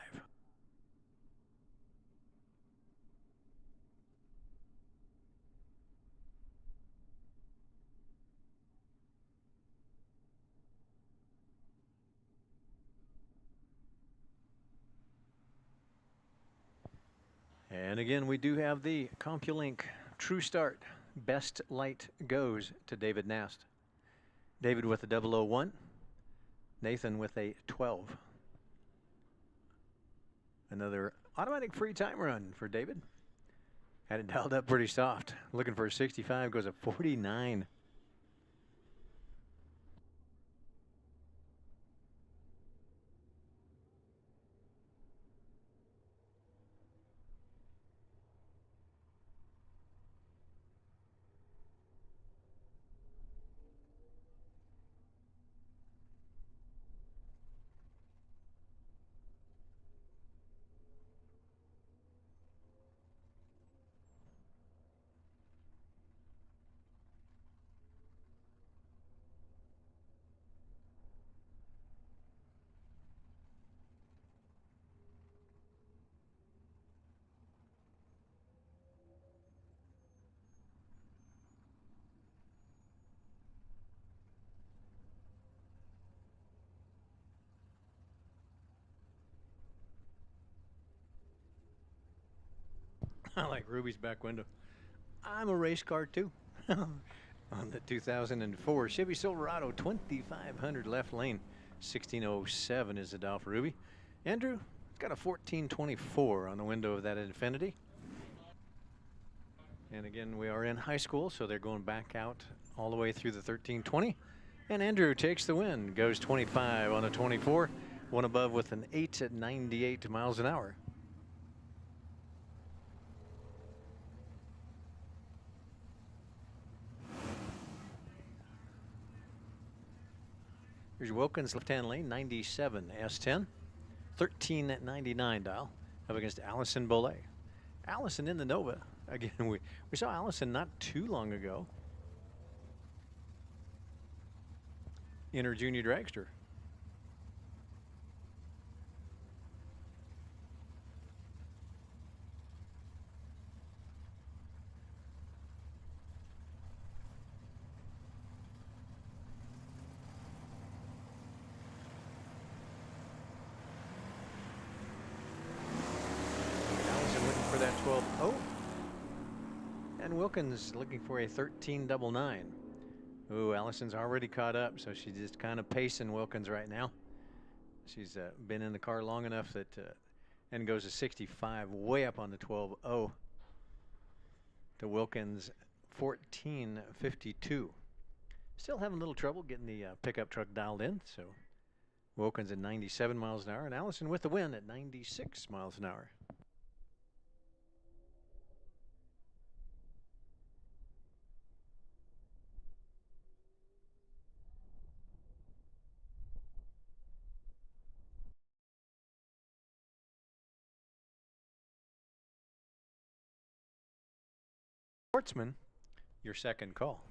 And again, we do have the CompuLink True Start. Best light goes to David Nast. David with a 001. Nathan with a 12. Another automatic free time run for David. Had it dialed up pretty soft. Looking for a 65, goes a 49. I like Ruby's back window. I'm a race car too. On the 2004 Chevy Silverado 2500 left lane. 1607 is the dial for Ruby. Andrew got a 1424 on the window of that Infiniti. And again, we are in high school, so they're going back out all the way through the 1320. And Andrew takes the win, goes 25 on a 24, one above with an 8 at 98 miles an hour. Here's Wilkins, left-hand lane, 97 S10, 13 at 99 dial, up against Allison Bollet. Allison in the Nova. Again, we saw Allison not too long ago in her junior dragster. That 12-0. And Wilkins looking for a 13.99. Ooh, Allison's already caught up, so she's just kind of pacing Wilkins right now. She's been in the car long enough that and goes to 65, way up on the 12.0 to Wilkins 14.52. Still having a little trouble getting the pickup truck dialed in, so Wilkins at 97 miles an hour, and Allison with the win at 96 miles an hour. Sportsman, your second call.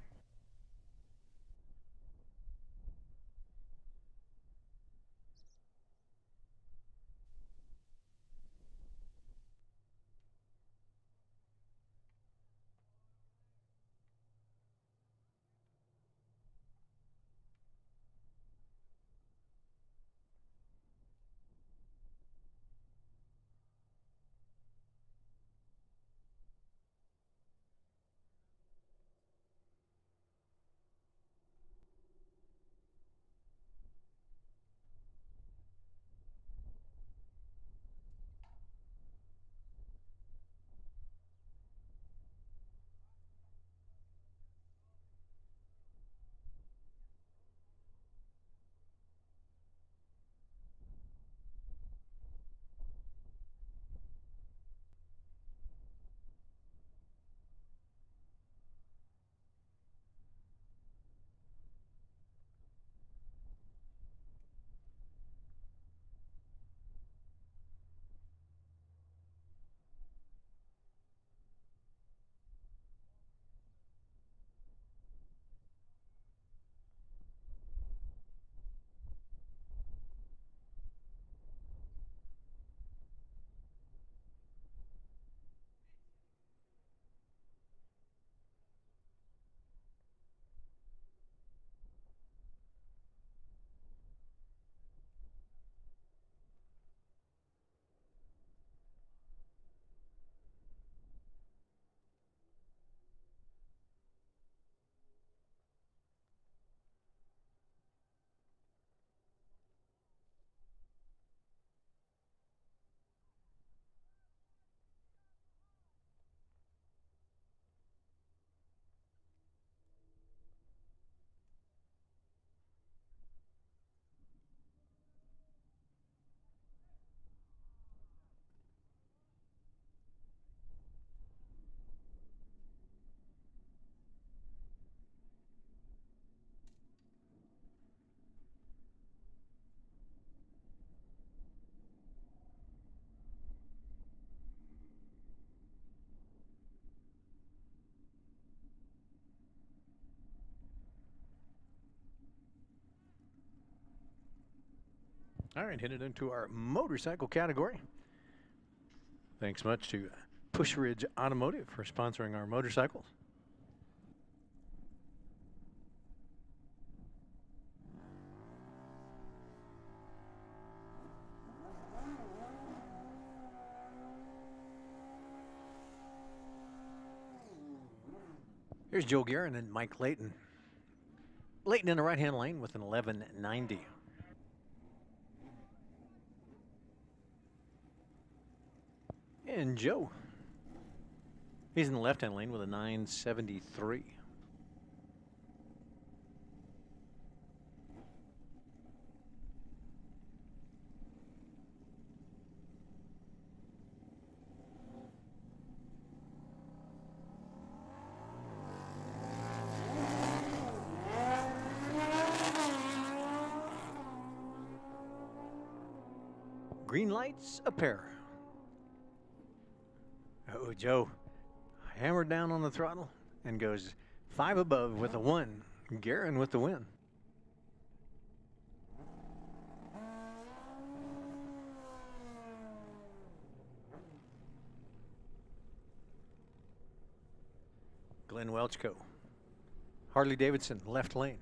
All right, headed into our motorcycle category. Thanks much to Push Ridge Automotive for sponsoring our motorcycles. Here's Joe Guerin and Mike Layton. Layton in the right-hand lane with an 11.90. And Joe, he's in the left-hand lane with a 9.73. Green lights a pair. Oh, Joe hammered down on the throttle and goes 5 above with a 1. Guerin with the win. Glenn Welchco. Harley Davidson, left lane.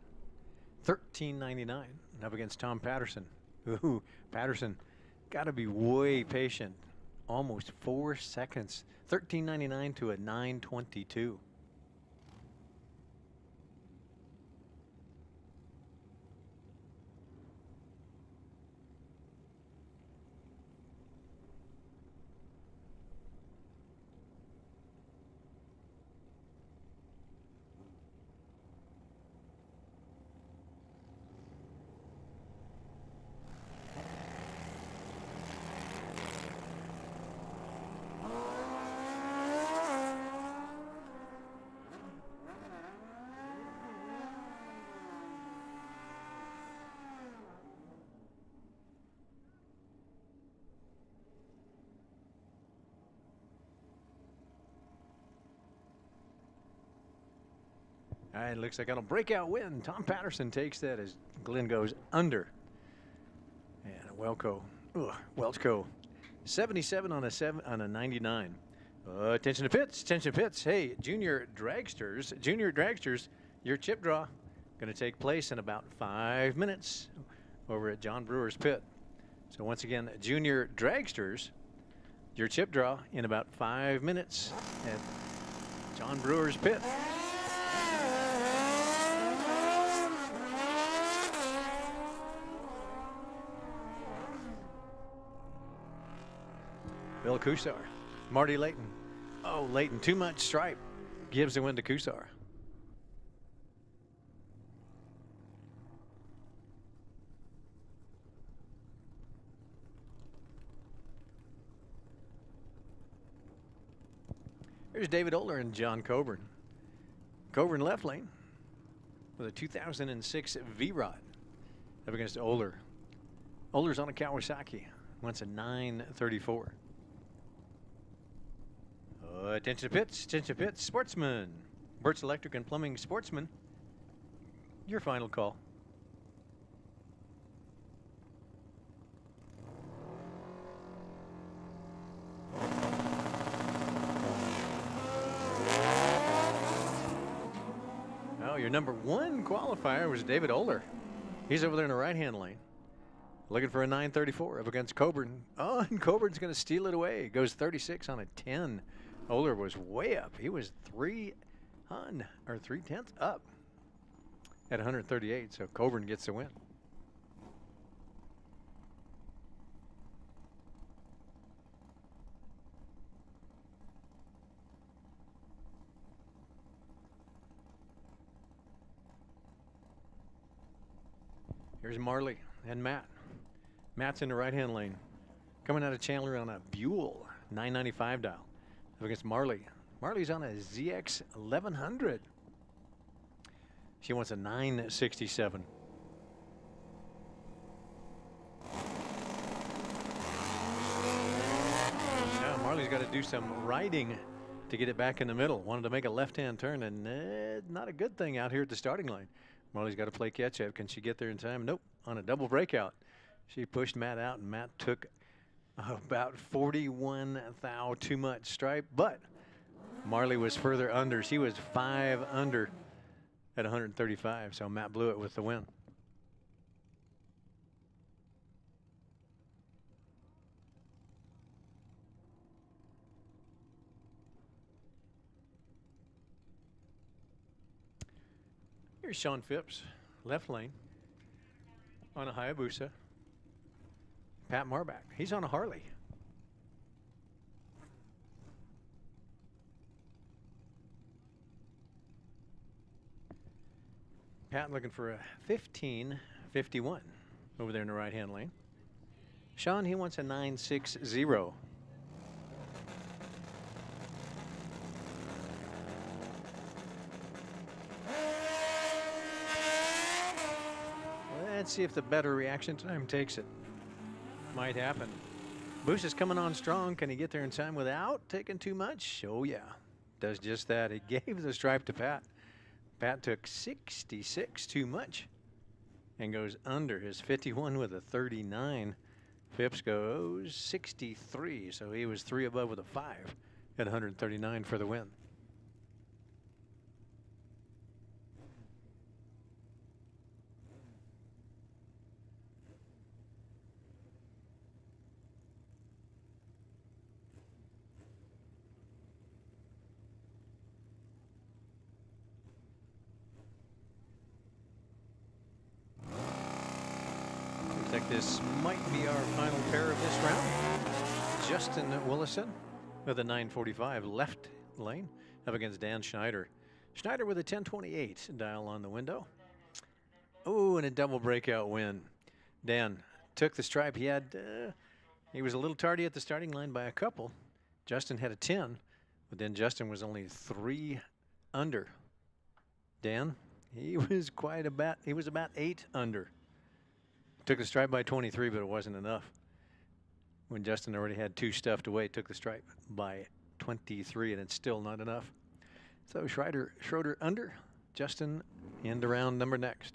13.99 up against Tom Patterson. Ooh, Patterson got to be way patient. Almost 4 seconds. 13.99 to a 9.22. All right, looks like on a breakout win. Tom Patterson takes that as Glenn goes under. And Welchco, 77 on a 99. Attention to pits. Hey, junior dragsters, your chip draw going to take place in about 5 minutes over at John Brewer's pit. So once again, junior dragsters, your chip draw in about 5 minutes at John Brewer's pit. Bill Kusar, Marty Layton. Oh, Layton, too much stripe. Gives the win to Kusar. Here's David Oler and John Coburn. Coburn left lane with a 2006 V-Rod up against Oler. Oler's on a Kawasaki. Wants a 934. Attention to pits, Sportsman. Burt's Electric and Plumbing Sportsman. Your final call. Oh, your number one qualifier was David Oler. He's over there in the right-hand lane. Looking for a 934 up against Coburn. Oh, and Coburn's going to steal it away. Goes 36 on a 10. Oler was way up. He was 3/10 up at 138. So Coburn gets the win. Here's Marley and Matt. Matt's in the right-hand lane. Coming out of Chandler on a Buell 995 dial. Up against Marley. Marley's on a ZX 1100. She wants a 967. Now Marley's got to do some riding to get it back in the middle. Wanted to make a left-hand turn, and not a good thing out here at the starting line. Marley's got to play catch-up. Can she get there in time? Nope. On a double breakout. She pushed Matt out, and Matt took about 41 thou too much stripe, but Marley was further under. She was 5 under at 135, so Matt blew it with the win. Here's Sean Phipps, left lane on a Hayabusa. Pat Marbach, he's on a Harley. Pat looking for a 1551 over there in the right-hand lane. Sean, he wants a 960. Let's see if the better reaction time takes it. Might happen. Moose is coming on strong. Can he get there in time without taking too much? Oh, yeah. Does just that. He gave the stripe to Pat. Pat took 66 too much and goes under his 51 with a 39. Phipps goes 63, so he was 3 above with a 5 at 139 for the win. This might be our final pair of this round. Justin Willison with a 945 left lane up against Dan Schneider. Schneider with a 1028 dial on the window. Oh, and a double breakout win. Dan took the stripe. He was a little tardy at the starting line by a couple. Justin had a 10, but then Justin was only 3 under. Dan, he was about 8 under. Took the stripe by 23, but it wasn't enough. When Justin already had 2 stuffed away, took the stripe by 23, and it's still not enough. So Schroeder under, Justin into round number next.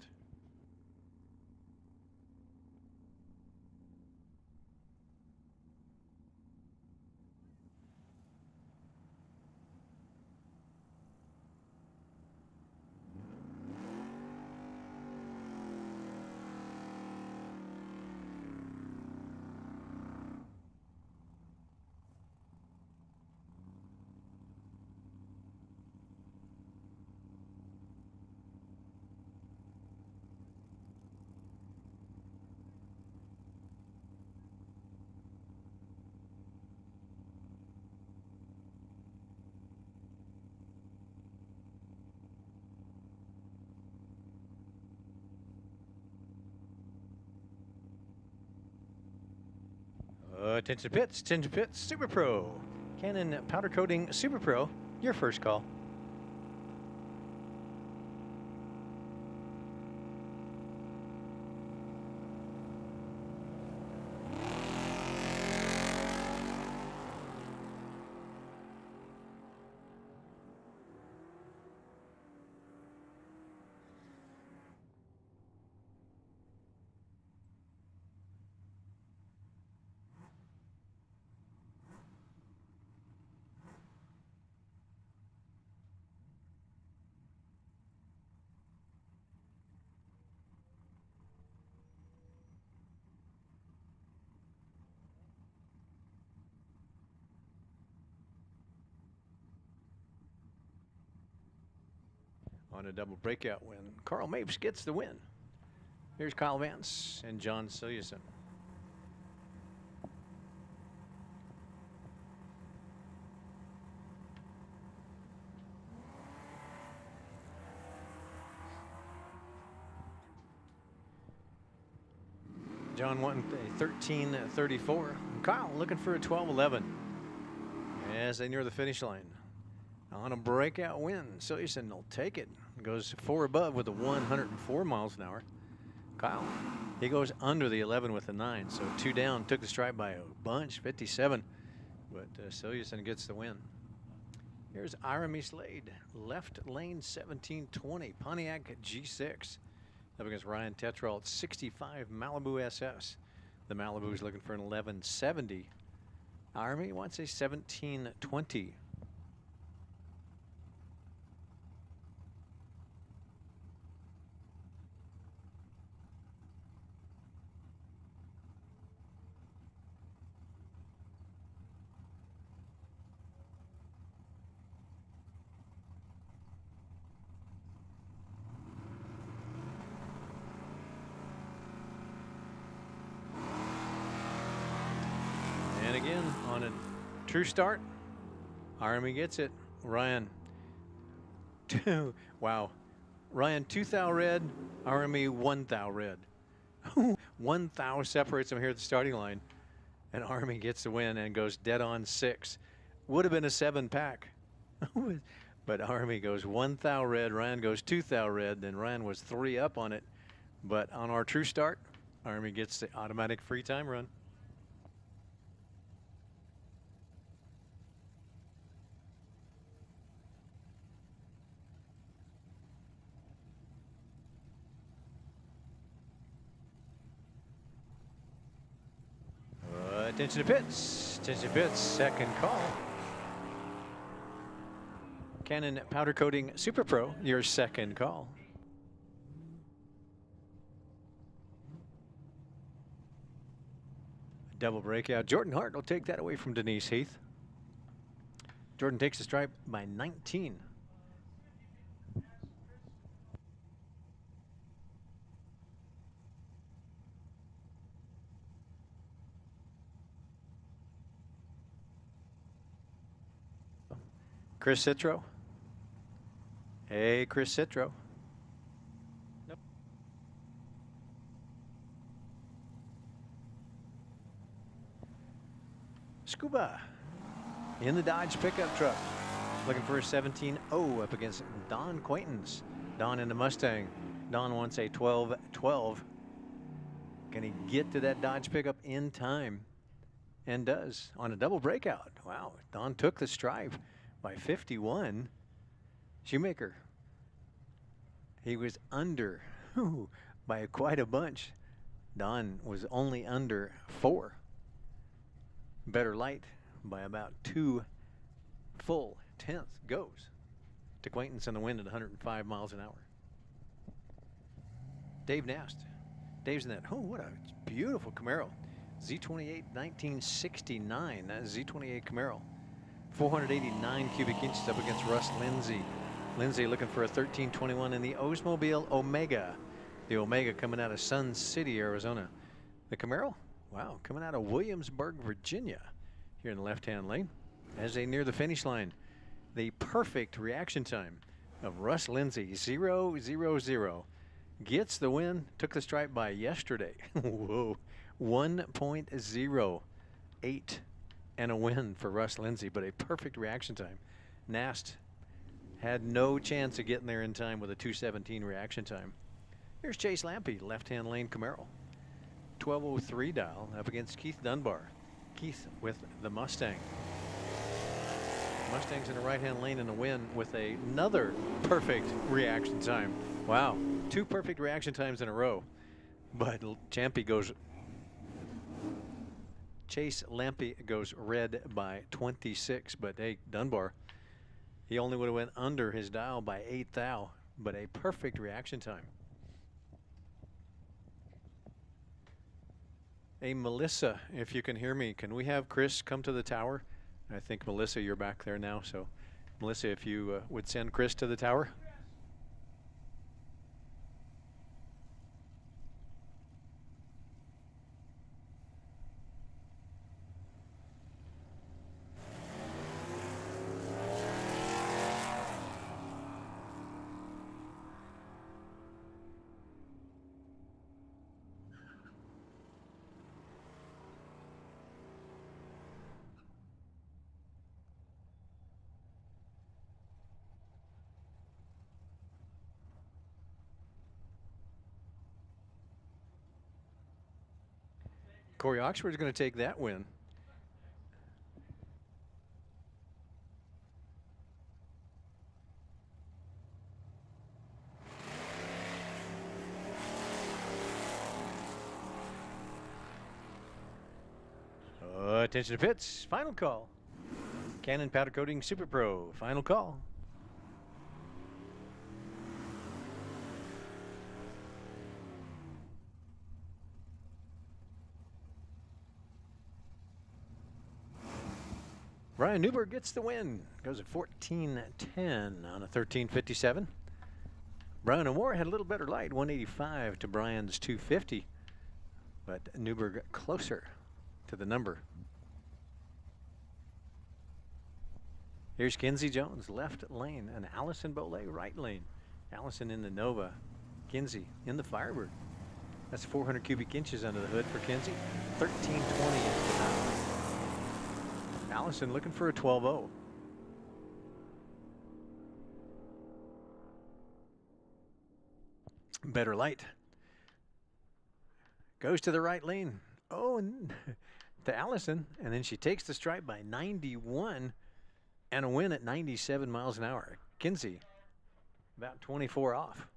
Attention pits, Super Pro. Canon powder coating Super Pro, your first call. On a double breakout win, Carl Mapes gets the win. Here's Kyle Vance and John Silliuson. John wanting a 13:34. Kyle looking for a 12:11 as they near the finish line. On a breakout win, Silliuson will take it. Goes 4 above with a 104 miles an hour. Kyle, he goes under the 11 with a 9, so 2 down. Took the stripe by a bunch, 57. But Silliuson gets the win. Here's Irami Slade, left lane 1720, Pontiac G6. Up against Ryan Tetrault, 65 Malibu SS. The Malibu's looking for an 1170. Irami wants a 1720. And again, on a true start, Army gets it. Ryan, wow. Ryan 2 thou red, Army 1 thou red. 1 thou separates them here at the starting line. And Army gets the win and goes dead on 6. Would have been a 7-pack. But Army goes 1 thou red, Ryan goes 2 thou red, then Ryan was 3 up on it. But on our true start, Army gets the automatic free time run. Attention to pits, second call. Canon powder coating Super Pro, your second call. Double breakout. Jordan Hart will take that away from Denise Heath. Jordan takes the stripe by 19. Chris Citro. Hey, Chris Citro. Nope. Scuba in the Dodge pickup truck. Looking for a 17-0 up against Don Quaintance. Don in the Mustang. Don wants a 12-12. Can he get to that Dodge pickup in time? And does on a double breakout. Wow, Don took the stripe by 51. Shoemaker He was under by quite a bunch. Don was only under 4. Better Light by about 2 full tenths goes to Quaintance in the wind at 105 miles an hour. Dave Nast. Dave's in that. Oh, what a beautiful Camaro. Z28 1969. That is Z28 Camaro. 489 cubic inches up against Russ Lindsay. Lindsay looking for a 1321 in the Oldsmobile Omega. The Omega coming out of Sun City, Arizona. The Camaro, wow, coming out of Williamsburg, Virginia, here in the left-hand lane. As they near the finish line, the perfect reaction time of Russ Lindsay, 0-0-0. Gets the win, took the stripe by yesterday. Whoa, 1.08 and a win for Russ Lindsay, but a perfect reaction time. Nast had no chance of getting there in time with a 2:17 reaction time. Here's Chase Lampe, left-hand lane Camaro. 1203 dial up against Keith Dunbar. Keith with the Mustang. Mustang's in the right-hand lane in the win with another perfect reaction time. Wow, 2 perfect reaction times in a row. But Chase Lampe goes red by 26. But hey, Dunbar, he only would have went under his dial by 8 thou, but a perfect reaction time. Hey, Melissa, if you can hear me, can we have Chris come to the tower? I think, Melissa, you're back there now. So, Melissa, if you would send Chris to the tower. Corey Oxford's going to take that win. Attention to pits. Final call. Cannon Powder Coating Super Pro. Final call. Brian Newberg gets the win. Goes at 14:10 on a 13:57. Brian O'More had a little better light, 185 to Brian's 250, but Newberg closer to the number. Here's Kinsey Jones, left lane, and Allison Boley, right lane. Allison in the Nova, Kinsey in the Firebird. That's 400 cubic inches under the hood for Kinsey. 1320 is the power. Allison looking for a 12-0. Better light. Goes to the right lane. Oh, and to Allison. And then she takes the stripe by 91 and a win at 97 miles an hour. Kinsey about 24 off.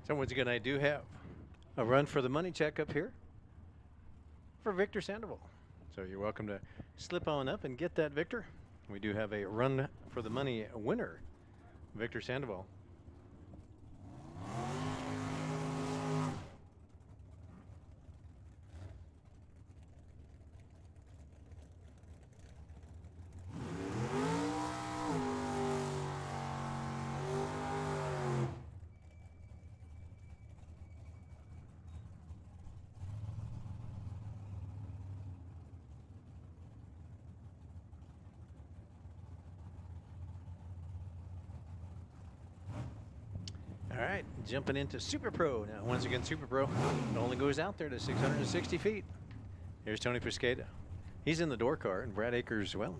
So once again, I do have A run for the money check up here for Victor Sandoval. So you're welcome to slip on up and get that, Victor. We do have a run for the money winner, Victor Sandoval. All right, jumping into Super Pro. Now, once again, Super Pro only goes out there to 660 feet. Here's Tony Piscata. He's in the door car, and Brad Akers, well,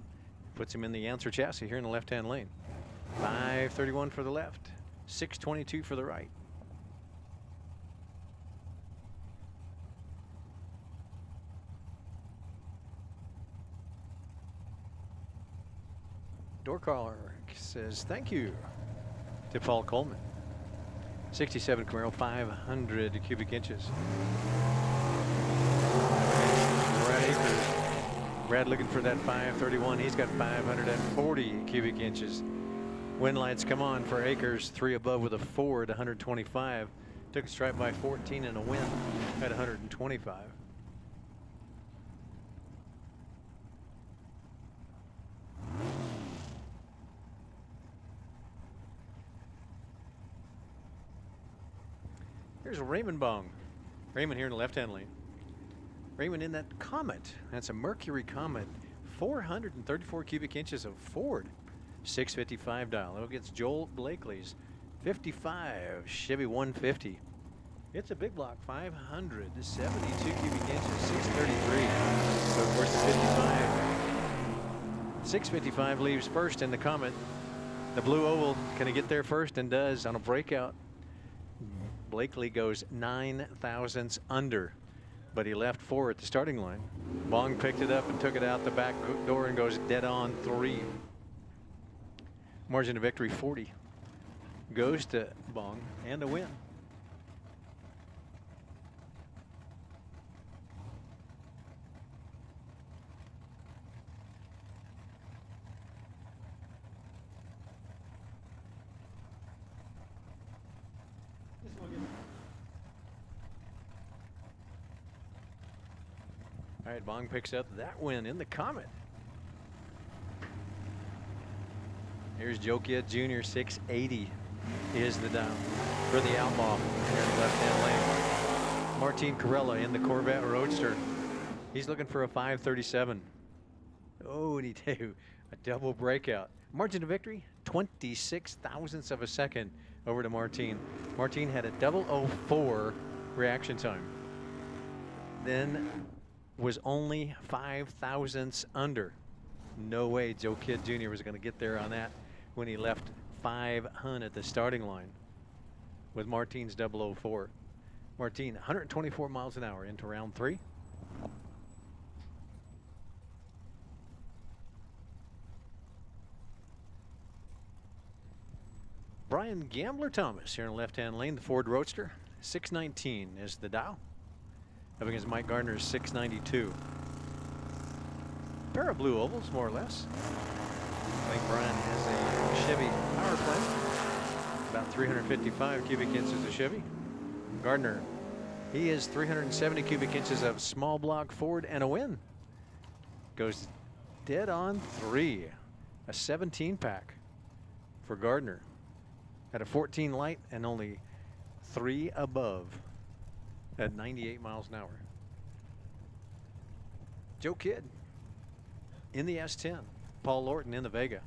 puts him in the answer chassis here in the left-hand lane. 531 for the left, 622 for the right. Door car says thank you to Paul Coleman. 67 Camaro, 500 cubic inches. Brad Akers. Brad looking for that 531. He's got 540 cubic inches. Wind lights come on for Akers. 3 above with a Ford, 125. Took a stripe by 14 and a wind at 125. Here's Raymond Bong. Raymond here in the left-hand lane. Raymond in that Comet. That's a Mercury Comet. 434 cubic inches of Ford. 655 dial. It gets Joel Blakely's 55 Chevy 150. It's a big block. 572 cubic inches. 633. So of course the 55. 655 leaves first in the Comet. The blue oval, can he get there first? And does on a breakout. Blakely goes 9 thousandths under, but he left 4 at the starting line. Bong picked it up and took it out the back door and goes dead on 3. Margin of victory 40. Goes to Bong and a win. All right, Bong picks up that win in the Comet. Here's Joe Kidd Jr. 680 is the down for the Outlaw here in the left-hand lane. Martin Carella in the Corvette Roadster. He's looking for a 537. Oh, and he do a double breakout. Margin of victory, 26 thousandths of a second over to Martin. Martin had a 004 reaction time. Then was only 5 thousandths under. No way Joe Kidd Jr. was going to get there on that when he left 500 at the starting line with Martin's 004. Martin, 124 miles an hour into round 3. Brian Gambler Thomas here in the left-hand lane, the Ford Roadster. 619 is the dial. Up against Mike Gardner's 692. Pair of blue ovals, more or less. I think Brian has a Chevy power plant. About 355 cubic inches of Chevy. Gardner, he is 370 cubic inches of small block Ford and a win. Goes dead on 3. A 17 pack for Gardner. At a 14 light and only 3 above. At 98 miles an hour. Joe Kidd in the S10. Paul Lorton in the Vega.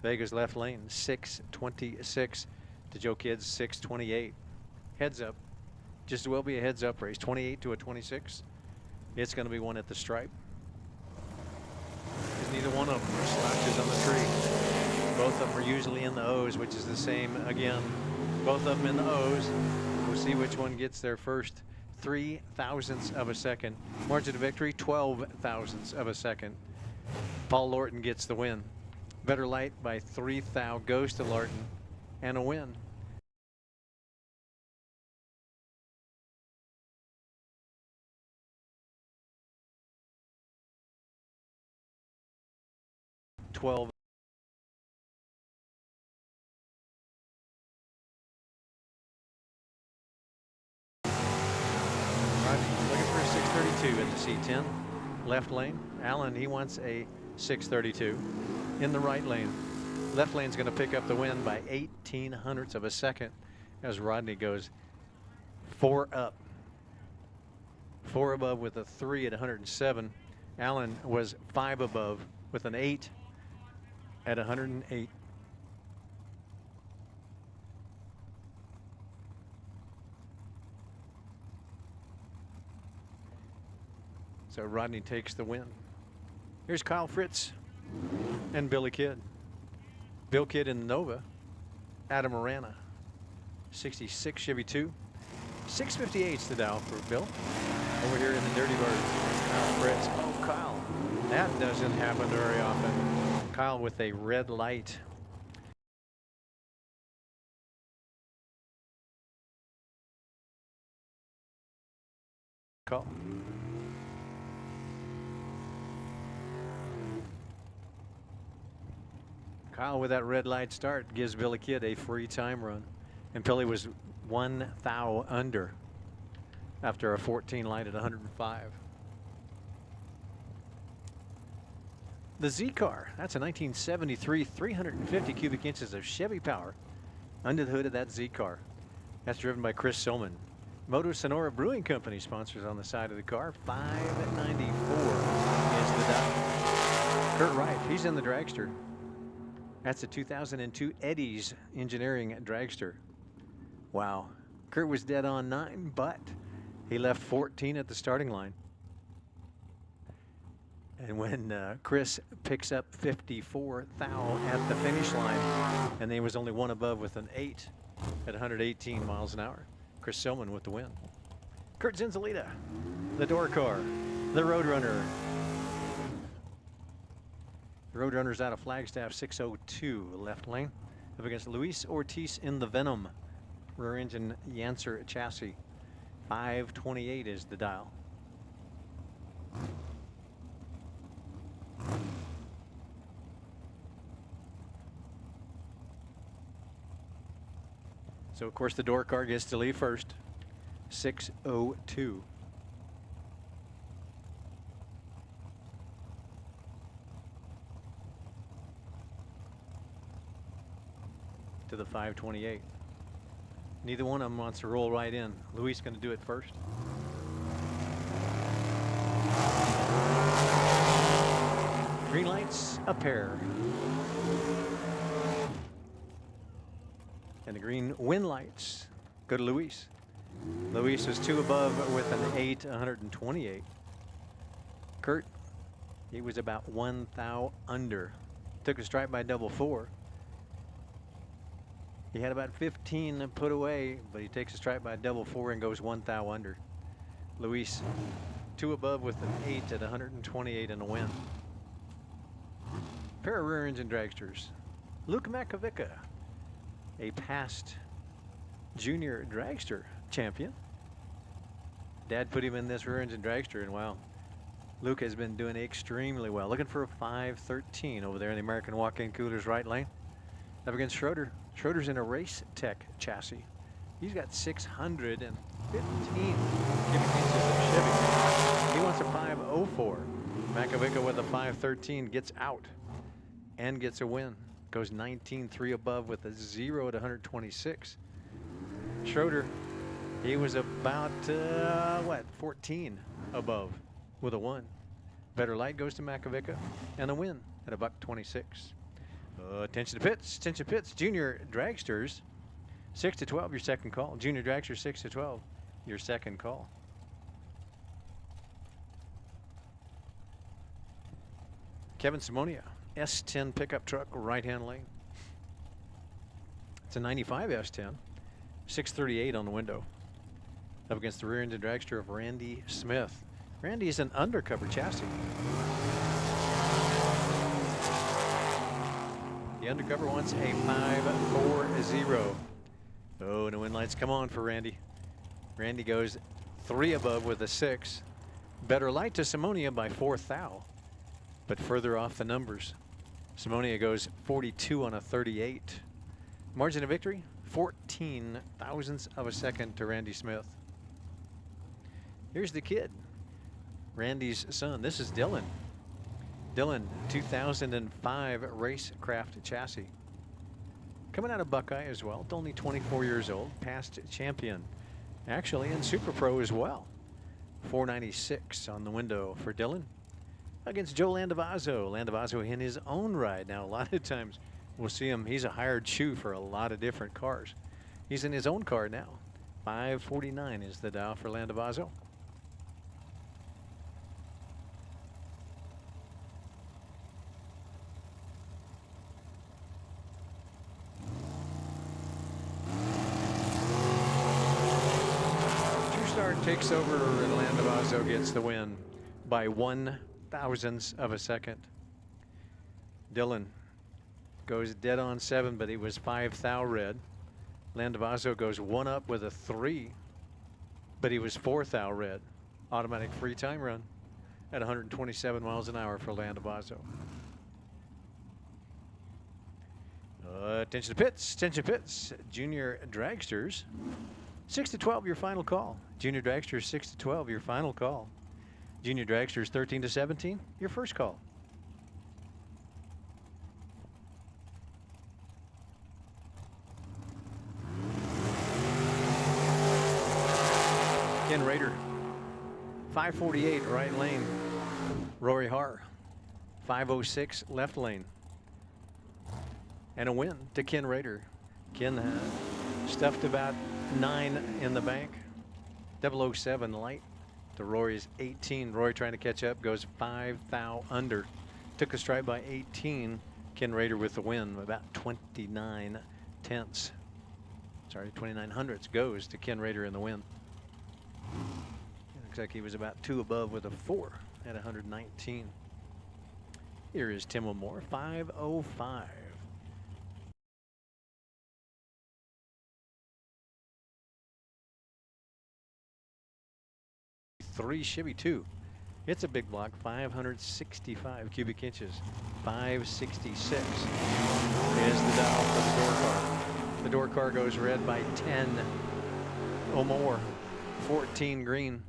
Vega's left lane, 626 to Joe Kidd's 628. Heads up. Just as well be a heads up race. 28 to a 26. It's going to be one at the stripe. Because neither one of them are slouches on the tree. Both of them are usually in the O's, which is the same again. Both of them in the O's. We'll see which one gets there first. 3 thousandths of a second. Margin of victory, 12 thousandths of a second. Paul Lorton gets the win. Better light by 3 thou goes to Lorton and a win. 12. Looking for a 632 in the C10. Left lane. Allen, he wants a 632 in the right lane. Left lane's going to pick up the win by 0.18 of a second as Rodney goes 4 up. 4 above with a 3 at 107. Allen was 5 above with an 8 at 108. So Rodney takes the win. Here's Kyle Fritz and Billy Kidd. Bill Kidd in the Nova. Adam Arana. 66 Chevy 2. 658's the dial for Bill. Over here in the Dirty Bird. Kyle Fritz. Oh, Kyle. That doesn't happen very often. Kyle with a red light. Call. Kyle with that red light start gives Billy Kidd a free time run. And Billy was 1 thou under after a 14 light at 105. The Z car, that's a 1973 350 cubic inches of Chevy power under the hood of that Z car. That's driven by Chris Soman. Moto Sonora Brewing Company sponsors on the side of the car. 594 is the dial. Kurt Wright, he's in the dragster. That's a 2002 Eddie's Engineering dragster. Wow. Kurt was dead on 9, but he left 14 at the starting line. And when Chris picks up 54 thou at the finish line, and he was only 1 above with an 8 at 118 miles an hour. Chris Soman with the win. Kurt Zinzalita, the door car, the Roadrunner. The Roadrunner's out of Flagstaff, 602 left lane. Up against Luis Ortiz in the Venom. Rear engine Yancer chassis. 528 is the dial. So of course the door car gets to leave first. 602. To the 528. Neither one of them wants to roll right in. Luis going to do it first. Green lights, a pair. And the green wind lights go to Luis. Luis was 2 above with an 8, 128. Kurt, he was about 1 thou under. Took a stripe by double 4. He had about 15 put away, but he takes a stripe by double 4 and goes 1 thou under. Luis, 2 above with an 8 at 128 and a win. Pair of rear engine dragsters. Luke Makovica, a past junior dragster champion. Dad put him in this rear engine dragster, and wow, Luke has been doing extremely well. Looking for a 513 over there in the American Walk-In Coolers right lane. Up against Schroeder. Schroeder's in a Race Tech chassis. He's got 615 cubic inches of Chevy. He wants a 504. Makovica with a 513 gets out and gets a win. Goes 19.3 above with a 0 at 126. Schroeder, he was about, 14 above with a 1. Better light goes to Makovica and a win at a $126. Attention to pits, junior dragsters, 6 to 12, your second call. Junior dragster 6 to 12, your second call. Kevin Simonia, S10 pickup truck, right-hand lane. It's a 95 S10, 638 on the window. Up against the rear engine dragster of Randy Smith. Randy is an undercover chassis. The undercover wants a 540. Oh, the wind lights come on for Randy. Randy goes 3 above with a 6. Better light to Simonia by 4 thou, but further off the numbers. Simonia goes 42 on a 38. Margin of victory, 14 thousandths of a second to Randy Smith. Here's the kid, Randy's son. This is Dylan. Dylan, 2005 Racecraft chassis. Coming out of Buckeye as well, only 24 years old, past champion. Actually in Super Pro as well. 496 on the window for Dylan. Against Joe Landavazo. Landavazo in his own ride. Now, a lot of times we'll see him, he's a hired shoe for a lot of different cars. He's in his own car now. 549 is the dial for Landavazo. Takes over and Landavazo gets the win by 1 thousandths of a second. Dylan goes dead on 7, but he was 5 thou red. Landavazo goes 1 up with a 3, but he was 4 thou red. Automatic free time run at 127 miles an hour for Landavazo. Attention to pits, attention pits. Junior dragsters. 6 to 12, your final call. Junior dragsters 6 to 12, your final call. Junior dragsters 13 to 17, your first call. Ken Rader, 548 right lane. Rory Har, 506 left lane. And a win to Ken Rader. Ken stuffed about 9 in the bank. 007 light to Rory's 18. Rory trying to catch up, goes 5 thou under. Took a stride by 18. Ken Rader with the win, about 29 tenths. Sorry, 29 hundredths goes to Ken Rader in the win. Looks like he was about 2 above with a 4 at 119. Here is Tim Wilmore, 505. 3 Chevy 2. It's a big block, 565 cubic inches. 566 is the dial for the door car. The door car goes red by 10 or more, 14 green,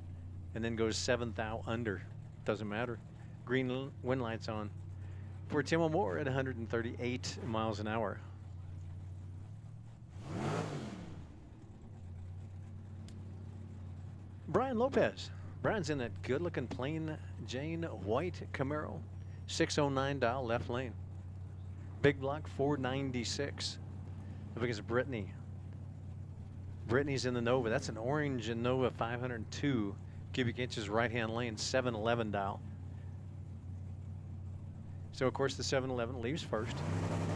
and then goes 7 thou under. Doesn't matter. Green wind lights on for Tim O'More at 138 miles an hour. Brian Lopez. Brian's in that good-looking plain Jane white Camaro. 609 dial left lane. Big block 496. Up against Brittany. Brittany's in the Nova. That's an orange Nova 502 cubic inches right-hand lane, 711 dial. So, of course, the 711 leaves first.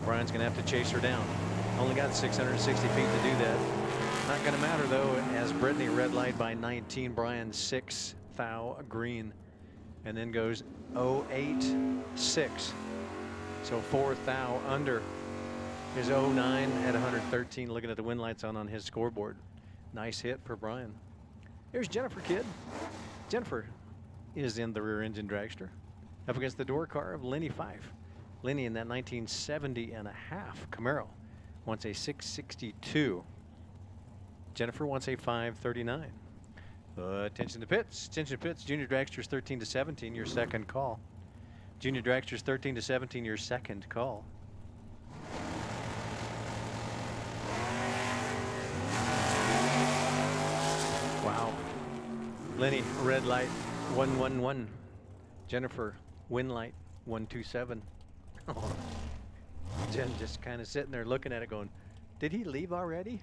Brian's going to have to chase her down. Only got 660 feet to do that. Not going to matter, though, as Brittany red light by 19. Brian 6 thou green. And then goes 086. So 4 thou under is 09 at 113. Looking at the wind lights on his scoreboard. Nice hit for Brian. Here's Jennifer Kidd. Jennifer is in the rear engine dragster. Up against the door car of Lenny Fife. Lenny in that 1970 and a half Camaro wants a 662. Jennifer wants a 539. Attention to pits. Attention to pits. Junior dragsters 13 to 17, your second call. Junior dragsters 13 to 17, your second call. Wow. Lenny, red light, 111. Jennifer, wind light, 127. Jen just kind of sitting there looking at it going, did he leave already?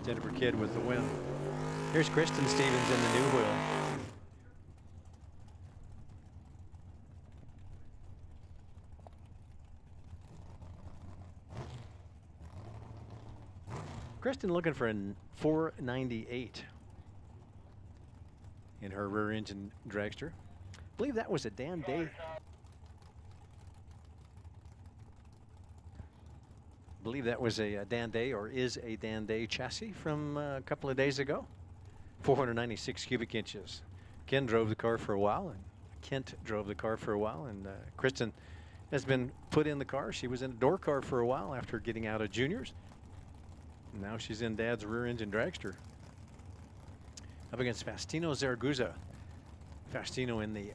Jennifer Kidd with the win. Here's Kristen Stevens in the new wheel. Kristen looking for a 498 in her rear engine dragster. I believe that was a Dan Day. I believe that was a Dan Day, or is a Dan Day chassis from a couple of days ago. 496 cubic inches. Ken drove the car for a while, and Kent drove the car for a while, and Kristen has been put in the car. She was in a door car for a while after getting out of juniors. Now she's in Dad's rear engine dragster. Up against Faustino Zaragoza. Faustino in the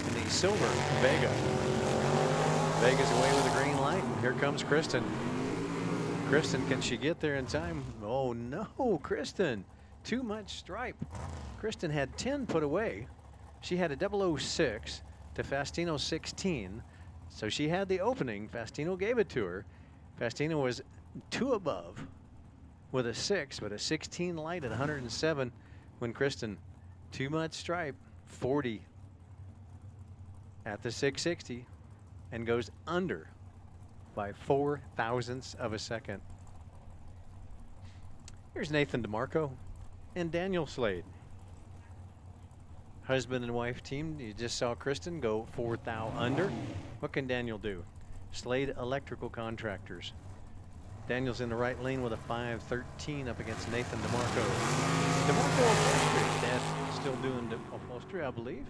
in the silver Vega. Vega's away with a green light. Here comes Kristen. Kristen, can she get there in time? Oh no, Kristen. Too much stripe. Kristen had 10 put away. She had a 006 to Faustino 16. So she had the opening. Faustino gave it to her. Faustino was 2 above with a 6, but a 16 light at 107 when Kristen, too much stripe, 40 at the 660 and goes under by 4 thousandths of a second. Here's Nathan DeMarco and Daniel Slade. Husband and wife team. You just saw Kristen go 4 thou under. What can Daniel do? Slade Electrical Contractors. Daniel's in the right lane with a 513 up against Nathan DeMarco. DeMarco upholstery. Dad's still doing upholstery, I believe.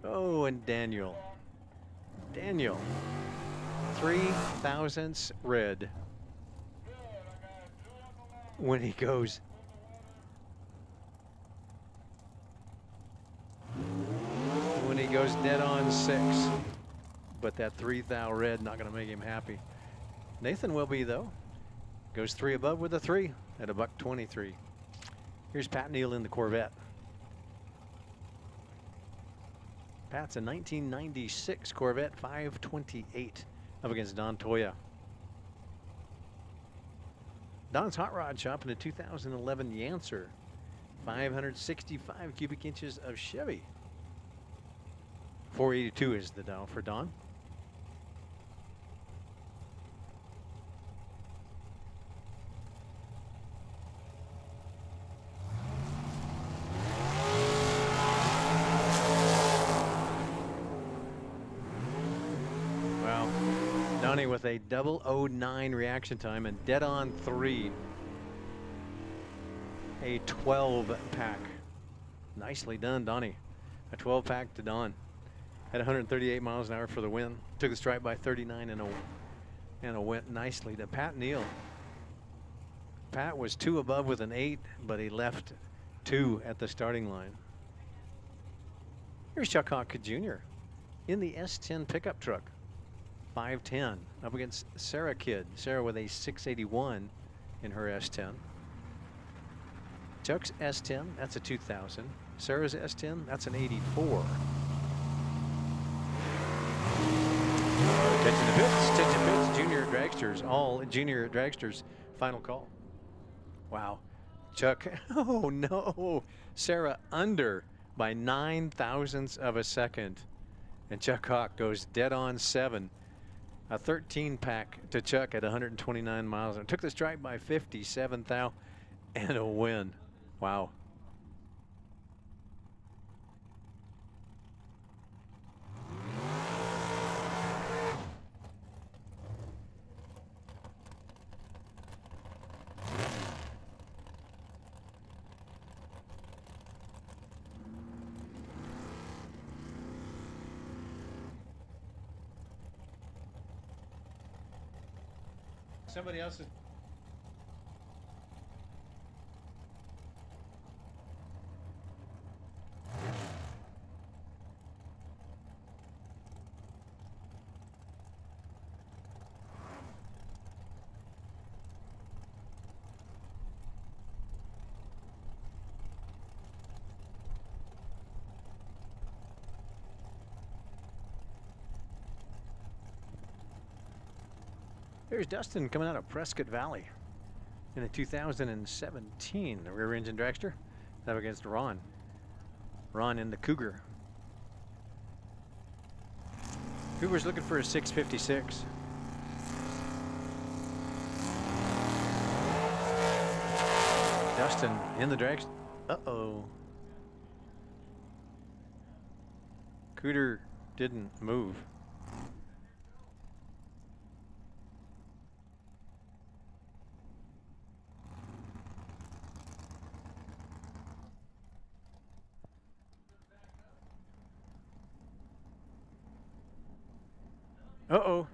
Oh, and Daniel. Daniel. 3 thousandths red. When he goes. When he goes dead on 6. But that 3 thou red not going to make him happy. Nathan will be, though. Goes 3 above with a 3 at a $123. Here's Pat Neal in the Corvette. Pat's a 1996 Corvette 528 up against Don Toya. Don's hot rod shop in a 2011 Yancer. 565 cubic inches of Chevy. 482 is the dial for Don. Donnie with a 009 reaction time and dead on 3. A 12 pack. Nicely done, Donnie. A 12 pack to Don. At 138 miles an hour for the win. Took the stripe by 39 and a went nicely to Pat Neal. Pat was 2 above with an 8, but he left 2 at the starting line. Here's Chuck Hawk Jr. in the S10 pickup truck. 510 up against Sarah Kidd. Sarah with a 681 in her S10. Chuck's S10, that's a 2000. Sarah's S10, that's an 84. Attention to pits, attention pits, junior dragsters, all junior dragsters, final call. Wow, Chuck, oh no. Sarah under by 9 thousandths of a second. And Chuck Hawk goes dead on 7. A 13 pack to Chuck at 129 miles and took the stripe by 57 thou and a win. Wow. Somebody else is. There's Dustin coming out of Prescott Valley in a 2017 rear engine dragster. Up against Ron. Ron in the Cougar. Cougar's looking for a 656. Dustin in the dragster. Uh-oh. Cougar didn't move. Uh-oh.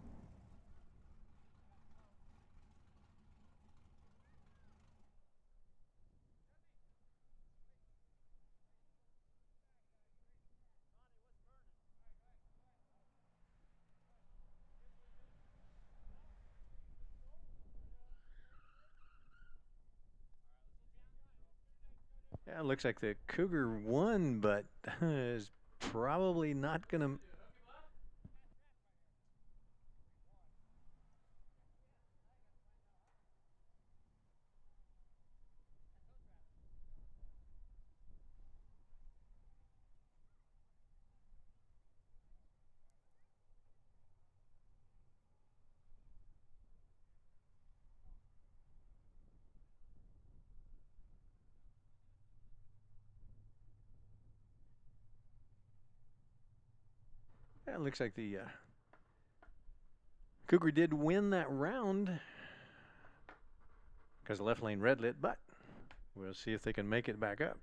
Yeah, it looks like the Cougar won, but is probably not going to. Yeah, it looks like the Cougar did win that round because the left lane red lit, but we'll see if they can make it back up.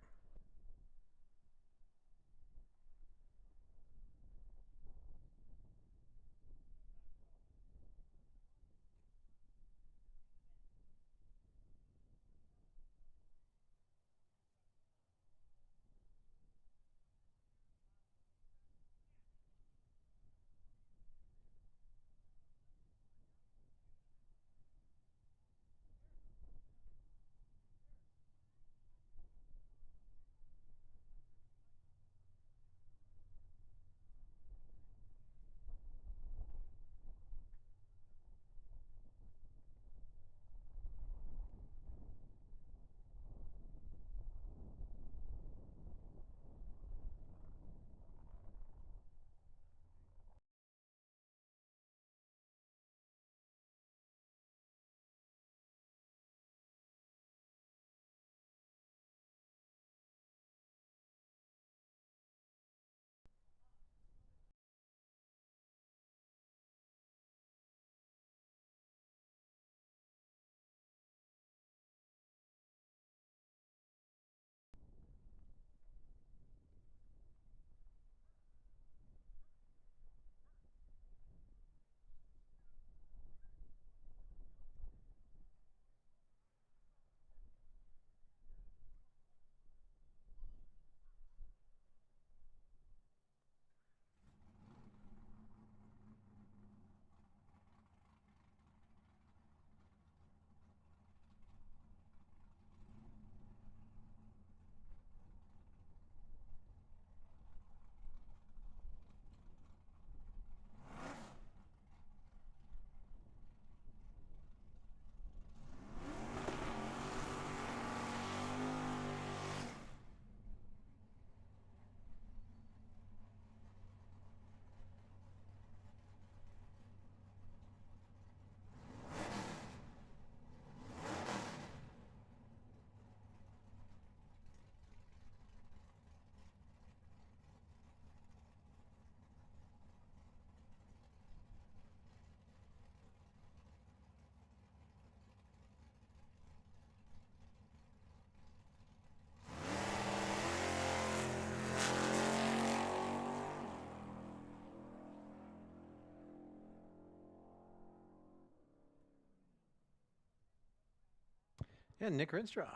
And Nick Renstra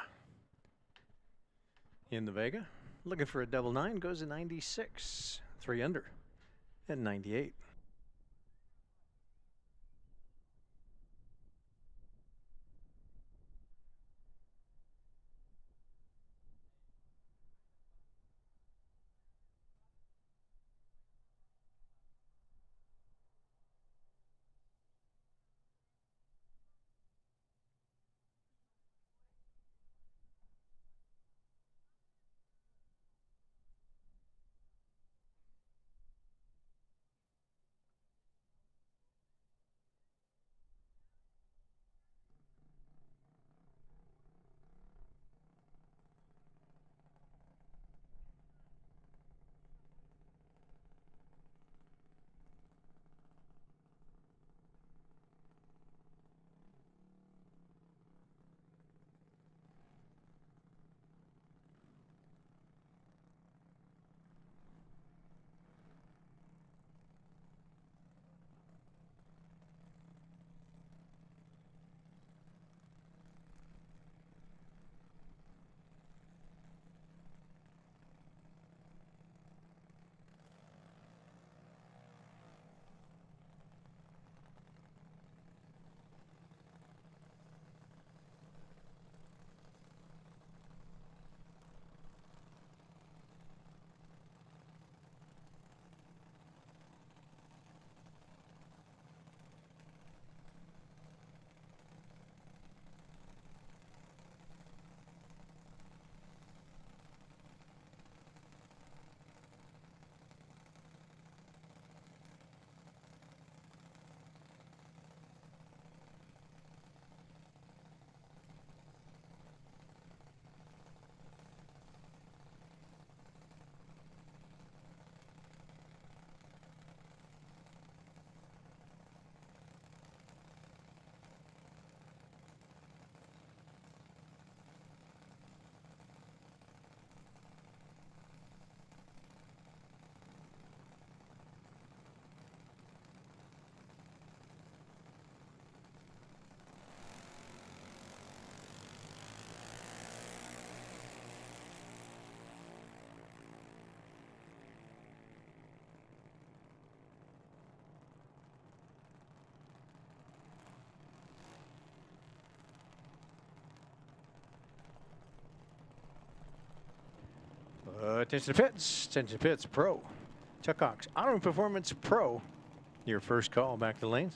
in the Vega, looking for a double nine, goes to 96, 3 under at 98. Attention to pits. Attention to pits. Pro. TUCSON Auto Performance Pro. Your first call back to the lanes.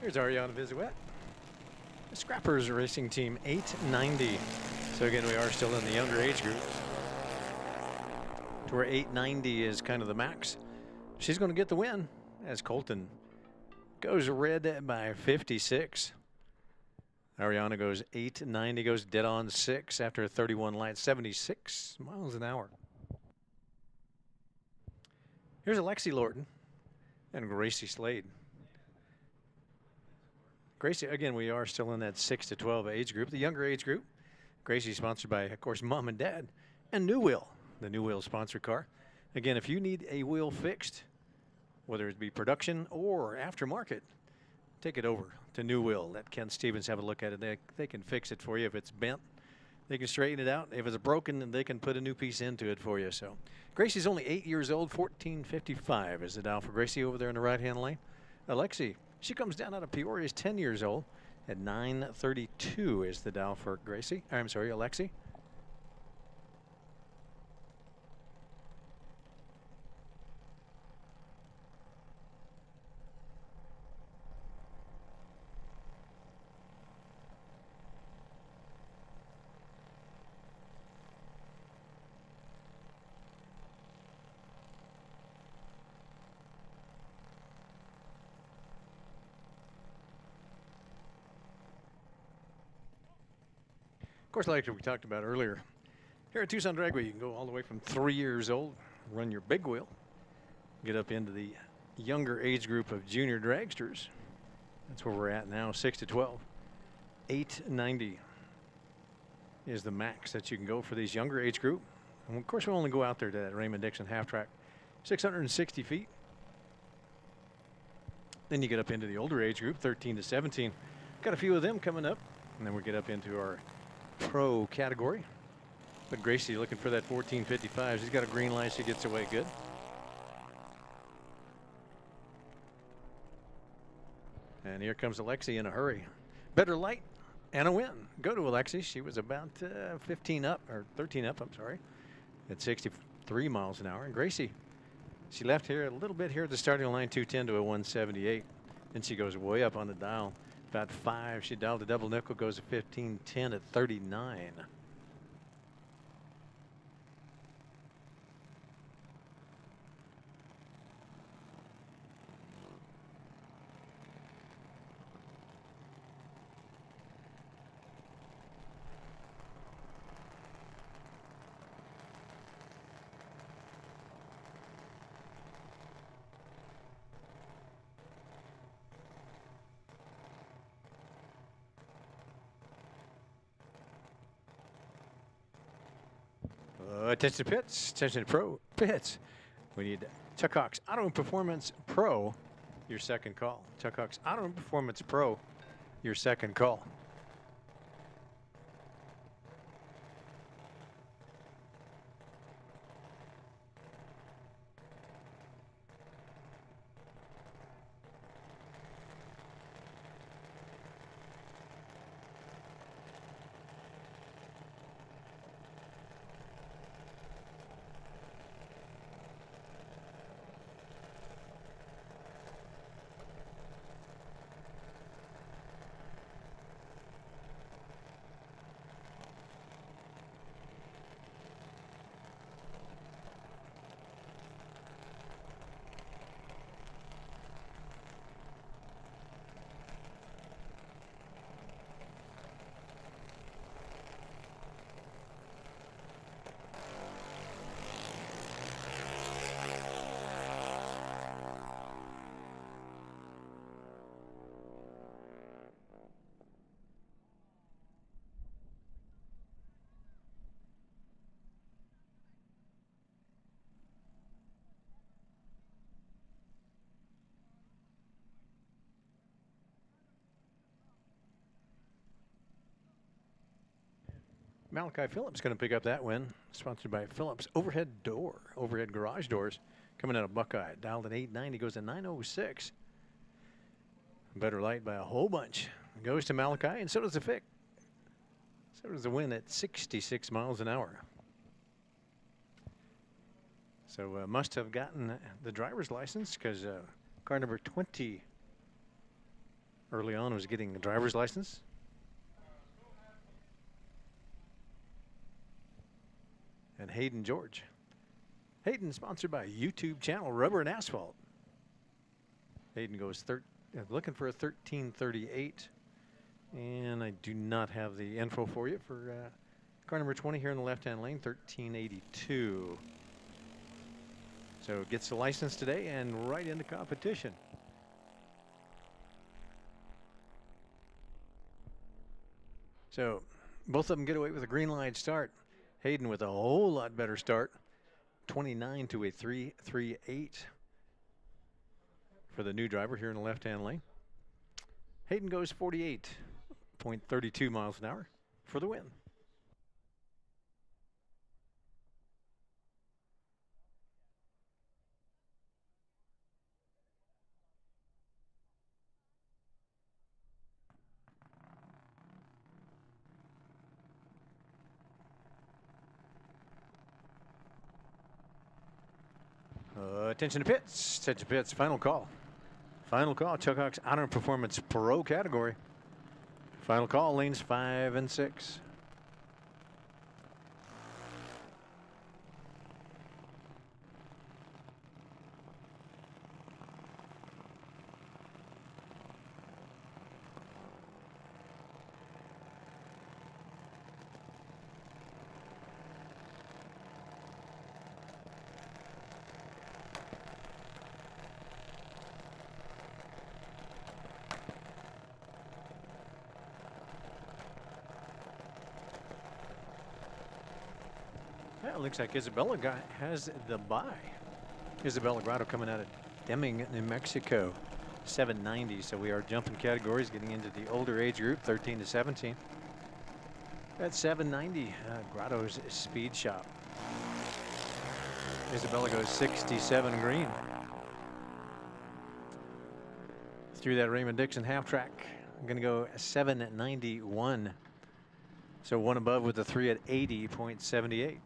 Here's Ariana Vizuet. The Scrappers Racing Team 890. So again, we are still in the younger age group, to where 890 is kind of the max. She's going to get the win as Colton goes red by 56. Ariana goes 890, goes dead on 6 after a 31 light, 76 miles an hour. Here's Alexi Lorton and Gracie Slade. Gracie, again, we are still in that 6 to 12 age group, the younger age group. Gracie sponsored by, of course, Mom and Dad and New Wheel, the New Wheel sponsor car. Again, if you need a wheel fixed, whether it be production or aftermarket, take it over to New Wheel. Let Ken Stevens have a look at it. They can fix it for you. If it's bent, they can straighten it out. If it's broken, then they can put a new piece into it for you. So Gracie's only 8 years old. 14:55 is the dial for Gracie over there in the right-hand lane. Alexi, she comes down out of Peoria, is 10 years old. At 9:32 is the dial for Gracie. I'm sorry, Alexi. Of course, like we talked about earlier, here at Tucson Dragway, you can go all the way from 3 years old, run your big wheel, get up into the younger age group of junior dragsters. That's where we're at now, 6 to 12. 890 is the max that you can go for these younger age group. And of course, we'll only go out there to that Raymond Dixon half track, 660 feet. Then you get up into the older age group, 13 to 17. Got a few of them coming up, and then we get up into our pro category. But Gracie looking for that 14:55. She's got a green light. She gets away good. And here comes Alexi in a hurry. Better light and a win. Go to Alexi. She was about 15 up, or 13 up, I'm sorry, at 63 miles an hour. And Gracie, she left here a little bit here at the starting line, 210 to a 178. Then she goes way up on the dial. About 5. She dialed a double nickel, goes to 15:10 at 39. Attention to pits, attention to pro pits. We need TUCSON Auto Performance Pro, your second call. TUCSON Auto Performance Pro, your second call. Malachi Phillips going to pick up that win, sponsored by Phillips Overhead Garage Doors, coming out of Buckeye. Dialed at 890, goes to 906. Better light by a whole bunch. Goes to Malachi, and so does the Fick. So does the win at 66 miles an hour. So must have gotten the driver's license, because car number 20 Early on was getting a driver's license. And Hayden George. Hayden sponsored by YouTube channel Rubber and Asphalt. Hayden goes looking for a 13:38. And I do not have the info for you for car number 20 here in the left-hand lane, 13:82. So gets the license today and right into competition. So both of them get away with a green line start. Hayden with a whole lot better start, 29 to a 3:38 for the new driver here in the left-hand lane. Hayden goes 48.32 miles an hour for the win. Attention to pits. Attention to pits. Final call. Final call. Chuck Hawks Honor Performance Pro category. Final call. Lanes 5 and 6. Well, looks like Isabella has the bye. Isabella Grotto coming out of Deming, New Mexico, 790. So we are jumping categories, getting into the older age group, 13 to 17. At 790, Grotto's Speed Shop. Isabella goes 67 green. Through that Raymond Dixon half track, I'm going to go 791. So one above with the 3 at 80.78.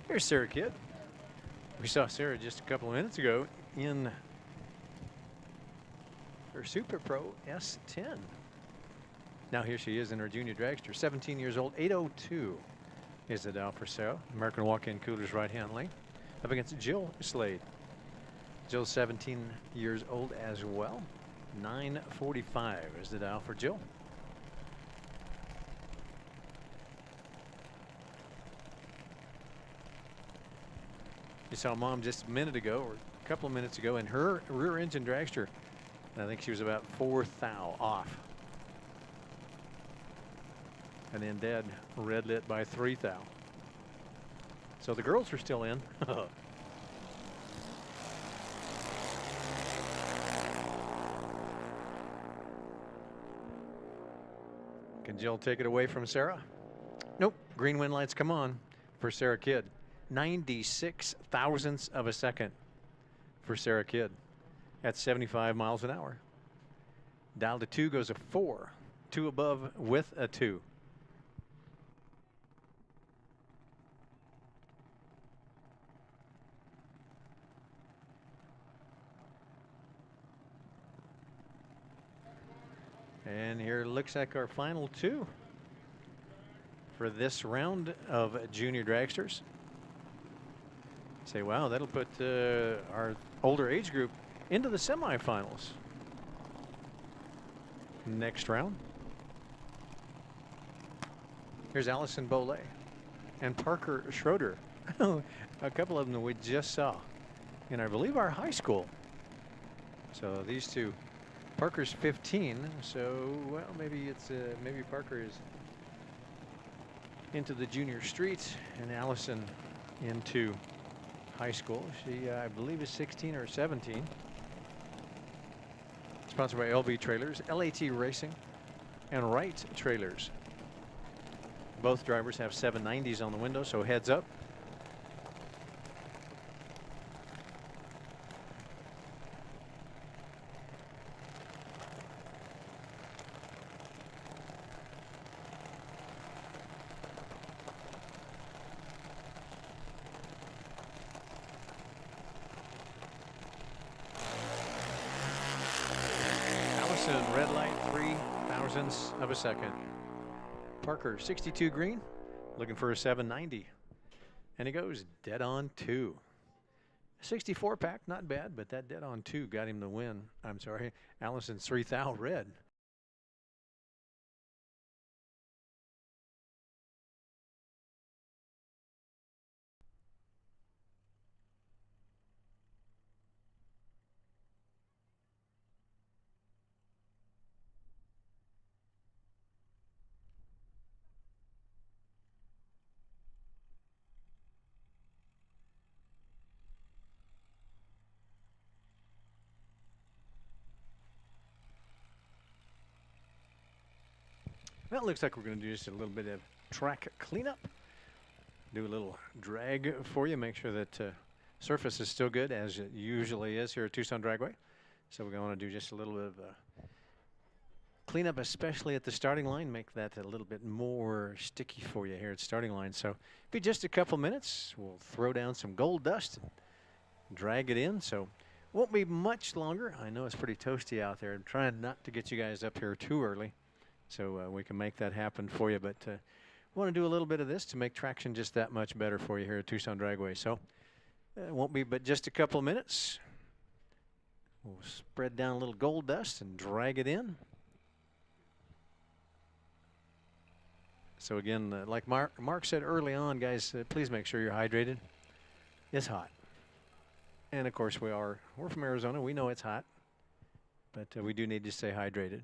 Here's Sarah Kidd. We saw Sarah just a couple of minutes ago in her Super Pro S10. Now here she is in her junior dragster, 17 years old, 802 is the dial for Sarah. American walk-in coolers right-hand lane up against Jill Slade. Jill's 17 years old as well. 945 is the dial for Jill. You saw Mom just a minute ago, or a couple of minutes ago, in her rear engine dragster. And I think she was about 4 thou off. And then Dad red lit by 3 thou. So the girls are still in. Can Jill take it away from Sarah? Nope. Green wind lights come on for Sarah Kidd. 96 thousandths of a second for Sarah Kidd at 75 miles an hour. Dial to 2 goes a 4. 2 above with a 2. And here looks like our final 2 for this round of junior dragsters. Say, wow, that'll put our older age group into the semifinals. Next round. Here's Allison Boley and Parker Schroeder. A couple of them that we just saw in, I believe, our high school. So these two, Parker's 15, so well, maybe it's maybe Parker is into the junior street and Allison into high school. She, I believe, is 16 or 17. Sponsored by LV Trailers, LAT Racing, and Wright Trailers. Both drivers have 790s on the window, so heads up. Red light, 0.03 of a second. Parker, 62 green, looking for a 790. And he goes dead on 2. 64 pack, not bad, but that dead on 2 got him the win. I'm sorry, Allison's 3000 red. Well, it looks like we're going to do just a little bit of track cleanup. Do a little drag for you, make sure that surface is still good, as it usually is here at Tucson Dragway. So we're going to do just a little bit of cleanup, especially at the starting line, make that a little bit more sticky for you here at starting line. So be just a couple minutes. We'll throw down some gold dust and drag it in. So won't be much longer. I know it's pretty toasty out there. I'm trying not to get you guys up here too early, so we can make that happen for you. But want to do a little bit of this to make traction just that much better for you here at Tucson Dragway. So it won't be but just a couple of minutes. We'll spread down a little gold dust and drag it in. So again, like Mark said early on, guys, please make sure you're hydrated. It's hot. And of course we're from Arizona. We know it's hot, but we do need to stay hydrated.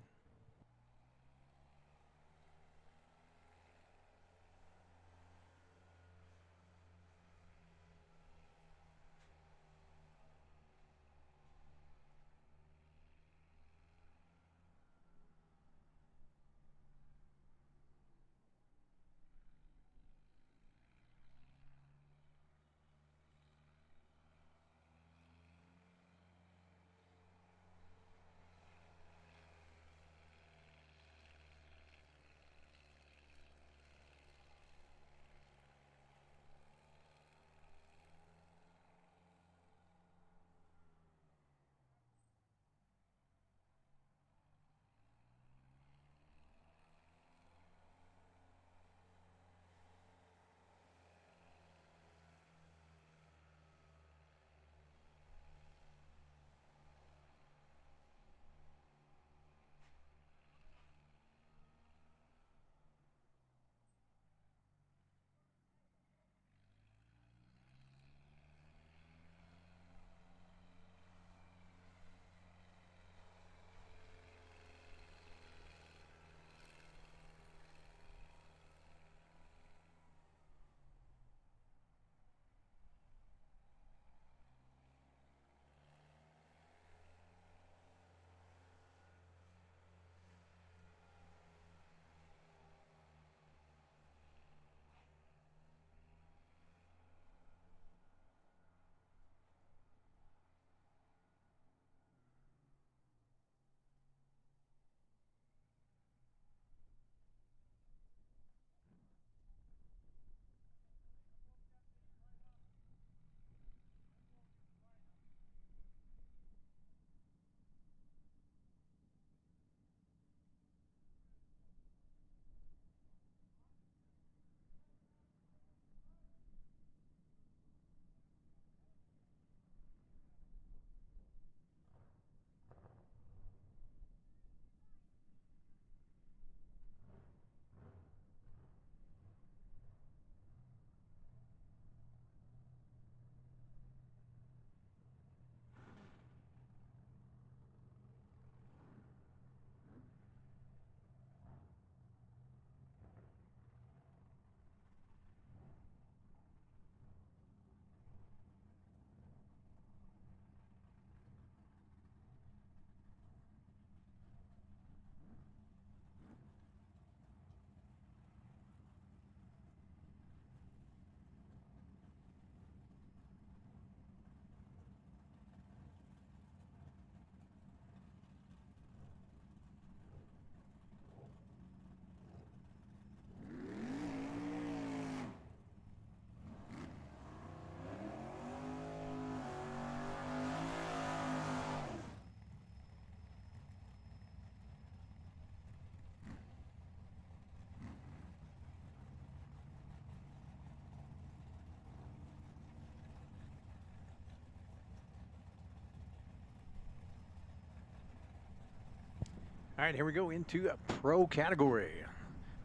All right, here we go into a pro category.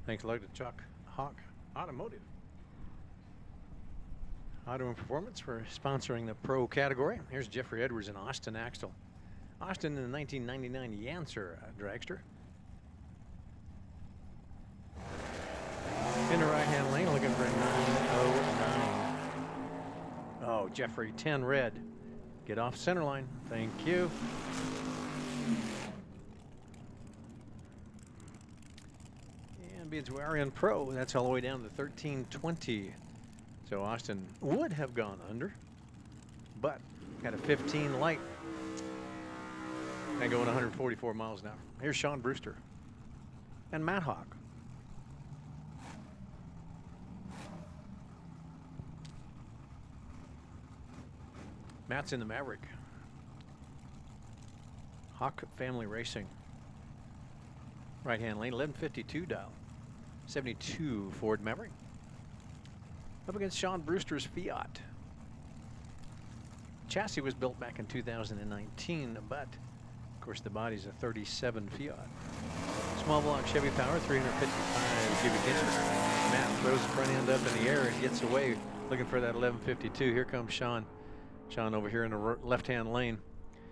Thanks a lot to Chuck Hawk Automotive. Auto and Performance for sponsoring the pro category. Here's Jeffrey Edwards and Austin Axtell. Austin in the 1999 Yancer dragster. In the right-hand lane, looking for a 909. Oh, Jeffrey, 10 red. Get off center line. Thank you. And being to RN Pro, that's all the way down to 1320. So Austin would have gone under, but got a 15 light and going 144 miles an hour. Here's Sean Brewster and Matt Hawk. Matt's in the Maverick. Hawk Family Racing. Right-hand lane, 1152 dial. 72 Ford Maverick. Up against Sean Brewster's Fiat. Chassis was built back in 2019, but of course the body's a 37 Fiat. Small block Chevy power, 355 cubic inches. Matt throws the front end up in the air and gets away, looking for that 1152. Here comes Sean. Sean over here in the left-hand lane,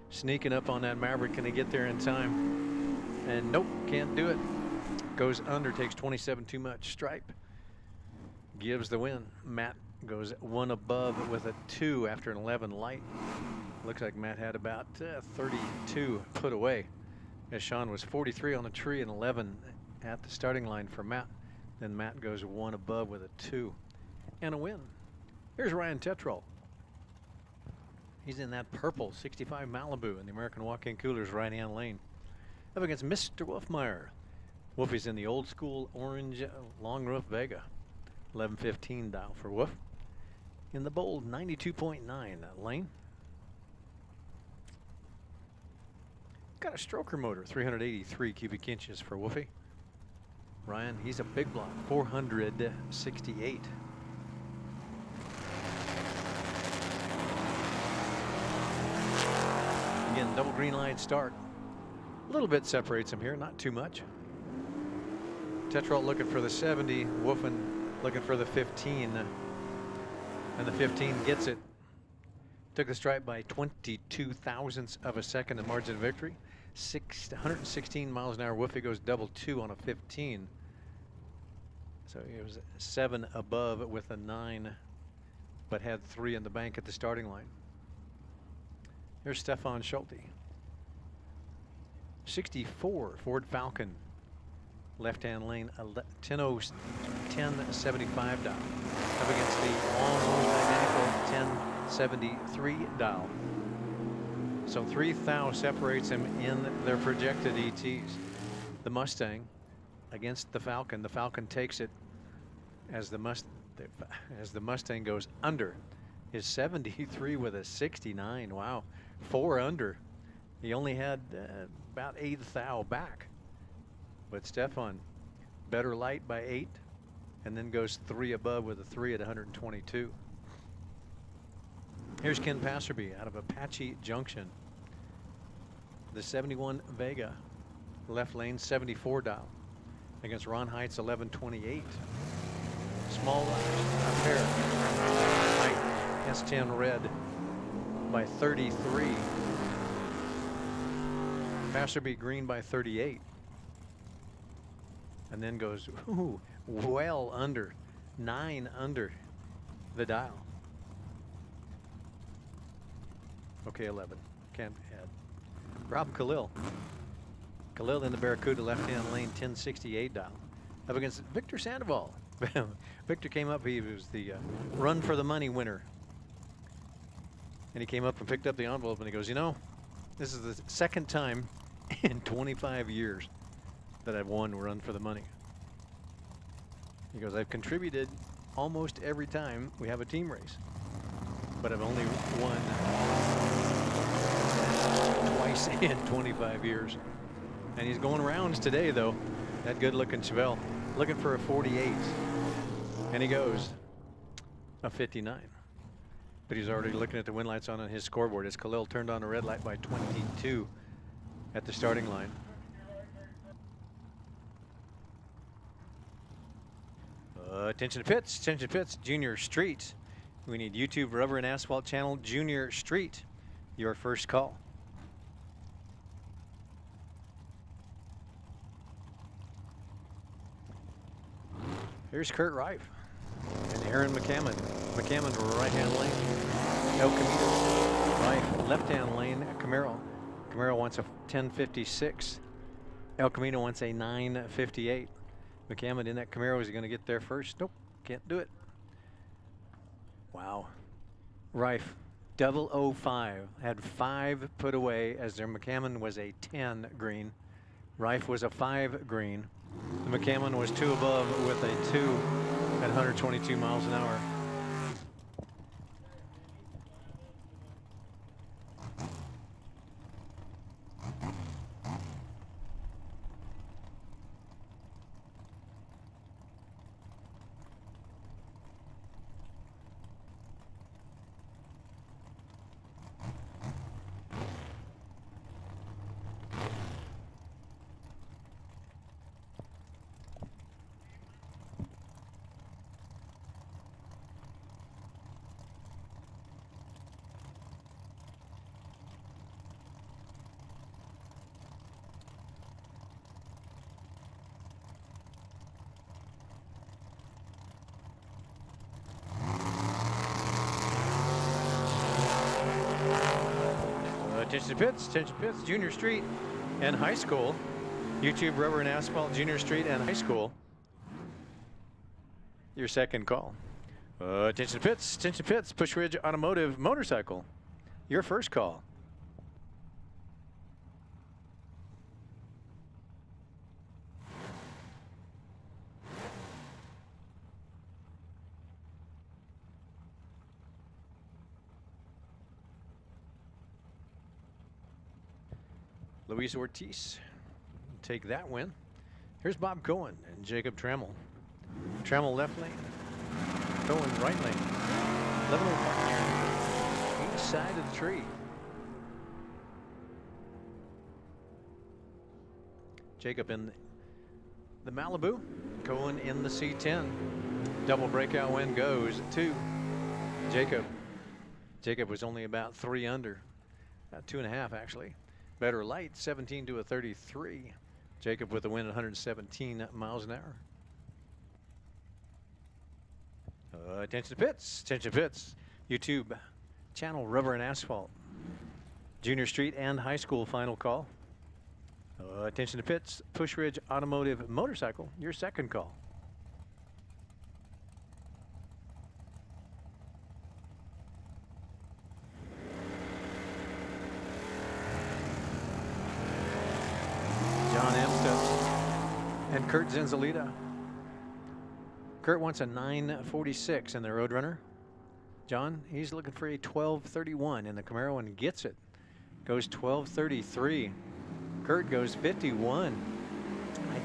sneaking up on that Maverick. Can he get there in time? And nope, can't do it. Goes under, takes 27 too much. Stripe gives the win. Matt goes one above with a 2 after an 11 light. Looks like Matt had about 32 put away, as Sean was 43 on the tree and 11 at the starting line for Matt. Then Matt goes one above with a 2 and a win. Here's Ryan Tetrol. He's in that purple 65 Malibu in the American Walk-In Coolers right-hand lane. Up against Mr. Wolfmeyer. Wolfie's in the old school orange long roof Vega. 1115 dial for Wolf. In the bold 92.9 lane. Got a stroker motor, 383 cubic inches for Wolfie. Ryan, he's a big block, 468. Again, double green light start. A little bit separates him here, not too much. Tetrol looking for the 70, Wolfen looking for the 15. And the 15 gets it. Took the stripe by 22 thousandths of a second in margin of victory. 116 miles an hour. Wolfie goes double 2 on a 15. So he was 7 above with a 9, but had 3 in the bank at the starting line. Here's Stefan Schulte. 64 Ford Falcon. Left-hand lane, 1075 dial. Up against the almost identical 1073 dial. So 3 thou separates him in their projected ETs. The Mustang against the Falcon. The Falcon takes it as the Mustang goes under. His 73 with a 69. Wow, 4 under. He only had about 8 thou back. But Stefan, better light by 8, and then goes 3 above with a 3 at 122. Here's Ken Passerby out of Apache Junction. The 71 Vega, left lane 74 dial against Ron Heights 1128. Small pair. Height S10 red by 33. Passerby green by 38. And then goes well under, 9 under the dial. Okay, 11. Can't add. Rob Khalil. Khalil in the Barracuda left-hand lane, 1068 dial. Up against Victor Sandoval. Victor came up, he was the run for the money winner. And he came up and picked up the envelope and he goes, you know, this is the second time in 25 years that I've won run for the money. He goes, I've contributed almost every time we have a team race, but I've only won twice in 25 years. And he's going rounds today though, that good looking Chevelle, looking for a 48. And he goes a 59. But he's already looking at the win lights on his scoreboard as Khalil turned on a red light by 22 at the starting line. Attention to pits, Junior Street. We need YouTube Rubber and Asphalt channel, Junior Street. Your first call. Here's Kurt Rife and Aaron McCammon. McCammon right-hand lane. El Camino. Rife left-hand lane. Camaro. Camaro wants a 10:56. El Camino wants a 9:58. McCammon in that Camaro. Is he going to get there first? Nope, can't do it. Wow. Rife 005 had 5 put away as their McCammon was a 10 green. Rife was a 5 green. The McCammon was 2 above with a 2 at 122 miles an hour. Attention pits, Junior Street and High School. YouTube Rubber and Asphalt, Junior Street and High School. Your second call. Attention pits, Push Ridge Automotive Motorcycle. Your first call. Luis Ortiz take that win. Here's Bob Cohen and Jacob Trammell. Trammell left lane, Cohen right lane. 11:05 each side of the tree. Jacob in the Malibu, Cohen in the C10. Double breakout win goes to Jacob. Jacob was only about 3 under, about 2.5 actually. Better light, 17 to a 33. Jacob with a win at 117 miles an hour. Attention pits, YouTube channel Rubber and Asphalt. Junior Street and High School final call. Attention to pits, Push Ridge Automotive Motorcycle, your second call. John Amstutz and Kurt Zenzalita. Kurt wants a 9:46 in the Roadrunner. John, he's looking for a 12:31 in the Camaro and gets it. Goes 12:33. Kurt goes 51.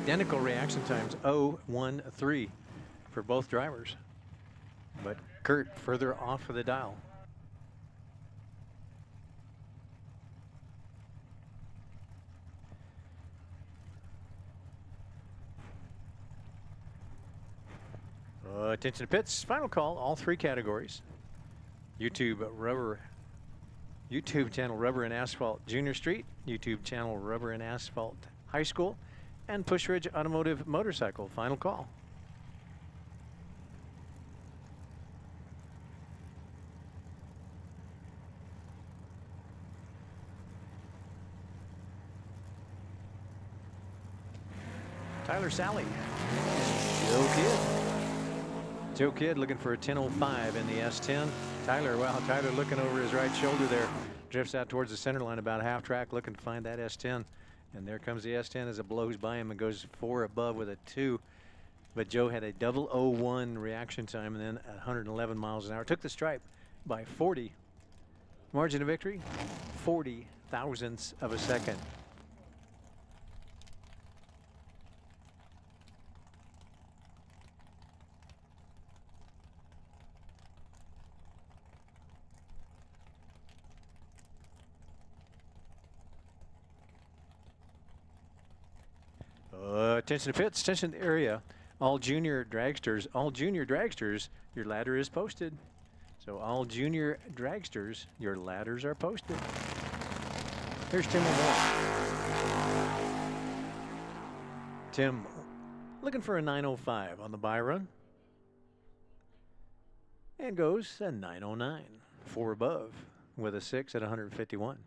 Identical reaction times, 0:13 for both drivers. But Kurt further off of the dial. Attention to pits, final call, all 3 categories. YouTube channel Rubber and Asphalt Junior Street, YouTube channel Rubber and Asphalt High School, and Push Ridge Automotive Motorcycle, final call. Tyler Sally, Joe Kidd. Joe Kidd looking for a 10:05 in the S10. Tyler, wow, Tyler looking over his right shoulder there. Drifts out towards the center line about half track looking to find that S10. And there comes the S10 as it blows by him and goes 4 above with a 2. But Joe had a 0:01 reaction time and then 111 miles an hour. Took the stripe by 40. Margin of victory, 40 thousandths of a second. Attention to pits, attention to area. all junior dragsters, your ladder is posted. So all junior dragsters, your ladders are posted. Here's Tim O'Moore. Tim looking for a 905 on the buy run. And goes a 909, 4 above with a 6 at 151.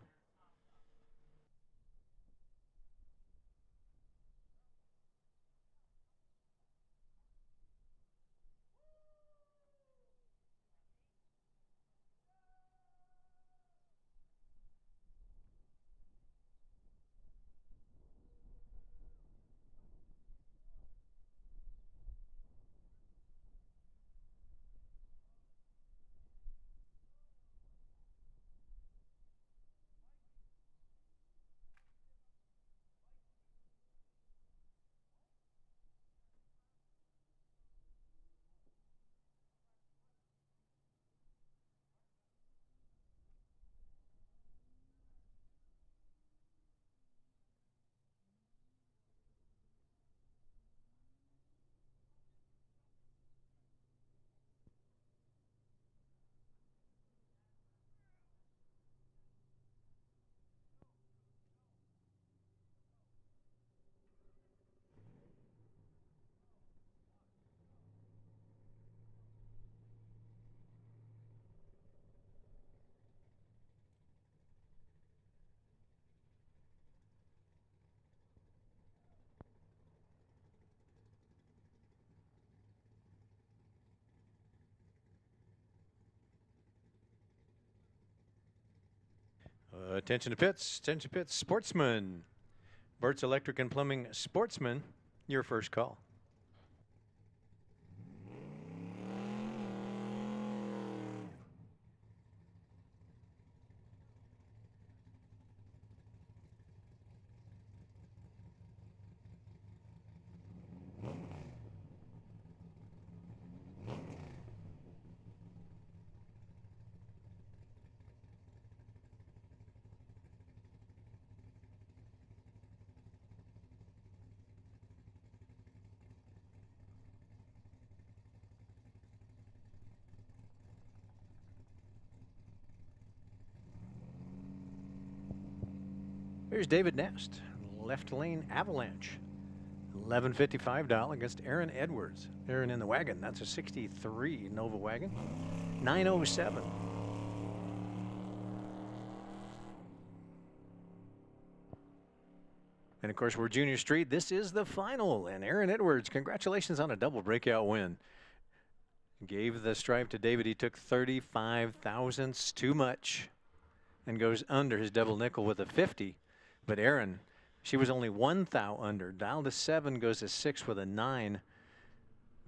Attention to pits, Sportsman. Bert's Electric and Plumbing Sportsman, your first call. Here's David Nest, left lane Avalanche. 11.55 dial against Aaron Edwards. Aaron in the wagon. That's a 63 Nova wagon. 907. And of course, we're Junior Street. This is the final. And Aaron Edwards, congratulations on a double breakout win. Gave the stripe to David. He took 35 thousandths too much and goes under his double nickel with a 50. But Aaron, she was only 1 thou under. Dial to 7, goes to 6 with a 9.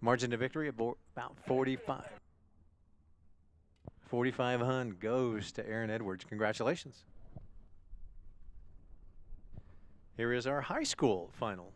Margin to victory about 45. 45 hun goes to Aaron Edwards. Congratulations. Here is our high school final.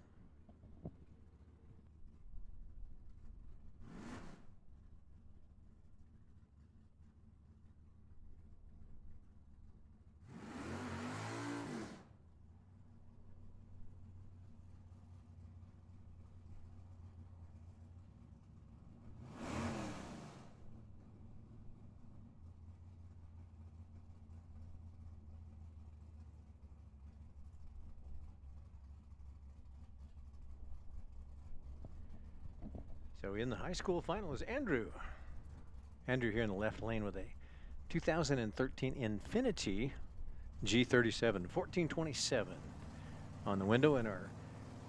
So in the high school final is Andrew. Andrew here in the left lane with a 2013 Infiniti G37, 1427 on the window, and our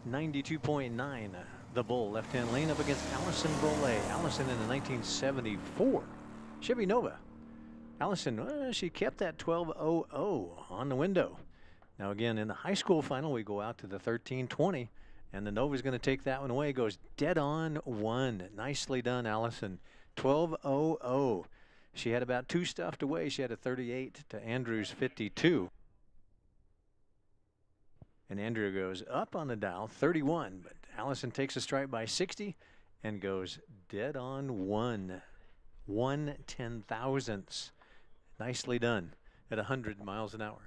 92.9 the Bull left-hand lane up against Allison Bollet. Allison in the 1974 Chevy Nova. Allison, she kept that 1200 on the window. Now again, in the high school final, we go out to the 1320. And the Nova's going to take that one away. Goes dead on 1. Nicely done, Allison. 1200. She had about 2 stuffed away. She had a 38 to Andrew's 52. And Andrew goes up on the dial, 31. But Allison takes a strike by 60 and goes dead on 1. 1/10,000ths. Nicely done at 100 miles an hour.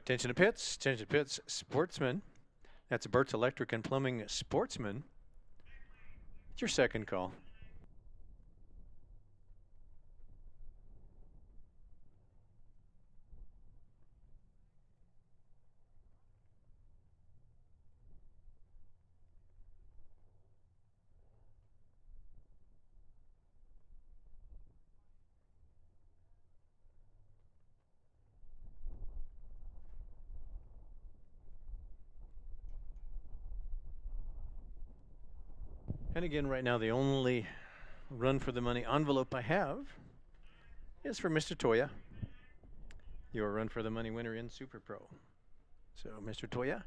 Attention to pits. Attention to pits. Sportsman. That's Bert's Electric and Plumbing Sportsman. It's your second call. And again, right now, the only run for the money envelope I have is for Mr. Toya, your run for the money winner in Super Pro. So, Mr. Toya,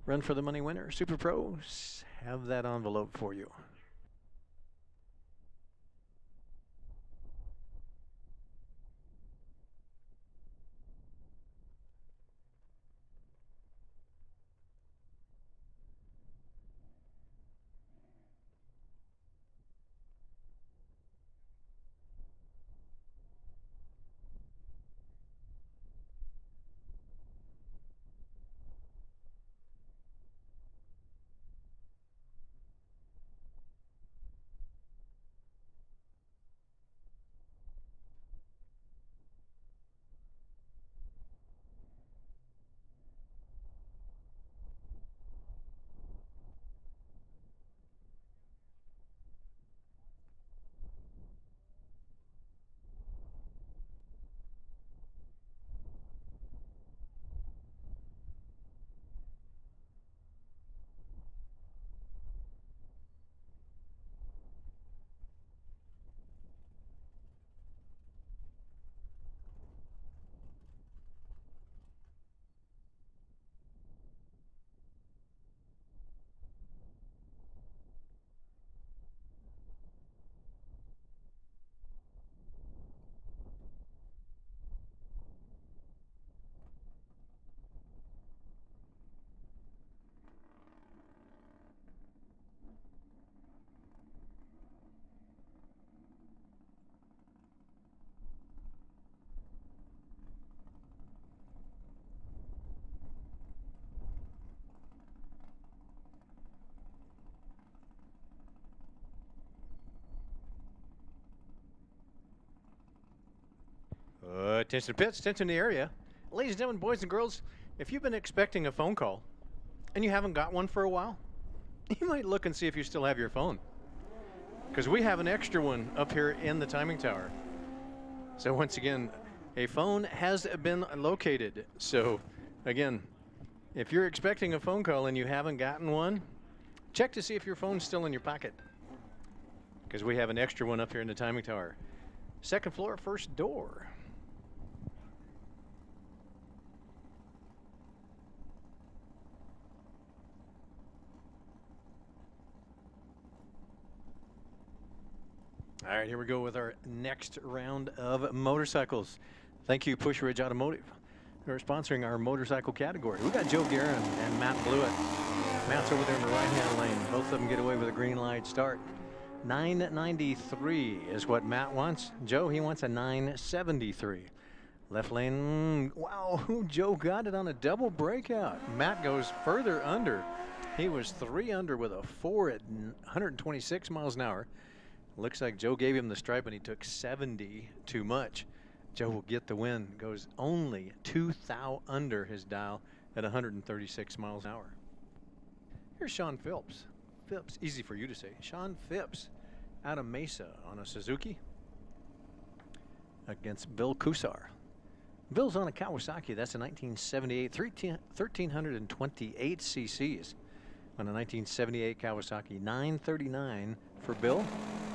run for the money winner, Super Pro, have that envelope for you. Attention to pits, attention to the area. Ladies and gentlemen, boys and girls, if you've been expecting a phone call and you haven't got one for a while, you might look and see if you still have your phone. Because we have an extra one up here in the timing tower. So once again, a phone has been located. So again, if you're expecting a phone call and you haven't gotten one, check to see if your phone's still in your pocket. Because we have an extra one up here in the timing tower. Second floor, first door. All right, here we go with our next round of motorcycles. Thank you, Push Ridge Automotive, who are sponsoring our motorcycle category. We got Joe Guerin and Matt Blewett. Matt's over there in the right-hand lane. Both of them get away with a green light start. 993 is what Matt wants. Joe, he wants a 973. Left lane, wow, Joe got it on a double breakout. Matt goes further under. He was 3 under with a 4 at 126 miles an hour. Looks like Joe gave him the stripe and he took 70 too much. Joe will get the win. Goes only 2 thou under his dial at 136 miles an hour. Here's Sean Phillips. Phipps, easy for you to say. Sean Phipps out of Mesa on a Suzuki against Bill Kusar. Bill's on a Kawasaki. That's a 1978 1328 cc's on a 1978 Kawasaki. 939 for Bill,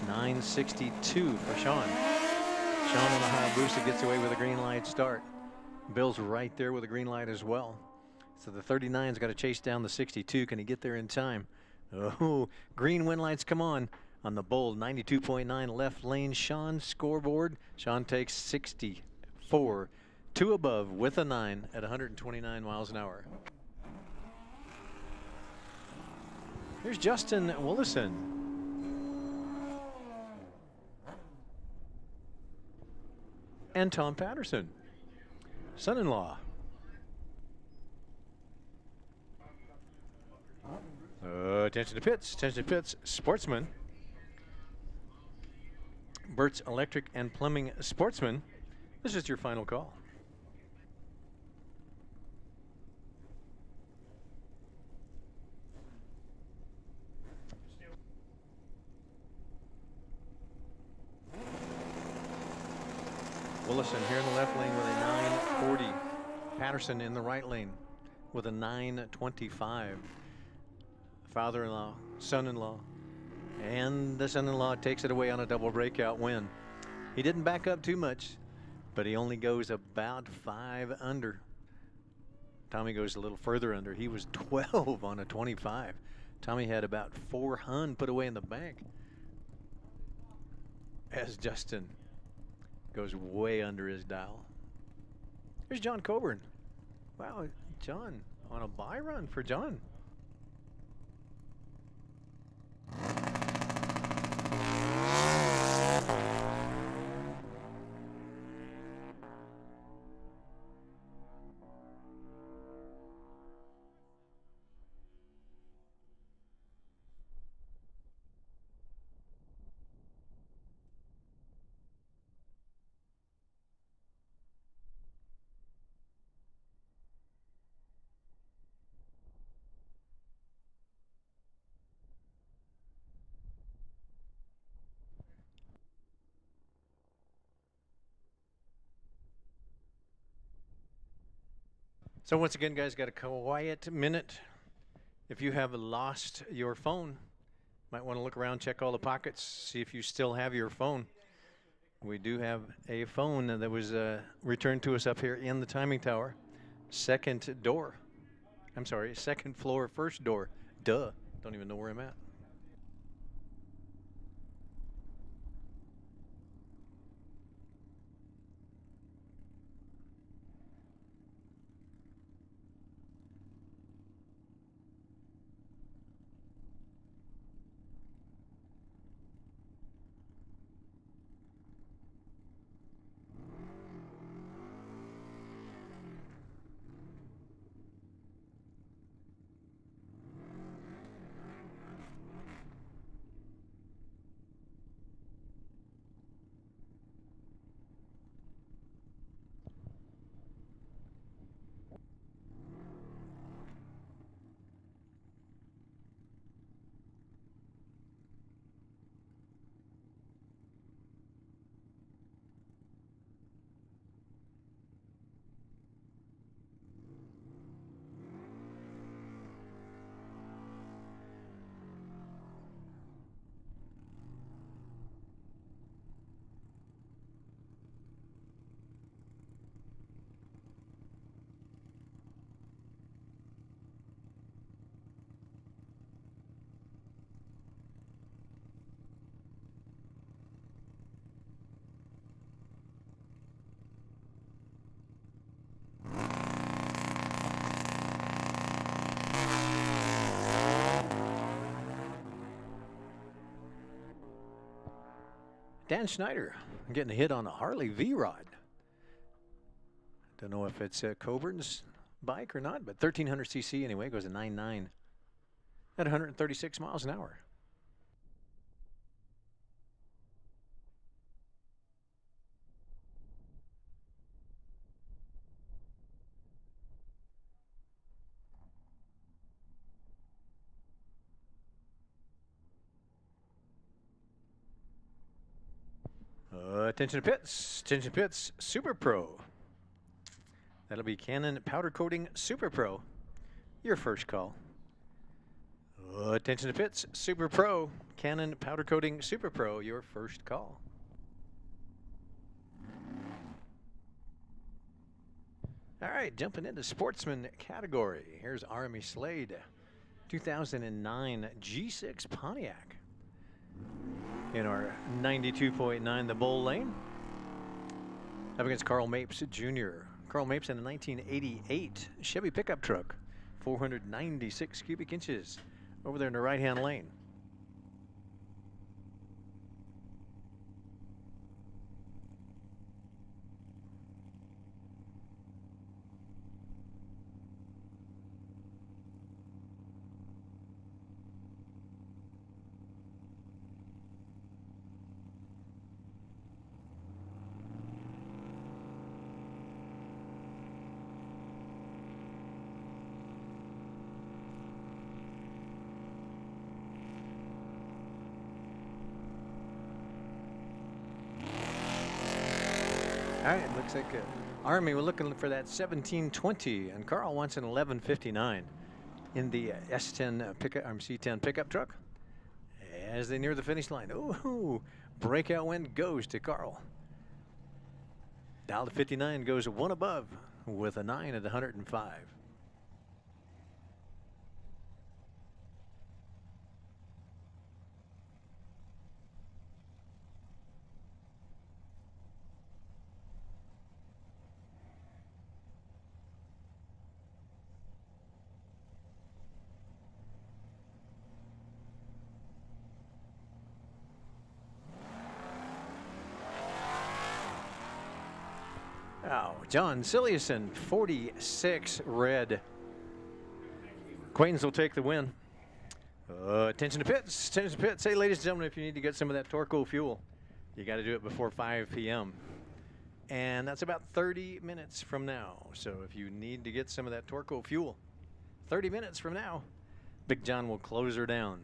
962 for Sean. Sean on the Hayabusa gets away with a green light start. Bill's right there with a green light as well. So the 39's got to chase down the 62. Can he get there in time? Oh, green win lights come on the bold 92.9 left lane Sean scoreboard. Sean takes 64, 2 above with a 9 at 129 miles an hour. Here's Justin Willison. And Tom Patterson, son-in-law. Attention to pits. Attention to pits. Sportsman. Burt's Electric and Plumbing Sportsman. This is your final call. Willison here in the left lane with a 940. Patterson in the right lane with a 925. Father-in-law, son-in-law, and the son-in-law takes it away on a double breakout win. He didn't back up too much, but he only goes about 5 under. Tommy goes a little further under. He was 12 on a 25. Tommy had about 400 put away in the bank. As Justin goes way under his dial. Here's John Coburn. Wow, John on a bye run for John. So once again, guys, got a quiet minute. If you have lost your phone, might want to look around, check all the pockets, see if you still have your phone. We do have a phone that was returned to us up here in the timing tower. Second door. I'm sorry, second floor, first door. Duh. Don't even know where I'm at. Dan Schneider getting a hit on a Harley V-Rod. Don't know if it's Coburn's bike or not, but 1300 cc anyway, goes a 9.9 at 136 miles an hour. Attention to pits. Attention pits. Super Pro. That'll be Canon Powder Coating Super Pro. Your first call. Attention to pits. Super Pro. Canon Powder Coating Super Pro. Your first call. All right, jumping into Sportsman category. Here's Army Slade. 2009 G6 Pontiac. In our 92.9, the Bull Lane. Up against Carl Mapes Jr. Carl Mapes in a 1988 Chevy pickup truck. 496 cubic inches over there in the right-hand lane. All right, looks like Army, we're looking for that 1720, and Carl wants an 1159 in the S10 pickup, C10 pickup truck. As they near the finish line, ooh, breakout win goes to Carl. Dial to 59 goes one above with a 9 at 105. Oh, John Siliuson, 46 red. Quaintance will take the win. Attention to pits, attention to pits. Hey, ladies and gentlemen, if you need to get some of that Torco fuel, you got to do it before 5 p.m. And that's about 30 minutes from now. So if you need to get some of that Torco fuel, 30 minutes from now, Big John will close her down.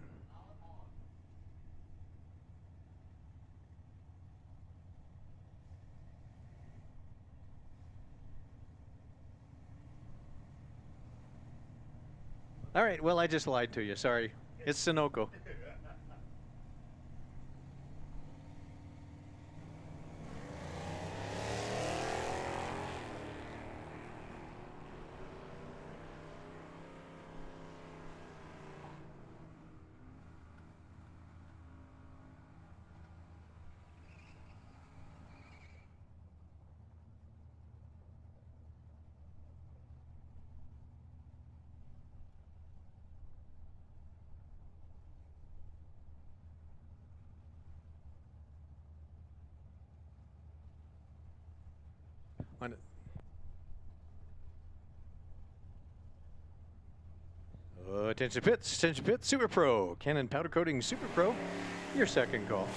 All right, well, I just lied to you. Sorry. It's Sunoco. Attention pits, Super Pro. Canon Powder Coating Super Pro, your second call.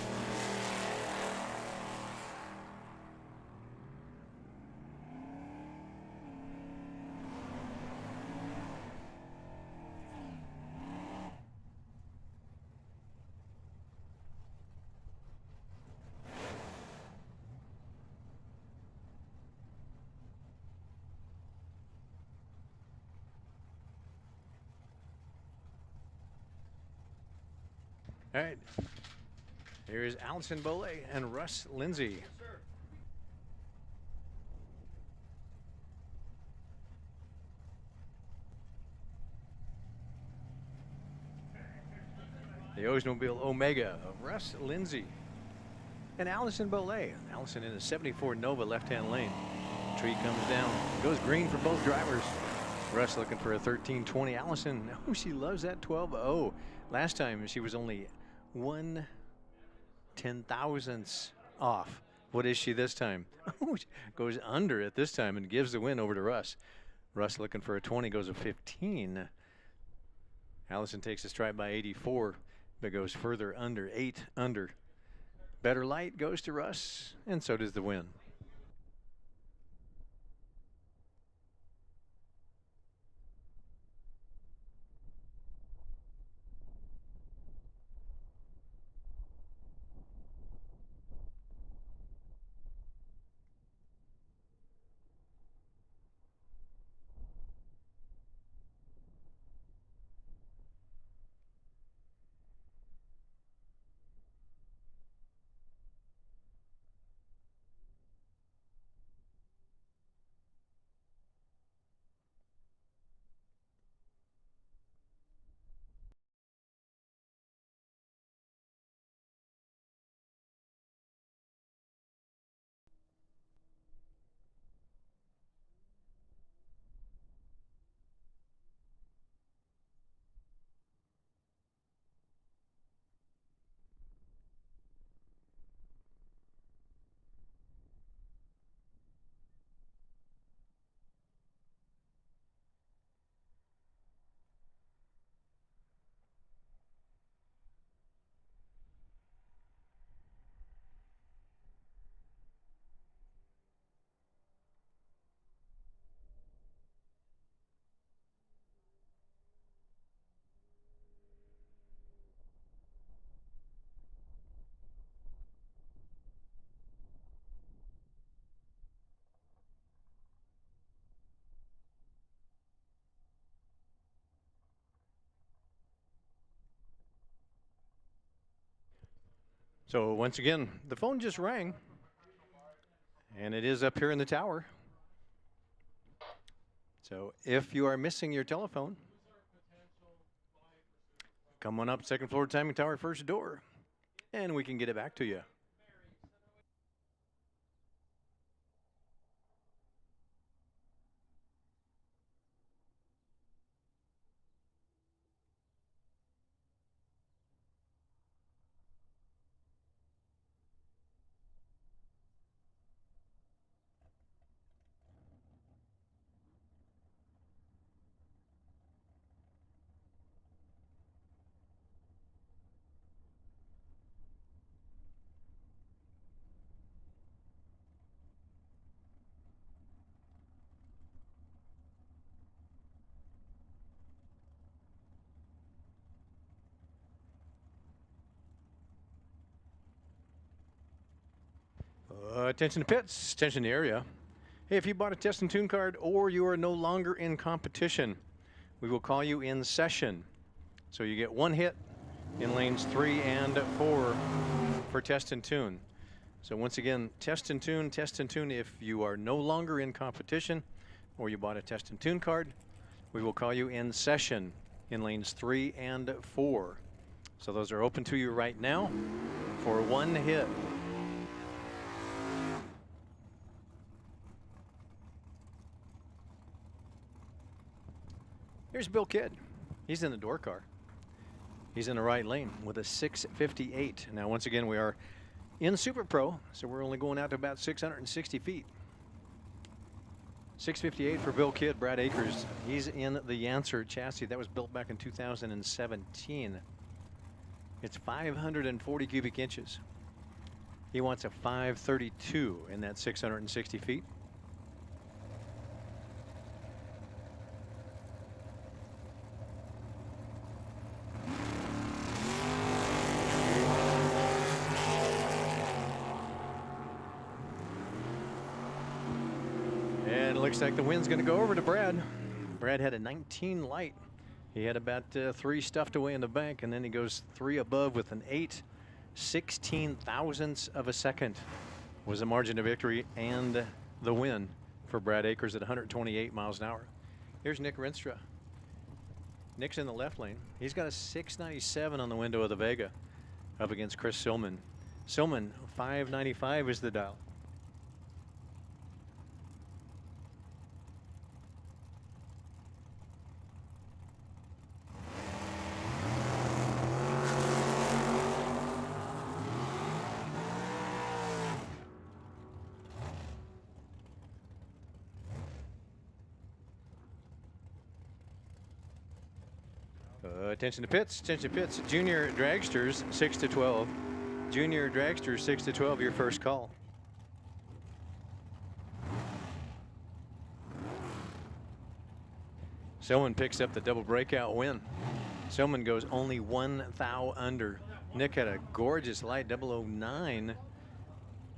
All right, here's Allison Boley and Russ Lindsay. The Oldsmobile Omega of Russ Lindsay and Allison Boley. Allison in a 74 Nova left-hand lane. Tree comes down, goes green for both drivers. Russ looking for a 1320. Allison, oh, she loves that 12-0. Last time she was only 1/10,000th off. What is she this time? Goes under it this time and gives the win over to Russ. Russ looking for a 20, goes a 15. Allison takes a stride by 84, but goes further under, 8 under. Better light goes to Russ, and so does the win. So once again, the phone just rang, and it is up here in the tower. So if you are missing your telephone, come on up, second floor timing tower, first door, and we can get it back to you. Attention to pits, attention to area. Hey, if you bought a test and tune card or you are no longer in competition, we will call you in session. So you get 1 hit in lanes 3 and 4 for test and tune. So once again, test and tune, test and tune. If you are no longer in competition or you bought a test and tune card, we will call you in session in lanes 3 and 4. So those are open to you right now for 1 hit. Here's Bill Kidd. He's in the door car. He's in the right lane with a 658. Now, once again, we are in Super Pro, so we're only going out to about 660 feet. 658 for Bill Kidd. Brad Akers, he's in the Yancer chassis. That was built back in 2017. It's 540 cubic inches. He wants a 532 in that 660 feet. Looks like the wind's going to go over to Brad. Brad had a 19 light. He had about 3 stuffed away in the bank, and then he goes 3 above with an 8. 16 thousandths of a second was the margin of victory and the win for Brad Akers at 128 miles an hour. Here's Nick Rinstra. Nick's in the left lane. He's got a 697 on the window of the Vega up against Chris Silman. Silman, 595 is the dial. Attention to pits, attention to pits. Junior dragsters, 6 to 12. Junior dragsters, 6 to 12, your first call. Silman picks up the double breakout win. Silman goes only 1 thou under. Nick had a gorgeous light 009,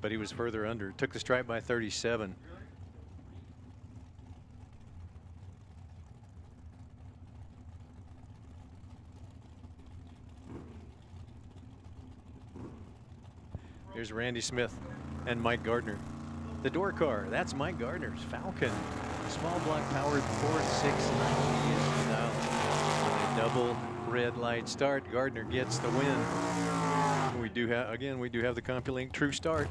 but he was further under. Took the stripe by 37. Here's Randy Smith and Mike Gardner. The door car, that's Mike Gardner's Falcon. Small block powered 4690 is the dial. On a double red light start, Gardner gets the win. We do have, again, we do have the CompuLink True Start.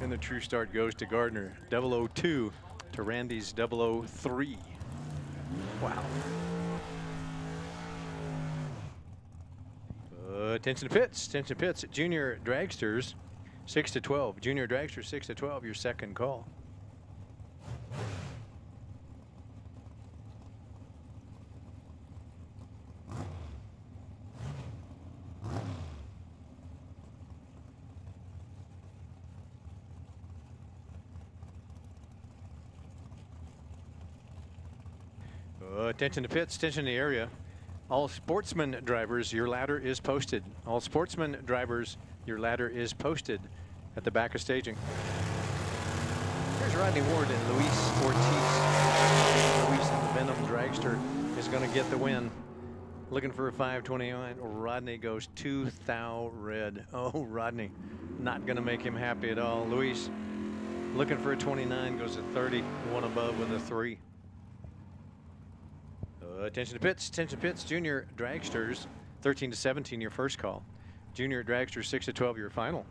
And the True Start goes to Gardner. 002 to Randy's 003. Wow. Attention to pits, attention to pits. Junior dragsters, 6 to 12. Junior dragsters, 6 to 12, your second call. Attention to pits, attention to the area. All Sportsman drivers, your ladder is posted. All Sportsman drivers, your ladder is posted at the back of staging. Here's Rodney Ward and Luis Ortiz. Luis, the Venom dragster, is going to get the win Looking for a 529. Rodney goes 2,000 red. Oh, Rodney, not going to make him happy at all. Luis looking for a 29, goes a 30, one above with a 3. Attention to pits, junior dragsters, 13 to 17, your first call. Junior dragsters, 6 to 12, your final.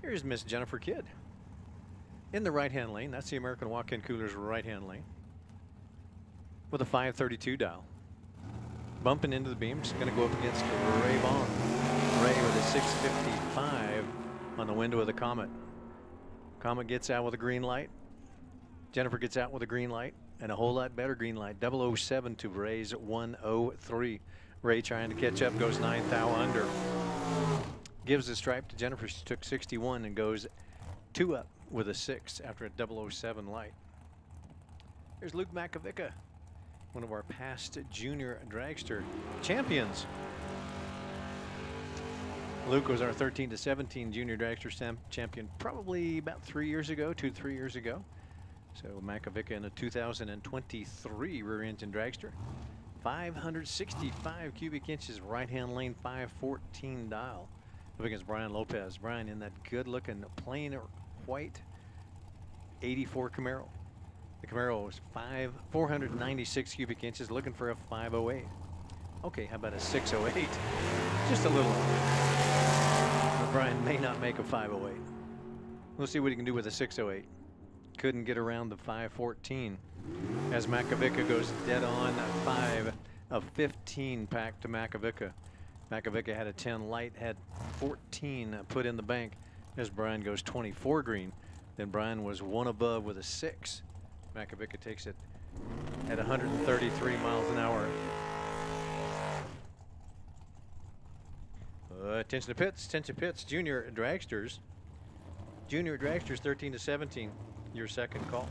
Here's Miss Jennifer Kidd in the right-hand lane. That's the American Walk-In Cooler's right-hand lane with a 532 dial. Bumping into the beams, going to go up against Ray Vaughn. Ray with a 655 on the window of the Comet. Comet gets out with a green light. Jennifer gets out with a green light and a whole lot better green light. 007 to Ray's 103. Ray trying to catch up, goes 9,000 under. Gives the stripe to Jennifer. She took 61 and goes 2 up with a 6 after a 007 light. There's Luke Makovica, one of our past junior dragster champions. Luke was our 13 to 17 junior dragster champion probably about 3 years ago, 2 to 3 years ago. So Makovica in a 2023 rear engine dragster. 565 cubic inches, right-hand lane, 514 dial. Up against Brian Lopez. Brian in that good-looking plain white 84 Camaro. The Camaro was 496 cubic inches, looking for a 508. Okay, how about a 608? Just a little off. But Brian may not make a 508. We'll see what he can do with a 608. Couldn't get around the 514 as Makovica goes dead on 5 of 15 pack to Makovica. Makovica had a 10 light, had 14 put in the bank as Brian goes 24 green. Then Brian was 1 above with a 6. Makovica takes it at 133 miles an hour. Attention to pits, junior dragsters. Junior dragsters 13 to 17, your second call.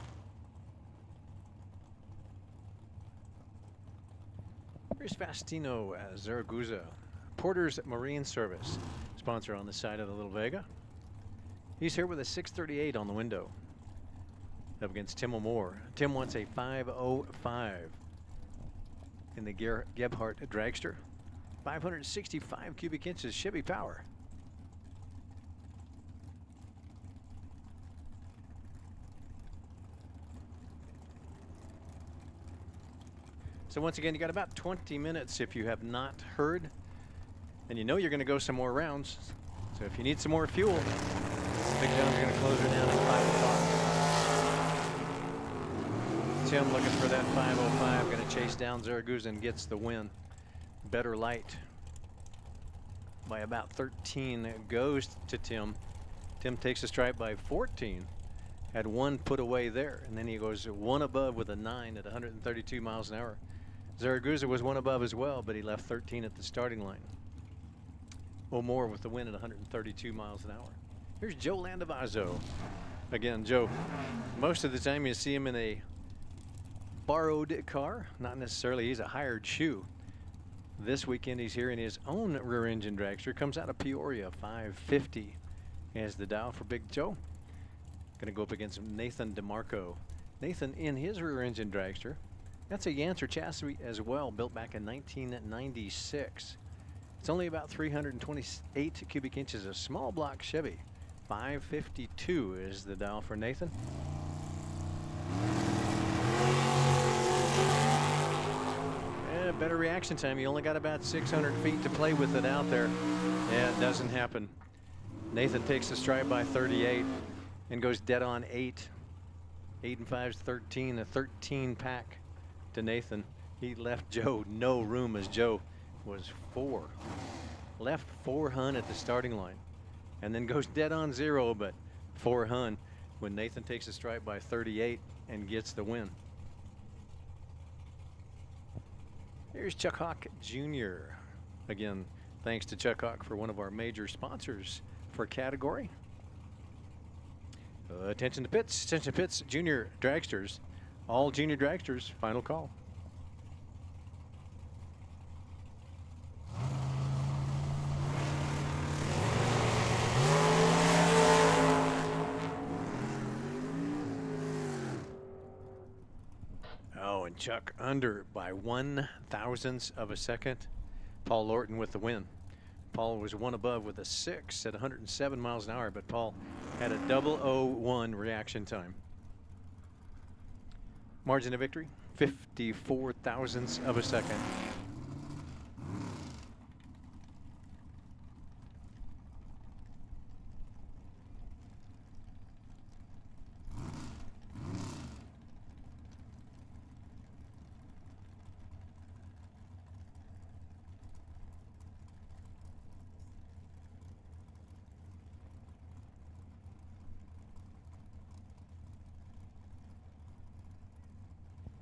Here's Faustino Zaragoza. Porter's Marine Service, sponsor on the side of the Little Vega. He's here with a 638 on the window. Up against Tim O'More. Tim wants a 505 in the Gebhardt dragster. 565 cubic inches Chevy power. So once again, you got about 20 minutes if you have not heard. And you know you're going to go some more rounds. So if you need some more fuel, Big John's going to close her down at 5 o'clock. Tim looking for that 505, going to chase down Zaragoza and gets the win. Better light by about 13 goes to Tim. Tim takes a stripe by 14. Had 1 put away there, and then he goes 1 above with a 9 at 132 miles an hour. Zaragoza was 1 above as well, but he left 13 at the starting line. O'More with the win at 132 miles an hour. Here's Joe Landavazo. Again, Joe, most of the time you see him in a borrowed car, not necessarily he's a hired shoe. This weekend he's here in his own rear engine dragster. Comes out of Peoria, 550 as the dial for Big Joe. Going to go up against Nathan DeMarco. Nathan in his rear engine dragster. That's a Yancer chassis as well, built back in 1996. It's only about 328 cubic inches, a small block Chevy. 552 is the dial for Nathan. Yeah, better reaction time. You only got about 600 feet to play with it out there. Yeah, it doesn't happen. Nathan takes the stride by 38 and goes dead on 8. 8 and 5 is 13, a 13 pack to Nathan. He left Joe no room as Joe was 4. Left 4 hun at the starting line and then goes dead on 0, but 4 hun when Nathan takes a stripe by 38 and gets the win. Here's Chuck Hawk Jr. Again, thanks to Chuck Hawk for one of our major sponsors for category. Attention to pits, junior dragsters. All junior dragsters, final call. And Chuck under by 1/1000th of a second. Paul Lorton with the win. Paul was one above with a 6 at 107 miles an hour, but Paul had a 001 reaction time. Margin of victory, 54/1000ths of a second.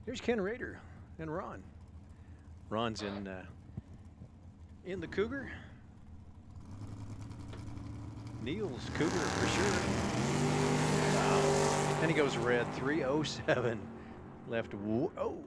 Here's Ken Rader and Ron. Ron's in the Cougar. Neil's Cougar for sure. Wow. And he goes red, 307. Left, oh.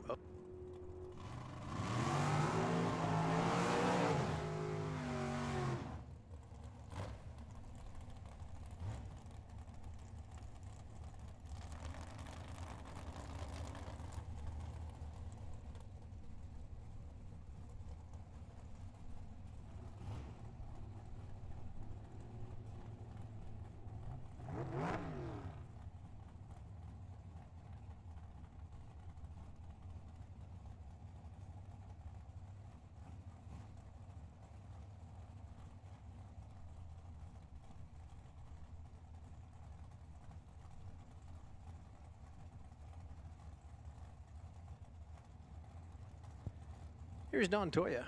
Here's Don Toya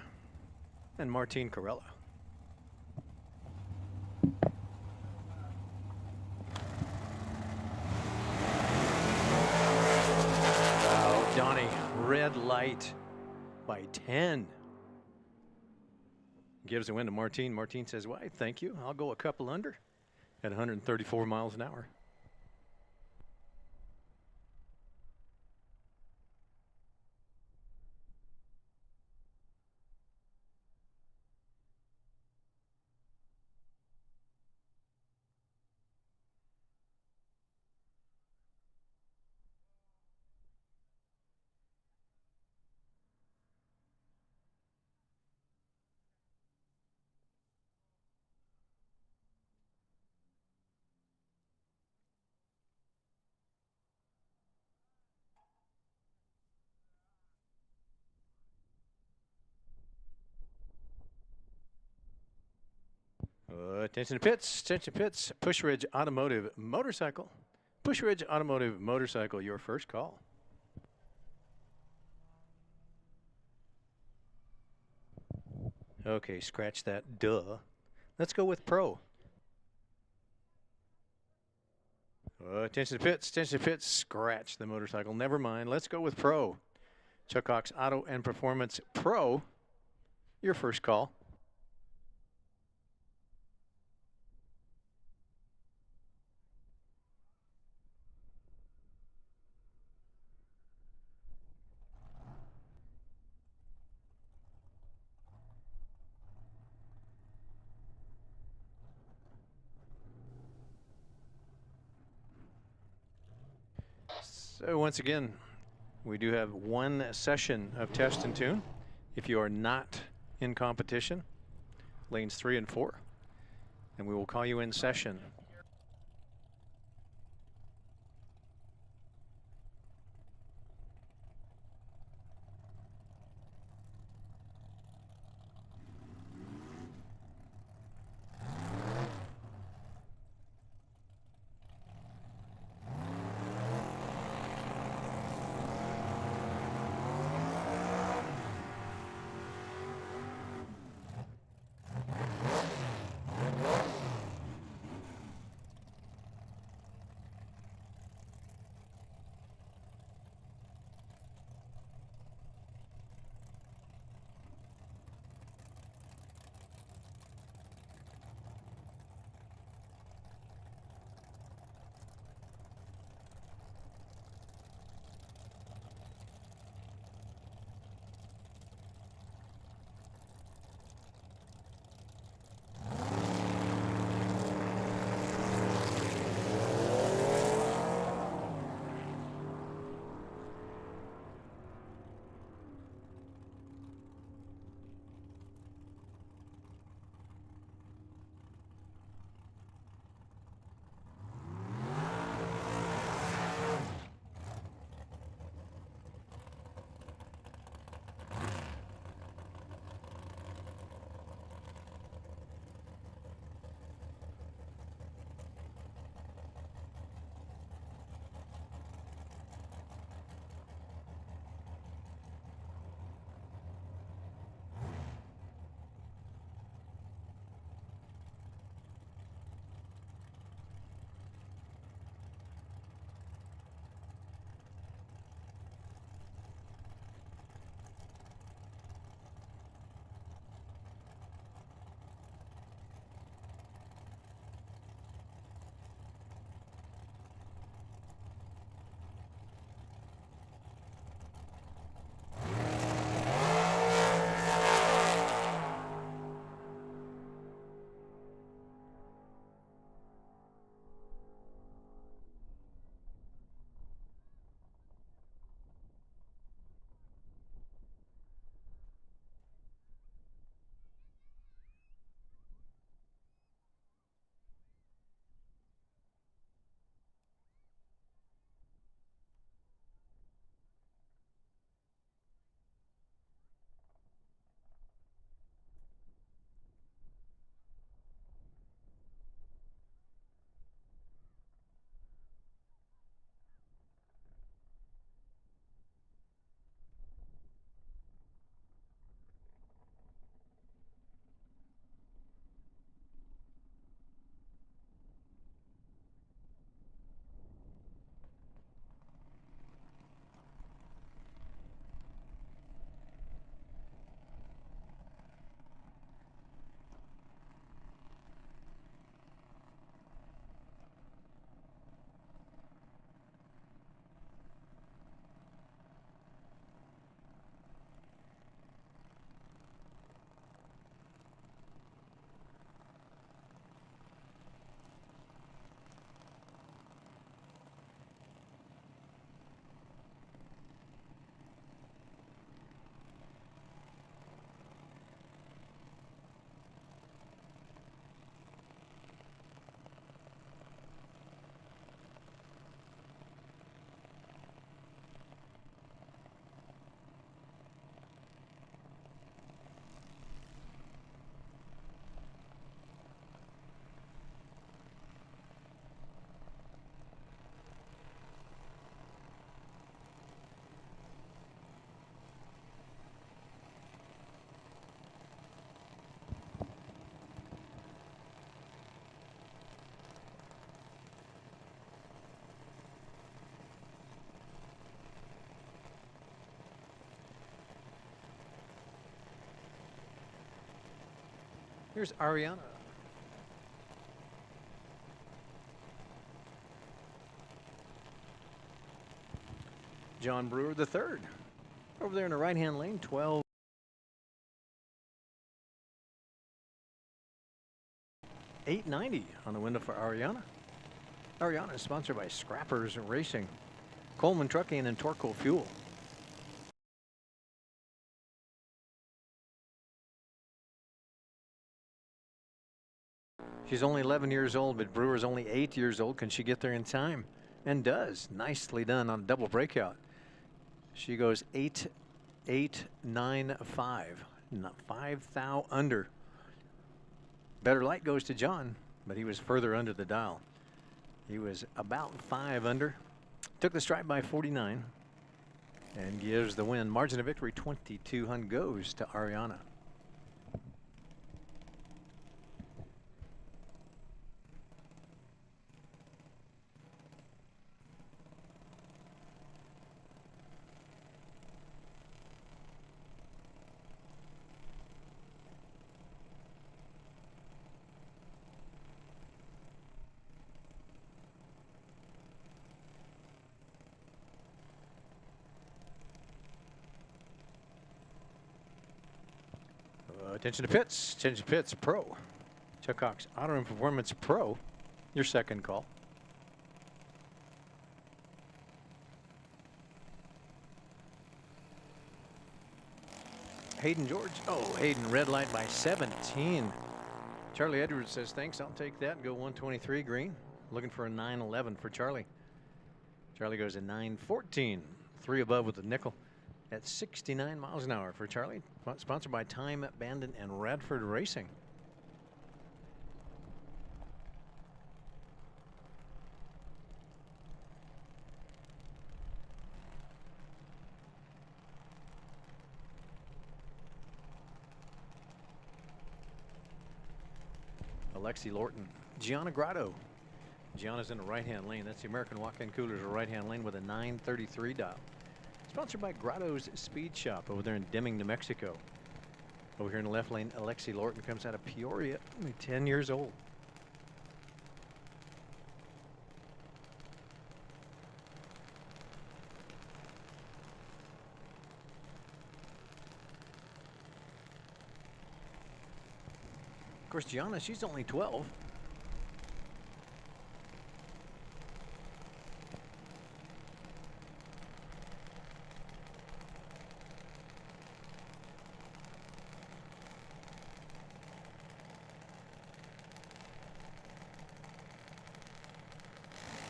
and Martin Corella. Wow, Donnie, red light by 10. Gives the win to Martin. Martin says, why, thank you. I'll go a couple under at 134 miles an hour. Attention to pits, Push Ridge Automotive Motorcycle. Push Ridge Automotive Motorcycle, your first call. Okay, scratch that, duh. Let's go with Pro. Attention to pits, scratch the motorcycle, never mind. Let's go with Pro. Chuck Cox Auto and Performance Pro, your first call. So once again, we do have one session of test and tune. If you are not in competition, lanes 3 and 4, and we will call you in session. Here's Ariana. John Brewer the third. Over there in the right-hand lane, 12. 890 on the window for Ariana. Ariana is sponsored by Scrappers Racing, Coleman Trucking, and Torco Fuel. She's only 11 years old, but Brewer's only 8 years old. Can she get there in time? And does. Nicely done on a double breakout. She goes 8,895, not 5 thou under. Better light goes to John, but he was further under the dial. He was about 5 under. Took the stripe by 49 and gives the win. Margin of victory 2,200 goes to Ariana. Attention to pits. Attention to pits. Pro. Chuck Cox Auto and Performance Pro. Your second call. Hayden George. Oh, Hayden, red light by 17. Charlie Edwards says, thanks, I'll take that. Go 123 green. Looking for a 911 for Charlie. Charlie goes a 914. 3 above with the nickel at 69 miles an hour for Charlie. Sponsored by Time Bandit and Radford Racing. Alexi Lorton. Gianna Grotto. Gianna's in the right-hand lane. That's the American walk-in coolers, a right-hand lane with a 933 dial. Sponsored by Grotto's Speed Shop over there in Deming, New Mexico. Over here in the left lane, Alexi Lorton comes out of Peoria, only 10 years old. Of course, Gianna, she's only 12.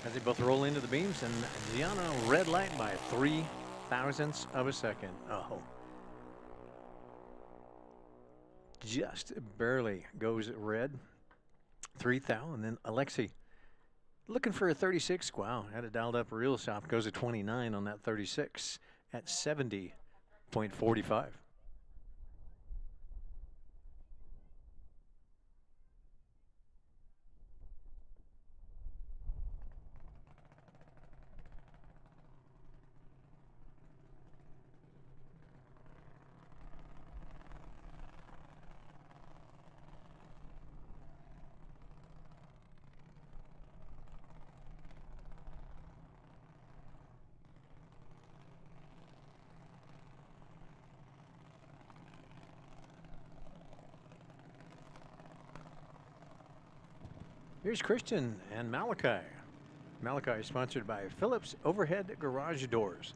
As they both roll into the beams, and Gianna red light by 0.03 of a second. Oh. Just barely goes red. 3 thou, and then Alexi looking for a 36. Wow, had it dialed up real soft. Goes to 29 on that 36 at 70.45. Here's Christian and Malachi. Malachi is sponsored by Phillips Overhead Garage Doors.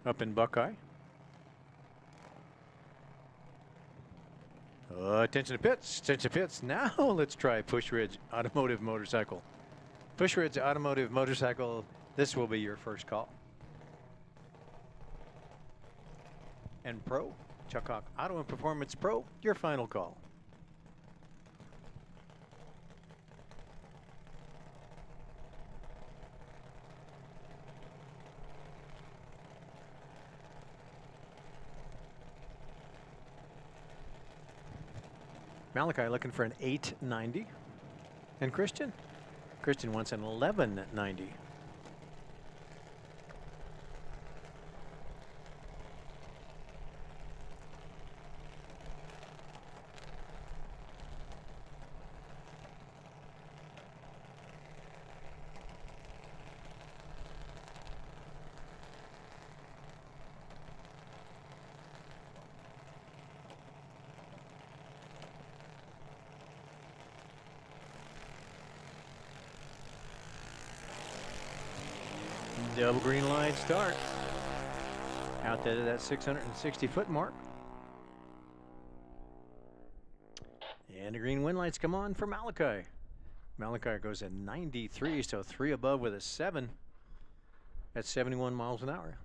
Up in Buckeye. Attention to pits. Attention to pits. Now let's try Push Ridge Automotive Motorcycle. Push Ridge Automotive Motorcycle. This will be your first call. And Pro. Chuck Hawk Auto and Performance Pro. Your final call. Malachi looking for an 890. And Christian wants an 1190. Double green light start. Out there to that 660-foot mark. And the green wind lights come on for Malachi. Malachi goes at 93, so 3 above with a 7. That's 71 miles an hour.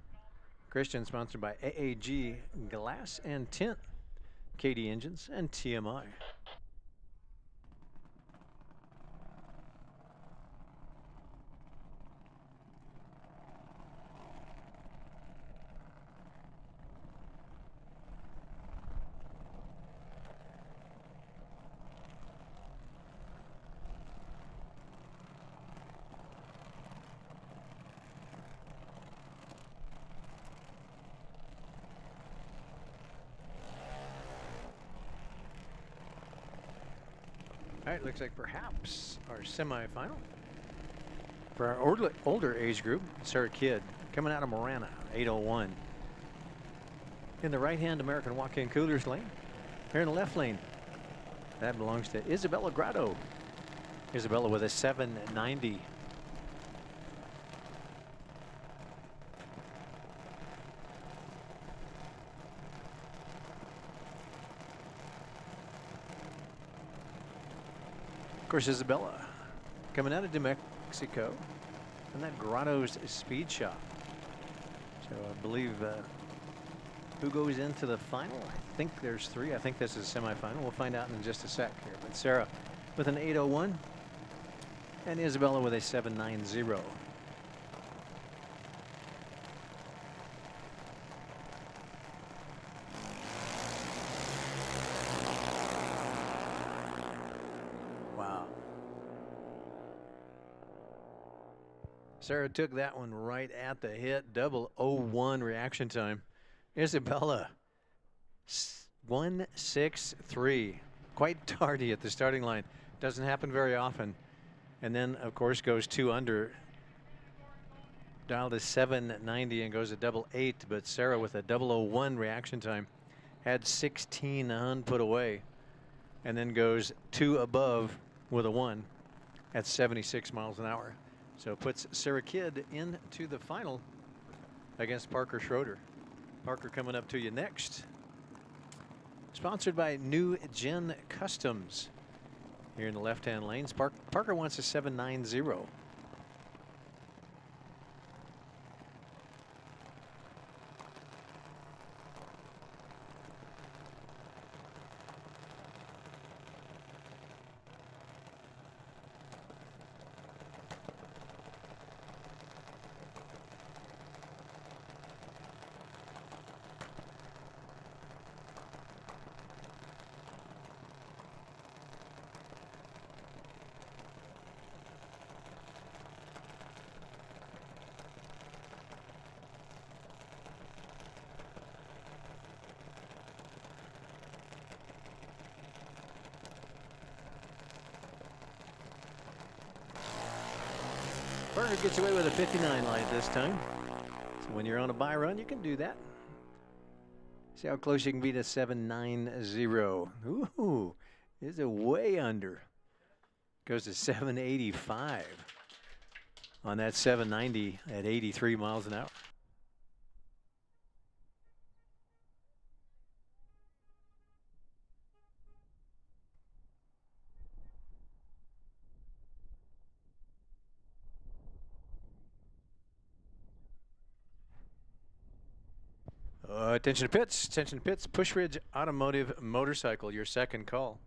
Christian, sponsored by AAG Glass and Tint, KD Engines, and TMI. All right, looks like perhaps our semifinal for our older age group. Sarah Kidd coming out of Marana, 801. In the right-hand American walk-in coolers lane. Here in the left lane, that belongs to Isabella Grotto. Isabella with a 790. Of course, Isabella coming out of New Mexico, and that Grotto's Speed Shop. So I believe who goes into the final? I think there's 3. I think this is a semifinal. We'll find out in just a sec here. But Sarah with an 801, and Isabella with a 790. Sarah took that one right at the hit. 001 reaction time. Isabella, 163. Quite tardy at the starting line. Doesn't happen very often. And then, of course, goes 2 under. Dialed a 790 and goes a 88. But Sarah with a 001 reaction time had 16 put away. And then goes 2 above with a 1 at 76 miles an hour. So puts Sarah Kidd into the final against Parker Schroeder. Parker coming up to you next. Sponsored by New Gen Customs. Here in the left-hand lanes, Parker wants a 790. Parker gets away with a 59 light this time. So when you're on a buy run, you can do that. See how close you can be to 790. Ooh, is it way under. Goes to 785 on that 790 at 83 miles an hour. Attention to pits, Push Ridge Automotive Motorcycle, your second call.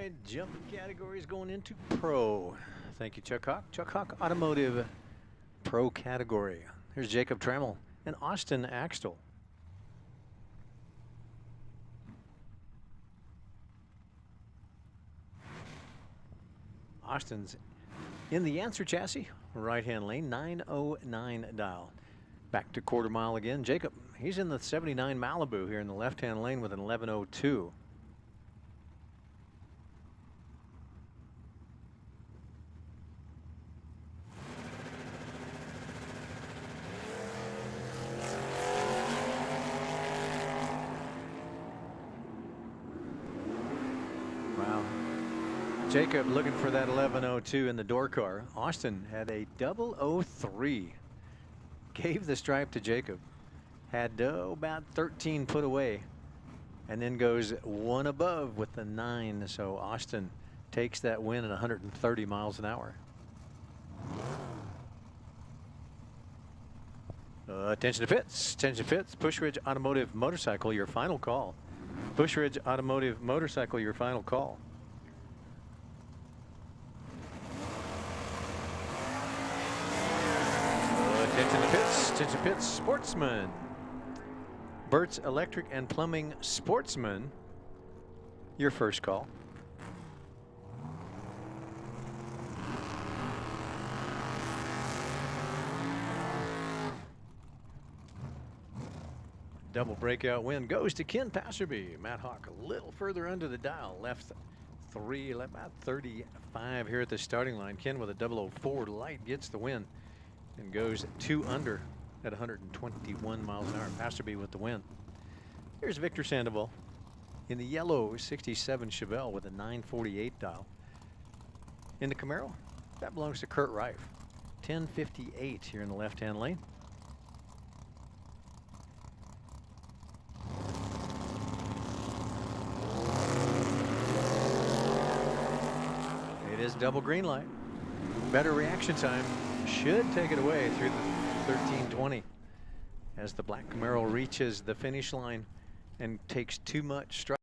right, jumping categories going into Pro. Thank you, Chuck Hawk. Chuck Hawk Automotive Pro category. Here's Jacob Trammell and Austin Axtell. Austin's in the answer chassis, right-hand lane, 909 dial. Back to quarter mile again. Jacob, he's in the 79 Malibu here in the left-hand lane with an 1102. Wow. Jacob looking for that 1102 in the door car. Austin had a 003. Gave the stripe to Jacob. Had about 13 put away. And then goes one above with the 9. So Austin takes that win at 130 miles an hour. Attention to pits. Attention to pits. Push Ridge Automotive Motorcycle, your final call. Push Ridge Automotive Motorcycle, your final call. Attention to pits. Attention pits. Sportsman. Burt's Electric and Plumbing Sportsman, your first call. Double breakout win goes to Ken Passerby. Matt Hawk a little further under the dial. Left 3, about 35 here at the starting line. Ken with a 004 light gets the win and goes 2 under at 121 miles an hour. Passerby with the win. Here's Victor Sandoval in the yellow 67 Chevelle with a 948 dial. In the Camaro, that belongs to Kurt Reif. 1058 here in the left-hand lane. It is double green light. Better reaction time should take it away through the 1320 as the black Camaro reaches the finish line and takes too much stride.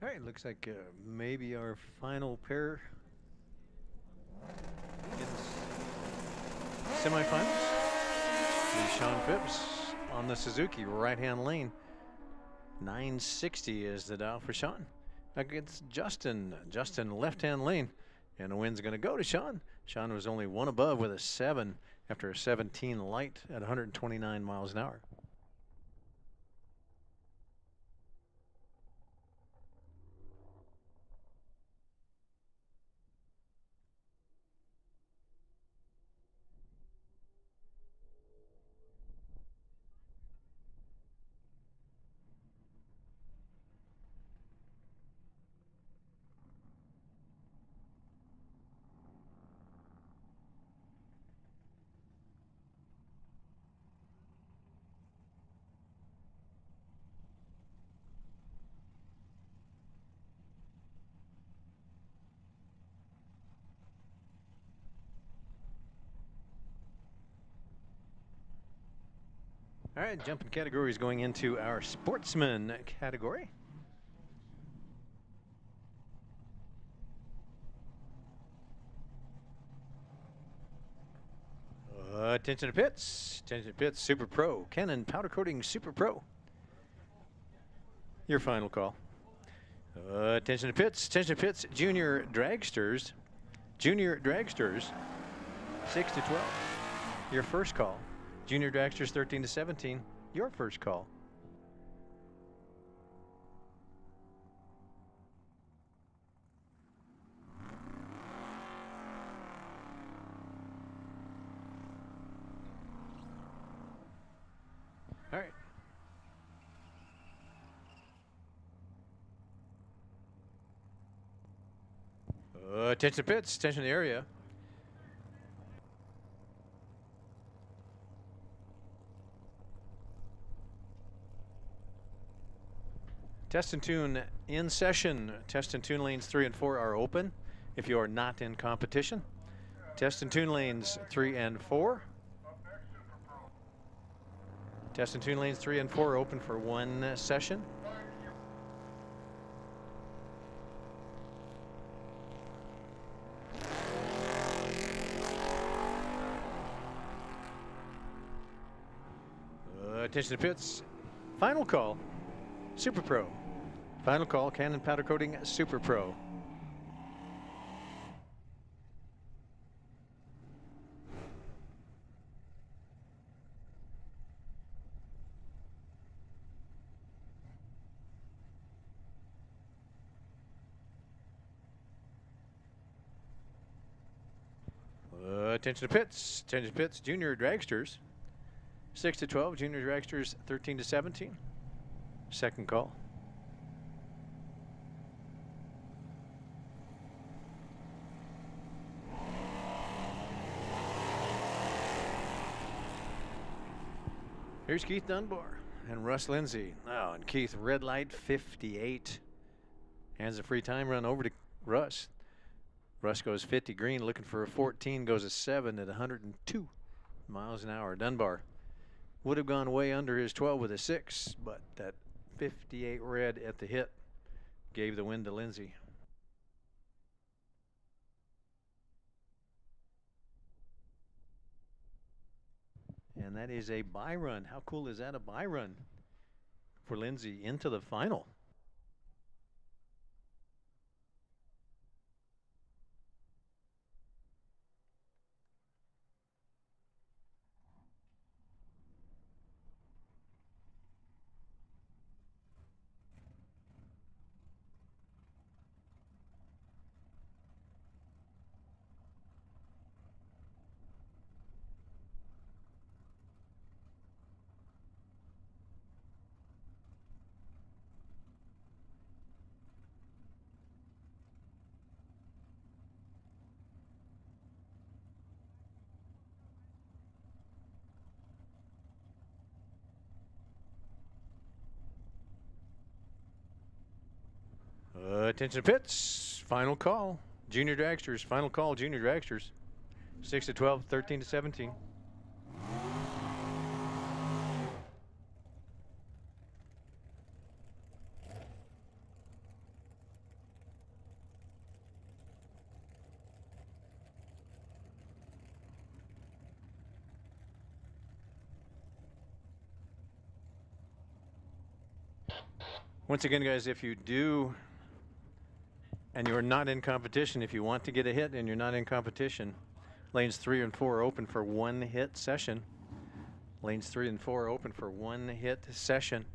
All right, looks like maybe our final pair in the semifinals. Sean Phipps on the Suzuki right-hand lane. 960 is the dial for Sean. Against Justin. Justin left-hand lane. And the win's going to go to Sean. Sean was only one above with a 7 after a 17 light at 129 miles an hour. All right, jumping categories going into our Sportsman category. Attention to pits. Attention to pits, Super Pro. Canon Powder Coating Super Pro. Your final call. Attention to pits. Attention to pits, Junior Dragsters. Junior Dragsters, 6 to 12. Your first call. Junior Dragsters 13 to 17. Your first call. All right. Attention to pits. Attention to the area. Test and tune in session. Test and tune lanes 3 and 4 are open if you are not in competition. Test and tune lanes 3 and 4. Test and tune lanes 3 and 4 are open for one session. Attention to pits. Final call. Super Pro. Final call, Canon Powder Coating Super Pro. Attention to pits. Attention to pits, Junior Dragsters. 6 to 12, Junior Dragsters 13 to 17. Second call. Here's Keith Dunbar and Russ Lindsay. Oh, and Keith, red light 58. Hands a free time run over to Russ. Russ goes 50 green, looking for a 14, goes a 7 at 102 miles an hour. Dunbar would have gone way under his 12 with a 6, but that 58 red at the hit gave the win to Lindsay. And that is a bye run. How cool is that, a bye run for Lindsay into the final? Attention pits, final call. Junior Dragsters, final call, Junior Dragsters. 6 to 12, 13 to 17. Once again, guys, if you do and you're not in competition, if you want to get a hit and you're not in competition, lanes 3 and 4 are open for one hit session. Lanes 3 and 4 are open for one hit session.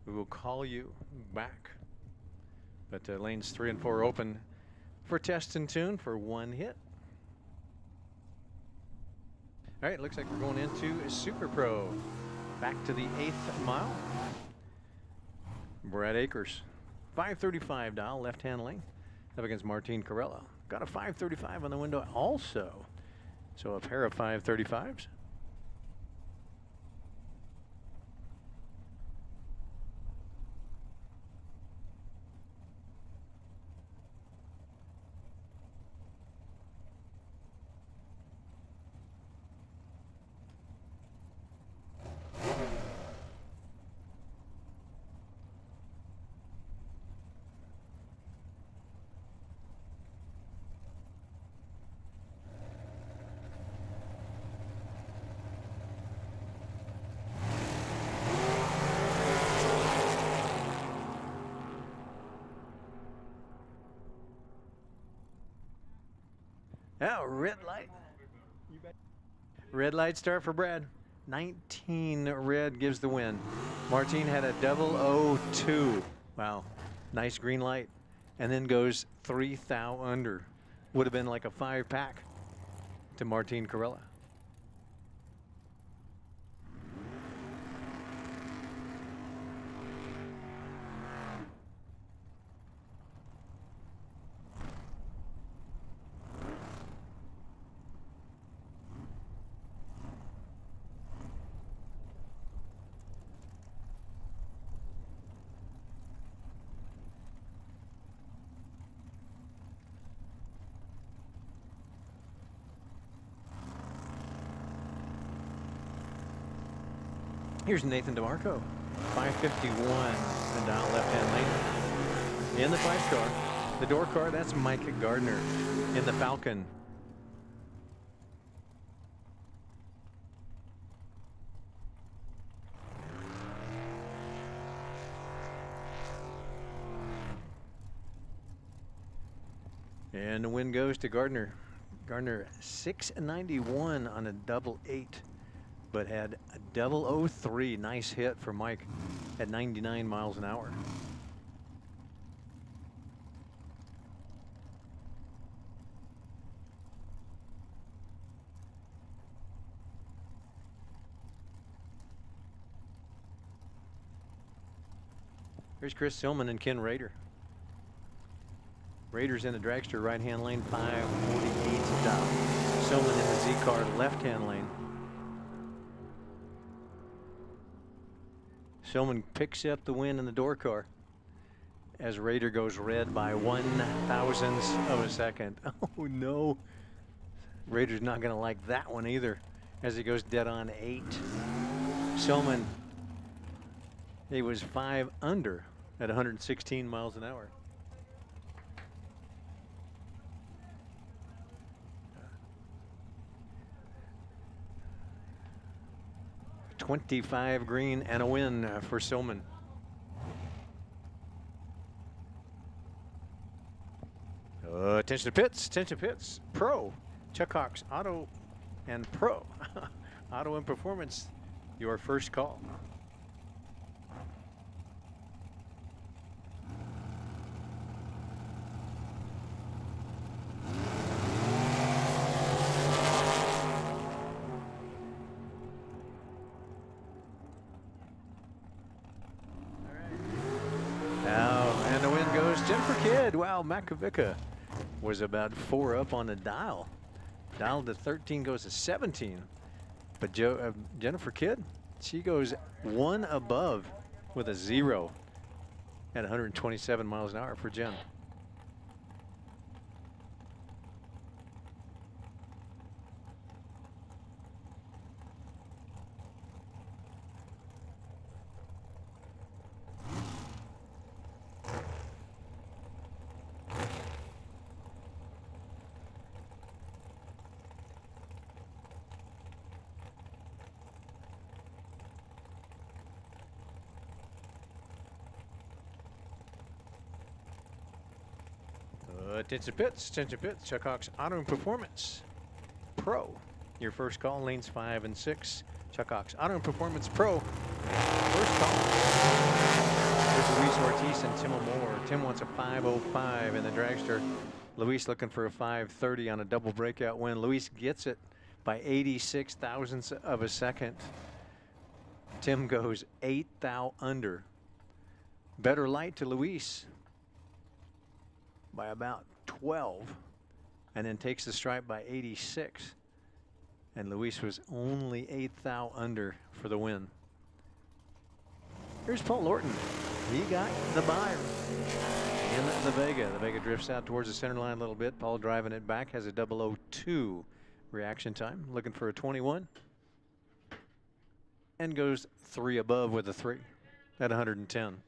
We will call you back. But lanes 3 and 4 are open for test and tune for one hit. All right, looks like we're going into Super Pro. Back to the 8th mile. Brad Akers, 535 dial, left-hand lane, up against Martin Carella. Got a 535 on the window also. So a pair of 535s. Now, red light. Red light start for Brad. 19 red gives the win. Martin had a 002. Wow. Nice green light. And then goes 3 thou under. Would have been like a 5-pack to Martin Carella. Here's Nathan DeMarco, 551, and down left-hand lane. In the 5 car, the door car, that's Mike Gardner in the Falcon. And the win goes to Gardner. Gardner 691 on a 88. But had a 003. Nice hit for Mike at 99 miles an hour. Here's Chris Silman and Ken Rader. Rader's in the dragster right-hand lane, 548 down. Silman in the Z-car left-hand lane. Silman picks up the win in the door car as Rader goes red by 1/1000th of a second. Oh no. Rader's not going to like that one either as he goes dead on 8. Silman, he was 5 under at 116 miles an hour. $25 green and a win for Silman. Attention to pits, Pro, Chuck Hawks, Auto and Pro. Auto and Performance, your first call. Wow, Makovica was about 4 up on the dial. Dial to 13 goes to 17. But Jennifer Kidd, she goes 1 above with a 0 at 127 miles an hour for Jen. Attention pits, Chuck Hawks Auto and Performance Pro. Your first call, lanes 5 and 6. Chuck Hawks Auto and Performance Pro. First call. There's Luis Ortiz and Tim Moore. Tim wants a 5:05 in the dragster. Luis looking for a 5:30 on a double breakout win. Luis gets it by 86 thousandths of a second. Tim goes 8 thou under. Better light to Luis by about 12, and then takes the stripe by 86. And Luis was only 8 thou under for the win. Here's Paul Lorton. He got the buyer in the Vega. The Vega drifts out towards the center line a little bit. Paul driving it back, has a 002 reaction time. Looking for a 21. And goes 3 above with a 3 at 110.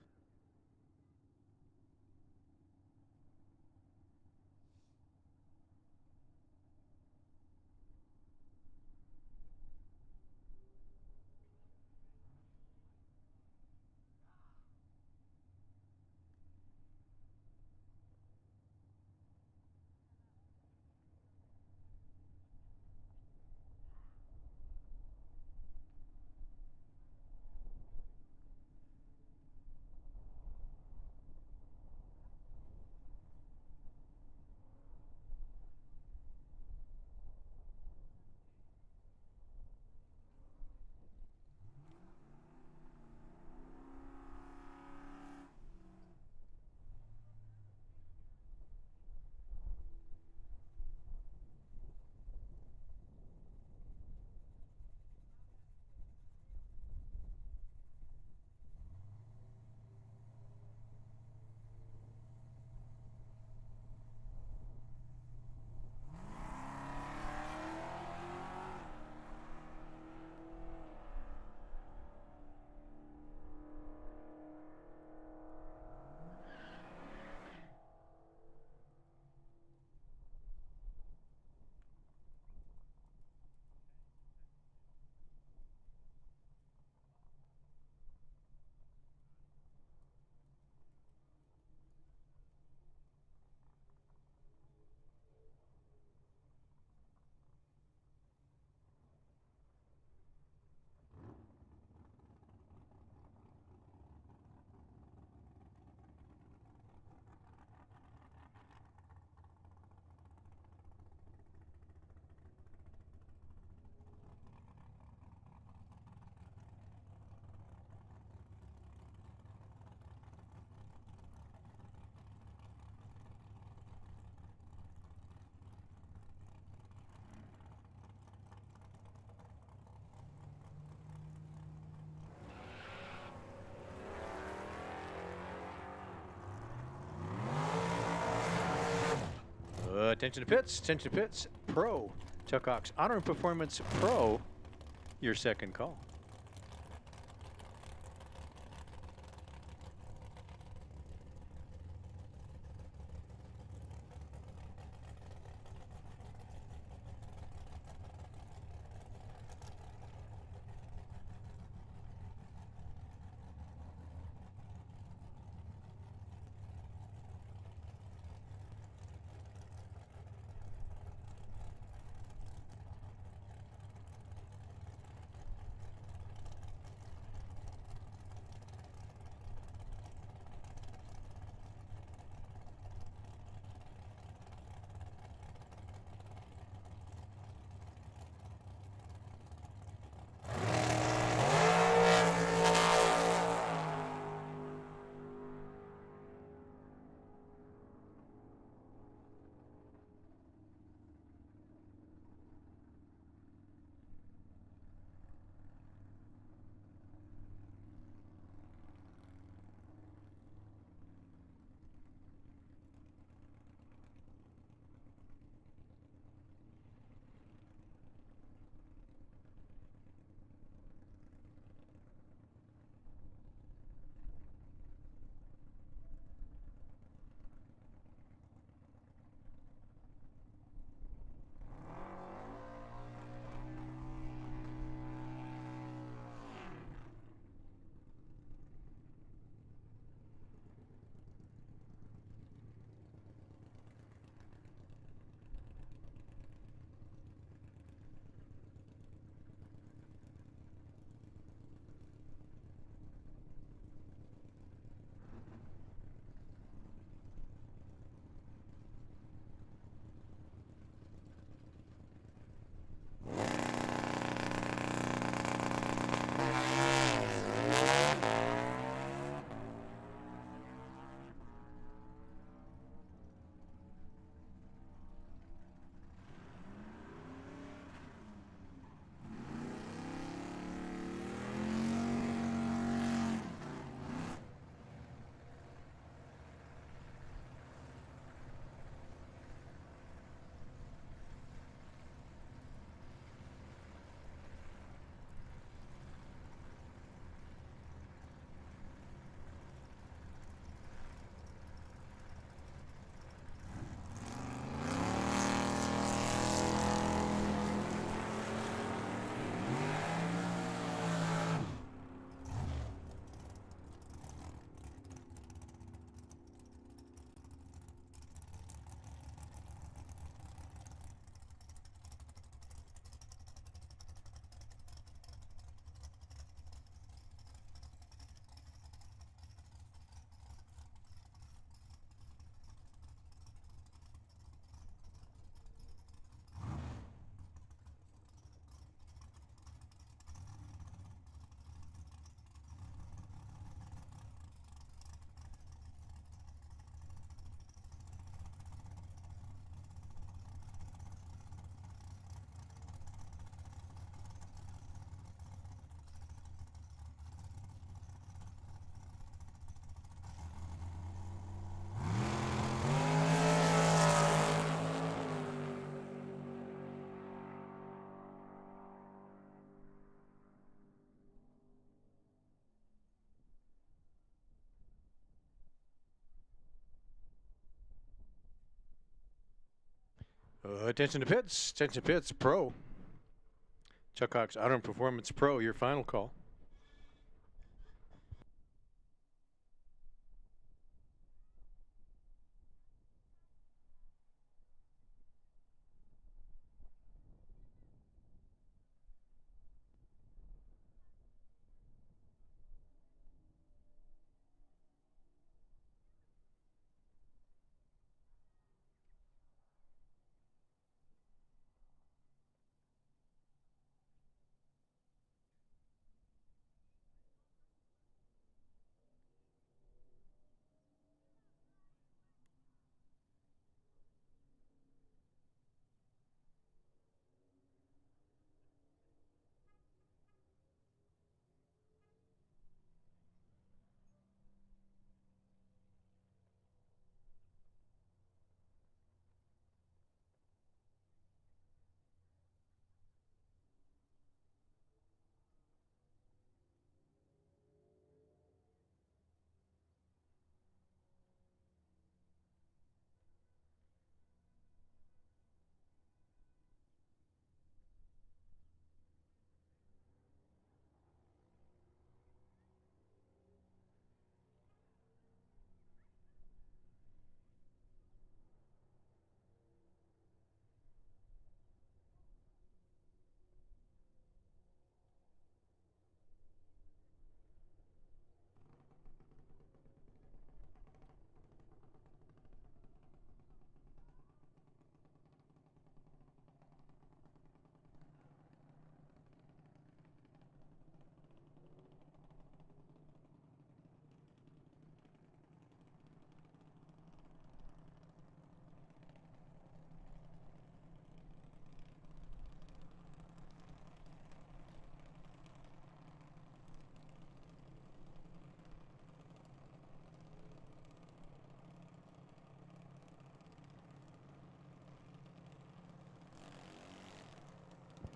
Attention to pits, Pro. Chuck Hawks Auto and Performance Pro, your second call. Attention to pits. Attention to pits. Pro. Chuck Hawks Auto and Performance Pro, your final call.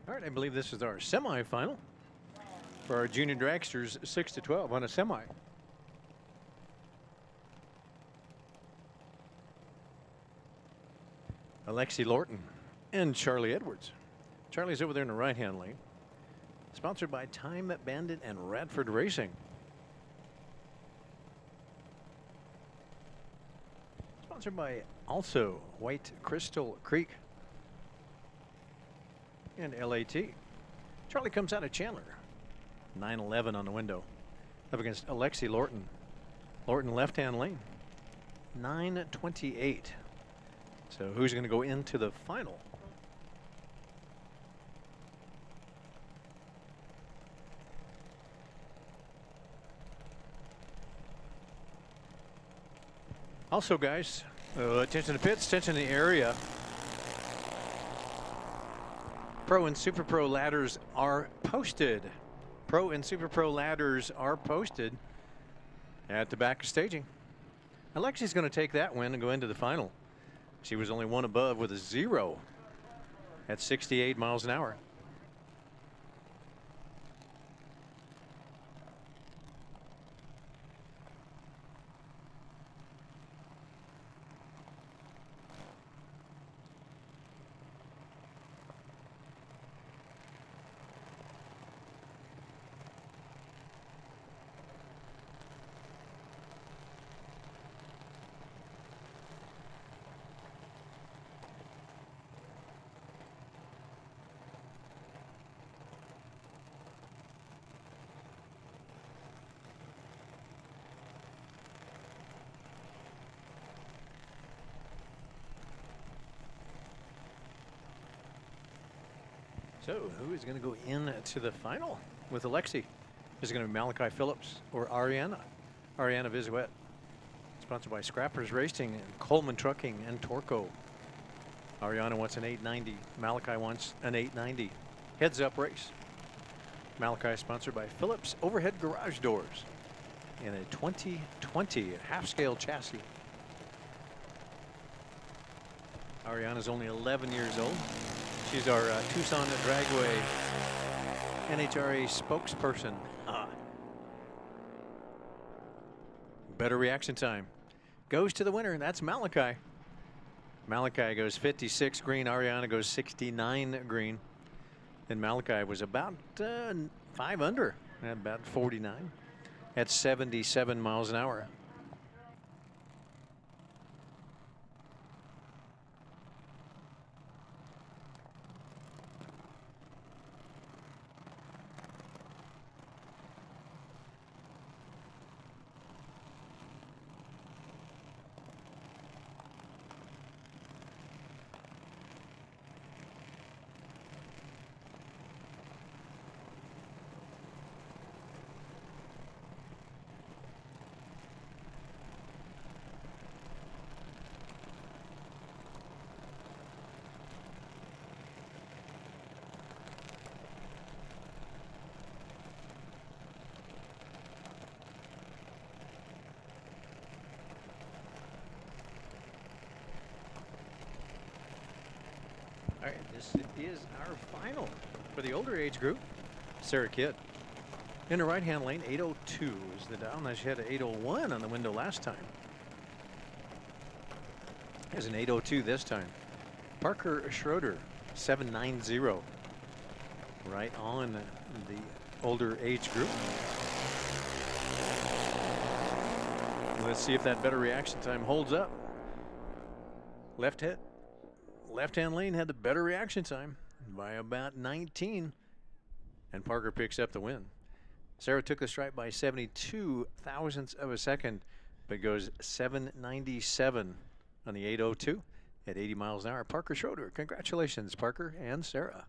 All right, I believe this is our semifinal for our junior dragsters, 6 to 12 on a semi. Alexi Lorton and Charlie Edwards. Charlie's over there in the right-hand lane. Sponsored by Time Bandit and Radford Racing. Sponsored by also White Crystal Creek and LAT. Charlie comes out of Chandler. 911 on the window. Up against Alexi Lorton. Lorton left-hand lane. 928. So who's going to go into the final? Also, guys, attention to pits, attention to the area. Pro and Super Pro ladders are posted. Pro and Super Pro ladders are posted at the back of staging. Alexi's going to take that win and go into the final. She was only one above with a 0 at 68 miles an hour. So who is going to go into the final with Alexi? Is it going to be Malachi Phillips or Ariana? Ariana Vizuet. Sponsored by Scrappers Racing and Coleman Trucking and Torco. Ariana wants an 890. Malachi wants an 890. Heads up race. Malachi sponsored by Phillips Overhead Garage Doors in a 2020 half-scale chassis. Ariana's only 11 years old. She's our TUCSON Dragway NHRA spokesperson. Better reaction time. Goes to the winner, and that's Malachi. Malachi goes 56 green. Ariana goes 69 green. And Malachi was about 5 under at about 49 at 77 miles an hour. All right, this is our final for the older age group. Sarah Kidd in the right-hand lane, 802 is the down. Now she had an 801 on the window last time. There's an 802 this time. Parker Schroeder, 790. Right on the older age group. Let's see if that better reaction time holds up. Left-hand lane had the better reaction time by about 19, and Parker picks up the win. Sarah took the stripe by 72 thousandths of a second, but goes 797 on the 802 at 80 miles an hour. Parker Schroeder, congratulations, Parker and Sarah.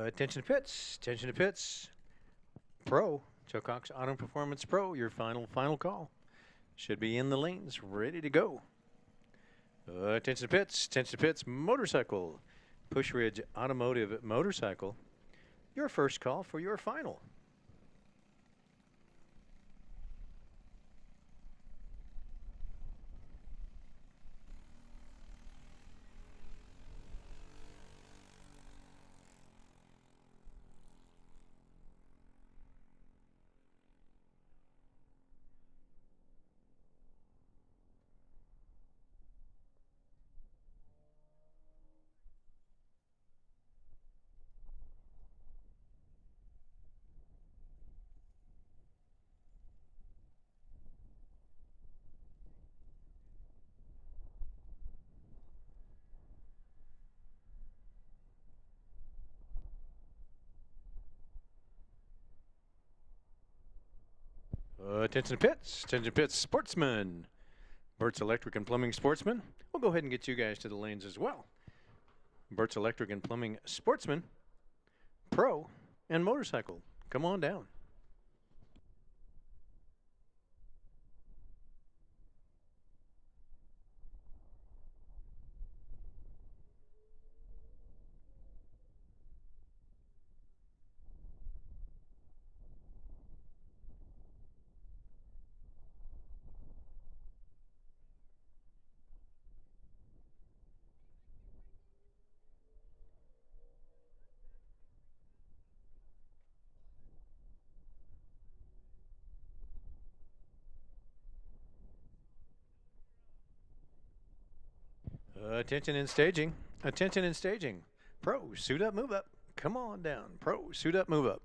Attention to pits, attention to pits. Pro, Joe Cox Auto Performance Pro, your final call. Should be in the lanes, ready to go. Attention to pits, motorcycle. Push Ridge Automotive Motorcycle, your first call for your final. Attention to pits, Sportsman. Bert's Electric and Plumbing Sportsman. We'll go ahead and get you guys to the lanes as well. Bert's Electric and Plumbing Sportsman, Pro, and Motorcycle. Come on down. Attention in staging. Attention in staging. Pro, suit up, move up. Come on down. Pro, suit up, move up.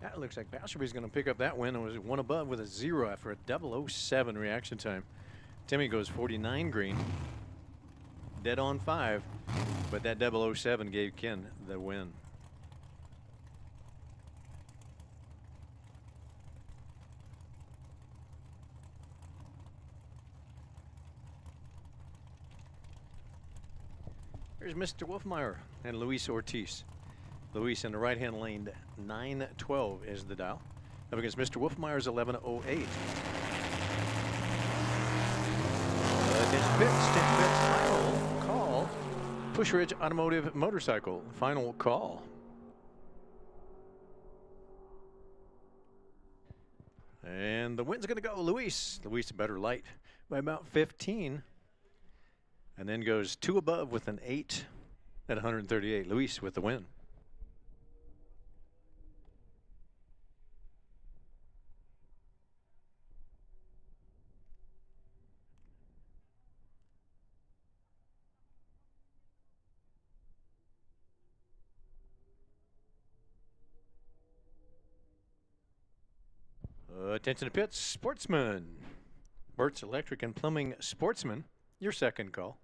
That looks like Passerby's going to pick up that win and was one above with a 0 after a 007 reaction time. Timmy goes 49 green, dead on 5, but that 007 gave Ken the win. Here's Mr. Wolfmeyer and Luis Ortiz. Luis in the right-hand lane, 912 is the dial. Up against Mr. Wolfmeyer's 1108. Final call. Pushridge Automotive Motorcycle. Final call. And the win's going to go Luis. Luis better light by about 15. And then goes 2 above with an 8 at 138. Luis with the win. Attention to pits, Sportsman. Bert's Electric and Plumbing Sportsman, your second call.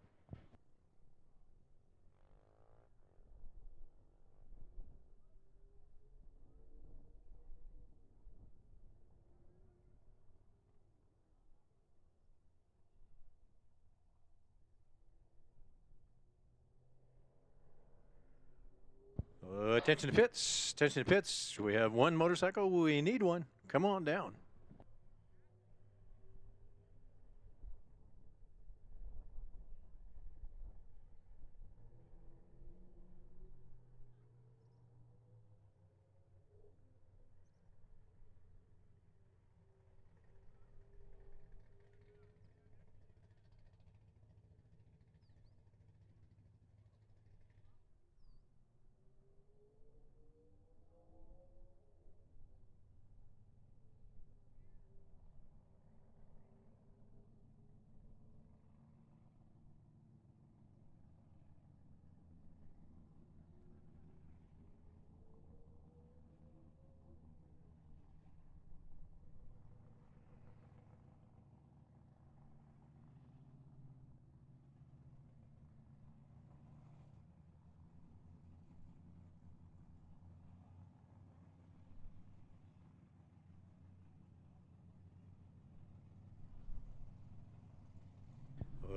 Attention to pits, attention to pits. We have one motorcycle, we need one. Come on down.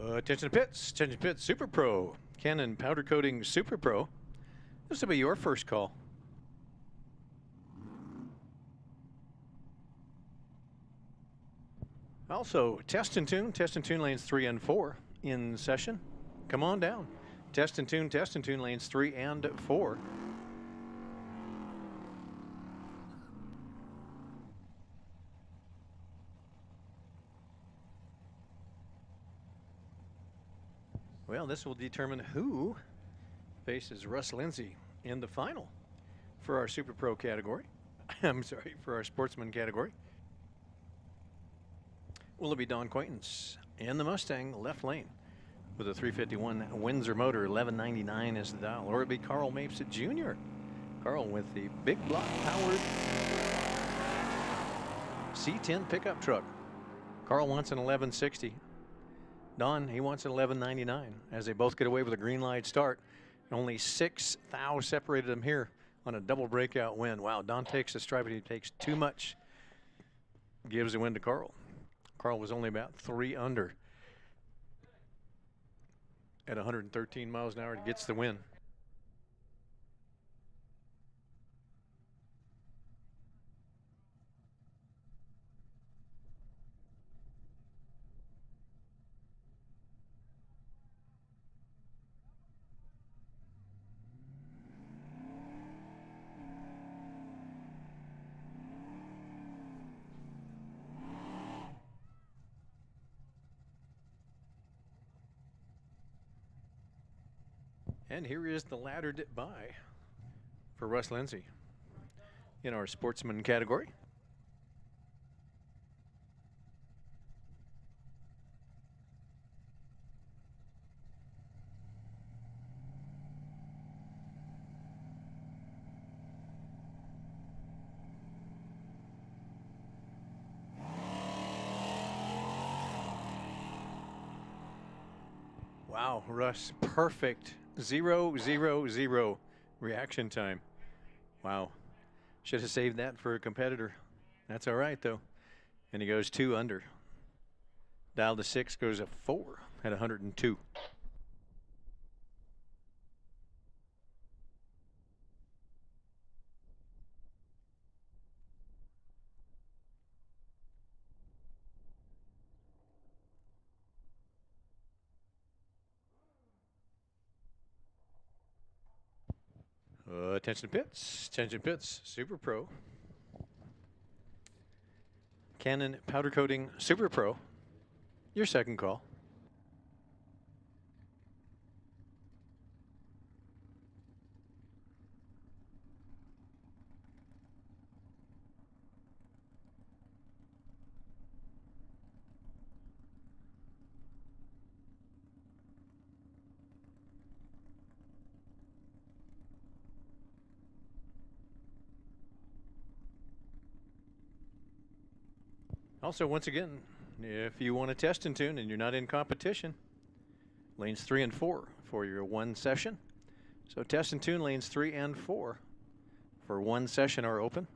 Attention to pits, Super Pro. Canon Powder Coating Super Pro. This will be your first call. Also, test and tune lanes 3 and 4 in session. Come on down. Test and tune lanes 3 and 4. Well, this will determine who faces Russ Lindsay in the final for our Super Pro category. I'm sorry, for our Sportsman category. Will it be Don Quaintance in the Mustang left lane with a 351 Windsor motor, 1199 is the dial, or it be Carl Mapes Jr. Carl with the big block powered C10 pickup truck. Carl wants an 1160. Don, he wants an 1199 as they both get away with a green light start. Only 6 thou separated them here on a double breakout win. Wow, Don takes the stripe, but he takes too much. Gives the win to Carl. Carl was only about 3 under at 113 miles an hour. He gets the win. And here is the laddered by for Russ Lindsay in our Sportsman category. Wow, Russ, perfect. 0-0-0 reaction time. Wow. Should have saved that for a competitor. That's all right, though. And he goes 2 under. Dial to 6 goes a 4 at 102. Attention pits, Super Pro. Canon powder coating Super Pro. Your second call. Also, once again, if you want to test and tune and you're not in competition, lanes 3 and 4 for your 1 session. So test and tune lanes 3 and 4 for 1 session are open.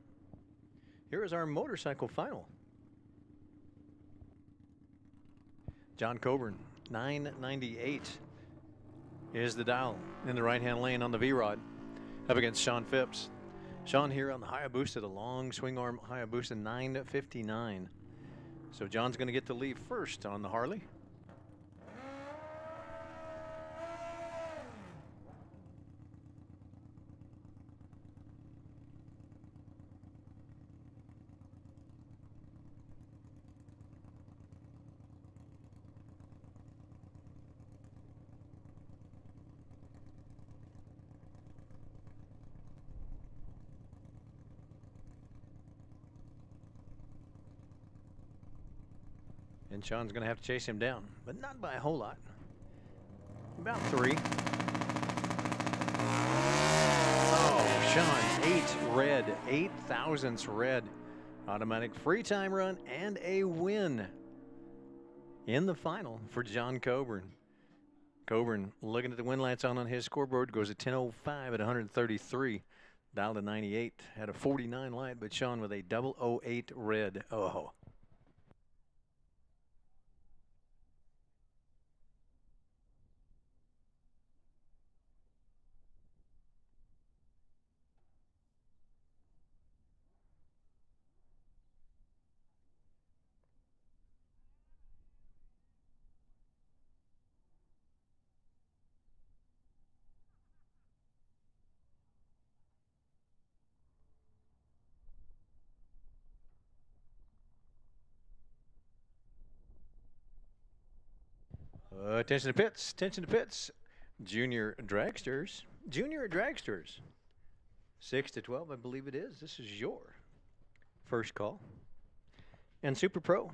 Here is our motorcycle final. John Coburn, 998 is the dial in the right-hand lane on the V-Rod up against Sean Phipps. Sean here on the Hayabusa, the long swing arm Hayabusa, 959. So John's going to get to leave first on the Harley. And Sean's going to have to chase him down, but not by a whole lot. About 3. Oh, Sean, 8 red, 8 thousandths red. Automatic free time run and a win in the final for John Coburn. Coburn, looking at the win lights on his scoreboard, goes at 10:05 at 133. Dialed to 98, had a 49 light, but Sean with a 008 red. Oh. Attention to pits, attention to pits. Junior dragsters, 6 to 12, I believe it is. This is your first call. And Super Pro,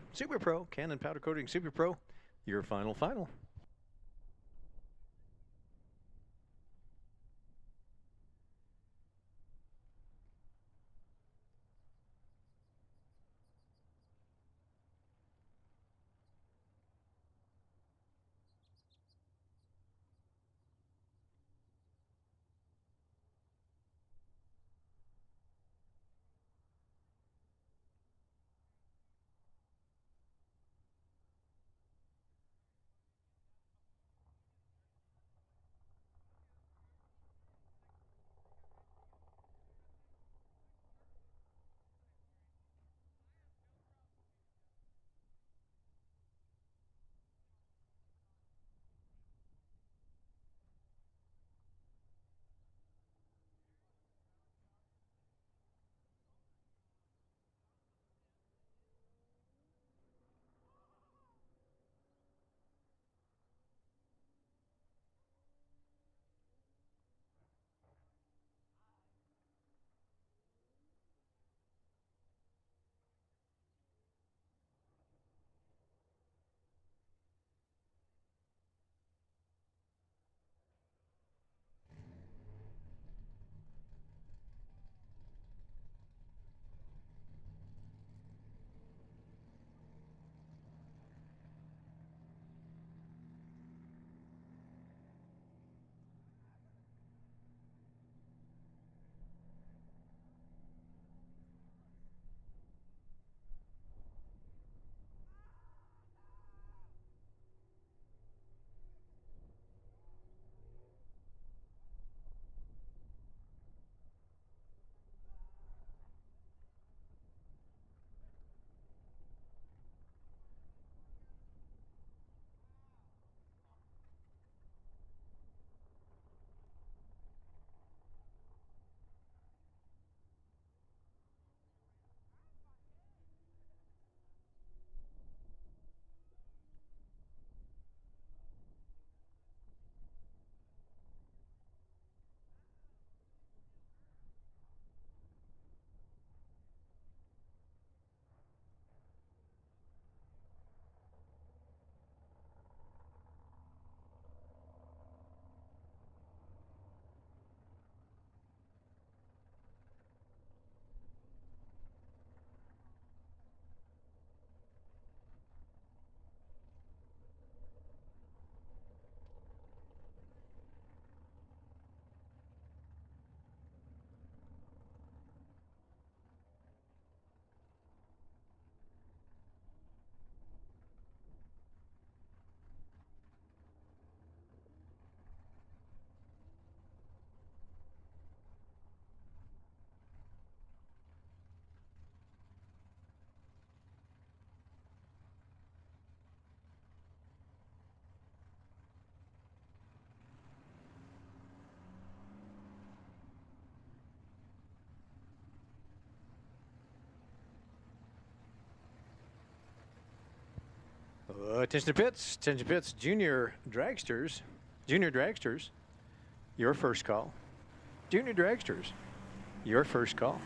Canon powder coating Super Pro, your final. Attention pits, junior dragsters, your first call. Junior dragsters, your first call.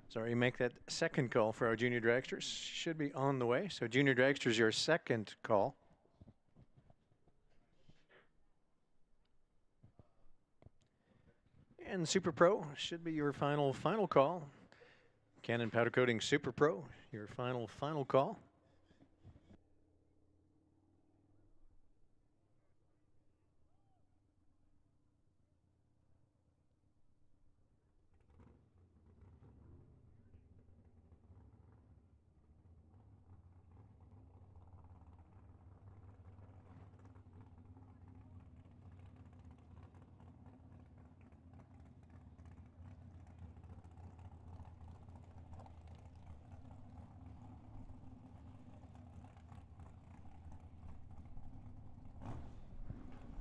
Sorry, you make that second call for our junior dragsters. Should be on the way. So junior dragsters, your second call. And Super Pro should be your final call. Cannon Powder Coating Super Pro, your final call.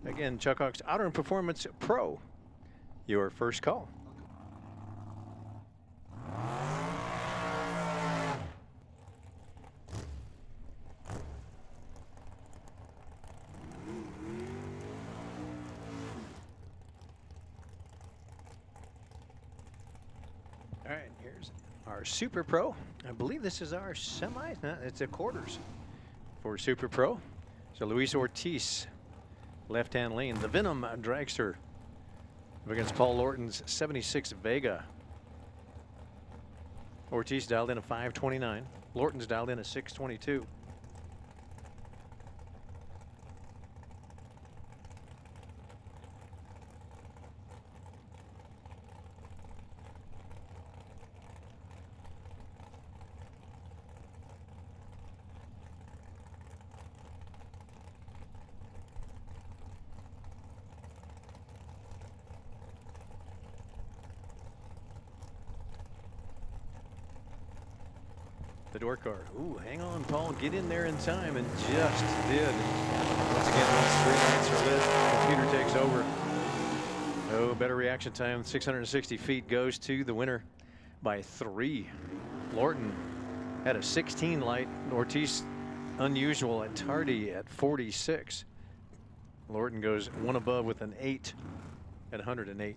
Again, Chuck Hawks Outer and Performance Pro, your first call. All right, here's our Super Pro. I believe this is our semi. No, it's a quarters for Super Pro. So Luis Ortiz, left-hand lane, the Venom dragster against Paul Lorton's 76 Vega. Ortiz dialed in a 529. Lorton's dialed in a 622. The door car. Ooh, hang on, Paul. Get in there in time, and just did. Once again, once 3 lights are lit, computer takes over. Oh, better reaction time. 660 feet goes to the winner by 3. Lorton had a 16 light. Ortiz, unusual and tardy at 46. Lorton goes one above with an 8 at 108.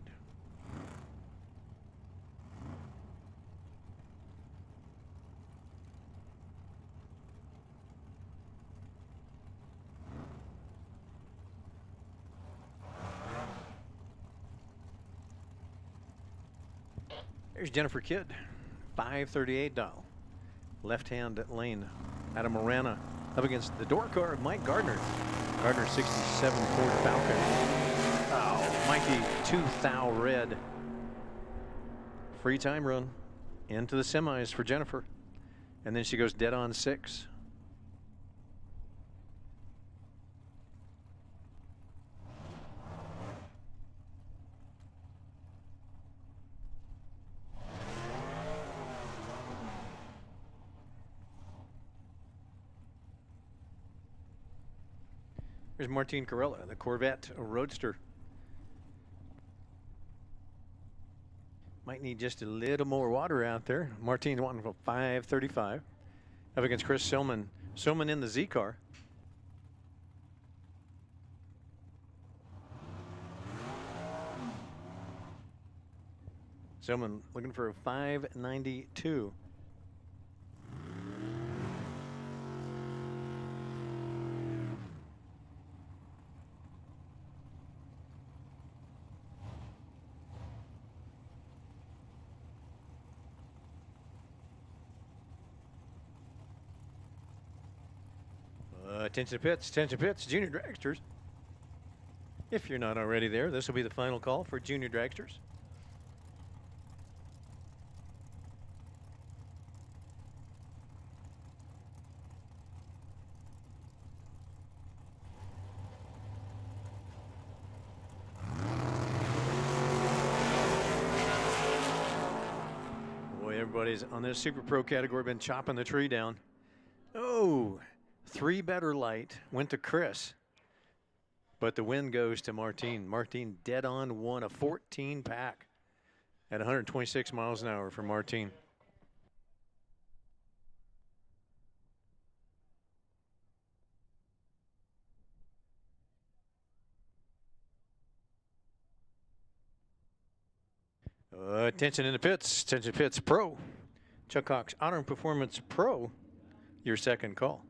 There's Jennifer Kidd, 538 dial. Left-hand lane, Adam Morana up against the door car of Mike Gardner. Gardner 67 Ford Falcon. Oh, Mikey 2 red. Free time run into the semis for Jennifer. And then she goes dead on 6. Here's Martin Corella, the Corvette Roadster. Might need just a little more water out there. Martin's wanting for 535. Up against Chris Silman. Silman in the Z car. Silman looking for a 592. Attention pits, junior dragsters. If you're not already there, this will be the final call for junior dragsters. Boy, everybody's on this Super Pro category been chopping the tree down. Oh, 3 better light went to Chris. But the win goes to Martine. Martine dead on won a 14 pack at 126 miles an hour for Martine. Attention in the pits. Attention pits pro. Chuck Cox Honor and Performance Pro. Your second call.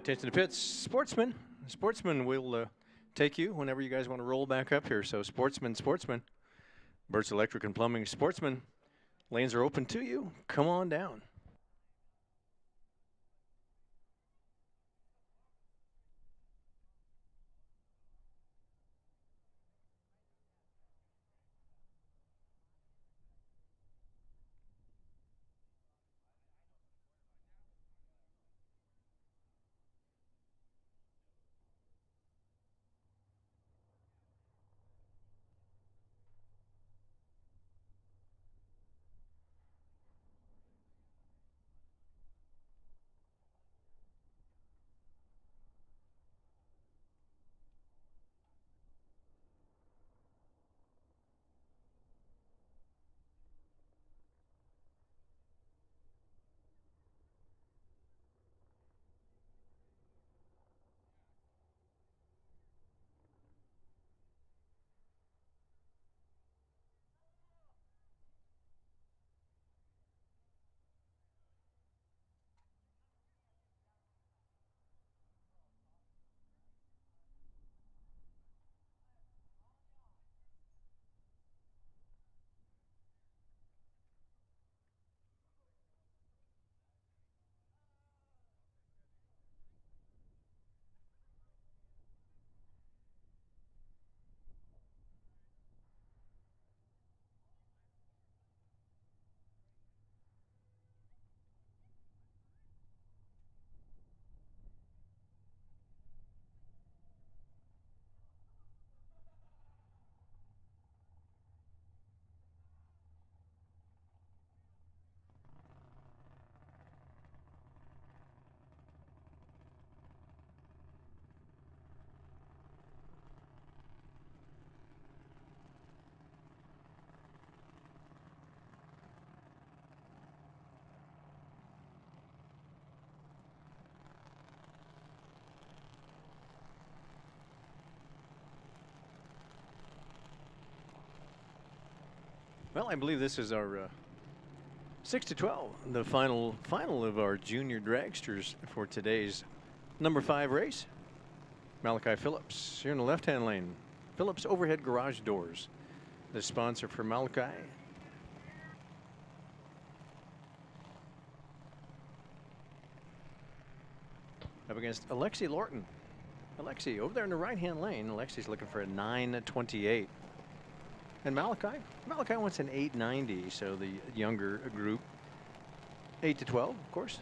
Attention to pits. Sportsman. Sportsman will take you whenever you guys want to roll back up here. So Sportsman. Burt's Electric and Plumbing. Sportsman. Lanes are open to you. Come on down. Well, I believe this is our 6 to 12, the final of our junior dragsters for today's number 5 race. Malachi Phillips here in the left-hand lane. Phillips Overhead Garage Doors, the sponsor for Malachi. Up against Alexi Lorton. Alexi over there in the right-hand lane. Alexi's looking for a 9:28. And Malachi wants an 8:90, so the younger group. 8 to 12, of course.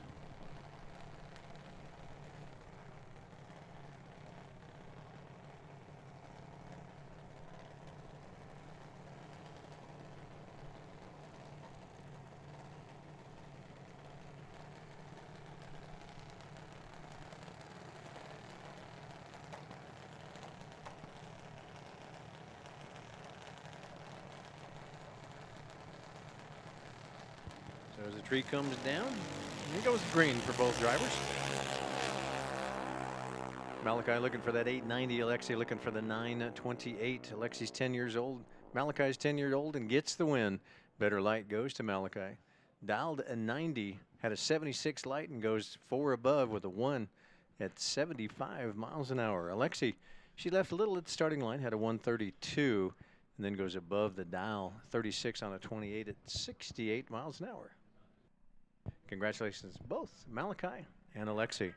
So as the tree comes down, here goes green for both drivers. Malachi looking for that 8:90. Alexi looking for the 9:28. Alexi's 10 years old. Malachi's 10 years old and gets the win. Better light goes to Malachi. Dialed a 90, had a 76 light and goes 4 above with a 1 at 75 miles an hour. Alexi, she left a little at the starting line, had a 132, and then goes above the dial, 36 on a 28 at 68 miles an hour. Congratulations, both Malachi and Alexi.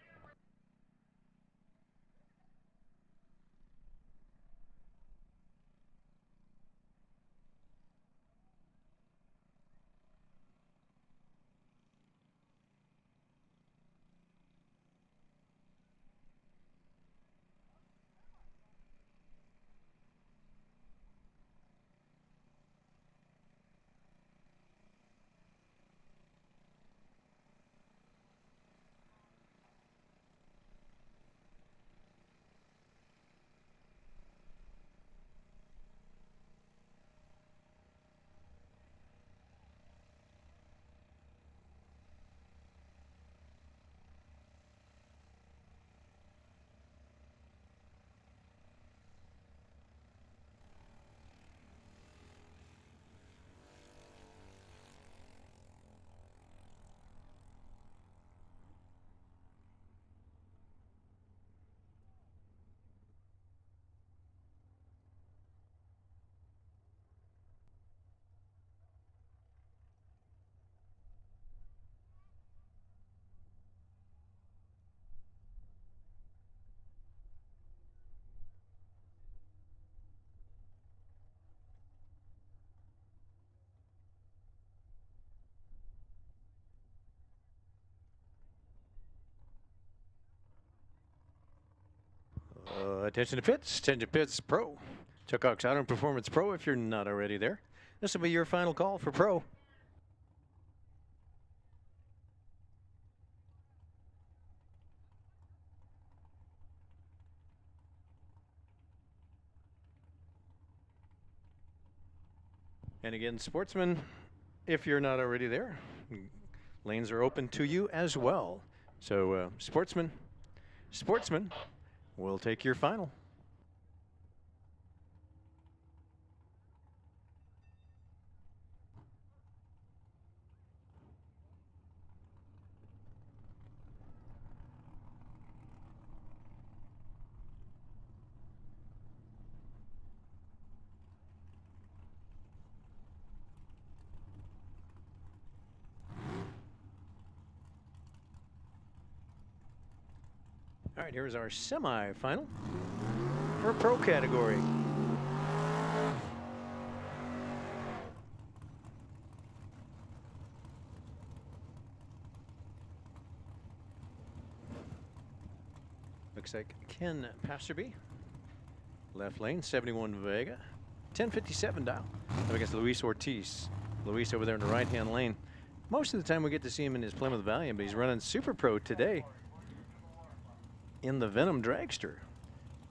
Attention to pits. Attention to pits pro. TUCSON Auto Performance Pro if you're not already there. This will be your final call for pro. And again, Sportsman, if you're not already there, lanes are open to you as well. So Sportsman, we'll take your final. All right, here's our semi-final for pro category. Looks like Ken Pasterby, left lane, 71 Vega, 1057 dial. Up against Luis Ortiz. Luis over there in the right-hand lane. Most of the time we get to see him in his Plymouth Valiant, but he's running Super Pro today in the Venom Dragster.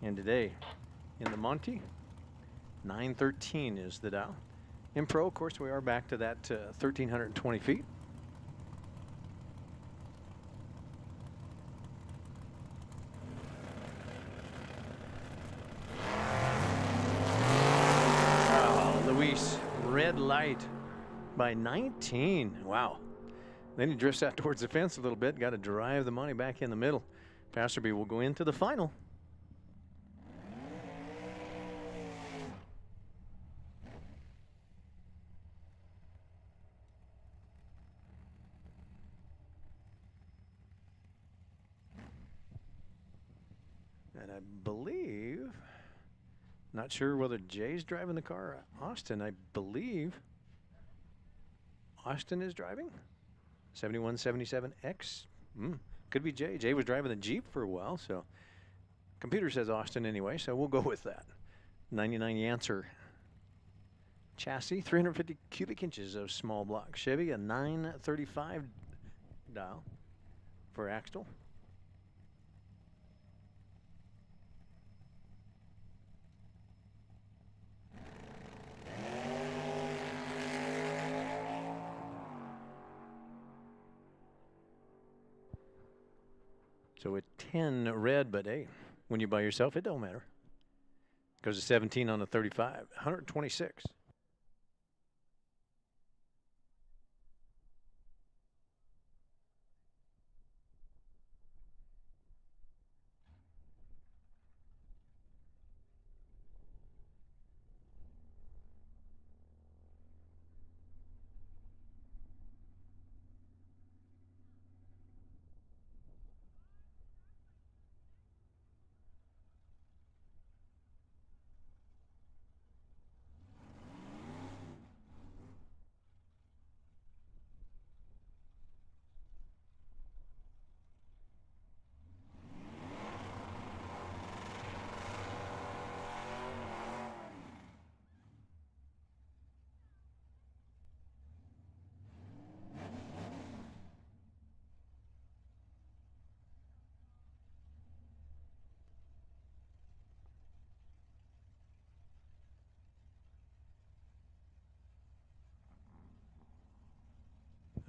And today in the Monty, 913 is the dial. In pro, of course, we are back to that 1,320 feet. Oh, Luis, red light. by 19. Wow. Then he drifts out towards the fence a little bit. Got to drive the money back in the middle. Passerby will go into the final. And I believe, not sure whether Jay's driving the car or Austin. I believe Austin is driving. 7177X. Could be Jay. Jay was driving the Jeep for a while, so computer says Austin anyway, so we'll go with that. 99 Yancer chassis, 350 cubic inches of small block Chevy, a 935 dial for Axtell. So at 10 red, but hey, when you're by yourself, it don't matter. Goes to 17 on the 35, 126.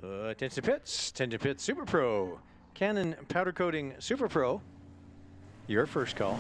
Attention Pits Super Pro, Canon Powder Coating Super Pro. Your first call.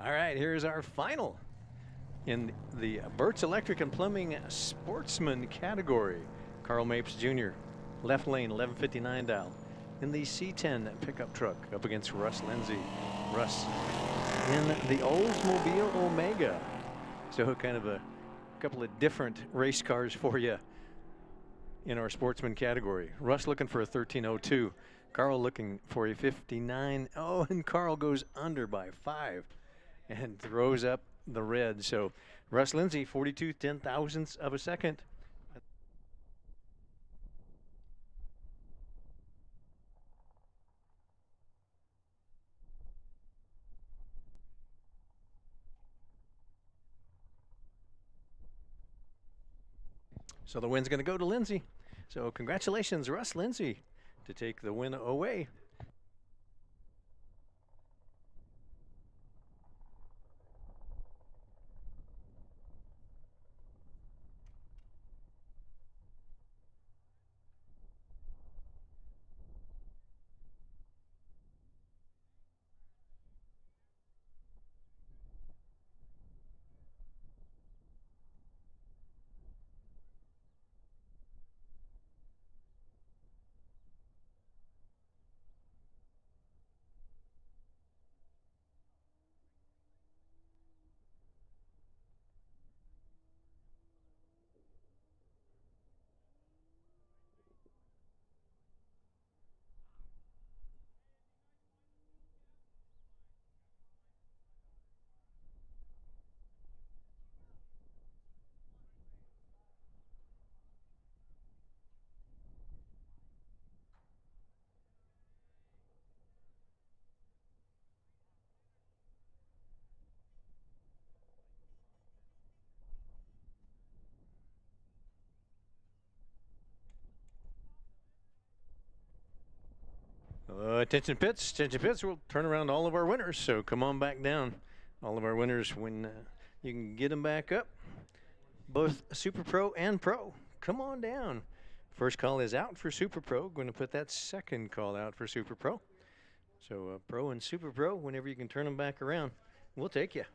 All right, here's our final in the Burt's Electric and Plumbing Sportsman category. Carl Mapes Jr., left lane, 1159 dial. In the C10 pickup truck up against Russ Lindsay. Russ in the Oldsmobile Omega. So kind of a couple of different race cars for you in our sportsman category. Russ looking for a 1302. Carl looking for a 59. Oh, and Carl goes under by 5 and throws up the red. So Russ Lindsay, 42 ten-thousandths of a second. So the win's going to go to Lindsay. So congratulations, Russ Lindsay, to take the win away. Attention pits. Attention pits. We'll turn around all of our winners. So come on back down. All of our winners, when you can get them back up. Both Super Pro and Pro. Come on down. First call is out for Super Pro. Going to put that second call out for Super Pro. So Pro and Super Pro, whenever you can turn them back around, we'll take you.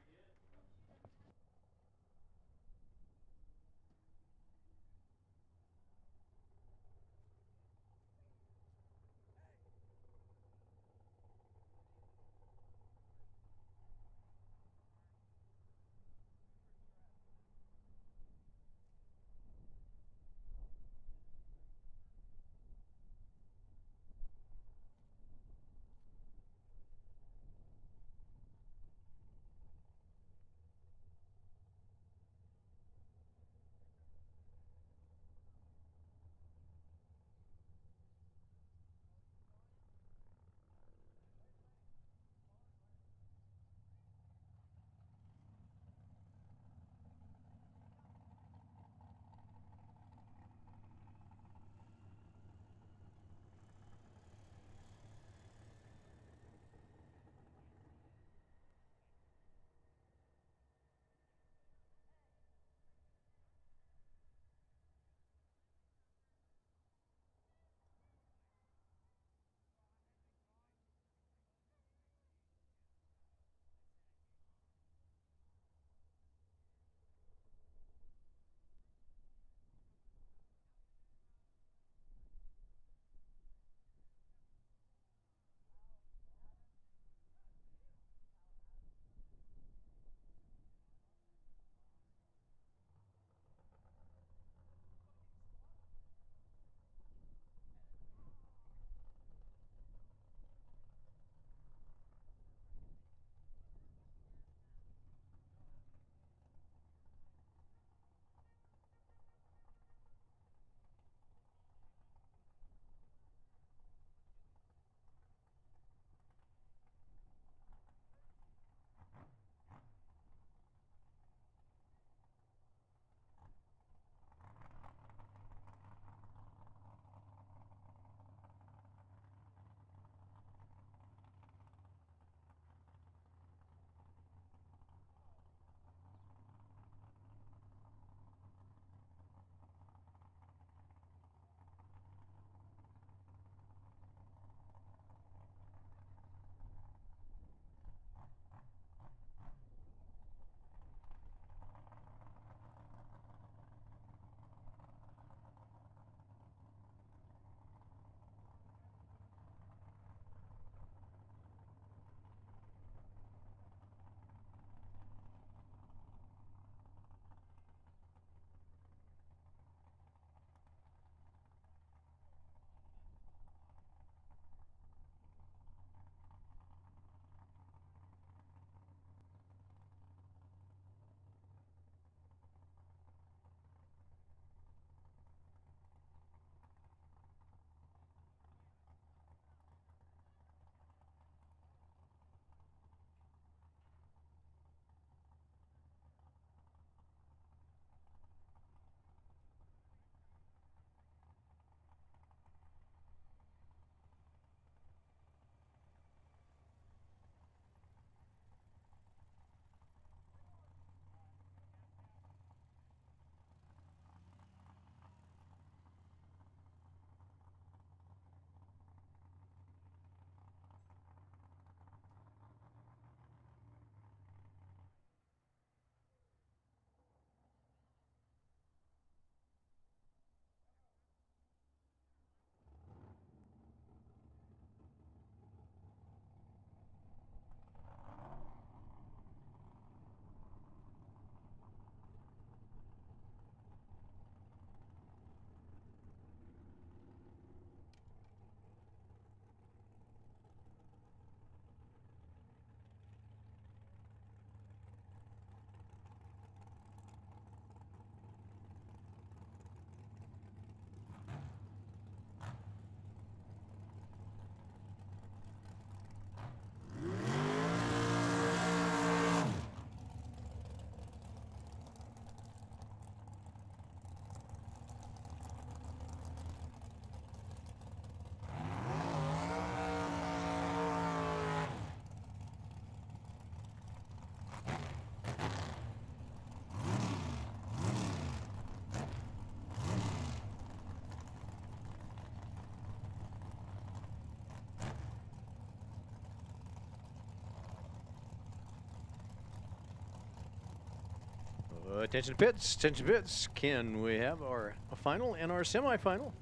Attention pits, attention pits. Can we have our final and our semifinal?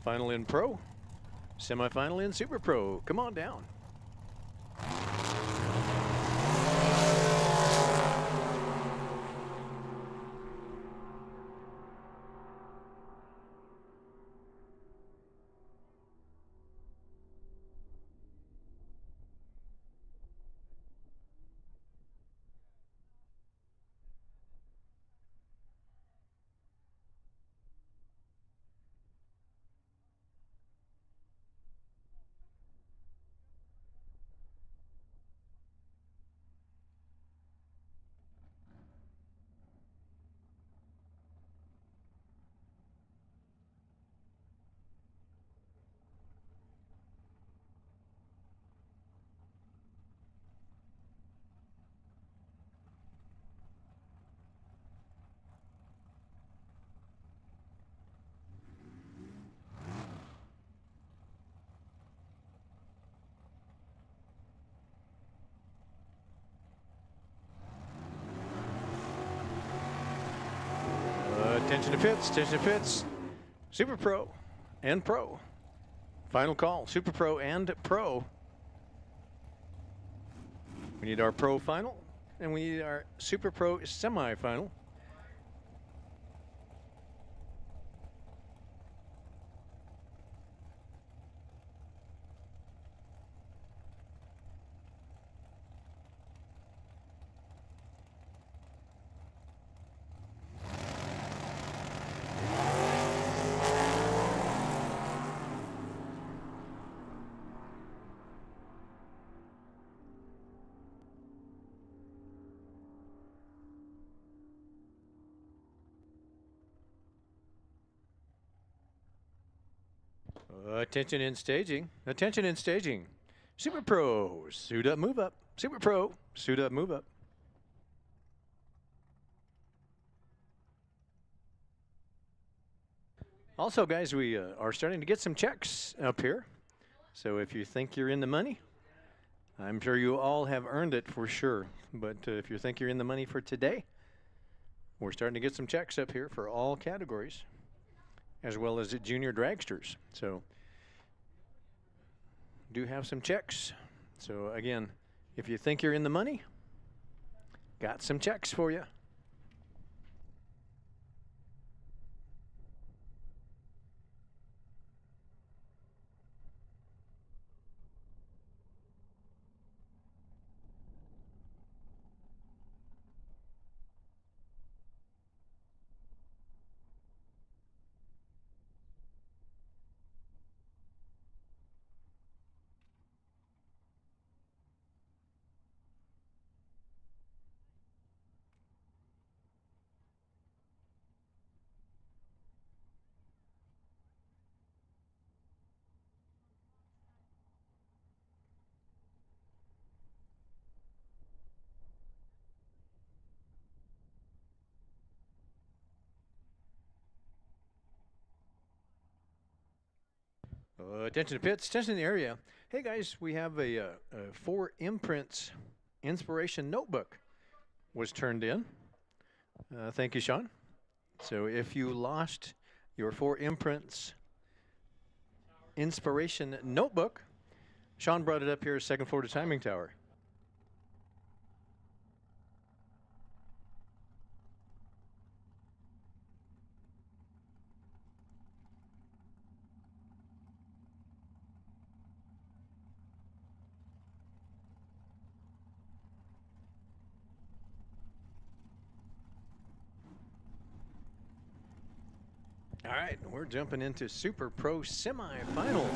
Final in pro, semifinal in super pro. Come on down. Attention to pits, attention to pits. Super Pro and Pro. Final call, Super Pro and Pro. We need our Pro final and we need our Super Pro semi-final. Attention in staging. Attention in staging. Super Pro, suit up, move up. Super Pro, suit up, move up. Also, guys, we are starting to get some checks up here. So if you think you're in the money, I'm sure you all have earned it for sure. But if you think you're in the money for today, we're starting to get some checks up here for all categories, as well as junior dragsters. So do have some checks. So again, if you think you're in the money, got some checks for you. Attention to pits, attention to the area. Hey guys, we have a 4 imprints inspiration notebook was turned in. Thank you, Sean. So if you lost your 4 imprints inspiration notebook, Sean brought it up here, second floor to timing tower. All right, we're jumping into Super Pro semi-final.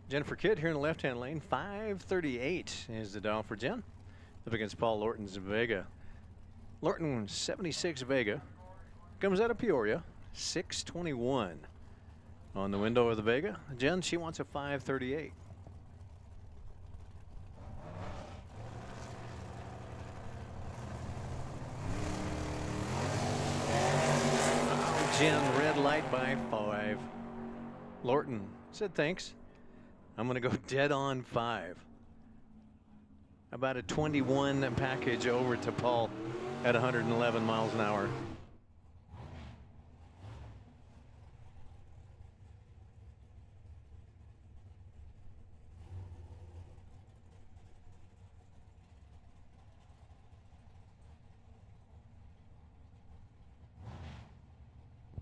Jennifer Kidd here in the left-hand lane. 538 is the dial for Jen. Up against Paul Lorton's Vega. Lorton 76 Vega comes out of Peoria, 621 on the window of the Vega. Jen, she wants a 538. Jen, red light by 5. Lorton said thanks. I'm going to go dead on 5. About a 21 package over to Paul at 111 miles an hour.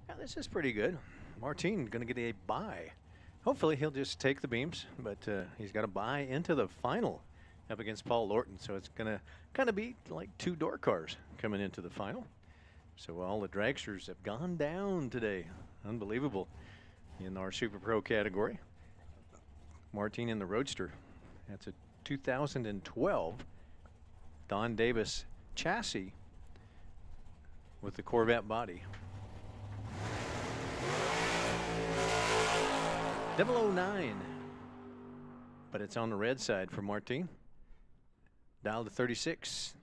Now, this is pretty good. Martin going to get a bye. Hopefully he'll just take the beams, but he's got a bye into the final up against Paul Lorton. So it's going to kind of be like 2 door cars coming into the final. So all the dragsters have gone down today. Unbelievable in our Super Pro category. Martin in the Roadster. That's a 2012 Don Davis chassis with the Corvette body. 009, but it's on the red side for Martin. Dialed to 36,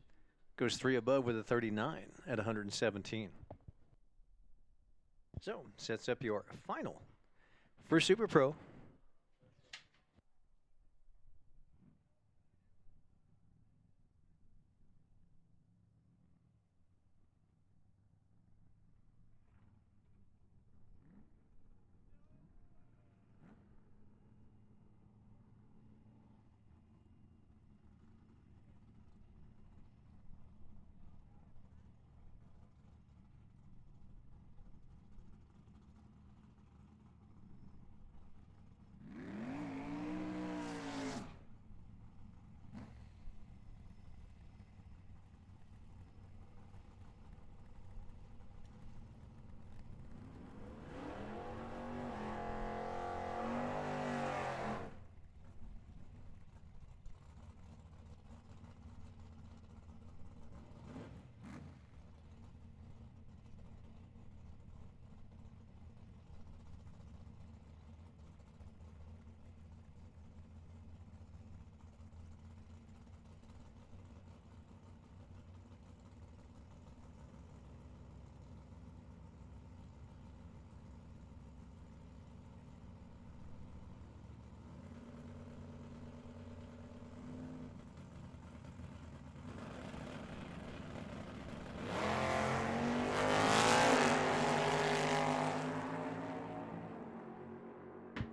goes 3 above with a 39 at 117. So sets up your final for Super Pro.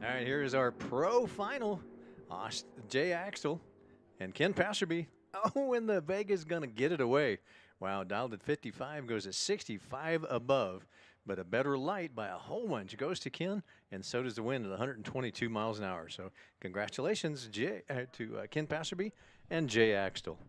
All right, here is our pro final. Jay Axel and Ken Passerby. Oh, and the Vega's going to get it away. Wow, dialed at 55, goes at 65 above. But a better light by a whole bunch goes to Ken, and so does the win at 122 miles an hour. So congratulations to Ken Passerby and Jay Axel.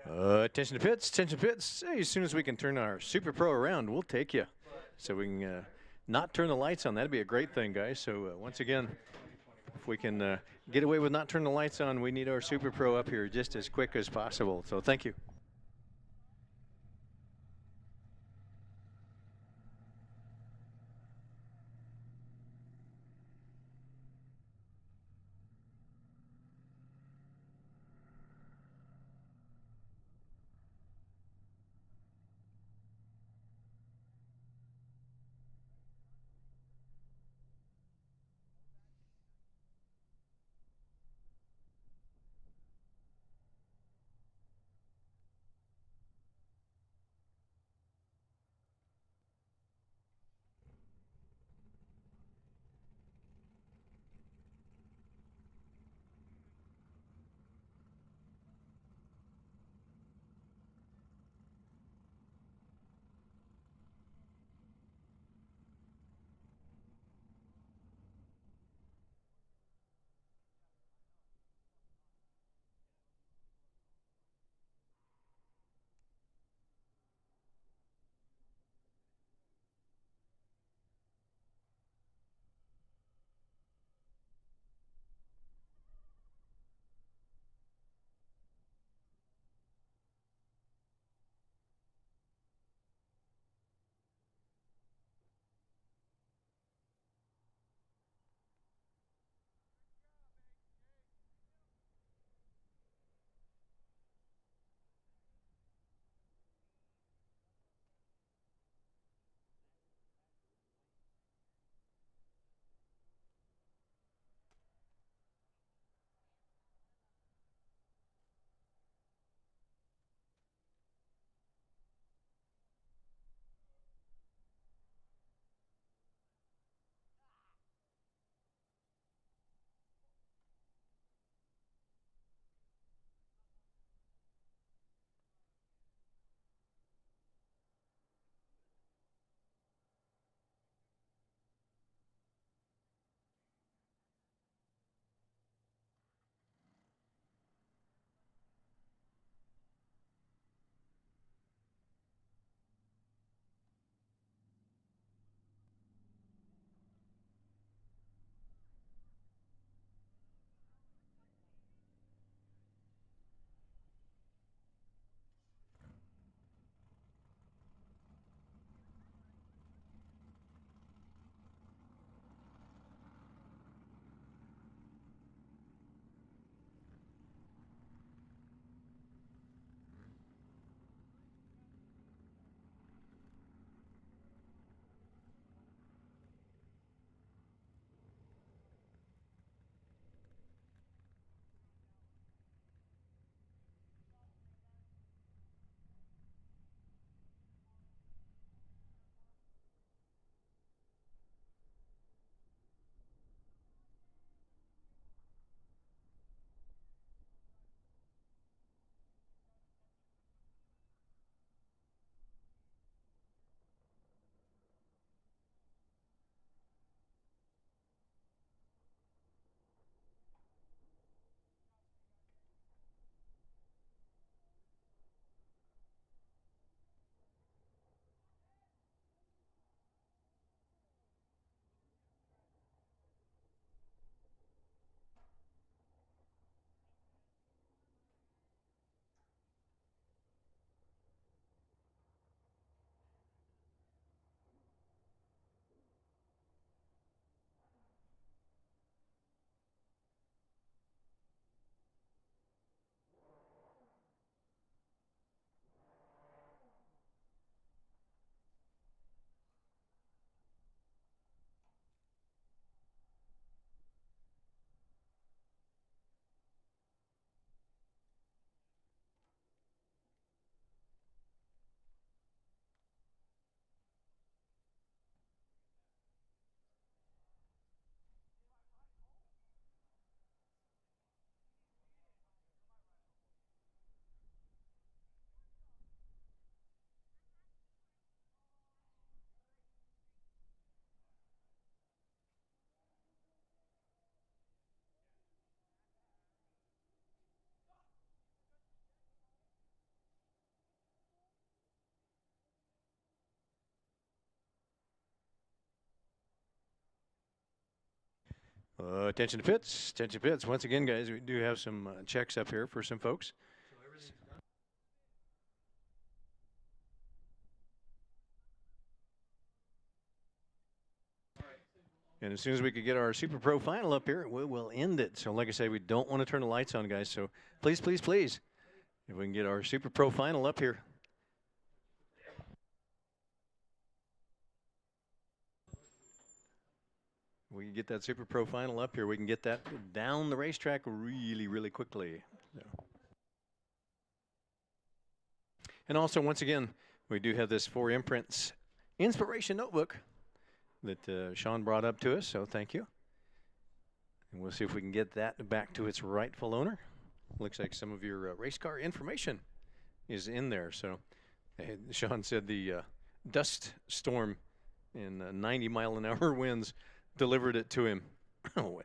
Attention to pits, attention to pits. Hey, as soon as we can turn our Super Pro around, we'll take you. So we can not turn the lights on. That'd be a great thing, guys. So once again, if we can get away with not turning the lights on, we need our Super Pro up here just as quick as possible. So thank you. Attention to pits. Attention pits. Once again, guys, we do have some checks up here for some folks. And as soon as we could get our Super Pro final up here, we will end it. So like I say, we don't want to turn the lights on, guys. So please, please, please, if we can get our Super Pro final up here. We can get that Super Pro final up here. We can get that down the racetrack really, really quickly. So. And also, once again, we do have this 4 Imprints Inspiration Notebook that Sean brought up to us, so thank you. And we'll see if we can get that back to its rightful owner. Looks like some of your race car information is in there. So Sean said the dust storm and 90-mile-an-hour winds delivered it to him. Oh,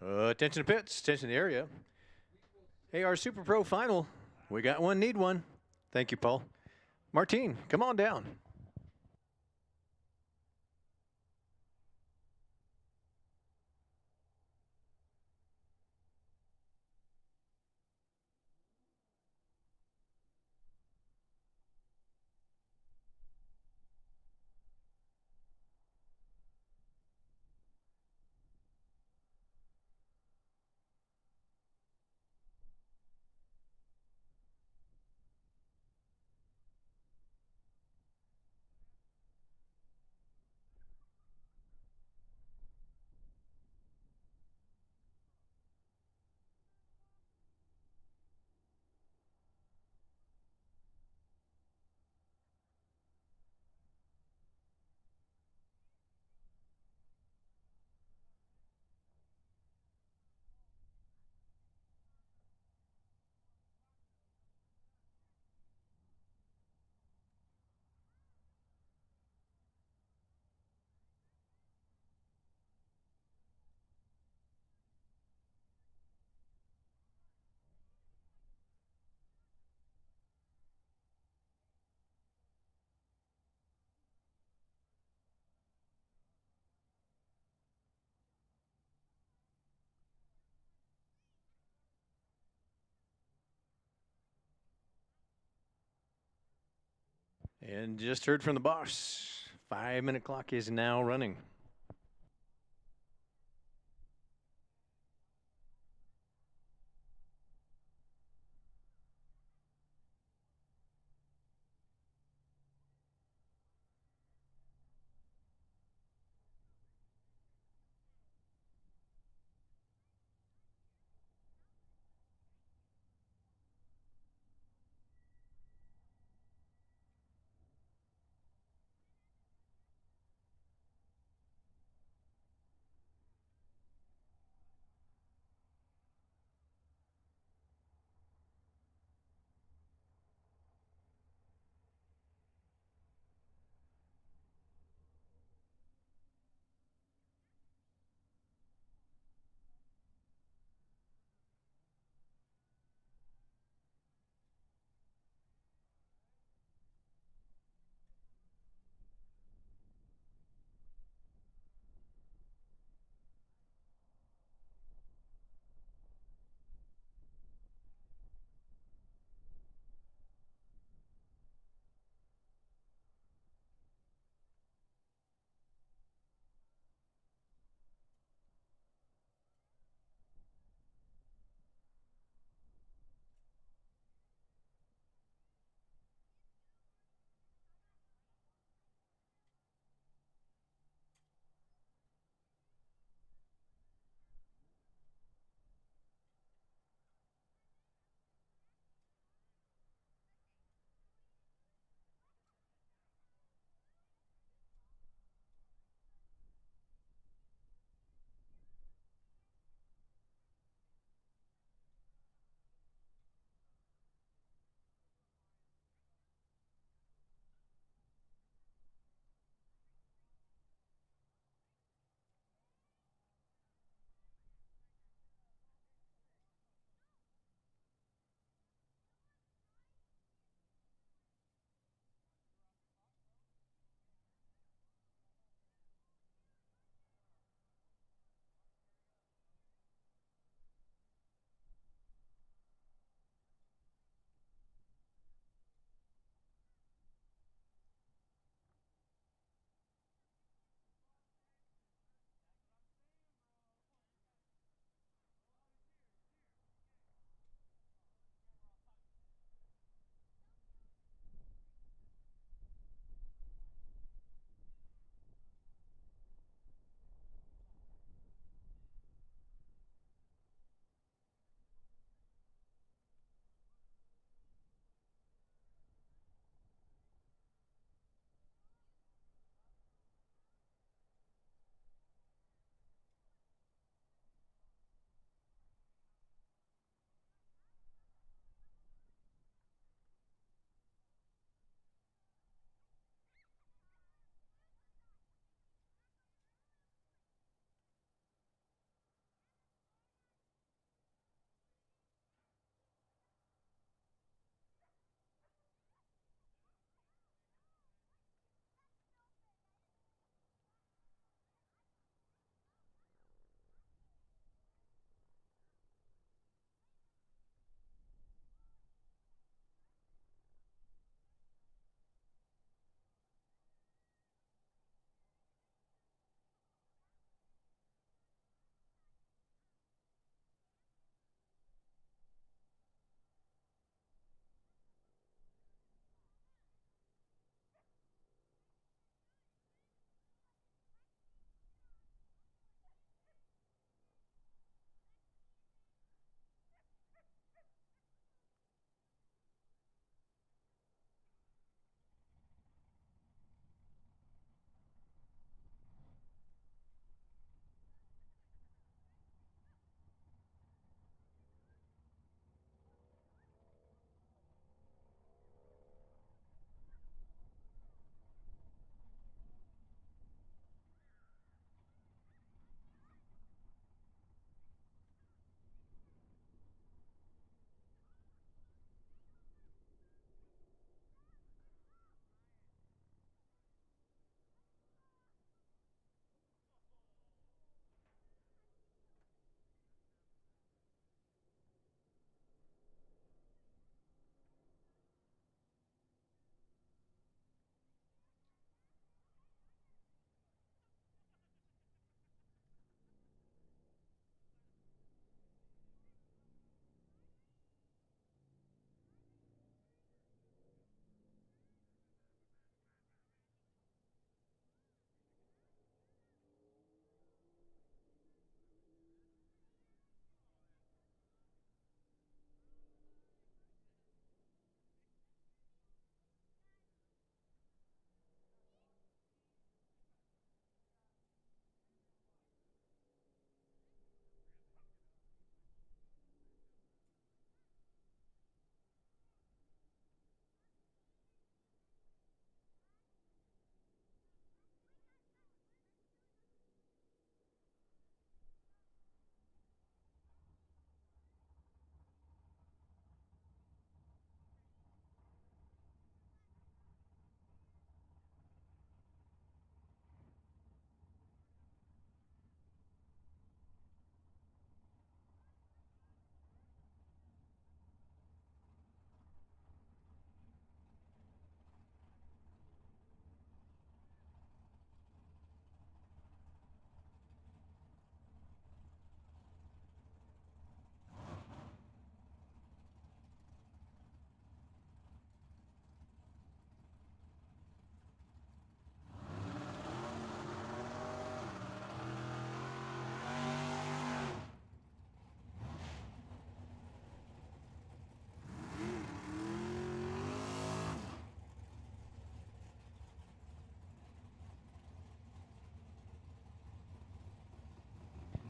Attention to pits, attention to the area. Hey, our Super Pro final. We got one, need one. Thank you, Paul. Martine, come on down. And just heard from the boss. 5-minute clock is now running.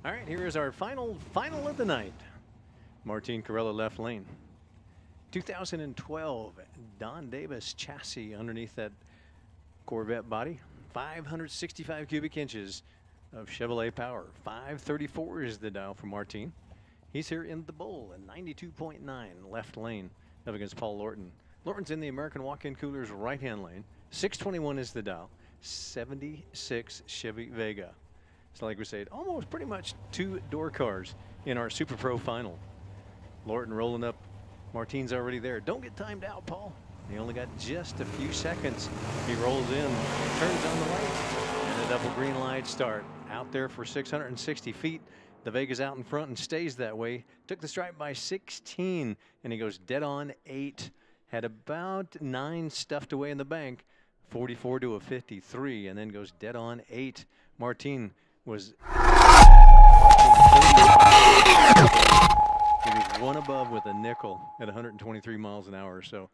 All right, here is our final of the night. Martin Corella left lane. 2012 Don Davis chassis underneath that Corvette body. 565 cubic inches of Chevrolet power. 534 is the dial for Martin. He's here in the Bull, a 92.9 left lane up against Paul Lorton. Lorton's in the American walk-in coolers right-hand lane. 621 is the dial. 76 Chevy Vega. So like we said, almost pretty much 2-door cars in our Super Pro final. Lorton rolling up. Martin's already there. Don't get timed out, Paul. He only got just a few seconds. He rolls in, turns on the light, and a double green light start. Out there for 660 feet. The Vega's out in front and stays that way. Took the stripe by 16, and he goes dead on 8. Had about 9 stuffed away in the bank. 44 to a 53, and then goes dead on 8. Martin was he was one above with a nickel at 123 miles an hour. So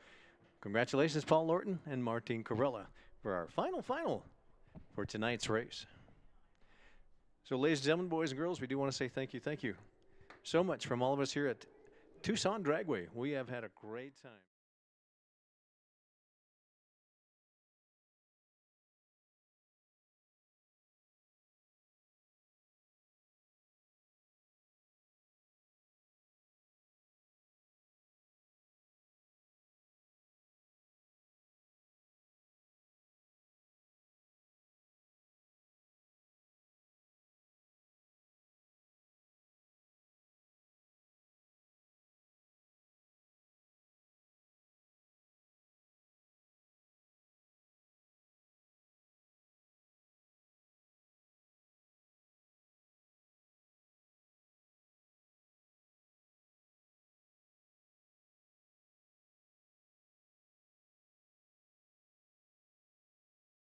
congratulations, Paul Lorton and Martin Corella, for our final for tonight's race. So ladies and gentlemen, boys and girls, we do want to say thank you so much from all of us here at Tucson Dragway. We have had a great time.